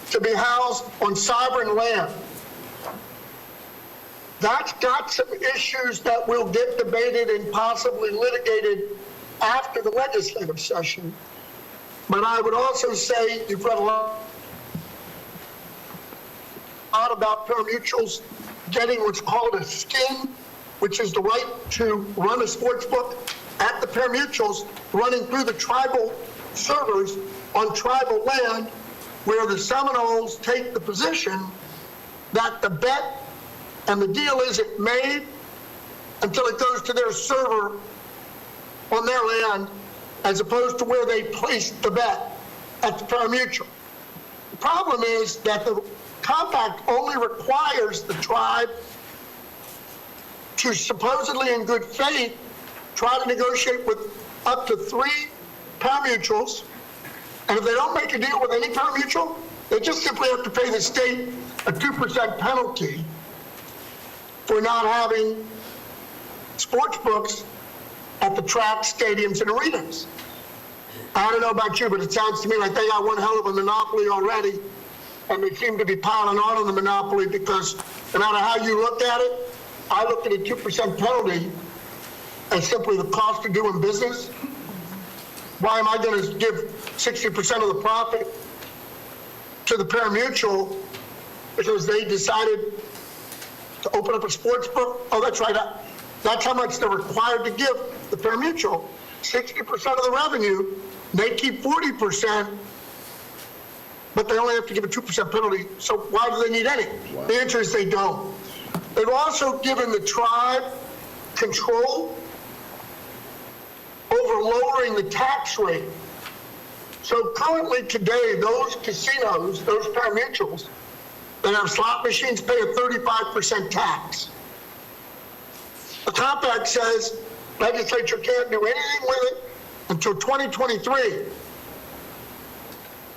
to be housed on sovereign land. That's got some issues that will get debated and possibly litigated after the legislative session. But I would also say you've read a lot about pari-mutuels getting what's called a skin, which is the right to run a sports book at the pari-mutuels, running through the tribal servers on tribal land, where the Seminoles take the position that the bet and the deal isn't made until it goes to their server on their land, as opposed to where they placed the bet at the pari-mutuel. The problem is that the compact only requires the tribe to supposedly in good faith try to negotiate with up to 3 pari-mutuels, and if they don't make a deal with any pari-mutuel, they just simply have to pay the state a 2% penalty for not having sports books at the tracks, stadiums, and arenas. I don't know about you, but it sounds to me like they got one hell of a monopoly already, and they seem to be piling on the monopoly, because no matter how you look at it, I look at a 2% penalty as simply the cost of doing business. Why am I going to give 60% of the profit to the pari-mutuel because they decided to open up a sports book? Oh, that's right. That's how much they're required to give the pari-mutuel. 60% of the revenue. They keep 40%, but they only have to give a 2% penalty. So why do they need any? Wow. The answer is they don't. They've also given the tribe control over lowering the tax rate. So currently today, those casinos, those pari-mutuels that have slot machines pay a 35% tax. The compact says legislature can't do anything with it until 2023.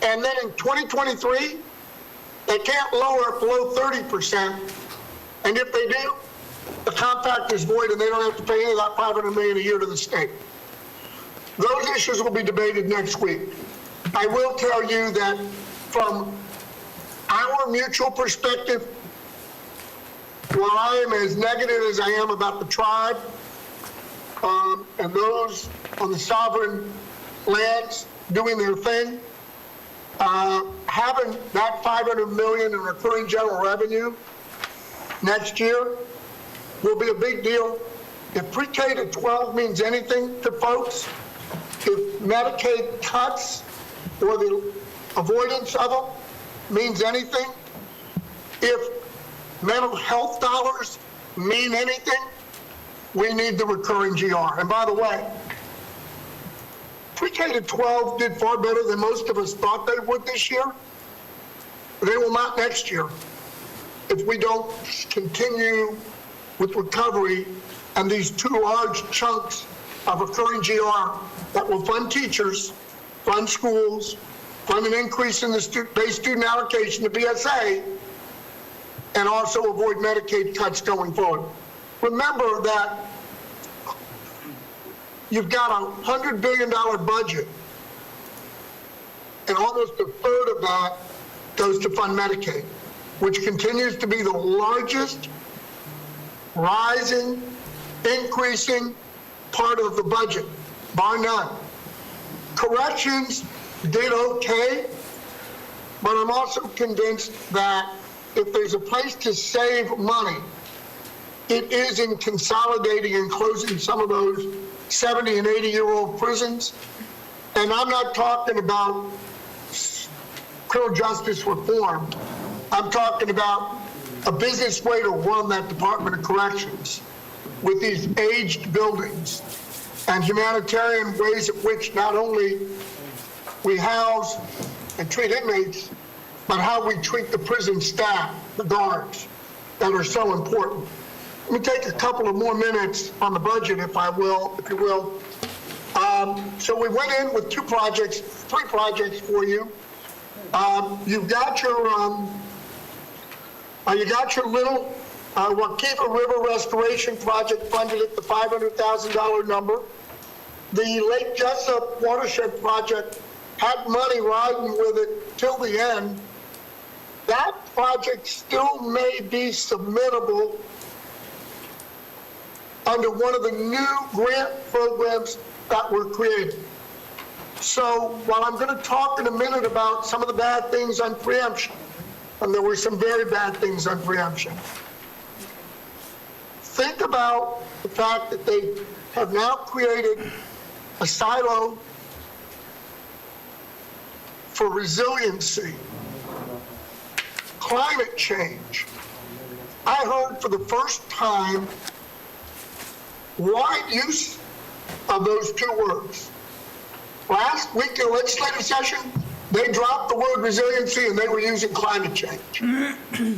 And then in 2023, they can't lower it below 30%. And if they do, the compact is void and they don't have to pay any of that $500 million a year to the state. Those issues will be debated next week. I will tell you that from our mutual perspective, while I am as negative as I am about the tribe and those on the sovereign lands doing their thing, having that $500 million in recurring general revenue next year will be a big deal. If pre-K to 12 means anything to folks, if Medicaid cuts or the avoidance of them means anything, if mental health dollars mean anything, we need the recurring GR. And by the way, pre-K to 12 did far better than most of us thought they would this year. They will not next year if we don't continue with recovery and these two large chunks of recurring GR that will fund teachers, fund schools, fund an increase in the base student allocation to BSA, and also avoid Medicaid cuts going forward. Remember that you've got a $100 billion budget, and almost a third of that goes to fund Medicaid, which continues to be the largest rising, increasing part of the budget, bar none. Corrections did okay, but I'm also convinced that if there's a place to save money, it is in consolidating and closing some of those 70 and 80-year-old prisons. And I'm not talking about criminal justice reform. I'm talking about a business way to run that Department of Corrections with these aged buildings and humanitarian ways in which not only we house and treat inmates, but how we treat the prison staff, the guards, that are so important. Let me take a couple of more minutes on the budget, if you will. So we went in with three projects for you. You got your little Waukegan River restoration project funded at the $500,000 number. The Lake Jessup watershed project had money riding with it till the end. That project still may be submittable under one of the new grant programs that were created. So while I'm going to talk in a minute about some of the bad things on preemption, and there were some very bad things on preemption, think about the fact that they have now created a silo for resiliency, climate change. I heard for the first time wide use of those two words. Last week in legislative session, they dropped the word resiliency and they were using climate change.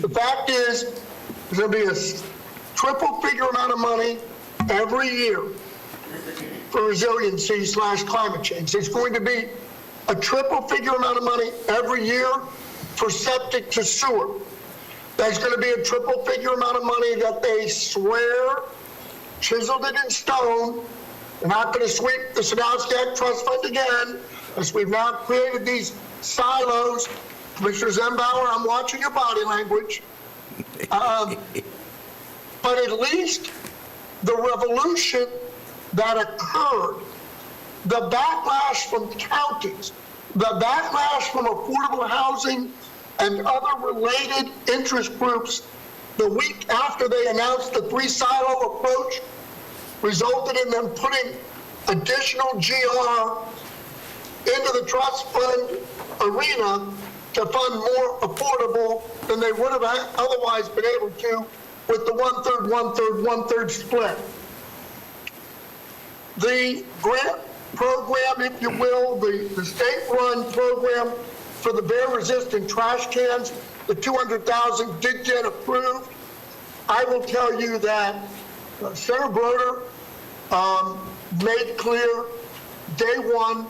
The fact is, there's going to be a triple figure amount of money every year for resiliency / climate change. There's going to be a triple figure amount of money every year for septic to sewer. There's going to be a triple figure amount of money that they swear, chiseled it in stone. They're not going to sweep the Sadowski Act Trust Fund again, as we've now created these silos. Commissioner Zembauer, I'm watching your body language. But at least the revolution that occurred, the backlash from counties, the backlash from affordable housing and other related interest groups the week after they announced the three-silo approach resulted in them putting additional GR into the trust fund arena to fund more affordable than they would have otherwise been able to with the one-third, one-third, one-third split. The grant program, if you will, the state-run program for the bear-resistant trash cans, the $200,000 did get approved. I will tell you that Senator Broder made clear day one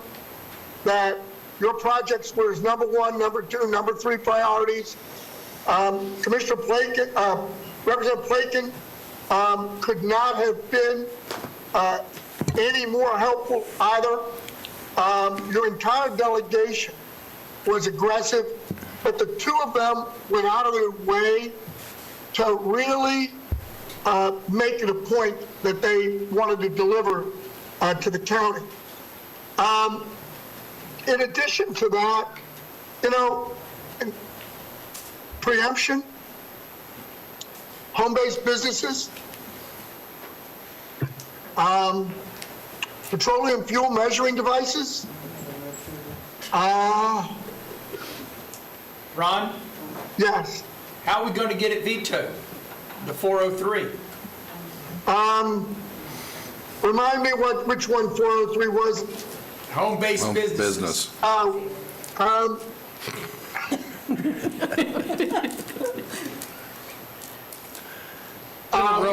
that your projects were his number one, number two, number three priorities. Commissioner Plakin, Representative Plakin could not have been any more helpful either. Your entire delegation was aggressive, but the two of them went out of their way to really make it a point that they wanted to deliver to the county. In addition to that, preemption, home-based businesses, Petroleum fuel measuring devices. Ron, Yes. how are we going to get it vetoed? The 403? Remind me which one 403 was? Home-based Home businesses. business.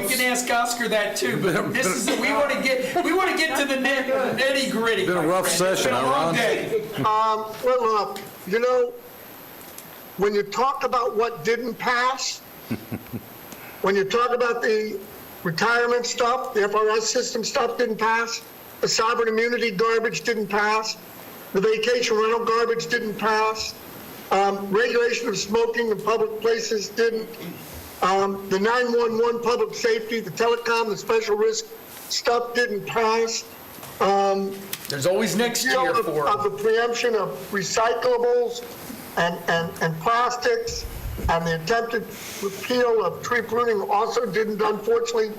You can ask Oscar that too, but this is, we want to get to the nitty gritty. Been a rough session, Been a huh, long Ron? day. Well, look, when you talk about what didn't pass, when you talk about the retirement stuff, the FRS system stuff didn't pass, the sovereign immunity garbage didn't pass, the vacation rental garbage didn't pass, regulation of smoking in public places didn't, the 911 public safety, the telecom, the special risk stuff didn't pass. There's always next year for of the preemption of recyclables and plastics, and the attempted repeal of tree pruning also didn't unfortunately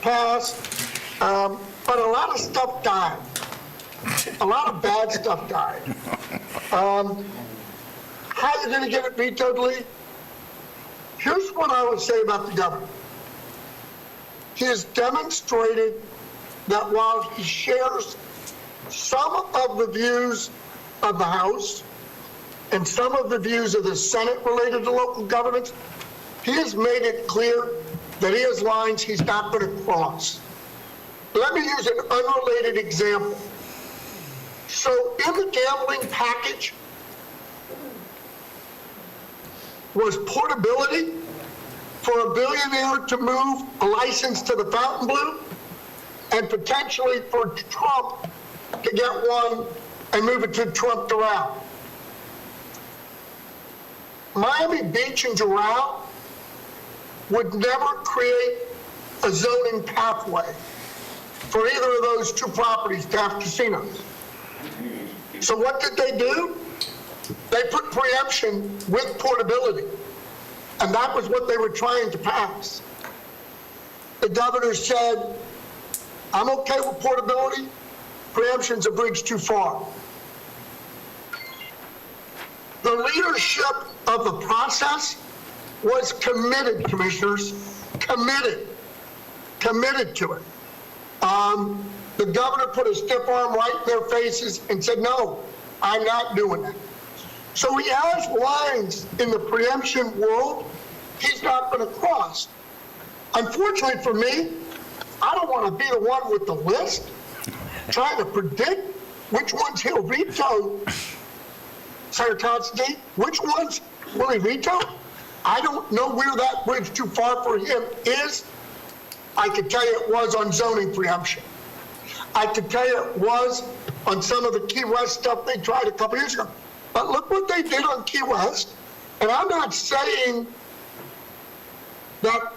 pass. But a lot of stuff died. A lot of bad stuff died. How are you going to get it vetoed, Lee? Here's what I would say about the governor. He has demonstrated that while he shares some of the views of the House and some of the views of the Senate related to local governments, he has made it clear that he has lines he's not going to cross. Let me use an unrelated example. So in the gambling package was portability for a billionaire to move a license to the Fontainebleau, and potentially for Trump to get one and move it to Trump Doral. Miami Beach and Doral would never create a zoning pathway for either of those two properties to have casinos. So what did they do? They put preemption with portability, and that was what they were trying to pass. The governor said, I'm okay with portability, preemption's a bridge too far. The leadership of the process was committed, commissioners, committed to it. The governor put a stiff arm right in their faces and said, no, I'm not doing that. So he has lines in the preemption world he's not going to cross. Unfortunately for me, I don't want to be the one with the list trying to predict which ones he'll veto. Senator Constantine, which ones will he veto? I don't know where that bridge too far for him is. I can tell you it was on zoning preemption. I can tell you it was on some of the Key West stuff they tried a couple years ago. But look what they did on Key West. And I'm not saying that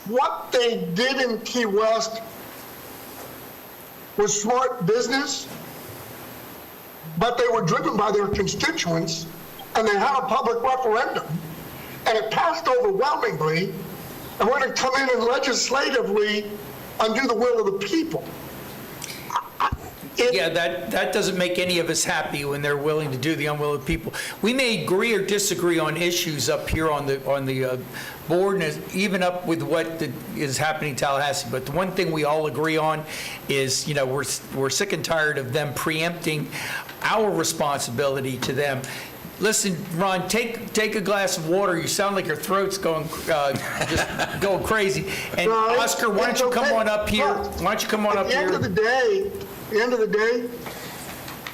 what they did in Key West was smart business, but they were driven by their constituents, and they had a public referendum, and it passed overwhelmingly, and we're going to come in and legislatively undo the will of the people. Yeah, that doesn't make any of us happy when they're willing to do the unwilling people. We may agree or disagree on issues up here on the board, and even up with what is happening in Tallahassee. But the one thing we all agree on is, we're sick and tired of them preempting our responsibility to them. Listen, Ron, take a glass of water. You sound like your throat's going just going crazy. And No, Oscar, why don't you come on up here? Why don't you come on up here? At the end of the day,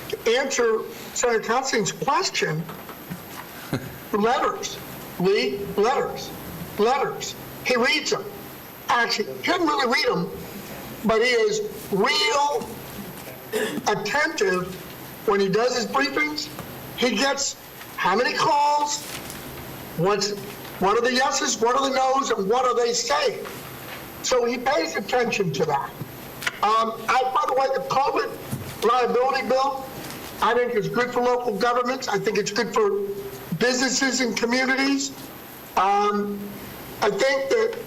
to answer Senator Constantine's question, letters, Lee, letters. He reads them. Actually, he doesn't really read them, but he is real attentive when he does his briefings. He gets how many calls, what are the yeses, what are the nos, and what are they saying? So he pays attention to that. By the way, the COVID liability bill, I think is good for local governments. I think it's good for businesses and communities. I think that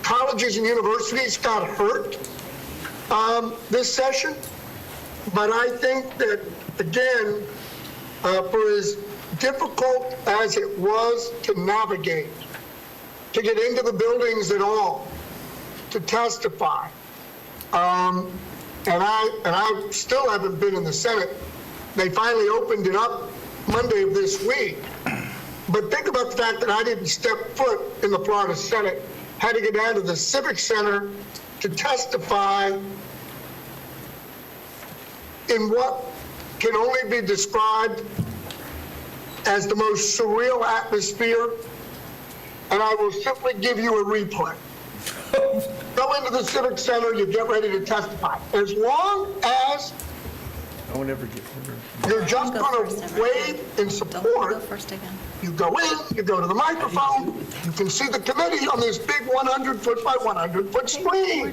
colleges and universities got hurt this session, but I think that, again, for as difficult as it was to navigate, to get into the buildings at all, to testify, and I still haven't been in the Senate. They finally opened it up Monday of this week. But think about the fact that I didn't step foot in the Florida Senate, had to get down to the Civic Center to testify in what can only be described as the most surreal atmosphere, and I will simply give you a replay. Go into the Civic Center, you get ready to testify. As long as you're just going to wave in support, you go in, you go to the microphone, you can see the committee on this big 100-foot by 100-foot screen.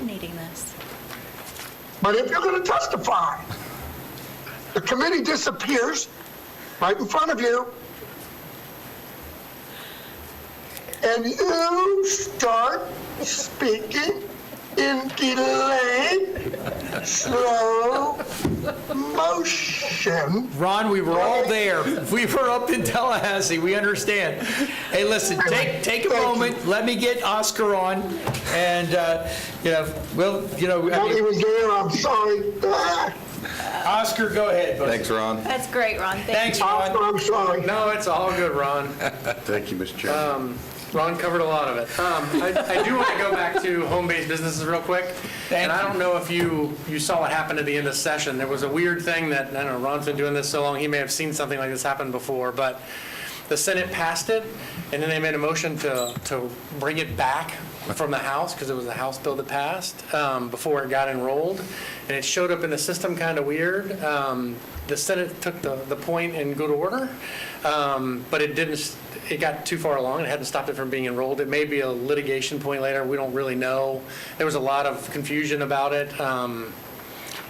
But if you're going to testify, the committee disappears right in front of you, and you start speaking in delayed, slow motion. Ron, we were all there. We were up in Tallahassee. We understand. Hey, listen, take a moment. Let me get Oscar on, and we'll. He was there. I'm sorry. Oscar, go ahead, buddy. Thanks, Ron. That's great, Ron. Thanks, Ron. I'm sorry. No, it's all good, Ron. Thank you, Mr. Chairman. Ron covered a lot of it. I do want to go back to home-based businesses real quick. And I don't know if you saw what happened at the end of the session. There was a weird thing that, I don't know, Ron's been doing this so long, he may have seen something like this happen before, but the Senate passed it, and then they made a motion to bring it back from the House, because it was the House bill that passed, before it got enrolled. And it showed up in the system kind of weird. The Senate took the point in good order, but it didn't. It got too far along and hadn't stopped it from being enrolled. It may be a litigation point later. We don't really know. There was a lot of confusion about it.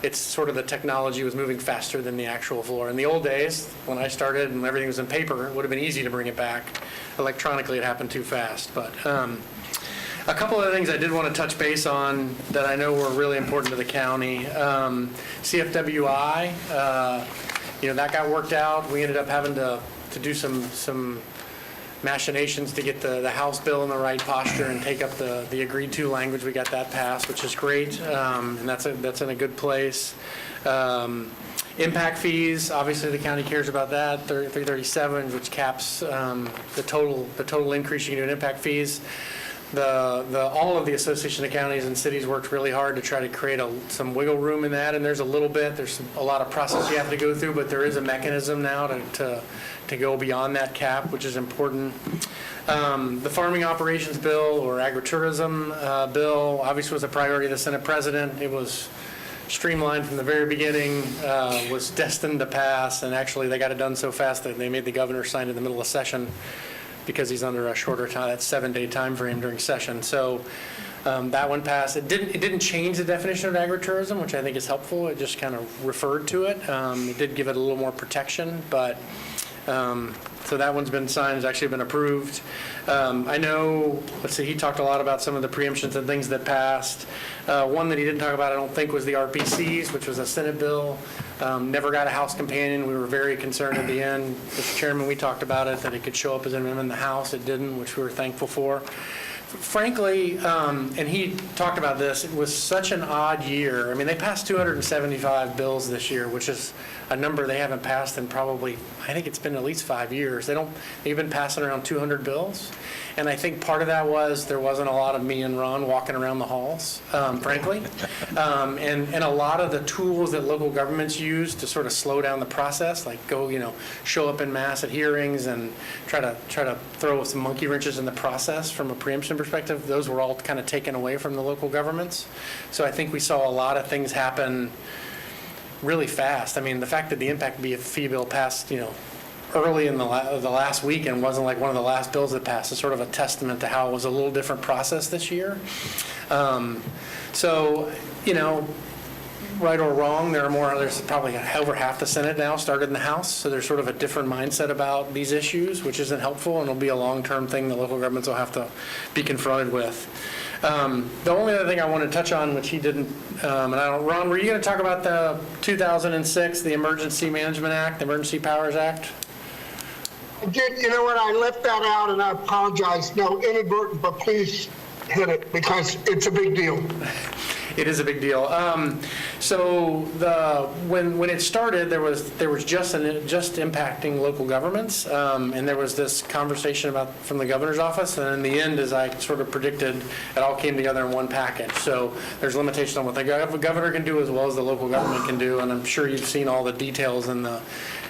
It's sort of the technology was moving faster than the actual floor. In the old days, when I started and everything was in paper, it would have been easy to bring it back. Electronically, it happened too fast. But a couple of things I did want to touch base on that I know were really important to the county. CFWI, that got worked out. We ended up having to do some machinations to get the House bill in the right posture and take up the agreed to language. We got that passed, which is great, and that's in a good place. Impact fees, obviously the county cares about that. 337, which caps the total increase you can do in impact fees. All of the Association of Counties and Cities worked really hard to try to create some wiggle room in that, and there's a lot of process you have to go through, but there is a mechanism now to go beyond that cap, which is important. The farming operations bill or agritourism bill obviously was a priority of the Senate President. It was streamlined from the very beginning, was destined to pass, and actually they got it done so fast that they made the governor sign in the middle of session because he's under a shorter time, that 7-day time frame during session. So that one passed. It didn't change the definition of agritourism, which I think is helpful. It just kind of referred to it. It did give it a little more protection, but so that one's been signed, it's actually been approved. I know, he talked a lot about some of the preemptions and things that passed. One that he didn't talk about, I don't think, was the RPCs, which was a Senate bill. Never got a House companion. We were very concerned at the end. Mr. Chairman, we talked about it, that it could show up as an amendment in the House. It didn't, which we were thankful for. Frankly, and he talked about this, it was such an odd year. I mean, they passed 275 bills this year, which is a number they haven't passed in probably, I think it's been at least 5 years. They've been passing around 200 bills. And I think part of that was there wasn't a lot of me and Ron walking around the halls, frankly. And a lot of the tools that local governments use to sort of slow down the process, like show up in mass at hearings and try to throw some monkey wrenches in the process from a preemption perspective, those were all kind of taken away from the local governments. So I think we saw a lot of things happen really fast. I mean, the fact that the impact fee bill passed, early in the last week and wasn't like one of the last bills that passed is sort of a testament to how it was a little different process this year. Right or wrong, there's probably over half the Senate now started in the House, so there's sort of a different mindset about these issues, which isn't helpful, and it'll be a long-term thing the local governments will have to be confronted with. The only other thing I want to touch on, which he didn't, and I don't, Ron, were you going to talk about the 2006, the Emergency Management Act, the Emergency Powers Act? You know what, I left that out and I apologize. No, inadvertent, but please hit it because it's a big deal. It is a big deal. So when it started, there was just impacting local governments, and there was this conversation from the governor's office, and in the end, as I sort of predicted, it all came together in one package. So there's limitations on what the governor can do as well as the local government can do, and I'm sure you've seen all the details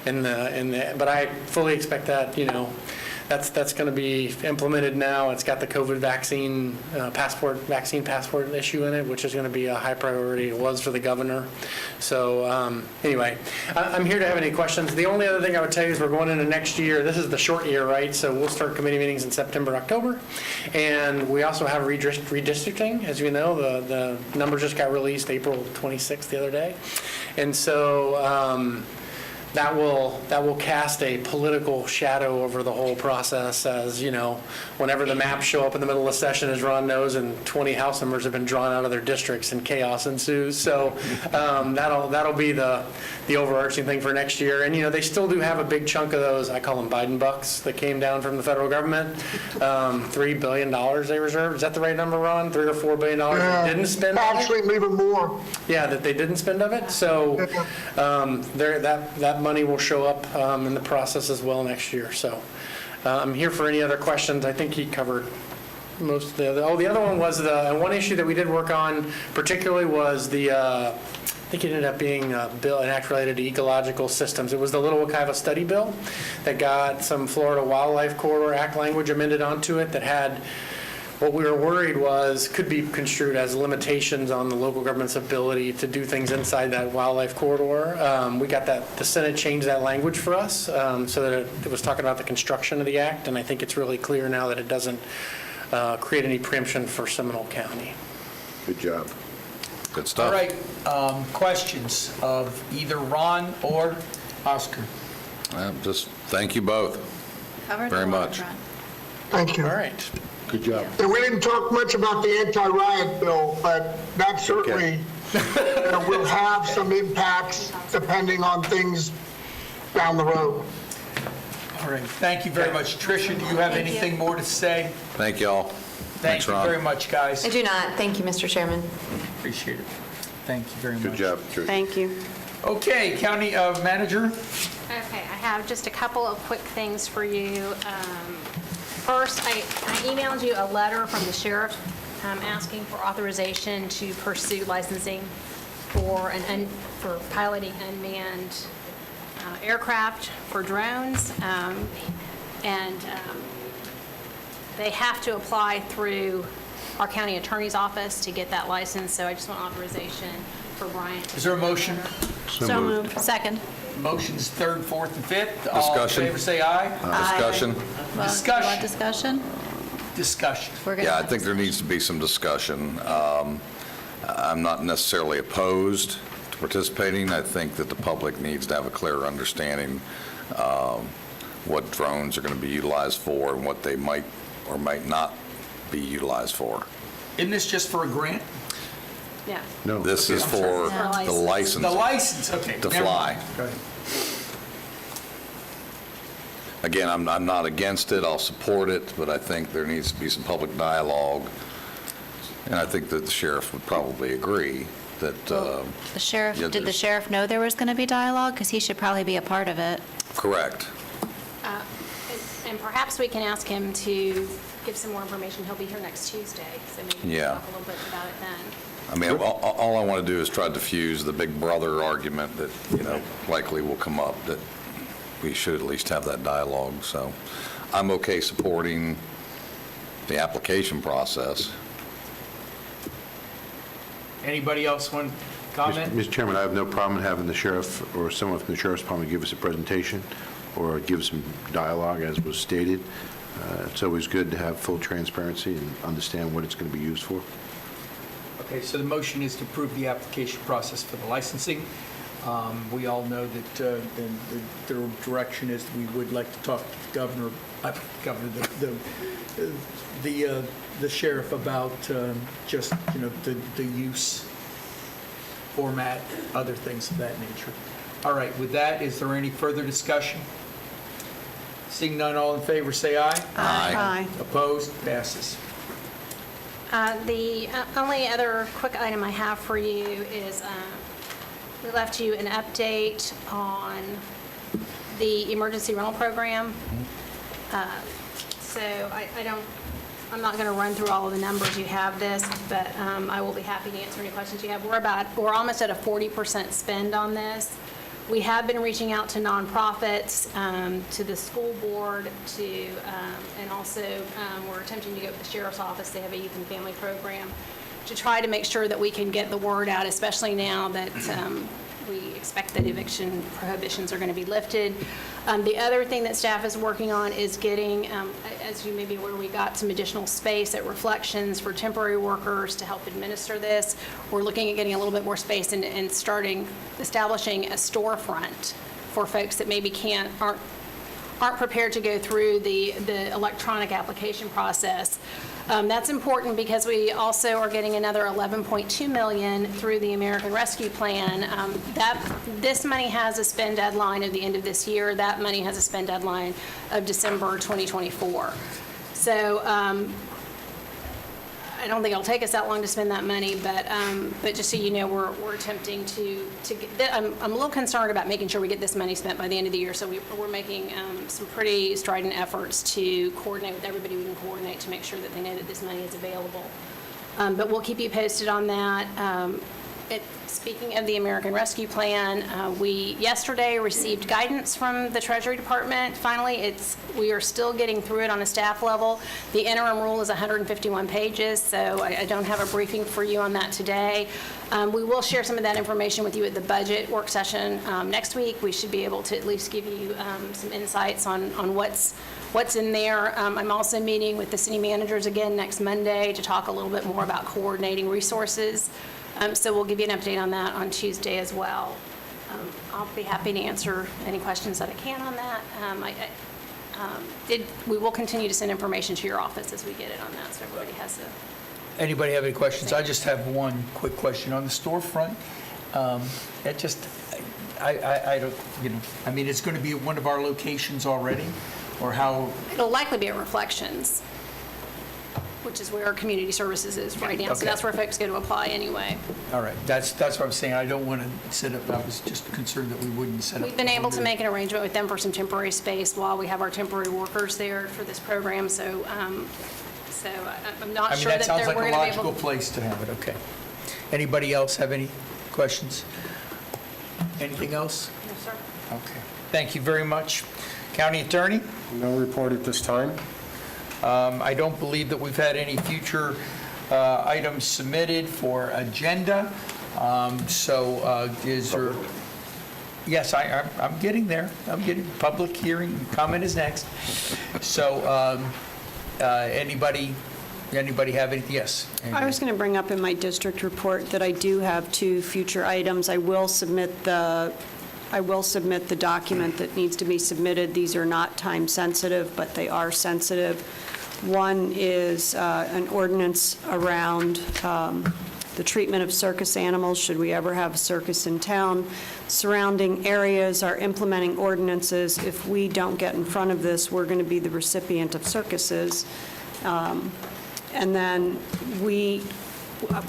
but I fully expect that, that's going to be implemented now. It's got the COVID vaccine passport issue in it, which is going to be a high priority. It was for the governor. So anyway, I'm here to have any questions. The only other thing I would tell you is we're going into next year. This is the short year, right? So we'll start committee meetings in September, October. And we also have redistricting. As you know, the numbers just got released April 26th the other day. And so that will cast a political shadow over the whole process, as whenever the maps show up in the middle of session, as Ron knows, and 20 House members have been drawn out of their districts and chaos ensues. So that'll be the overarching thing for next year. And they still do have a big chunk of those, I call them Biden bucks, that came down from the federal government. $3 billion they reserved. Is that the right number, Ron? $3 or $4 billion they didn't spend. Actually, even more. Yeah, that they didn't spend of it. So that money will show up in the process as well next year. So I'm here for any other questions. I think he covered most of the other. The other one was one issue that we did work on particularly was I think it ended up being an act related to ecological systems. It was the Little Wekiva Study Bill that got some Florida Wildlife Corridor Act language amended onto it that had what we were worried could be construed as limitations on the local government's ability to do things inside that wildlife corridor. We got the Senate changed that language for us so that it was talking about the construction of the act, and I think it's really clear now that it doesn't create any preemption for Seminole County. Good job. Good stuff. All right, questions of either Ron or Oscar? Just thank you both very much. Thank you. All right. Good job. And we didn't talk much about the anti-riot bill, but that certainly will have some impacts depending on things down the road. All right, thank you very much. Tricia, do you have anything more to say? Thank you all. Thank you very much, guys. I do not. Thank you, Mr. Chairman. Appreciate it. Thank you very much. Good job, Tricia. Thank you. Okay, County Manager. Okay, I have just a couple of quick things for you. First, I emailed you a letter from the sheriff asking for authorization to pursue licensing for piloting unmanned aircraft for drones. And they have to apply through our county attorney's office to get that license, so I just want authorization for Brian. Is there a motion? So moved. Second. Motion's third, fourth, and fifth. All in Discussion. favor, say aye. Discussion. Discussion. Discussion? Discussion. Yeah, I think there needs to be some discussion. I'm not necessarily opposed to participating. I think that the public needs to have a clearer understanding what drones are going to be utilized for and what they might or might not be utilized for. Isn't this just for a grant? Yeah. No. This is for the license. The license, okay. To never fly. mind. Go ahead. Again, I'm not against it, I'll support it, but I think there needs to be some public dialogue. And I think that the sheriff would probably agree that, The sheriff, yeah, did the there's- sheriff know there was going to be dialogue? Because he should probably be a part of it. correct. And perhaps we can ask him to give some more information. He'll be here next Tuesday, so maybe we can Yeah. talk a little bit about it then. I mean, all I want to do is try to diffuse the big brother argument that, likely will come up, that we should at least have that dialogue. So I'm okay supporting the application process. Anybody else want to comment? Mr. Chairman, I have no problem having the sheriff or someone from the sheriff's department give us a presentation or give some dialogue, as was stated. It's always good to have full transparency and understand what it's going to be used for. Okay, so the motion is to approve the application process for the licensing. We all know that the direction is we would like to talk to the sheriff about just, the use format, other things of that nature. All right, with that, is there any further discussion? Seeing none, all in favor, say aye. Aye. Opposed? Passes. The only other quick item I have for you is we left you an update on the emergency rental program. So I'm not going to run through all of the numbers. You have this, but I will be happy to answer any questions you have. We're almost at a 40% spend on this. We have been reaching out to nonprofits, to the school board, and also we're attempting to go with the sheriff's office. They have a youth and family program to try to make sure that we can get the word out, especially now that we expect that eviction prohibitions are going to be lifted. The other thing that staff is working on is getting, as you may be aware, we got some additional space at Reflections for temporary workers to help administer this. We're looking at getting a little bit more space and establishing a storefront for folks that maybe aren't prepared to go through the electronic application process. That's important because we also are getting another $11.2 million through the American Rescue Plan. This money has a spend deadline at the end of this year. That money has a spend deadline of December 2024. So I don't think it'll take us that long to spend that money, but just so you know, we're attempting to get. I'm a little concerned about making sure we get this money spent by the end of the year. So we're making some pretty strident efforts to coordinate with everybody we can coordinate to make sure that they know that this money is available. But we'll keep you posted on that. Speaking of the American Rescue Plan, we yesterday received guidance from the Treasury Department. Finally, we are still getting through it on a staff level. The interim rule is 151 pages, so I don't have a briefing for you on that today. We will share some of that information with you at the budget work session next week. We should be able to at least give you some insights on what's in there. I'm also meeting with the city managers again next Monday to talk a little bit more about coordinating resources. So we'll give you an update on that on Tuesday as well. I'll be happy to answer any questions that I can on that. We will continue to send information to your office as we get it on that, so everybody has to. Anybody have any questions? I just have one quick question on the storefront. I don't, I mean, it's going to be at one of our locations already, or how? It'll likely be at Reflections, which is where our community services is right now. So Okay. that's where folks go to apply anyway. All right, that's what I'm saying. I don't want to set up, I was just concerned that we wouldn't set up. We've been able to make an arrangement with them for some temporary space while we have our temporary workers there for this program. So, I'm not sure that that sounds we're like going a to be able. logical place to have it, okay. Anybody else have any questions? Anything else? No, sir. Okay. Thank you very much. County Attorney? No report at this time. I don't believe that we've had any future items submitted for agenda. Is there? Yes, I'm getting there. I'm getting public hearing. Comment is next. So, anybody have anything? Yes. I was going to bring up in my district report that I do have 2 future items. I will submit the document that needs to be submitted. These are not time sensitive, but they are sensitive. One is an ordinance around the treatment of circus animals, should we ever have a circus in town. Surrounding areas are implementing ordinances. If we don't get in front of this, we're going to be the recipient of circuses. And then we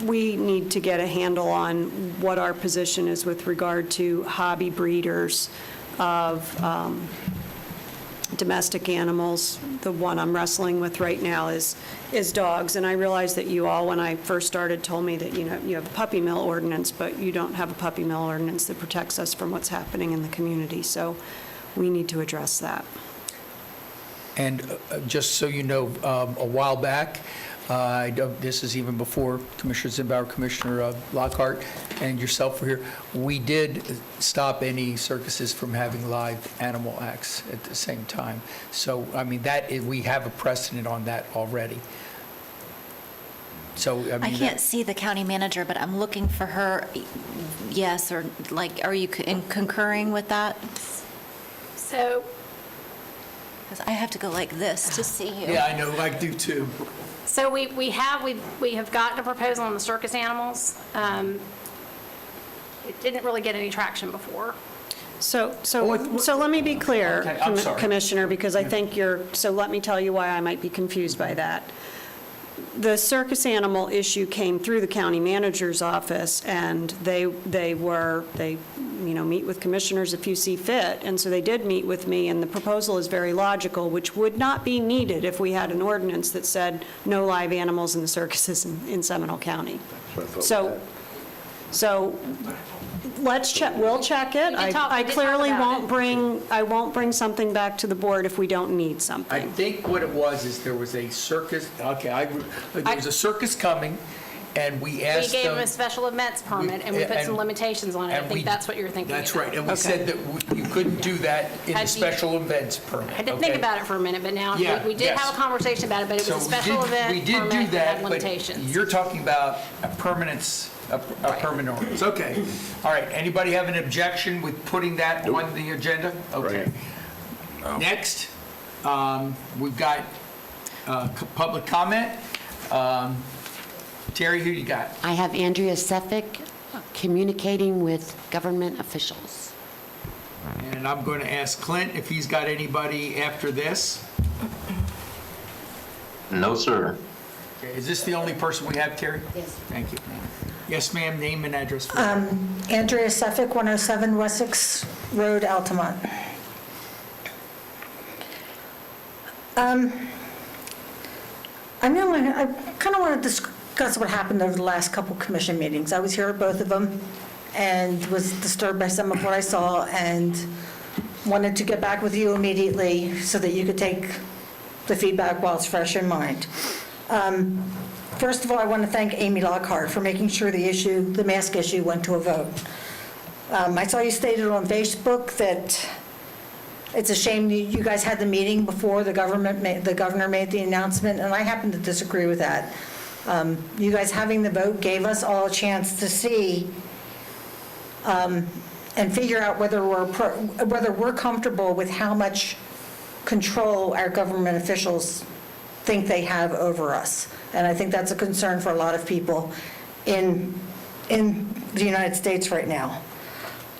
need to get a handle on what our position is with regard to hobby breeders of domestic animals. The one I'm wrestling with right now is dogs. And I realize that you all, when I first started, told me that, you have a puppy mill ordinance, but you don't have a puppy mill ordinance that protects us from what's happening in the community. So we need to address that. And just so you know, a while back, this is even before Commissioner Zimbauer, Commissioner Lockhart, and yourself were here, we did stop any circuses from having live animal acts at the same time. So, I mean, we have a precedent on that already. So, I I mean, can't see the county manager, but I'm looking for her, yes, or like, are you concurring with that? So, Because I have to go like this to see you. yeah, I know, I do too. so we have gotten a proposal on the circus animals. It didn't really get any traction before. So let me be clear, Okay, I'm sorry. Commissioner, because I think so let me tell you why I might be confused by that. The circus animal issue came through the county manager's office, and they meet with commissioners if you see fit, and so they did meet with me, and the proposal is very logical, which would not be needed if we had an ordinance that said no live animals in the circuses in Seminole County. So let's check, we'll check it. We did talk I about clearly it. won't bring something back to the board if we don't need I something. think what it was is there was a circus, there was a circus coming, and we We asked gave them them. a special events permit, and we put some limitations on it. I and we- think that's what you're thinking. That's about. right, and we said that you couldn't do that in the Had you- special events permit. I did think about it for a minute, but now, Yeah, we did yes. have a conversation about it, but it So was a we special did- event We did do permit that that, had but limitations. you're talking about a permanence, a permanent ordinance. Okay. All right, anybody have an objection with putting that on the agenda? Okay. Next, we've got public comment. Terry, who you got? I have Andrea Seffick, communicating with government officials. And I'm going to ask Clint if he's got anybody after this. No, sir. Okay, is this the only person we have, Terry? Yes. Thank you. Yes, ma'am, name and address. Andrea Seffick, 107 Wessex Road, Altamont. I kind of want to discuss what happened over the last couple commission meetings. I was here at both of them and was disturbed by some of what I saw and wanted to get back with you immediately so that you could take the feedback while it's fresh in mind. First of all, I want to thank Amy Lockhart for making sure the mask issue went to a vote. I saw you stated on Facebook that it's a shame you guys had the meeting before the governor made the announcement, and I happen to disagree with that. You guys having the vote gave us all a chance to see and figure out whether we're comfortable with how much control our government officials think they have over us. And I think that's a concern for a lot of people in the United States right now.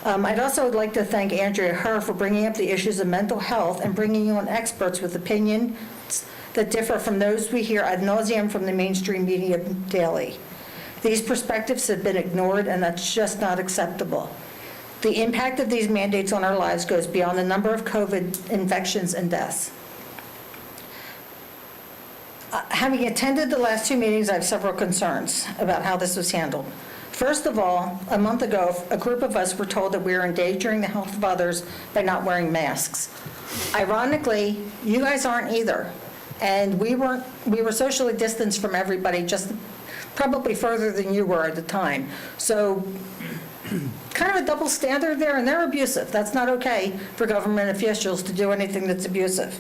I'd also like to thank Andrea Herr for bringing up the issues of mental health and bringing on experts with opinions that differ from those we hear ad nauseum from the mainstream media daily. These perspectives have been ignored, and that's just not acceptable. The impact of these mandates on our lives goes beyond the number of COVID infections and deaths. Having attended the last two meetings, I have several concerns about how this was handled. First of all, a month ago, a group of us were told that we were endangering the health of others by not wearing masks. Ironically, you guys aren't either. And we were socially distanced from everybody, just probably further than you were at the time. So kind of a double standard there, and they're abusive. That's not okay for government officials to do anything that's abusive.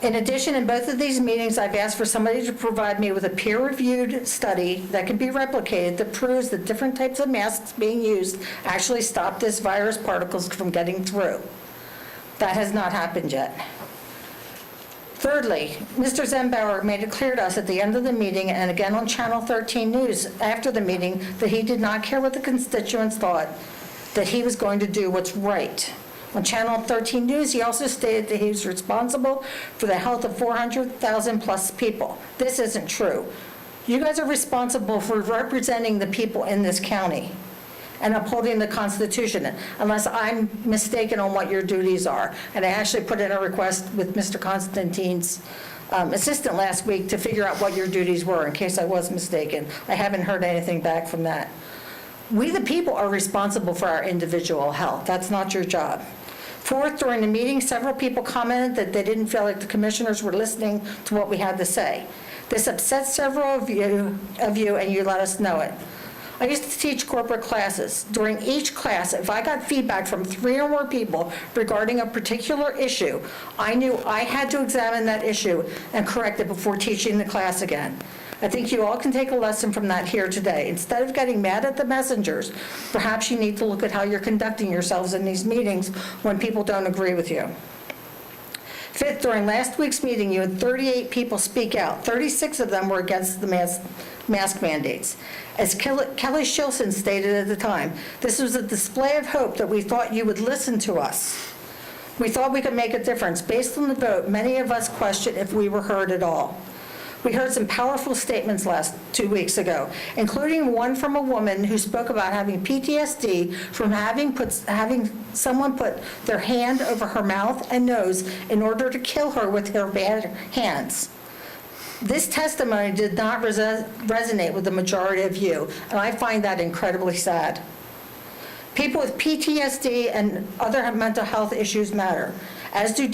In addition, in both of these meetings, I've asked for somebody to provide me with a peer-reviewed study that can be replicated that proves that different types of masks being used actually stop this virus particles from getting through. That has not happened yet. Thirdly, Mr. Zembauer made it clear to us at the end of the meeting and again on Channel 13 News after the meeting that he did not care what the constituents thought, that he was going to do what's right. On Channel 13 News, he also stated that he was responsible for the health of 400,000 plus people. This isn't true. You guys are responsible for representing the people in this county and upholding the Constitution, unless I'm mistaken on what your duties are. And I actually put in a request with Mr. Constantine's assistant last week to figure out what your duties were, in case I was mistaken. I haven't heard anything back from that. We, the people, are responsible for our individual health. That's not your job. Fourth, during the meeting, several people commented that they didn't feel like the commissioners were listening to what we had to say. This upset several of you, and you let us know it. I used to teach corporate classes. During each class, if I got feedback from 3 or more people regarding a particular issue, I knew I had to examine that issue and correct it before teaching the class again. I think you all can take a lesson from that here today. Instead of getting mad at the messengers, perhaps you need to look at how you're conducting yourselves in these meetings when people don't agree with you. Fifth, during last week's meeting, you had 38 people speak out. 36 of them were against the mask mandates. As Kelly Shilson stated at the time, this was a display of hope that we thought you would listen to us. We thought we could make a difference. Based on the vote, many of us questioned if we were heard at all. We heard some powerful statements 2 weeks ago, including one from a woman who spoke about having PTSD from having someone put their hand over her mouth and nose in order to kill her with their bad hands. This testimony did not resonate with the majority of you, and I find that incredibly sad. People with PTSD and other mental health issues matter, as do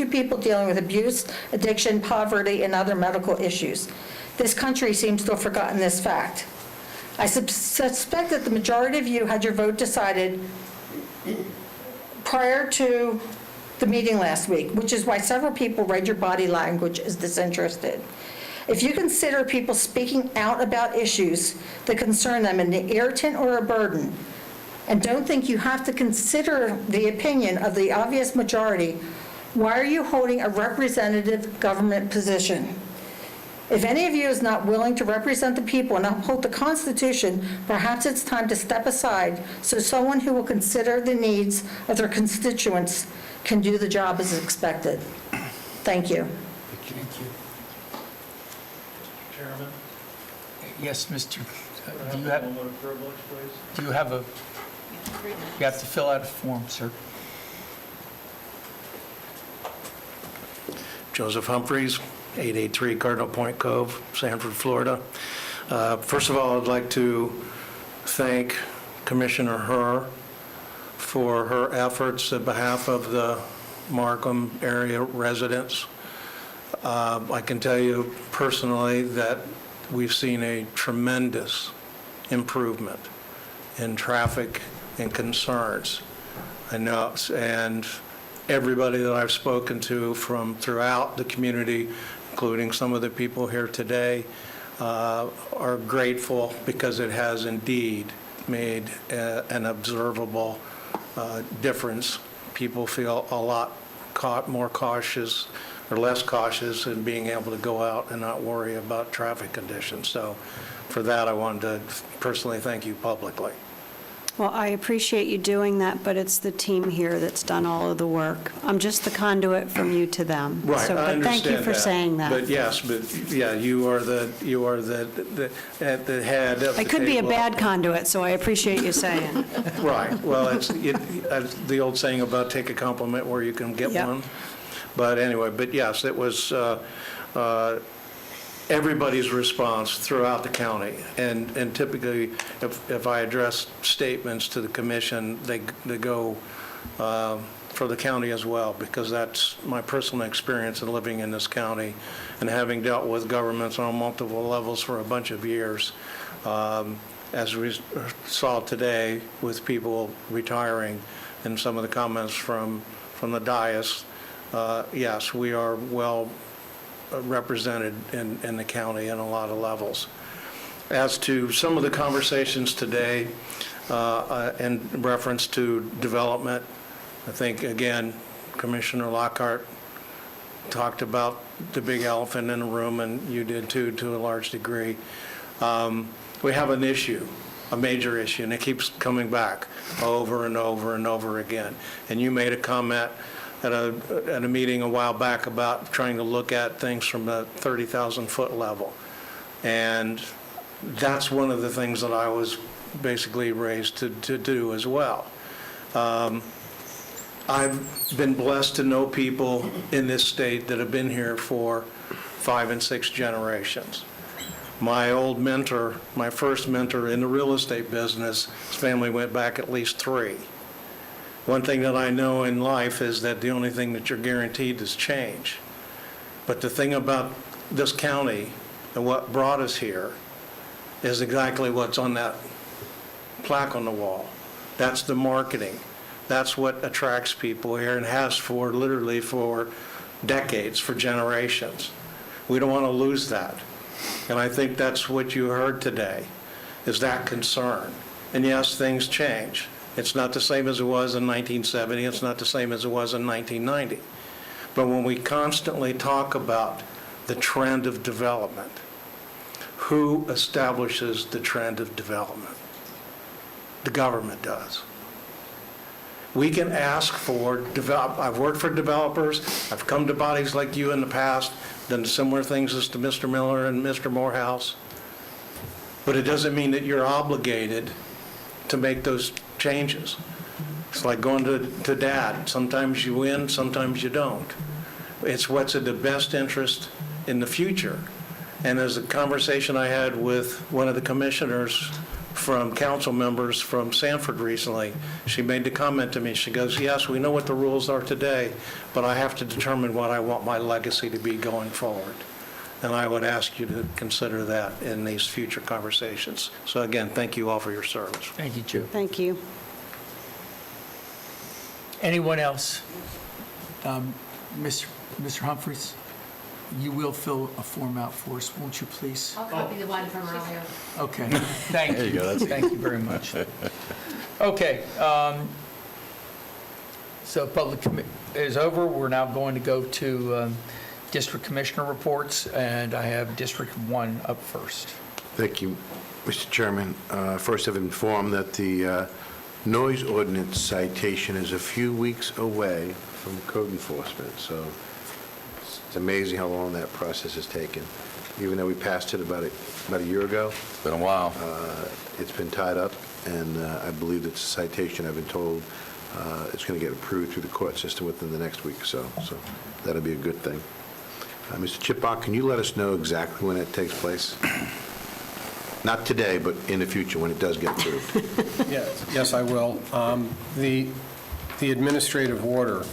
people dealing with abuse, addiction, poverty, and other medical issues. This country seems to have forgotten this fact. I suspect that the majority of you had your vote decided prior to the meeting last week, which is why several people read your body language as disinterested. If you consider people speaking out about issues that concern them an irritant or a burden, and don't think you have to consider the opinion of the obvious majority, why are you holding a representative government position? If any of you is not willing to represent the people and uphold the Constitution, perhaps it's time to step aside so someone who will consider the needs of their constituents can do the job as expected. Thank you. Thank you. Chairman? Yes, Mr. Do you have to fill out a form, sir. Joseph Humphreys, 883 Cardinal Point Cove, Sanford, Florida. First of all, I'd like to thank Commissioner Herr for her efforts on behalf of the Markham area residents. I can tell you personally that we've seen a tremendous improvement in traffic and concerns. I know, and everybody that I've spoken to from throughout the community, including some of the people here today, are grateful because it has indeed made an observable difference. People feel a lot more cautious or less cautious in being able to go out and not worry about traffic conditions. So for that, I wanted to personally thank you publicly. Well, I appreciate you doing that, but it's the team here that's done all of the work. I'm just the conduit from you to them. Right, So, I but thank you understand for that. saying that. But yes, you are at the head of the table. I could be a bad conduit, so I appreciate you saying. Right, well, it's the old saying about take a compliment where you can get Yep. one. But anyway, but yes, it was everybody's response throughout the county. And typically, if I address statements to the commission, they go for the county as well, because that's my personal experience in living in this county and having dealt with governments on multiple levels for a bunch of years. As we saw today with people retiring and some of the comments from the dais, yes, we are well represented in the county in a lot of levels. As to some of the conversations today in reference to development, I think, again, Commissioner Lockhart talked about the big elephant in the room, and you did too, to a large degree. We have an issue, a major issue, and it keeps coming back over and over and over again. And you made a comment at a meeting a while back about trying to look at things from the 30,000-foot level. And that's one of the things that I was basically raised to do as well. I've been blessed to know people in this state that have been here for 5 and 6 generations. My old mentor, my first mentor in the real estate business, his family went back at least 3. One thing that I know in life is that the only thing that you're guaranteed is change. But the thing about this county and what brought us here is exactly what's on that plaque on the wall. That's the marketing. That's what attracts people here and has for literally for decades, for generations. We don't want to lose that. And I think that's what you heard today, is that concern. And yes, things change. It's not the same as it was in 1970. It's not the same as it was in 1990. But when we constantly talk about the trend of development, who establishes the trend of development? The government does. We can ask for, I've worked for developers, I've come to bodies like you in the past, done similar things as to Mr. Miller and Mr. Morehouse, but it doesn't mean that you're obligated to make those changes. It's like going to dad. Sometimes you win, sometimes you don't. It's what's in the best interest in the future. And as a conversation I had with one of the commissioners from council members from Sanford recently, she made the comment to me, she goes, yes, we know what the rules are today, but I have to determine what I want my legacy to be going forward. And I would ask you to consider that in these future conversations. So again, thank you all for your service. Thank you, Joe. Thank you. Anyone else? Mr. Humphries, you will fill a form out for us, won't you, please? I'll copy the one from earlier. Okay, thank you. There you go, that's- Thank you very much. Okay, so public is over. We're now going to go to district commissioner reports, and I have District 1 up first. Thank you, Mr. Chairman. First, I've informed that the noise ordinance citation is a few weeks away from code enforcement, so it's amazing how long that process has taken. Even though we passed it about a year ago. It's been a while. It's been tied up, and I believe that the citation, I've been told, it's going to get approved through the court system within the next week or so. So that'll be a good thing. Mr. Chipbach, can you let us know exactly when it takes place? Not today, but in the future, when it does get approved. Yes, I will. The administrative order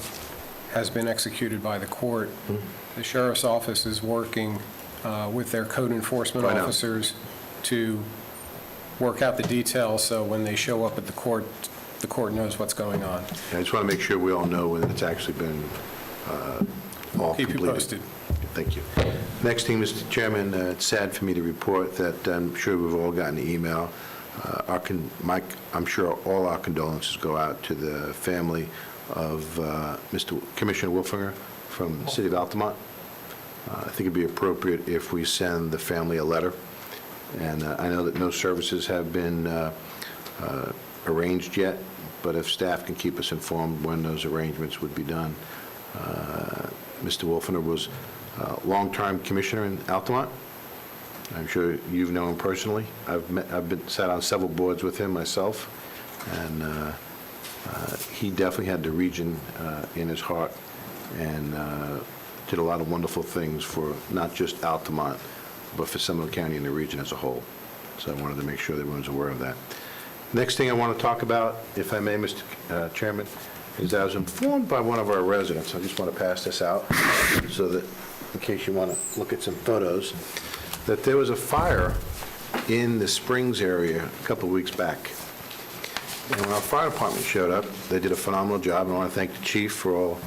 has been executed by the court. The sheriff's office is working with their code enforcement officers to work out the details, so when they show up at the court knows what's going on. I just want to make sure we all know when it's actually been all Keep you completed. posted. Thank you. Next thing, Mr. Chairman, it's sad for me to report that I'm sure we've all gotten the email. I'm sure all our condolences go out to the family of Mr. Commissioner Wolfinger from the city of Altamont. I think it'd be appropriate if we send the family a letter. And I know that no services have been arranged yet, but if staff can keep us informed when those arrangements would be done. Mr. Wolfinger was a long-time commissioner in Altamont. I'm sure you've known him personally. I've sat on several boards with him myself, and he definitely had the region in his heart and did a lot of wonderful things for not just Altamont, but for Seminole County and the region as a whole. So I wanted to make sure that everyone's aware of that. Next thing I want to talk about, if I may, Mr. Chairman, is that I was informed by one of our residents, I just want to pass this out so that, in case you want to look at some photos, that there was a fire in the Springs area a couple of weeks back. And when our fire department showed up, they did a phenomenal job, and I want to thank the chief for all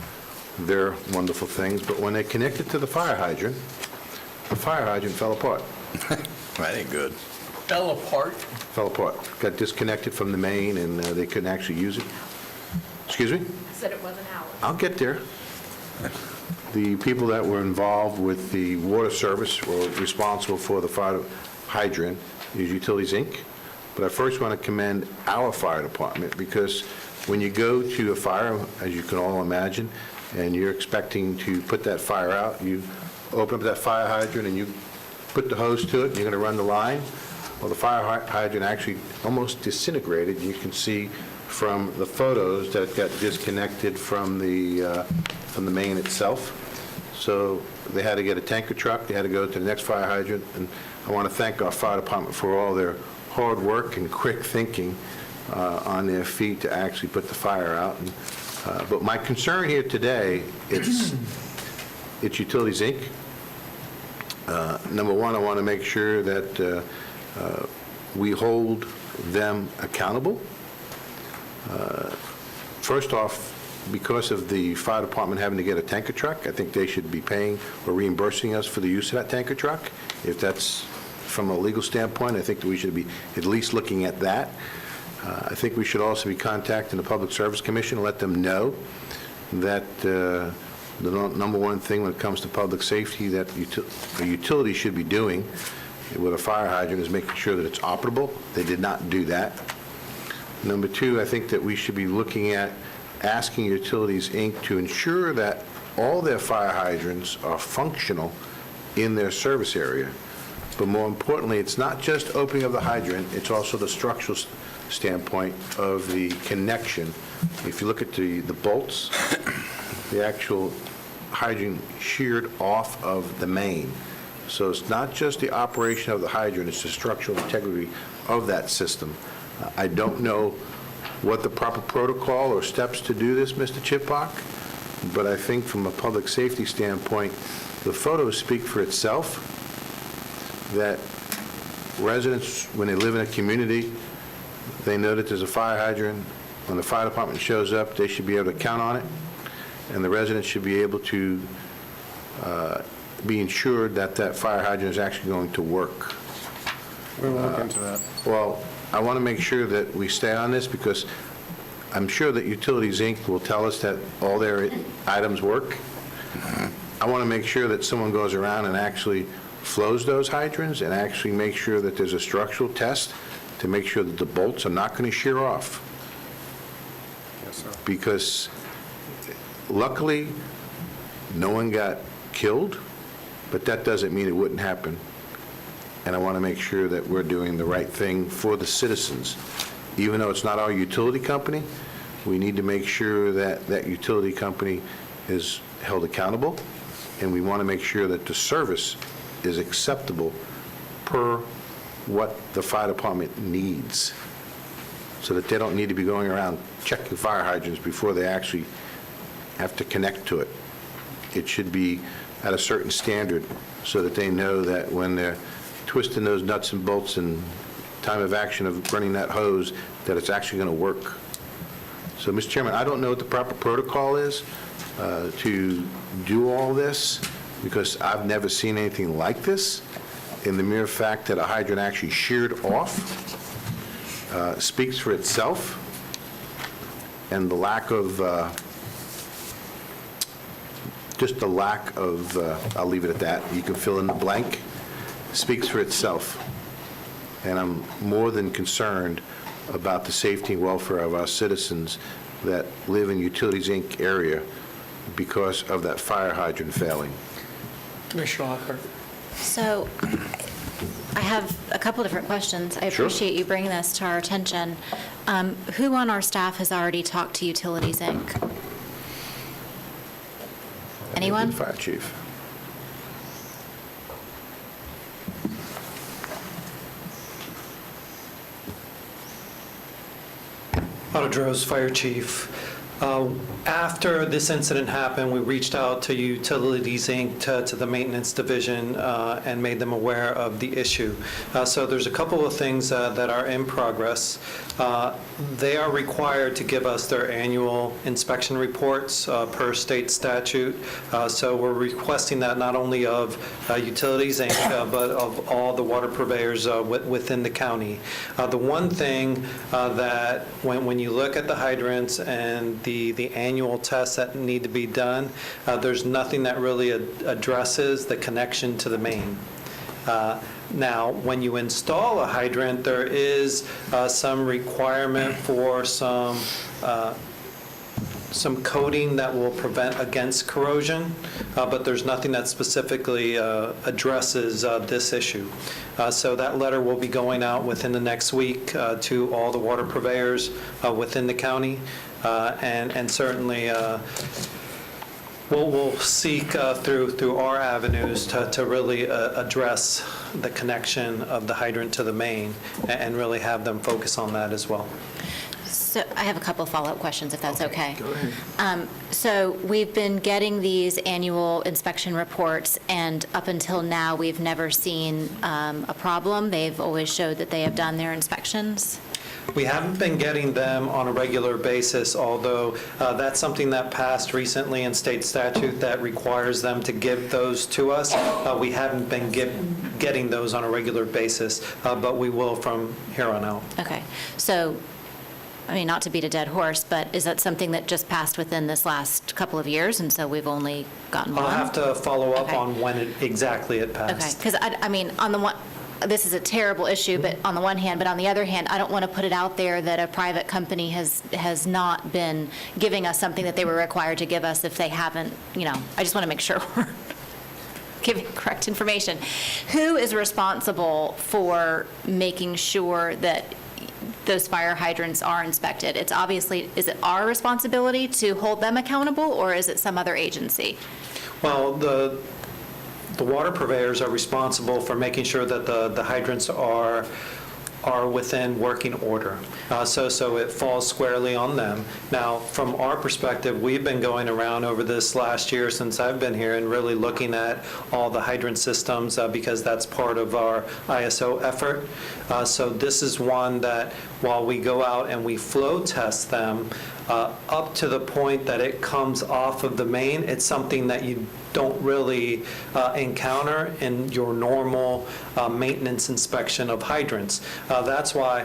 their wonderful things, but when they connected to the fire hydrant fell apart. That ain't good. Fell apart? Fell apart. Got disconnected from the main, and they couldn't actually use it. Excuse me? I said it wasn't ours. I'll get there. The people that were involved with the water service were responsible for the fire hydrant is Utilities, Inc. But I first want to commend our fire department, because when you go to a fire, as you can all imagine, and you're expecting to put that fire out, you open up that fire hydrant and you put the hose to it, and you're going to run the line. Well, the fire hydrant actually almost disintegrated. You can see from the photos that it got disconnected from the main itself. So they had to get a tanker truck, they had to go to the next fire hydrant, and I want to thank our fire department for all their hard work and quick thinking on their feet to actually put the fire out. But my concern here today, it's Utilities, Inc. Number one, I want to make sure that we hold them accountable. First off, because of the fire department having to get a tanker truck, I think they should be paying or reimbursing us for the use of that tanker truck. If that's from a legal standpoint, I think that we should be at least looking at that. I think we should also be contacting the Public Service Commission and let them know that the number one thing when it comes to public safety that a utility should be doing with a fire hydrant is making sure that it's operable. They did not do that. Number two, I think that we should be looking at asking Utilities, Inc. to ensure that all their fire hydrants are functional in their service area. But more importantly, it's not just opening of the hydrant, it's also the structural standpoint of the connection. If you look at the bolts, the actual hydrant sheared off of the main. So it's not just the operation of the hydrant, it's the structural integrity of that system. I don't know what the proper protocol or steps to do this, Mr. Chipok, but I think from a public safety standpoint, the photos speak for itself, that residents, when they live in a community, they know that there's a fire hydrant. When the fire department shows up, they should be able to count on it, and the residents should be able to be ensured that that fire hydrant is actually going to work. We will look into that. Well, I want to make sure that we stay on this because I'm sure that Utilities, Inc. will tell us that all their items work. I want to make sure that someone goes around and actually flows those hydrants and actually make sure that there's a structural test to make sure that the bolts are not going to shear off. Yes, sir. Because luckily, no one got killed, but that doesn't mean it wouldn't happen. And I want to make sure that we're doing the right thing for the citizens. Even though it's not our utility company, we need to make sure that that utility company is held accountable, and we want to make sure that the service is acceptable per what the fire department needs, so that they don't need to be going around checking fire hydrants before they actually have to connect to it. It should be at a certain standard so that they know that when they're twisting those nuts and bolts and time of action of running that hose, that it's actually going to work. So, Mr. Chairman, I don't know what the proper protocol is to do all this, because I've never seen anything like this. In the mere fact that a hydrant actually sheared off speaks for itself, and the lack of, just the lack of, I'll leave it at that, you can fill in the blank, speaks for itself. And I'm more than concerned about the safety and welfare of our citizens that live in Utilities, Inc. area because of that fire hydrant failing. Commissioner Lockhart. So I have a couple different questions. I Sure. appreciate you bringing this to our attention. Who on our staff has already talked to Utilities, Inc.? Anyone? Fire chief. Otto Droz, Fire Chief. After this incident happened, we reached out to Utilities, Inc., to the Maintenance Division, and made them aware of the issue. So there's a couple of things that are in progress. They are required to give us their annual inspection reports per state statute. So we're requesting that not only of Utilities, Inc., but of all the water purveyors within the county. The one thing that when you look at the hydrants and the annual tests that need to be done, there's nothing that really addresses the connection to the main. Now, when you install a hydrant, there is some requirement for some coating that will prevent against corrosion, but there's nothing that specifically addresses this issue. So that letter will be going out within the next week to all the water purveyors within the county, and certainly we'll seek through our avenues to really address the connection of the hydrant to the main and really have them focus on that as well. So I have a couple of follow-up questions, if that's okay. Go ahead. So we've been getting these annual inspection reports, and up until now, we've never seen a problem. They've always showed that they have done their inspections. We haven't been getting them on a regular basis, although that's something that passed recently in state statute that requires them to give those to us. We haven't been getting those on a regular basis, but we will from here on out. Okay, so, I mean, not to beat a dead horse, but is that something that just passed within this last couple of years, and so we've only gotten one? I'll have to follow up Okay. on when exactly it Okay, passed. because I mean, on the one, this is a terrible issue, but on the one hand, but on the other hand, I don't want to put it out there that a private company has not been giving us something that they were required to give us if they haven't, I just want to make sure we're giving correct information. Who is responsible for making sure that those fire hydrants are inspected? It's obviously, is it our responsibility to hold them accountable, or is it some other agency? Well, the water purveyors are responsible for making sure that the hydrants are within working order. So it falls squarely on them. Now, from our perspective, we've been going around over this last year since I've been here and really looking at all the hydrant systems because that's part of our ISO effort. So this is one that while we go out and we flow test them, up to the point that it comes off of the main, it's something that you don't really encounter in your normal maintenance inspection of hydrants. That's why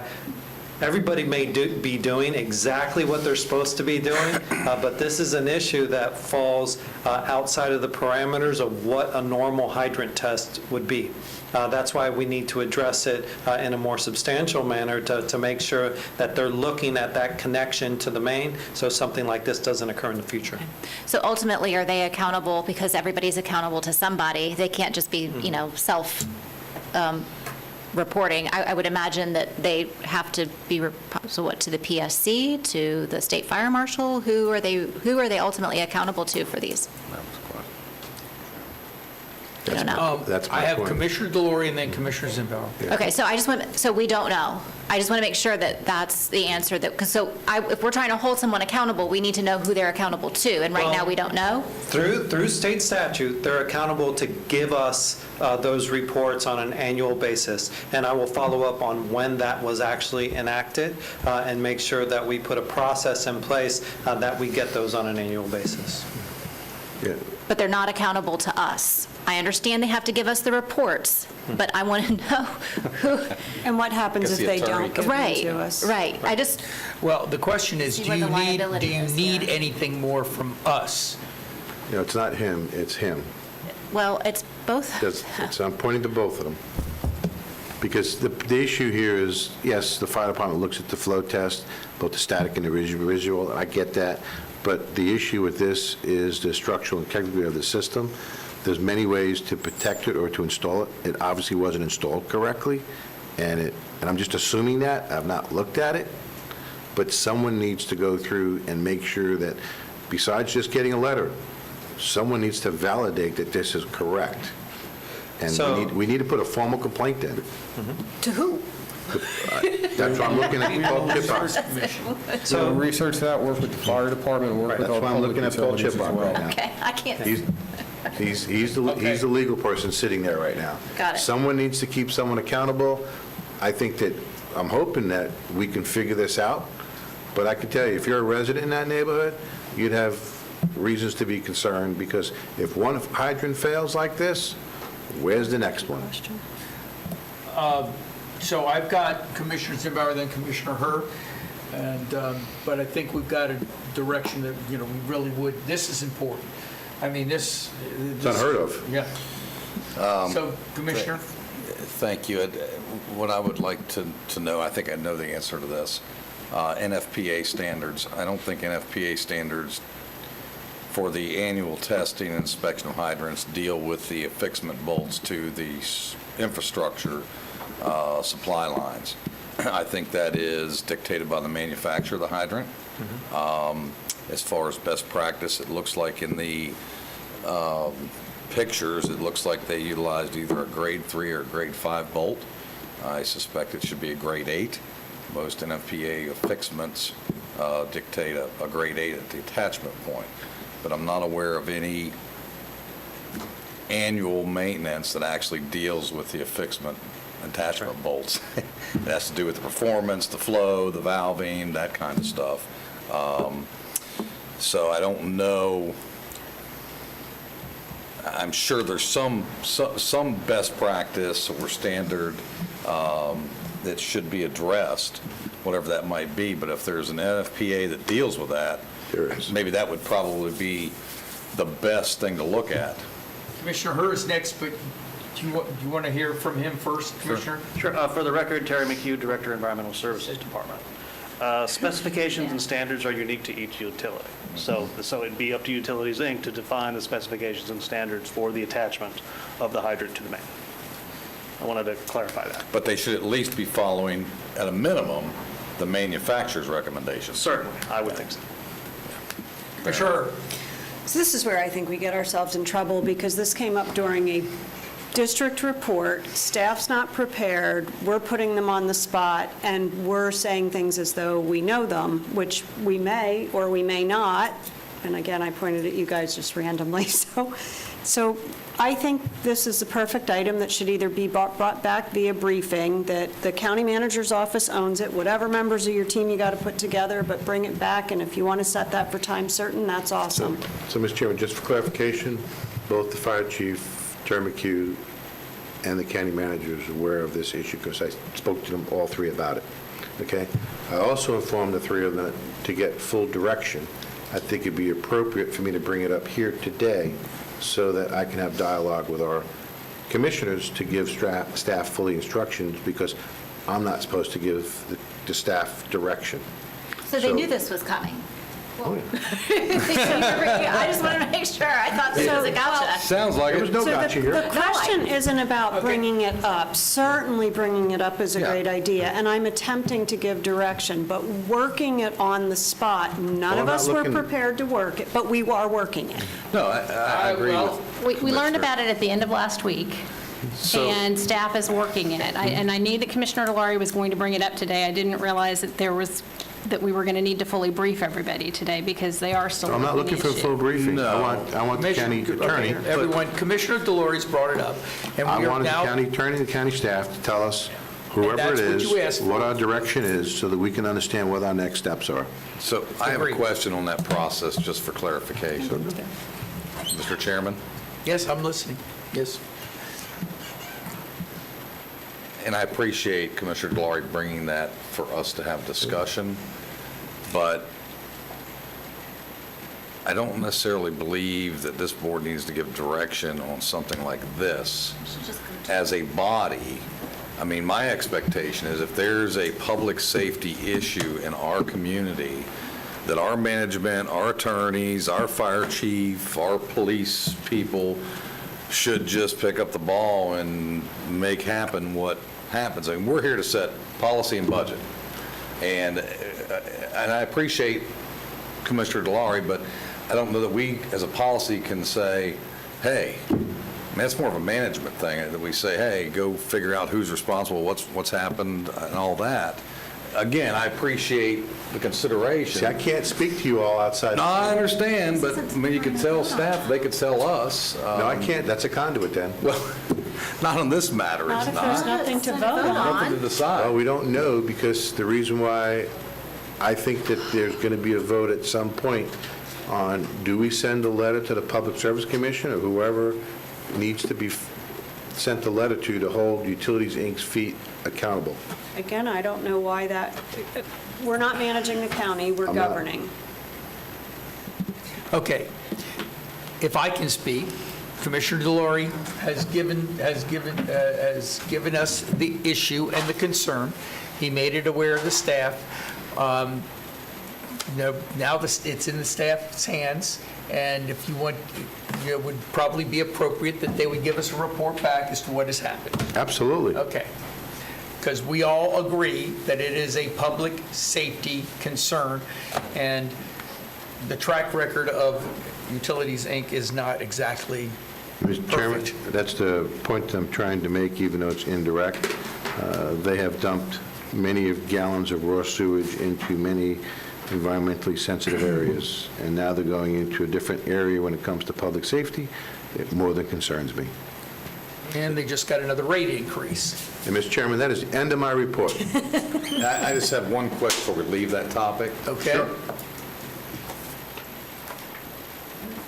everybody may be doing exactly what they're supposed to be doing, but this is an issue that falls outside of the parameters of what a normal hydrant test would be. That's why we need to address it in a more substantial manner to make sure that they're looking at that connection to the main, so something like this doesn't occur in the future. So ultimately, are they accountable, because everybody's accountable to somebody? They can't just be, self-reporting. I would imagine that they have to be, to the PSC, to the state fire marshal? Who are they ultimately accountable to for these? I don't know. That's my I have point. Commissioner Delory and then Commissioner Zimbauer. Okay, so we don't know. I just want to make sure that that's the answer, if we're trying to hold someone accountable, we need to know who they're accountable to, and right now we don't know? Through state statute, they're accountable to give us those reports on an annual basis, and I will follow up on when that was actually enacted and make sure that we put a process in place that we get those on an annual basis. Yeah. But they're not accountable to us. I understand they have to give us the reports, but I want to know who. And what happens if they don't give them Right, to us? right. Well, the question is, See do where you the liability is need here. anything more from us? It's not him, it's him. Well, it's both. I'm pointing to both of them. Because the issue here is, yes, the fire department looks at the flow test, both the static and the visual, and I get that. But the issue with this is the structural integrity of the system. There's many ways to protect it or to install it. It obviously wasn't installed correctly, and I'm just assuming that. I've not looked at it. But someone needs to go through and make sure that, besides just getting a letter, someone needs to validate that this is correct. And we need to put a formal complaint in. To who? That's what I'm looking at, Paul Chipok. So research that, work with the fire department, work with That's all why I'm public looking at Paul utilities as Chipok well. right now. Okay, I can't. He's the legal person sitting there right now. Got it. Someone needs to keep someone accountable. I'm hoping that we can figure this out, but I can tell you, if you're a resident in that neighborhood, you'd have reasons to be concerned, because if one hydrant fails like this, where's the next one? So I've got Commissioner Zimbauer, then Commissioner Herr, but I think we've got a direction that, we really would, this is important. I mean, this... It's unheard of. Yeah. So, Commissioner? Thank you. What I would like to know, I think I know the answer to this, NFPA standards. I don't think NFPA standards for the annual testing and inspection of hydrants deal with the affixement bolts to the infrastructure supply lines. I think that is dictated by the manufacturer of the hydrant. As far as best practice, it looks like in the pictures, it looks like they utilized either a grade 3 or grade 5 bolt. I suspect it should be a grade 8. Most NFPA affixements dictate a grade 8 at the attachment point, but I'm not aware of any annual maintenance that actually deals with the affixement attachment bolts. It has to do with the performance, the flow, the valving, that kind of stuff. So I don't know. I'm sure there's some best practice or standard that should be addressed, whatever that might be. But if there's an NFPA that deals with that, maybe that would probably be the best thing to look at. Commissioner Herr is next, but do you want to hear from him first, Commissioner? Sure. For the record, Terry McHugh, Director, Environmental Services Department. Specifications and standards are unique to each utility. So it'd be up to Utilities, Inc. to define the specifications and standards for the attachment of the hydrant to the main. I wanted to clarify that. But they should at least be following, at a minimum, the manufacturer's recommendations. Certainly, I would think so. Sure. So this is where I think we get ourselves in trouble, because this came up during a district report. Staff's not prepared. We're putting them on the spot, and we're saying things as though we know them, which we may or we may not. And again, I pointed at you guys just randomly. So I think this is the perfect item that should either be brought back via briefing, that the county manager's office owns it, whatever members of your team you got to put together, but bring it back, and if you want to set that for time certain, that's awesome. So, Mr. Chairman, just for clarification, both the fire chief, Terry McHugh, and the county manager is aware of this issue because I spoke to them, all three, about it. Okay? I also informed the three of them that to get full direction, I think it'd be appropriate for me to bring it up here today so that I can have dialogue with our commissioners to give staff fully instructions, because I'm not supposed to give the staff direction. So they knew this was coming? Oh, yeah. I just wanted to make sure. I thought this was a gotcha. Sounds like There was no gotcha here. The question isn't about bringing it up. Certainly bringing it up is a great idea, and I'm attempting to give direction, but working it on the spot, none of us were prepared to work it, but we are working it. No, I agree with We learned Mr. about it at the end of last week, and staff is working it. And I knew that Commissioner DeLaury was going to bring it up today. I didn't realize that we were going to need to fully brief everybody today, because they are still I'm not working looking the for a full issue. briefing. I want the county attorney. Okay, everyone, Commissioner DeLaury's brought it up, and I we are wanted the now... county attorney and the county staff to tell us, whoever that's it what you is, asked for. what our direction is, so that we can understand what our next steps are. So I have a Agreed. question on that process, just for clarification. Mr. Chairman? Yes, I'm listening. Yes. And I appreciate Commissioner DeLaury bringing that for us to have discussion, but I don't necessarily believe that this board needs to give direction on something like this as a body. I mean, my expectation is if there's a public safety issue in our community, that our management, our attorneys, our fire chief, our police people should just pick up the ball and make happen what happens. I mean, we're here to set policy and budget. And I appreciate Commissioner DeLaury, but I don't know that we, as a policy, can say, hey, I mean, that's more of a management thing, that we say, hey, go figure out who's responsible, what's happened, and all that. Again, I appreciate the consideration. See, I can't speak to you all outside. No, I understand, but, I mean, you could tell staff, they could tell us. No, I can't. That's a conduit then. Well, not on this matter, Not it's if there's not. nothing to vote on. Nothing to decide. Well, we don't know, because the reason why I think that there's going to be a vote at some point on, do we send a letter to the Public Service Commission or whoever needs to be sent a letter to hold Utilities, Inc.'s feet accountable? Again, I don't know why that, we're not managing the county, we're I'm not. governing. Okay. If I can speak, Commissioner DeLaury has given us the issue and the concern. He made it aware of the staff. Now it's in the staff's hands, and if you want, it would probably be appropriate that they would give us a report back as to what has happened. Absolutely. Okay. Because we all agree that it is a public safety concern, and the track record of Utilities, Inc. is not exactly Mr. Chairman, perfect. that's the point I'm trying to make, even though it's indirect. They have dumped many of gallons of raw sewage into many environmentally sensitive areas, and now they're going into a different area when it comes to public safety. It more than concerns me. And they just got another rate increase. And, Mr. Chairman, that is the end of my report. I just have one quick before we leave that topic. Okay?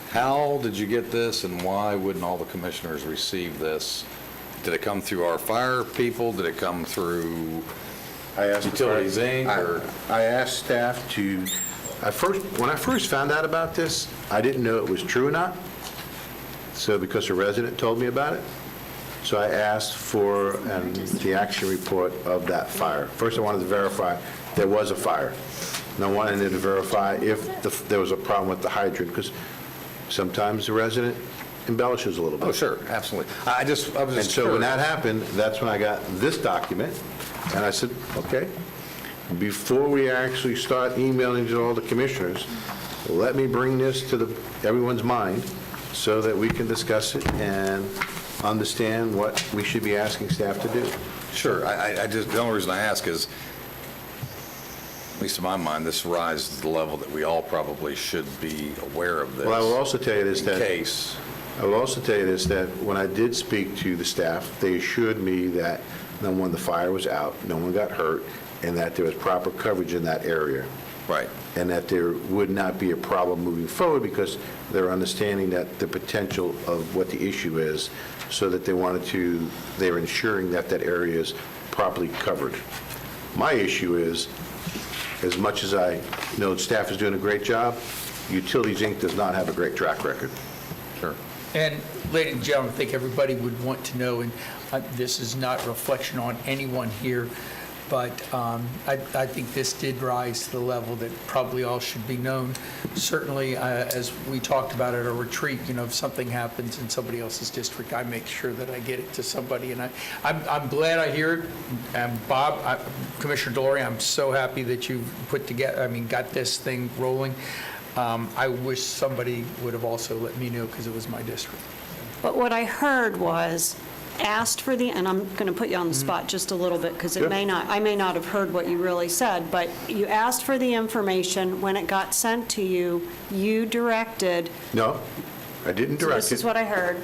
How did you get this, and why wouldn't all the commissioners receive this? Did it come through our fire people? Did it come through Utilities Inc.? or? I asked staff to, when I first found out about this, I didn't know it was true or not. So because a resident told me about it, so I asked for the action report of that fire. First, I wanted to verify there was a fire. And I wanted to verify if there was a problem with the hydrant, because sometimes the resident embellishes a little bit. Oh, sure, absolutely. I was just And so when curious. that happened, that's when I got this document, and I said, okay, before we actually start emailing to all the commissioners, let me bring this to everyone's mind so that we can discuss it and understand what we should be asking staff to do. Sure, I just, the only reason I ask is, at least in my mind, this rises to the level that we all probably should be aware of this. Well, I will also tell you this, in case. I will also tell you this, that when I did speak to the staff, they assured me that, number one, the fire was out, no one got hurt, and that there was proper coverage in that area. Right. And that there would not be a problem moving forward because they're understanding that the potential of what the issue is, so that they're ensuring that that area is properly covered. My issue is, as much as I know staff is doing a great job, Utilities Inc. does not have a great track record. Sure. And, ladies and gentlemen, I think everybody would want to know, and this is not a reflection on anyone here, but I think this did rise to the level that probably all should be known. Certainly, as we talked about at our retreat, if something happens in somebody else's district, I make sure that I get it to somebody, and I'm glad I hear it. And Bob, Commissioner Delory, I'm so happy that you've got this thing rolling. I wish somebody would have also let me know, because it was my district. But what I heard was, asked for and I'm going to put you on the spot just a little bit, because I may not have heard what you really said, but you asked for the information. When it got sent to you, you directed. No, I didn't direct it. This is what I heard.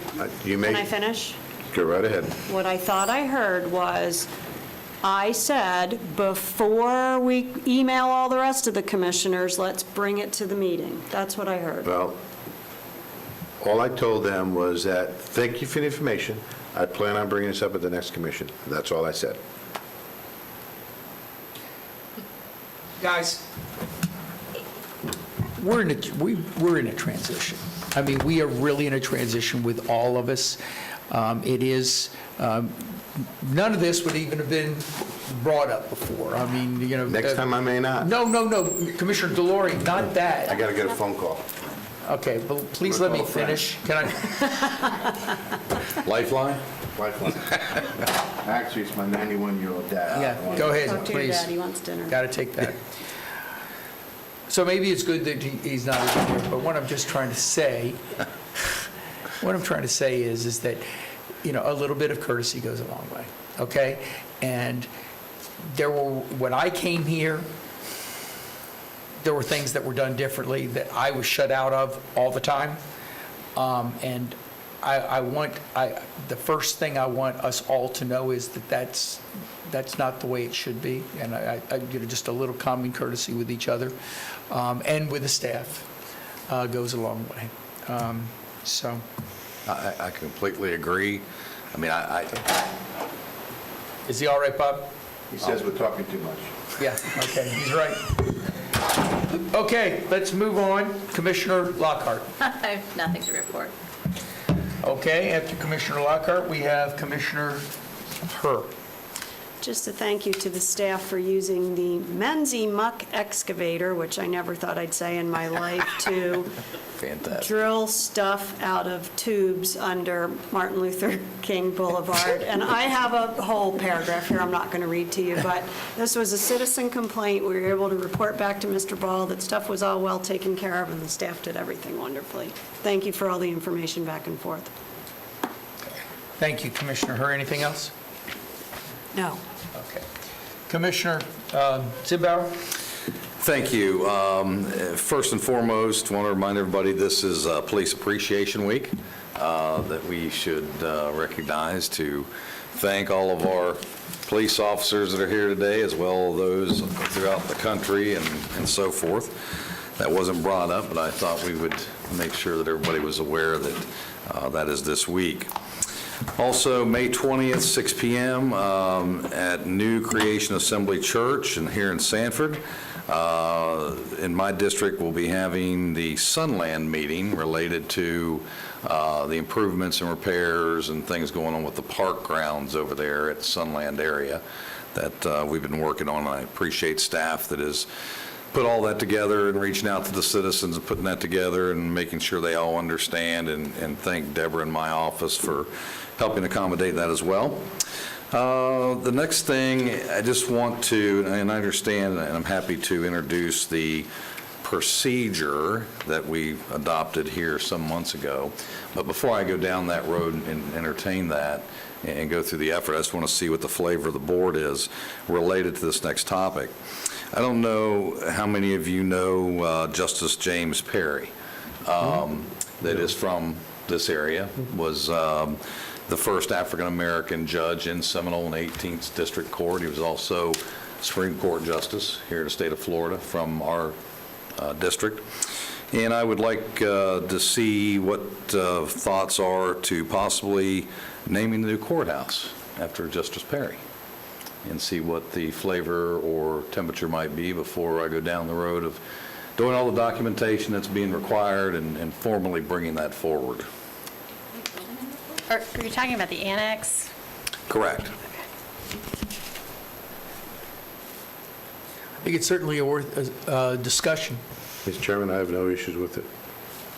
Can I finish? Go right ahead. What I thought I heard was, I said, before we email all the rest of the commissioners, let's bring it to the meeting. That's what I heard. Well, all I told them was that, thank you for the information. I plan on bringing this up at the next commission. That's all I said. Guys, we're in a transition. I mean, we are really in a transition with all of us. It is, none of this would even have been brought up before. I mean, Next time I may not. No, Commissioner Delory, not that. I got to get a phone call. Okay, but please let me finish. Can I? Lifeline? Lifeline. Actually, it's my 91-year-old dad. Yeah, go ahead, Talk to your please. dad, he wants dinner. Got to take that. So maybe it's good that he's not even here, but what I'm just trying to say, is that, a little bit of courtesy goes a long way, okay? And when I came here, there were things that were done differently that I was shut out of all the time. And the first thing I want us all to know is that that's not the way it should be. And I just a little common courtesy with each other and with the staff goes a long way. So. I completely agree. I mean, Is he all right, Bob? He says we're talking too much. Yeah, okay, he's right. Okay, let's move on. Commissioner Lockhart. I have nothing to report. Okay, after Commissioner Lockhart, we have Commissioner Herr. Just a thank you to the staff for using the Menzie muck excavator, which I never thought I'd say in my life, to Fantastic. drill stuff out of tubes under Martin Luther King Boulevard. And I have a whole paragraph here I'm not going to read to you, but this was a citizen complaint. We were able to report back to Mr. Ball that stuff was all well taken care of, and the staff did everything wonderfully. Thank you for all the information back and forth. Thank you, Commissioner Herr. Anything else? No. Okay. Commissioner Zimbauer? Thank you. First and foremost, want to remind everybody this is Police Appreciation Week. that we should recognize to thank all of our police officers that are here today, as well as those throughout the country and so forth. That wasn't brought up, but I thought we would make sure that everybody was aware that that is this week. Also, May 20th, 6 p.m. At New Creation Assembly Church here in Sanford. In my district, we'll be having the Sunland meeting related to the improvements and repairs and things going on with the park grounds over there at the Sunland area that we've been working on. I appreciate staff that has put all that together and reaching out to the citizens and putting that together and making sure they all understand, and thank Deborah in my office for helping accommodate that as well. The next thing, I just want to, and I understand, and I'm happy to introduce the procedure that we adopted here some months ago. But before I go down that road and entertain that and go through the effort, I just want to see what the flavor of the board is related to this next topic. I don't know how many of you know Justice James Perry, that is from this area, was the first African-American judge in Seminole and 18th District Court. He was also Supreme Court Justice here in the state of Florida from our district. And I would like to see what thoughts are to possibly naming the new courthouse after Justice Perry, and see what the flavor or temperature might be before I go down the road of doing all the documentation that's being required and formally bringing that forward. Are you talking about the annex? Correct. I think it's certainly worth discussion. Mr. Chairman, I have no issues with it.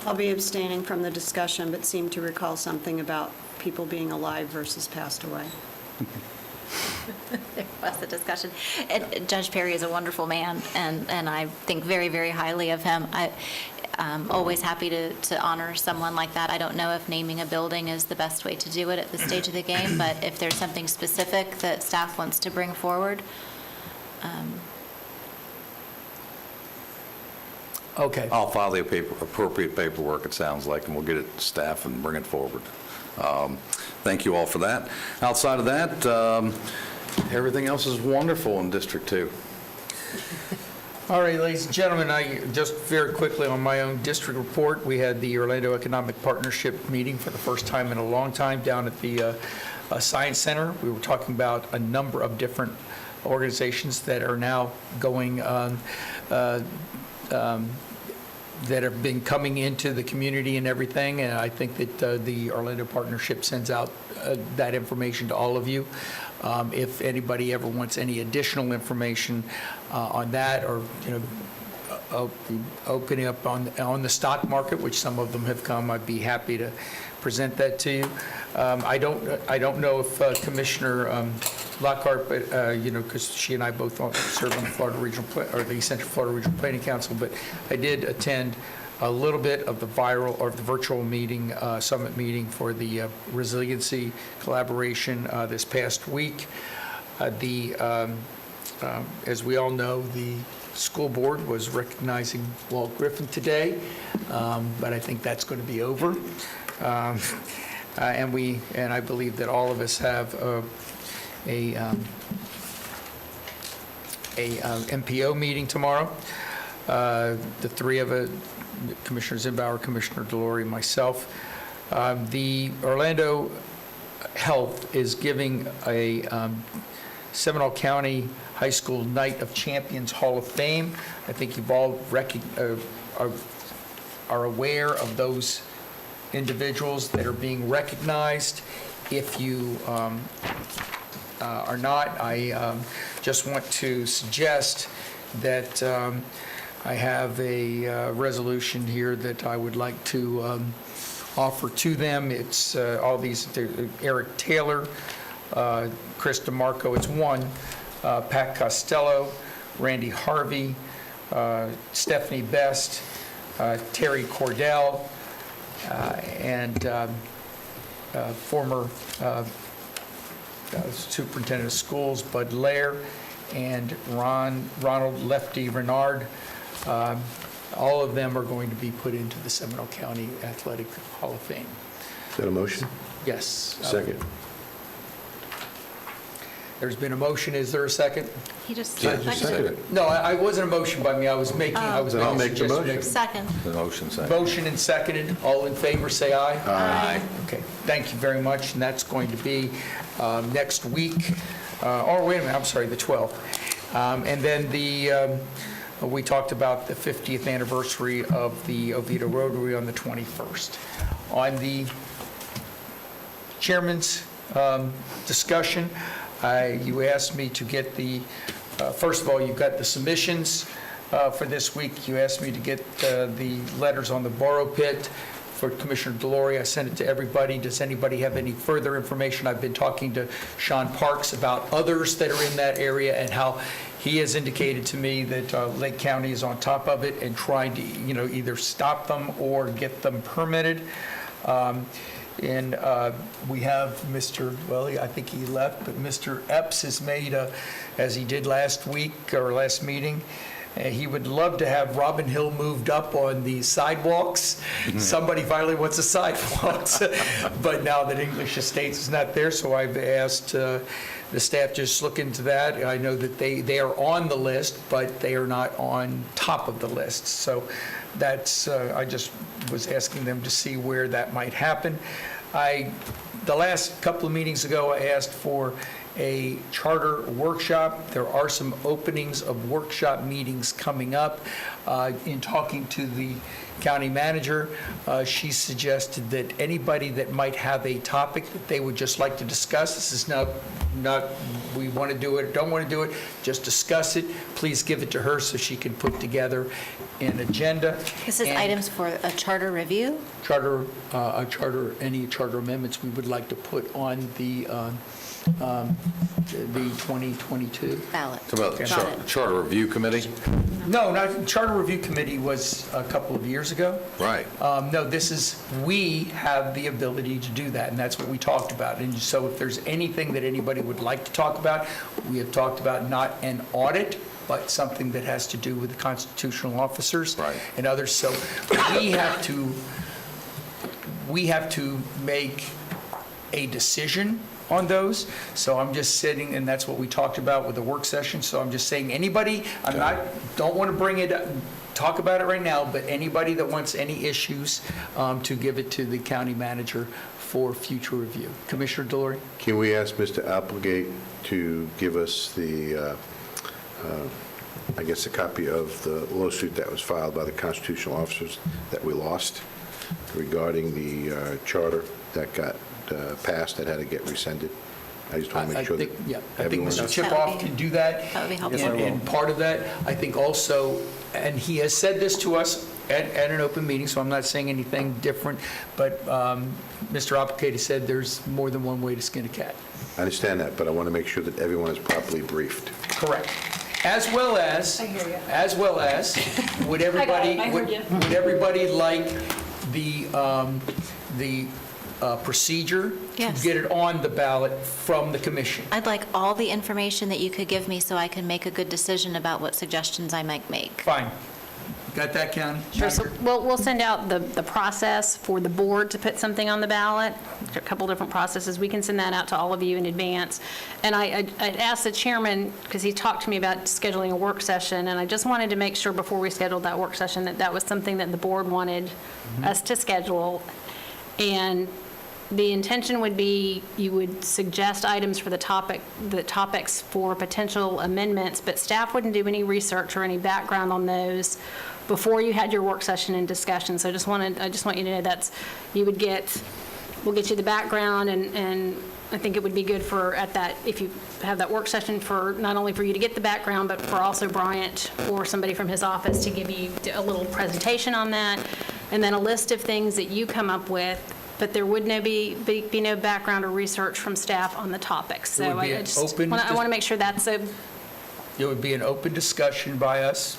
I'll be abstaining from the discussion, but seem to recall something about people being alive versus passed away. There was a discussion. And Judge Perry is a wonderful man, and I think very, very highly of him. I'm always happy to honor someone like that. I don't know if naming a building is the best way to do it at this stage of the game, but if there's something specific that staff wants to bring forward. Okay. I'll file the appropriate paperwork, it sounds like, and we'll get it to staff and bring it forward. Thank you all for that. Outside of that, everything else is wonderful in District 2. All right, ladies and gentlemen, I just very quickly on my own district report, we had the Orlando Economic Partnership meeting for the first time in a long time down at the Science Center. We were talking about a number of different organizations that are now going that have been coming into the community and everything, and I think that the Orlando Partnership sends out that information to all of you. If anybody ever wants any additional information on that, or opening up on the stock market, which some of them have come, I'd be happy to present that to you. I don't know if Commissioner Lockhart, because she and I both serve on the Florida Regional or the Central Florida Regional Planning Council, but I did attend a little bit of the virtual meeting, summit meeting for the resiliency collaboration this past week. As we all know, the school board was recognizing Walt Griffin today, but I think that's going to be over. And I believe that all of us have a MPO meeting tomorrow. The three of it, Commissioner Zimbauer, Commissioner Delory, myself. The Orlando Health is giving a Seminole County High School Night of Champions Hall of Fame. I think you've all are aware of those individuals that are being recognized. If you are not, I just want to suggest that I have a resolution here that I would like to offer to them. It's all these, Eric Taylor, Chris DeMarco, it's one, Pat Costello, Randy Harvey, Stephanie Best, Terry Cordell, and former Superintendent of Schools Bud Lair, and Ronald Lefty Renard. All of them are going to be put into the Seminole County Athletic Hall of Fame. Is that a motion? Yes. Second. There's been a motion. Is there a second? He just Yeah, just second it. No, I wasn't a motion by me. I was making, I was Then I'll making make the suggestions. motion. Second. The motion second. Motion and seconded. All in favor, say aye. Aye. Okay, thank you very much, and that's going to be next week, or wait a minute, I'm sorry, the 12th. And then we talked about the 50th anniversary of the Oviedo Rotary on the 21st. On the chairman's discussion, you asked me to get first of all, you've got the submissions for this week. You asked me to get the letters on the borrow pit for Commissioner Delory. I sent it to everybody. Does anybody have any further information? I've been talking to Sean Parks about others that are in that area and how he has indicated to me that Lake County is on top of it and trying to, either stop them or get them permitted. And we have Mr., well, I think he left, but Mr. Epps has made, as he did last week or last meeting, he would love to have Robin Hill moved up on the sidewalks. Somebody finally wants the sidewalks. But now that English Estates is not there, so I've asked the staff just look into that. I know that they are on the list, but they are not on top of the list. So that's, I just was asking them to see where that might happen. The last couple of meetings ago, I asked for a charter workshop. There are some openings of workshop meetings coming up. In talking to the county manager, she suggested that anybody that might have a topic that they would just like to discuss, this is not we want to do it, don't want to do it, just discuss it. Please give it to her so she can put together an agenda. This is items for a charter review? Any charter amendments we would like to put on the 2022 ballot. It's about the Charter Review Committee? No, not, Charter Review Committee was a couple of years ago. Right. No, we have the ability to do that, and that's what we talked about. And so if there's anything that anybody would like to talk about, we have talked about not an audit, but something that has to do with the constitutional officers and others. So we have to make a decision on those. So I'm just sitting, and that's what we talked about with the work session. So I'm just saying, anybody, don't want to bring it up, talk about it right now, but anybody that wants any issues, to give it to the county manager for future review. Commissioner Delory? Can we ask Mr. Applegate to give us the, I guess, a copy of the lawsuit that was filed by the constitutional officers that we lost regarding the charter that got passed that had to get rescinded? I just want to make sure that I think Mr. Chipoff can do that. That would be helpful. And part of that, I think also, and he has said this to us at an open meeting, so I'm not saying anything different, but Mr. Applegate has said there's more than one way to skin a cat. I understand that, but I want to make sure that everyone is properly briefed. Correct. As well as, would everybody like the procedure Yes. to get it on the ballot from the commission? I'd like all the information that you could give me so I can make a good decision about what suggestions I might make. Fine. Got that, County? Sure, so we'll send out the process for the board to put something on the ballot, a couple different processes. We can send that out to all of you in advance. And I'd asked the chairman, because he talked to me about scheduling a work session, and I just wanted to make sure before we scheduled that work session that that was something that the board wanted us to schedule. And the intention would be you would suggest items for the topics for potential amendments, but staff wouldn't do any research or any background on those before you had your work session and discussion. So I just want you to know we'll get you the background, and I think it would be good for if you have that work session, for not only for you to get the background, but for also Bryant or somebody from his office to give you a little presentation on that, and then a list of things that you come up with. But there would be no background or research from staff on the topics. So I want to make sure that's a... It would be an open discussion by us,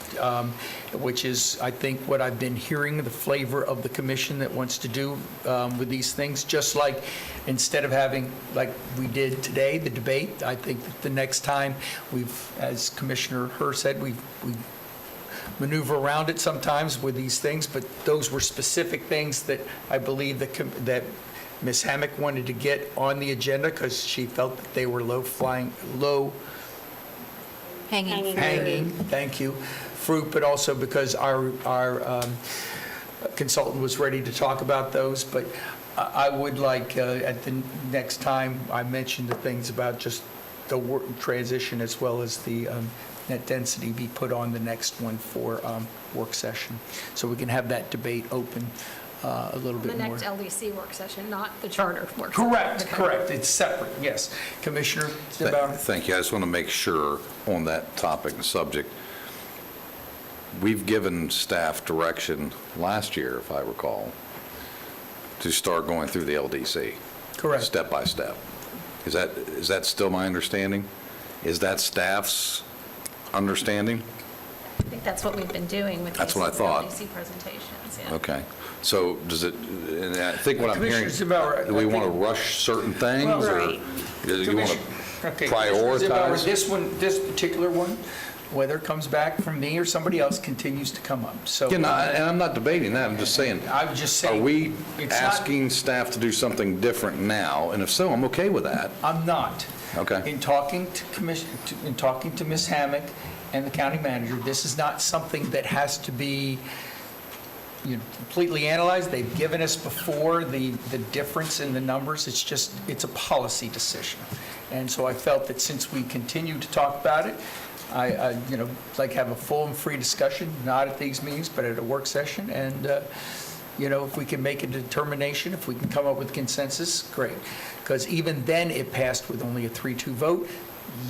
which is, I think, what I've been hearing, the flavor of the commission that wants to do with these things. Just like instead of having, like we did today, the debate, I think that the next time as Commissioner Herr said, we maneuver around it sometimes with these things, but those were specific things that I believe that Ms. Hammack wanted to get on the agenda because she felt that they were low hanging, thank you, fruit, but also because our consultant was ready to talk about those. But I would like, at the next time, I mentioned the things about just the transition as well as the net density be put on the next one for work session, so we can have that debate open a little The bit more. next LDC work session, not the charter work session. Correct, it's separate, yes. Commissioner DeBoer? Thank you. I just want to make sure on that topic and subject, we've given staff direction last year, if I recall, to start going through the LDC. Correct. Step by step. Is that still my understanding? Is that staff's understanding? I think that's what we've been doing with That's these what I thought. LDC presentations, yeah. Okay. So does it, and I think what I'm hearing, Commissioner DeBoer, do we I want to think- rush certain things? Well, or right. do you want Okay, to Commissioner DeBoer, prioritize? this particular one, whether it comes back from me or somebody else, continues to come up, so. And I'm not debating that, I'm just saying. I was just saying. Are we it's not- asking staff to do something different now? And if so, I'm okay with that. I'm not. Okay. In talking to Ms. Hammack and the county manager, this is not something that has to be, completely analyzed. They've given us before the difference in the numbers. It's a policy decision. And so I felt that since we continue to talk about it, I like have a full and free discussion, not at these meetings, but at a work session. And, if we can make a determination, if we can come up with consensus, great. Because even then, it passed with only a 3-2 vote.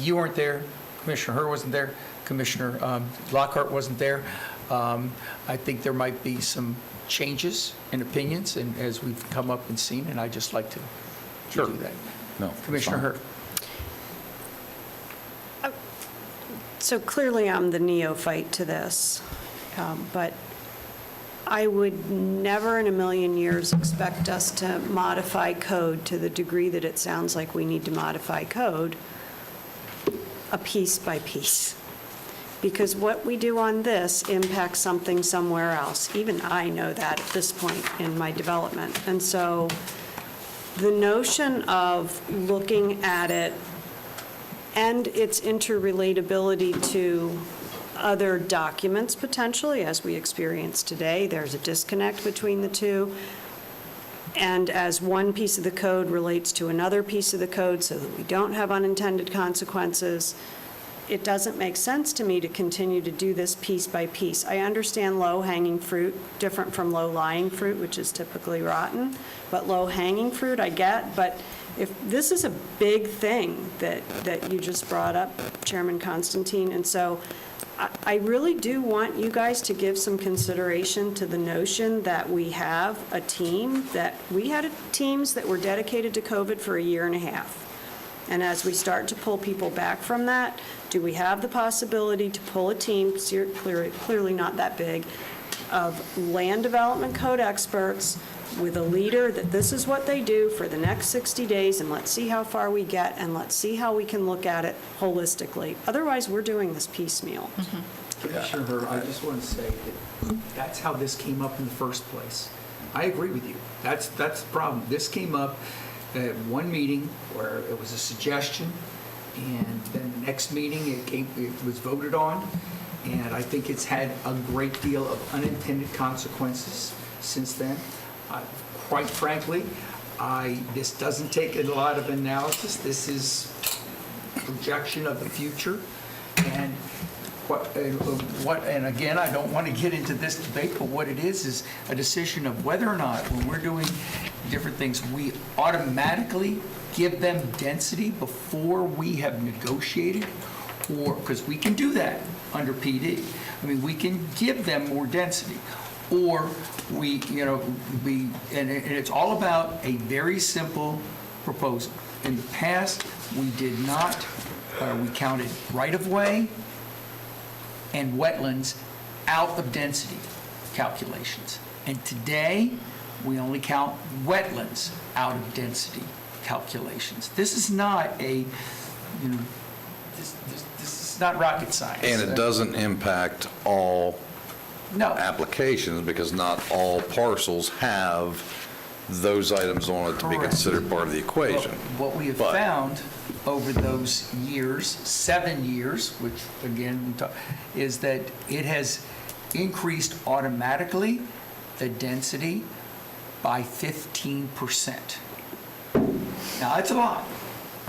You weren't there, Commissioner Herr wasn't there, Commissioner Lockhart wasn't there. I think there might be some changes in opinions, and as we've come up and seen, and I'd just like to do that. No, Commissioner Herr. So clearly, I'm the neophyte to this, but I would never in a million years expect us to modify code to the degree that it sounds like we need to modify code, a piece by piece. Because what we do on this impacts something somewhere else. Even I know that at this point in my development. And so the notion of looking at it and its interrelatability to other documents potentially, as we experience today, there's a disconnect between the two. And as one piece of the code relates to another piece of the code so that we don't have unintended consequences, it doesn't make sense to me to continue to do this piece by piece. I understand low-hanging fruit, different from low-lying fruit, which is typically rotten, but low-hanging fruit I get. But if this is a big thing that you just brought up, Chairman Constantine, and so I really do want you guys to give some consideration to the notion that we have a team, that we had teams that were dedicated to COVID for a year and a half. And as we start to pull people back from that, do we have the possibility to pull a team, clearly not that big, of land development code experts with a leader that this is what they do for the next 60 days, and let's see how far we get, and let's see how we can look at it holistically. Otherwise, we're doing this piecemeal. Commissioner Herr, I just want to say that that's how this came up in the first place. I agree with you. That's the problem. This came up at one meeting where it was a suggestion, and then the next meeting it was voted on, and I think it's had a great deal of unintended consequences since then. Quite frankly, this doesn't take a lot of analysis. This is projection of the future, and and again, I don't want to get into this debate, but what it is a decision of whether or not, when we're doing different things, we automatically give them density before we have negotiated, or, because we can do that under PD. I mean, we can give them more density, or and it's all about a very simple proposal. In the past, we did not, we counted right-of-way and wetlands out of density calculations. And today, we only count wetlands out of density calculations. This is not this is not rocket science. And it doesn't impact all applications, because not all parcels have those items on it to be Correct. considered part of the equation. What we have But- found over those years, 7 years, which again, is that it has increased automatically the density by 15%. Now, that's a lot.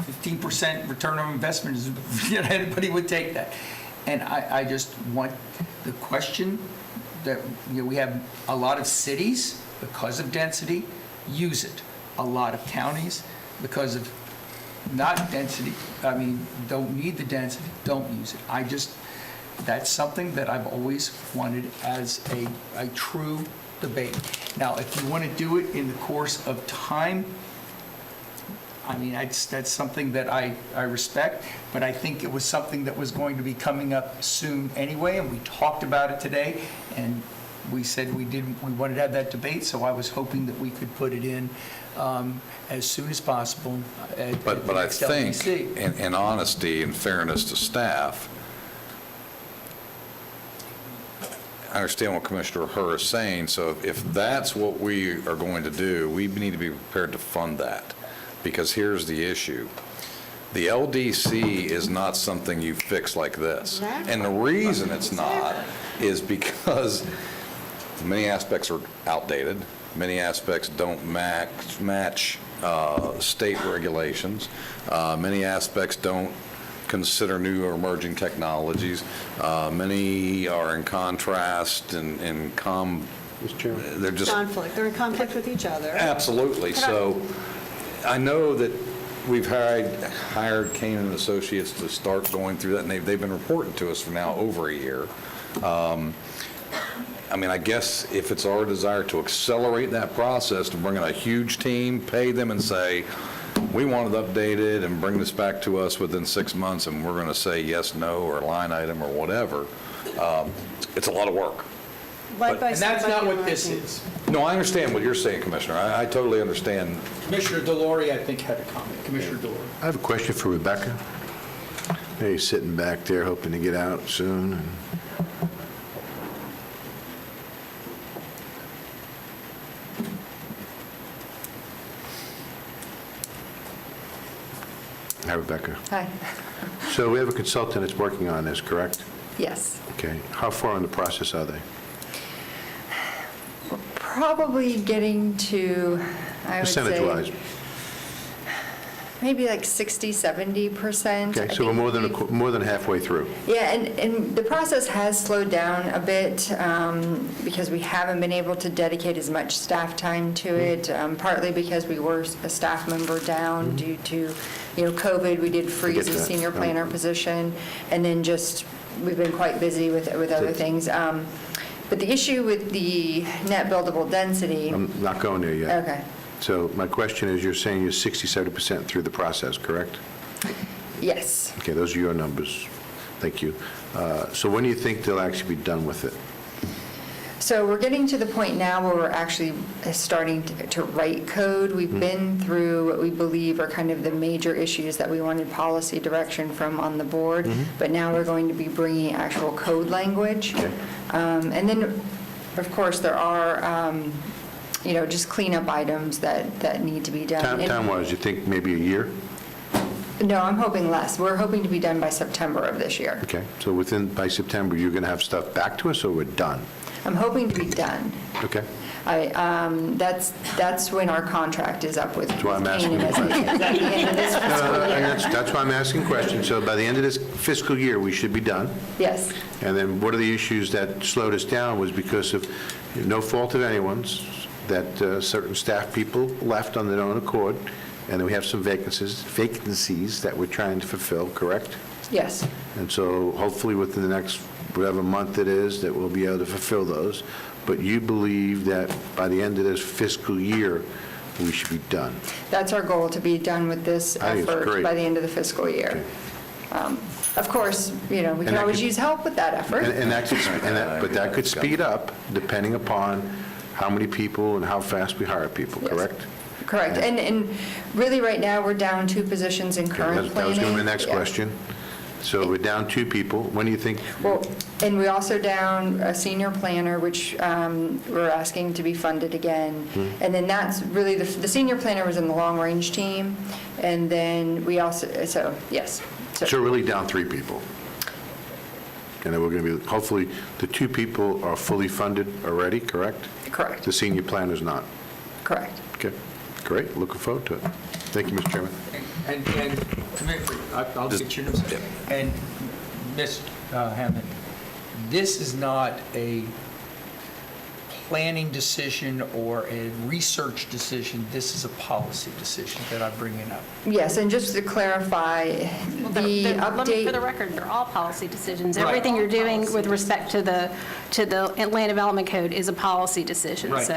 15% return on investment is, anybody would take that. And I just want the question that, we have a lot of cities, because of density, use it. A lot of counties, because of not density, don't need the density, don't use it. That's something that I've always wanted as a true debate. Now, if you want to do it in the course of time, that's something that I respect, but I think it was something that was going to be coming up soon anyway, and we talked about it today, and we said we wanted to have that debate, so I was hoping that we could put it in as soon as possible at But the I next think, LDC. in honesty and fairness to staff, I understand what Commissioner Herr is saying, so if that's what we are going to do, we need to be prepared to fund that, because here's the issue. The LDC is not something you fix like this. And the reason it's not is because many aspects are outdated, many aspects don't match state regulations, many aspects don't consider new or emerging technologies, many are in contrast and they're just... Conflict, they're in conflict with each other. Absolutely. So I know that we've hired Kane and Associates to start going through that, and they've been reporting to us for now over a year. I guess if it's our desire to accelerate that process, to bring in a huge team, pay them and say, we want it updated and bring this back to us within 6 months, and we're going to say yes, no, or line item or whatever, it's a lot of work. Led by And that's not somebody what this like- is. No, I understand what you're saying, Commissioner. I totally understand. Commissioner Delory, I think, had a comment. Commissioner Delory. I have a question for Rebecca. Hey, sitting back there hoping to get out soon. Hi, Rebecca. Hi. So we have a consultant that's working on this, correct? Yes. Okay. How far in the process are they? Probably getting to, I would say, Percentage-wise? maybe like 60, 70%. Okay, so we're more than halfway through. Yeah, and the process has slowed down a bit because we haven't been able to dedicate as much staff time to it, partly because we were a staff member down due to, COVID. We did freeze a that. senior planner position, and then just, we've been quite busy with other things. But the issue with the net buildable density. I'm not going there yet. Okay. So my question is, you're saying you're 60, 70% through the process, correct? Yes. Okay, those are your numbers. Thank you. So when do you think they'll actually be done with it? So we're getting to the point now where we're actually starting to write code. We've been through what we believe are kind of the major issues that we wanted policy direction from on the board, but now we're going to be bringing actual code language. And then, of course, there are, just cleanup items that need to be done. Time-wise, you think maybe a year? No, I'm hoping less. We're hoping to be done by September of this year. Okay, so by September, you're going to have stuff back to us, or we're done? I'm hoping to be done. Okay. That's when our contract is up with That's why I'm asking Canaan, the question. is at the end of this fiscal year. That's why I'm asking questions. So by the end of this fiscal year, we should be done? Yes. And then what are the issues that slowed us down was because of no fault of anyone's, that certain staff people left on their own accord, and then we have some vacancies that we're trying to fulfill, correct? Yes. And so hopefully within the next whatever month it is, that we'll be able to fulfill those. But you believe that by the end of this fiscal year, we should be done? That's our goal, to be done with this I think it's effort great. by the end of the fiscal year. Of course, we can that always could- use help with that effort. But that could speed up depending upon how many people and how fast we hire people, correct? Correct. And really, right now, we're down 2 positions in current planning. That was going to be my next Yeah. question. So we're down 2 people. When do you think? Well, and we also down a senior planner, which we're asking to be funded again. And then that's really, the senior planner was in the long-range team, and then we also, so, yes. So we're really down 3 people. And then we're going to be, hopefully, the 2 people are fully funded already, correct? Correct. The senior planner's not. Correct. Okay, great, looking forward to it. Thank you, Mr. Chairman. And I'll get your notes. And Ms. Hammond, this is not a planning decision or a research decision. This is a policy decision that I'm bringing up. Yes, and just to clarify, the Let me, update. for the record, they're all policy decisions. Right. Everything you're doing with respect to the Land Development Code is a policy decision. Right. So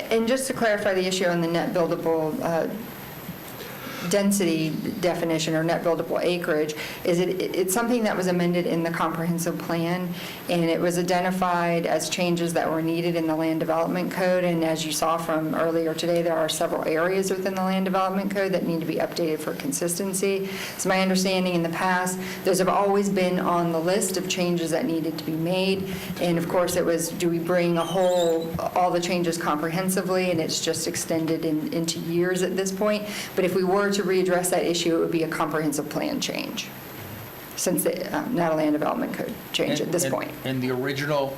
And just to clarify the issue on the net buildable density definition or net buildable acreage, is it's something that was amended in the comprehensive plan, and it was identified as changes that were needed in the land development code. And as you saw from earlier today, there are several areas within the land development code that need to be updated for consistency. It's my understanding in the past, those have always been on the list of changes that needed to be made. And of course, it was, do we bring all the changes comprehensively, and it's just extended into years at this point. But if we were to readdress that issue, it would be a comprehensive plan change, since not a land development code change at this point. And the original,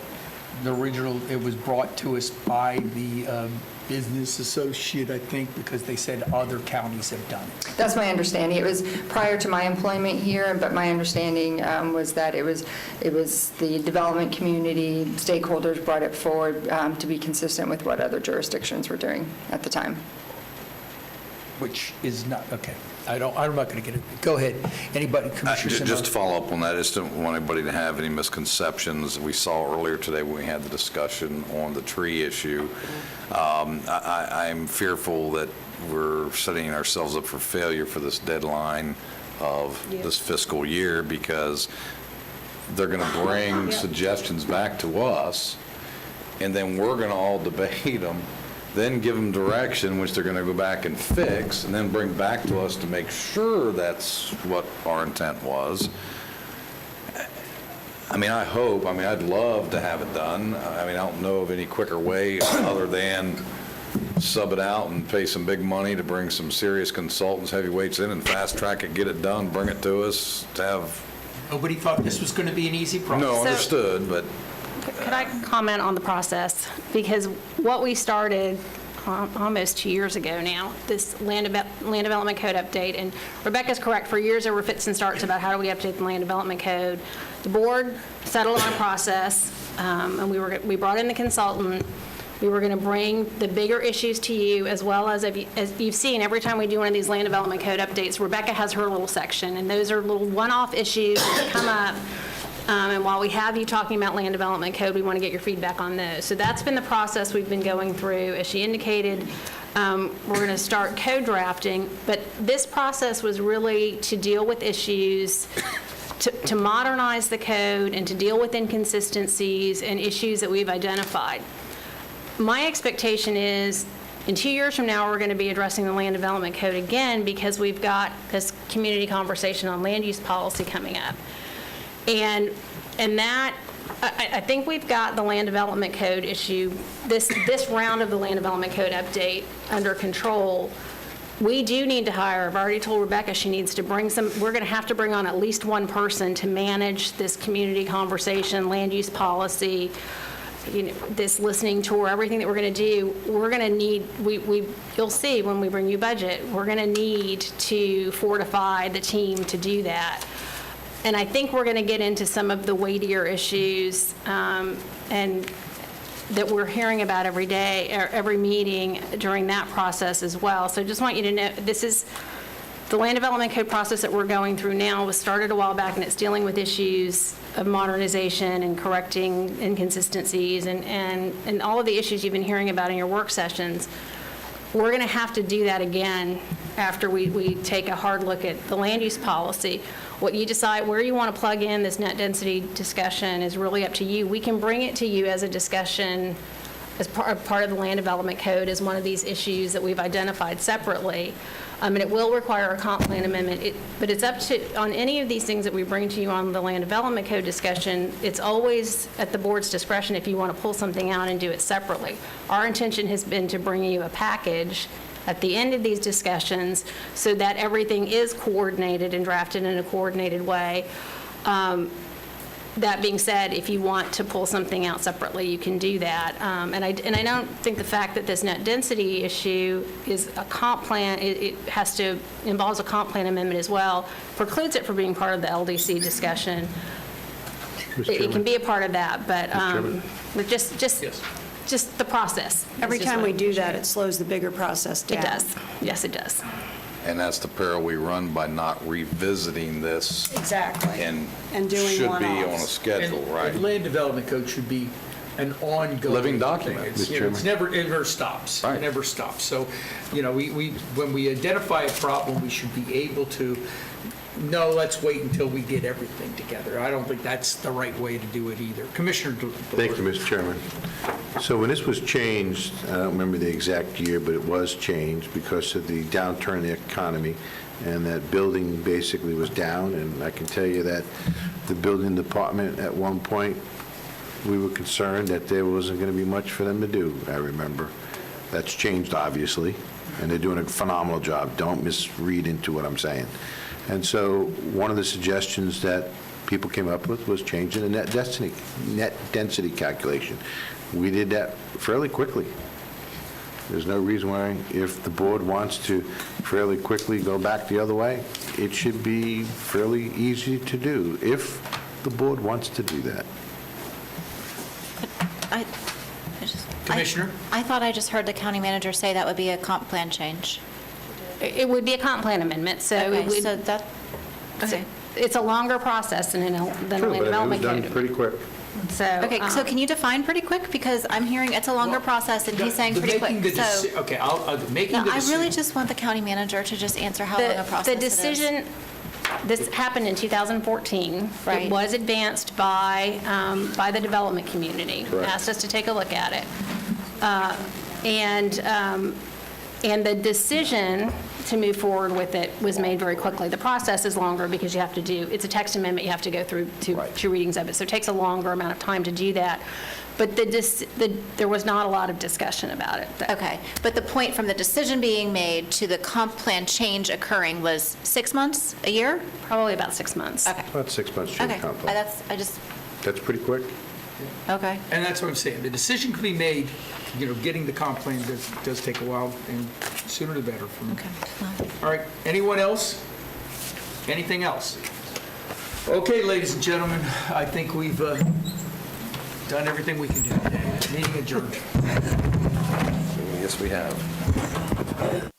it was brought to us by the business associate, I think, because they said other counties have done it. That's my understanding. It was prior to my employment here, but my understanding was that it was the development community, stakeholders brought it forward to be consistent with what other jurisdictions were doing at the time. Which is not, okay. I'm not going to get it. Go ahead. Anybody, Commissioner Simard? Just to follow up on that, I just don't want anybody to have any misconceptions. We saw earlier today when we had the discussion on the tree issue. I'm fearful that we're setting ourselves up for failure for this deadline of this fiscal year, because they're going to bring suggestions back to us, and then we're going to all debate them, then give them direction, which they're going to go back and fix, and then bring back to us to make sure that's what our intent was. I mean, I'd love to have it done. I don't know of any quicker way other than sub it out and pay some big money to bring some serious consultants, heavyweights in, and fast track it, get it done, bring it to us, to have. Nobody thought this was going to be an easy process. No, understood, but. could I comment on the process? Because what we started almost 2 years ago now, this land development code update, and Rebecca's correct, for years there were fits and starts about how do we update the land development code. The board settled on a process, and we brought in the consultant. We were going to bring the bigger issues to you, as well as you've seen, every time we do one of these land development code updates, Rebecca has her little section, and those are little one-off issues that come up. And while we have you talking about land development code, we want to get your feedback on those. So that's been the process we've been going through. As she indicated, we're going to start code drafting, but this process was really to deal with issues, to modernize the code and to deal with inconsistencies and issues that we've identified. My expectation is in 2 years from now, we're going to be addressing the land development code again, because we've got this community conversation on land use policy coming up. And that, I think we've got the land development code issue, this round of the land development code update under control. We do need to hire, I've already told Rebecca she needs to bring we're going to have to bring on at least one person to manage this community conversation, land use policy, this listening tour, everything that we're going to do. We're going to need, you'll see when we bring you budget, we're going to need to fortify the team to do that. And I think we're going to get into some of the weightier issues and that we're hearing about every day, or every meeting during that process as well. So I just want you to know, this is the land development code process that we're going through now was started a while back, and it's dealing with issues of modernization and correcting inconsistencies and all of the issues you've been hearing about in your work sessions. We're going to have to do that again after we take a hard look at the land use policy. What you decide, where you want to plug in this net density discussion is really up to you. We can bring it to you as a discussion as part of the land development code as one of these issues that we've identified separately. And it will require a comp plan amendment. But it's up to, on any of these things that we bring to you on the land development code discussion, it's always at the board's discretion if you want to pull something out and do it separately. Our intention has been to bring you a package at the end of these discussions so that everything is coordinated and drafted in a coordinated way. That being said, if you want to pull something out separately, you can do that. And I don't think the fact that this net density issue is a comp plan, it has to, involves a comp plan amendment as well, precludes it from being part of the LDC discussion. It can be a part of that, but just the process. Every time we do that, it slows the bigger process down. It does. Yes, it does. And that's the peril we run by not revisiting this. Exactly. And doing should be one-offs. on a schedule, And right? the land development code should be an ongoing Living document, thing. It's, Mr. you know, it's Chairman. it never stops. Right. It never stops. So, you know, when we identify a problem, we should be able to, no, let's wait until we get everything together. I don't think that's the right way to do it either. Commissioner DeLore. Thank you, Mr. Chairman. So when this was changed, I don't remember the exact year, but it was changed because of the downturn in the economy, and that building basically was down, and I can tell you that the building department, at one point, we were concerned that there wasn't going to be much for them to do, I remember. That's changed, obviously, and they're doing a phenomenal job. Don't misread into what I'm saying. And so one of the suggestions that people came up with was changing the net density calculation. We did that fairly quickly. There's no reason why, if the board wants to fairly quickly go back the other way, it should be fairly easy to do, if the board wants to do that. Commissioner? I thought I just heard the county manager say that would be a comp plan change. It would be a comp plan amendment, so it Okay, would. so that, It's a longer process than a land True, but it was development done code. pretty quick. So, okay, so can you define pretty quick? Because I'm hearing it's a longer process, and he's saying The pretty making quick. the So, deci- Okay, making no, the I decision. really just want the county manager to just answer how long a process The it is. decision, this happened in 2014. Right. It was advanced by the development community. Correct. Asked us to take a look at it. And the decision to move forward with it was made very quickly. The process is longer because you have to do, it's a text amendment, you have to go through two readings of it. So it takes a longer amount of time to do that. But there was not a lot of discussion about it. Okay, but the point from the decision being made to the comp plan change occurring was 6 months, a year? Probably about 6 months. Okay. About 6 months change Okay, comp plan. That's pretty quick. Okay. And that's what I'm saying. The decision can be made, you know, getting the comp plan does take a while, and sooner the better. Okay. All right, anyone else? Anything else? Okay, ladies and gentlemen, I think we've done everything we can do. Meeting adjourned. Yes, we have.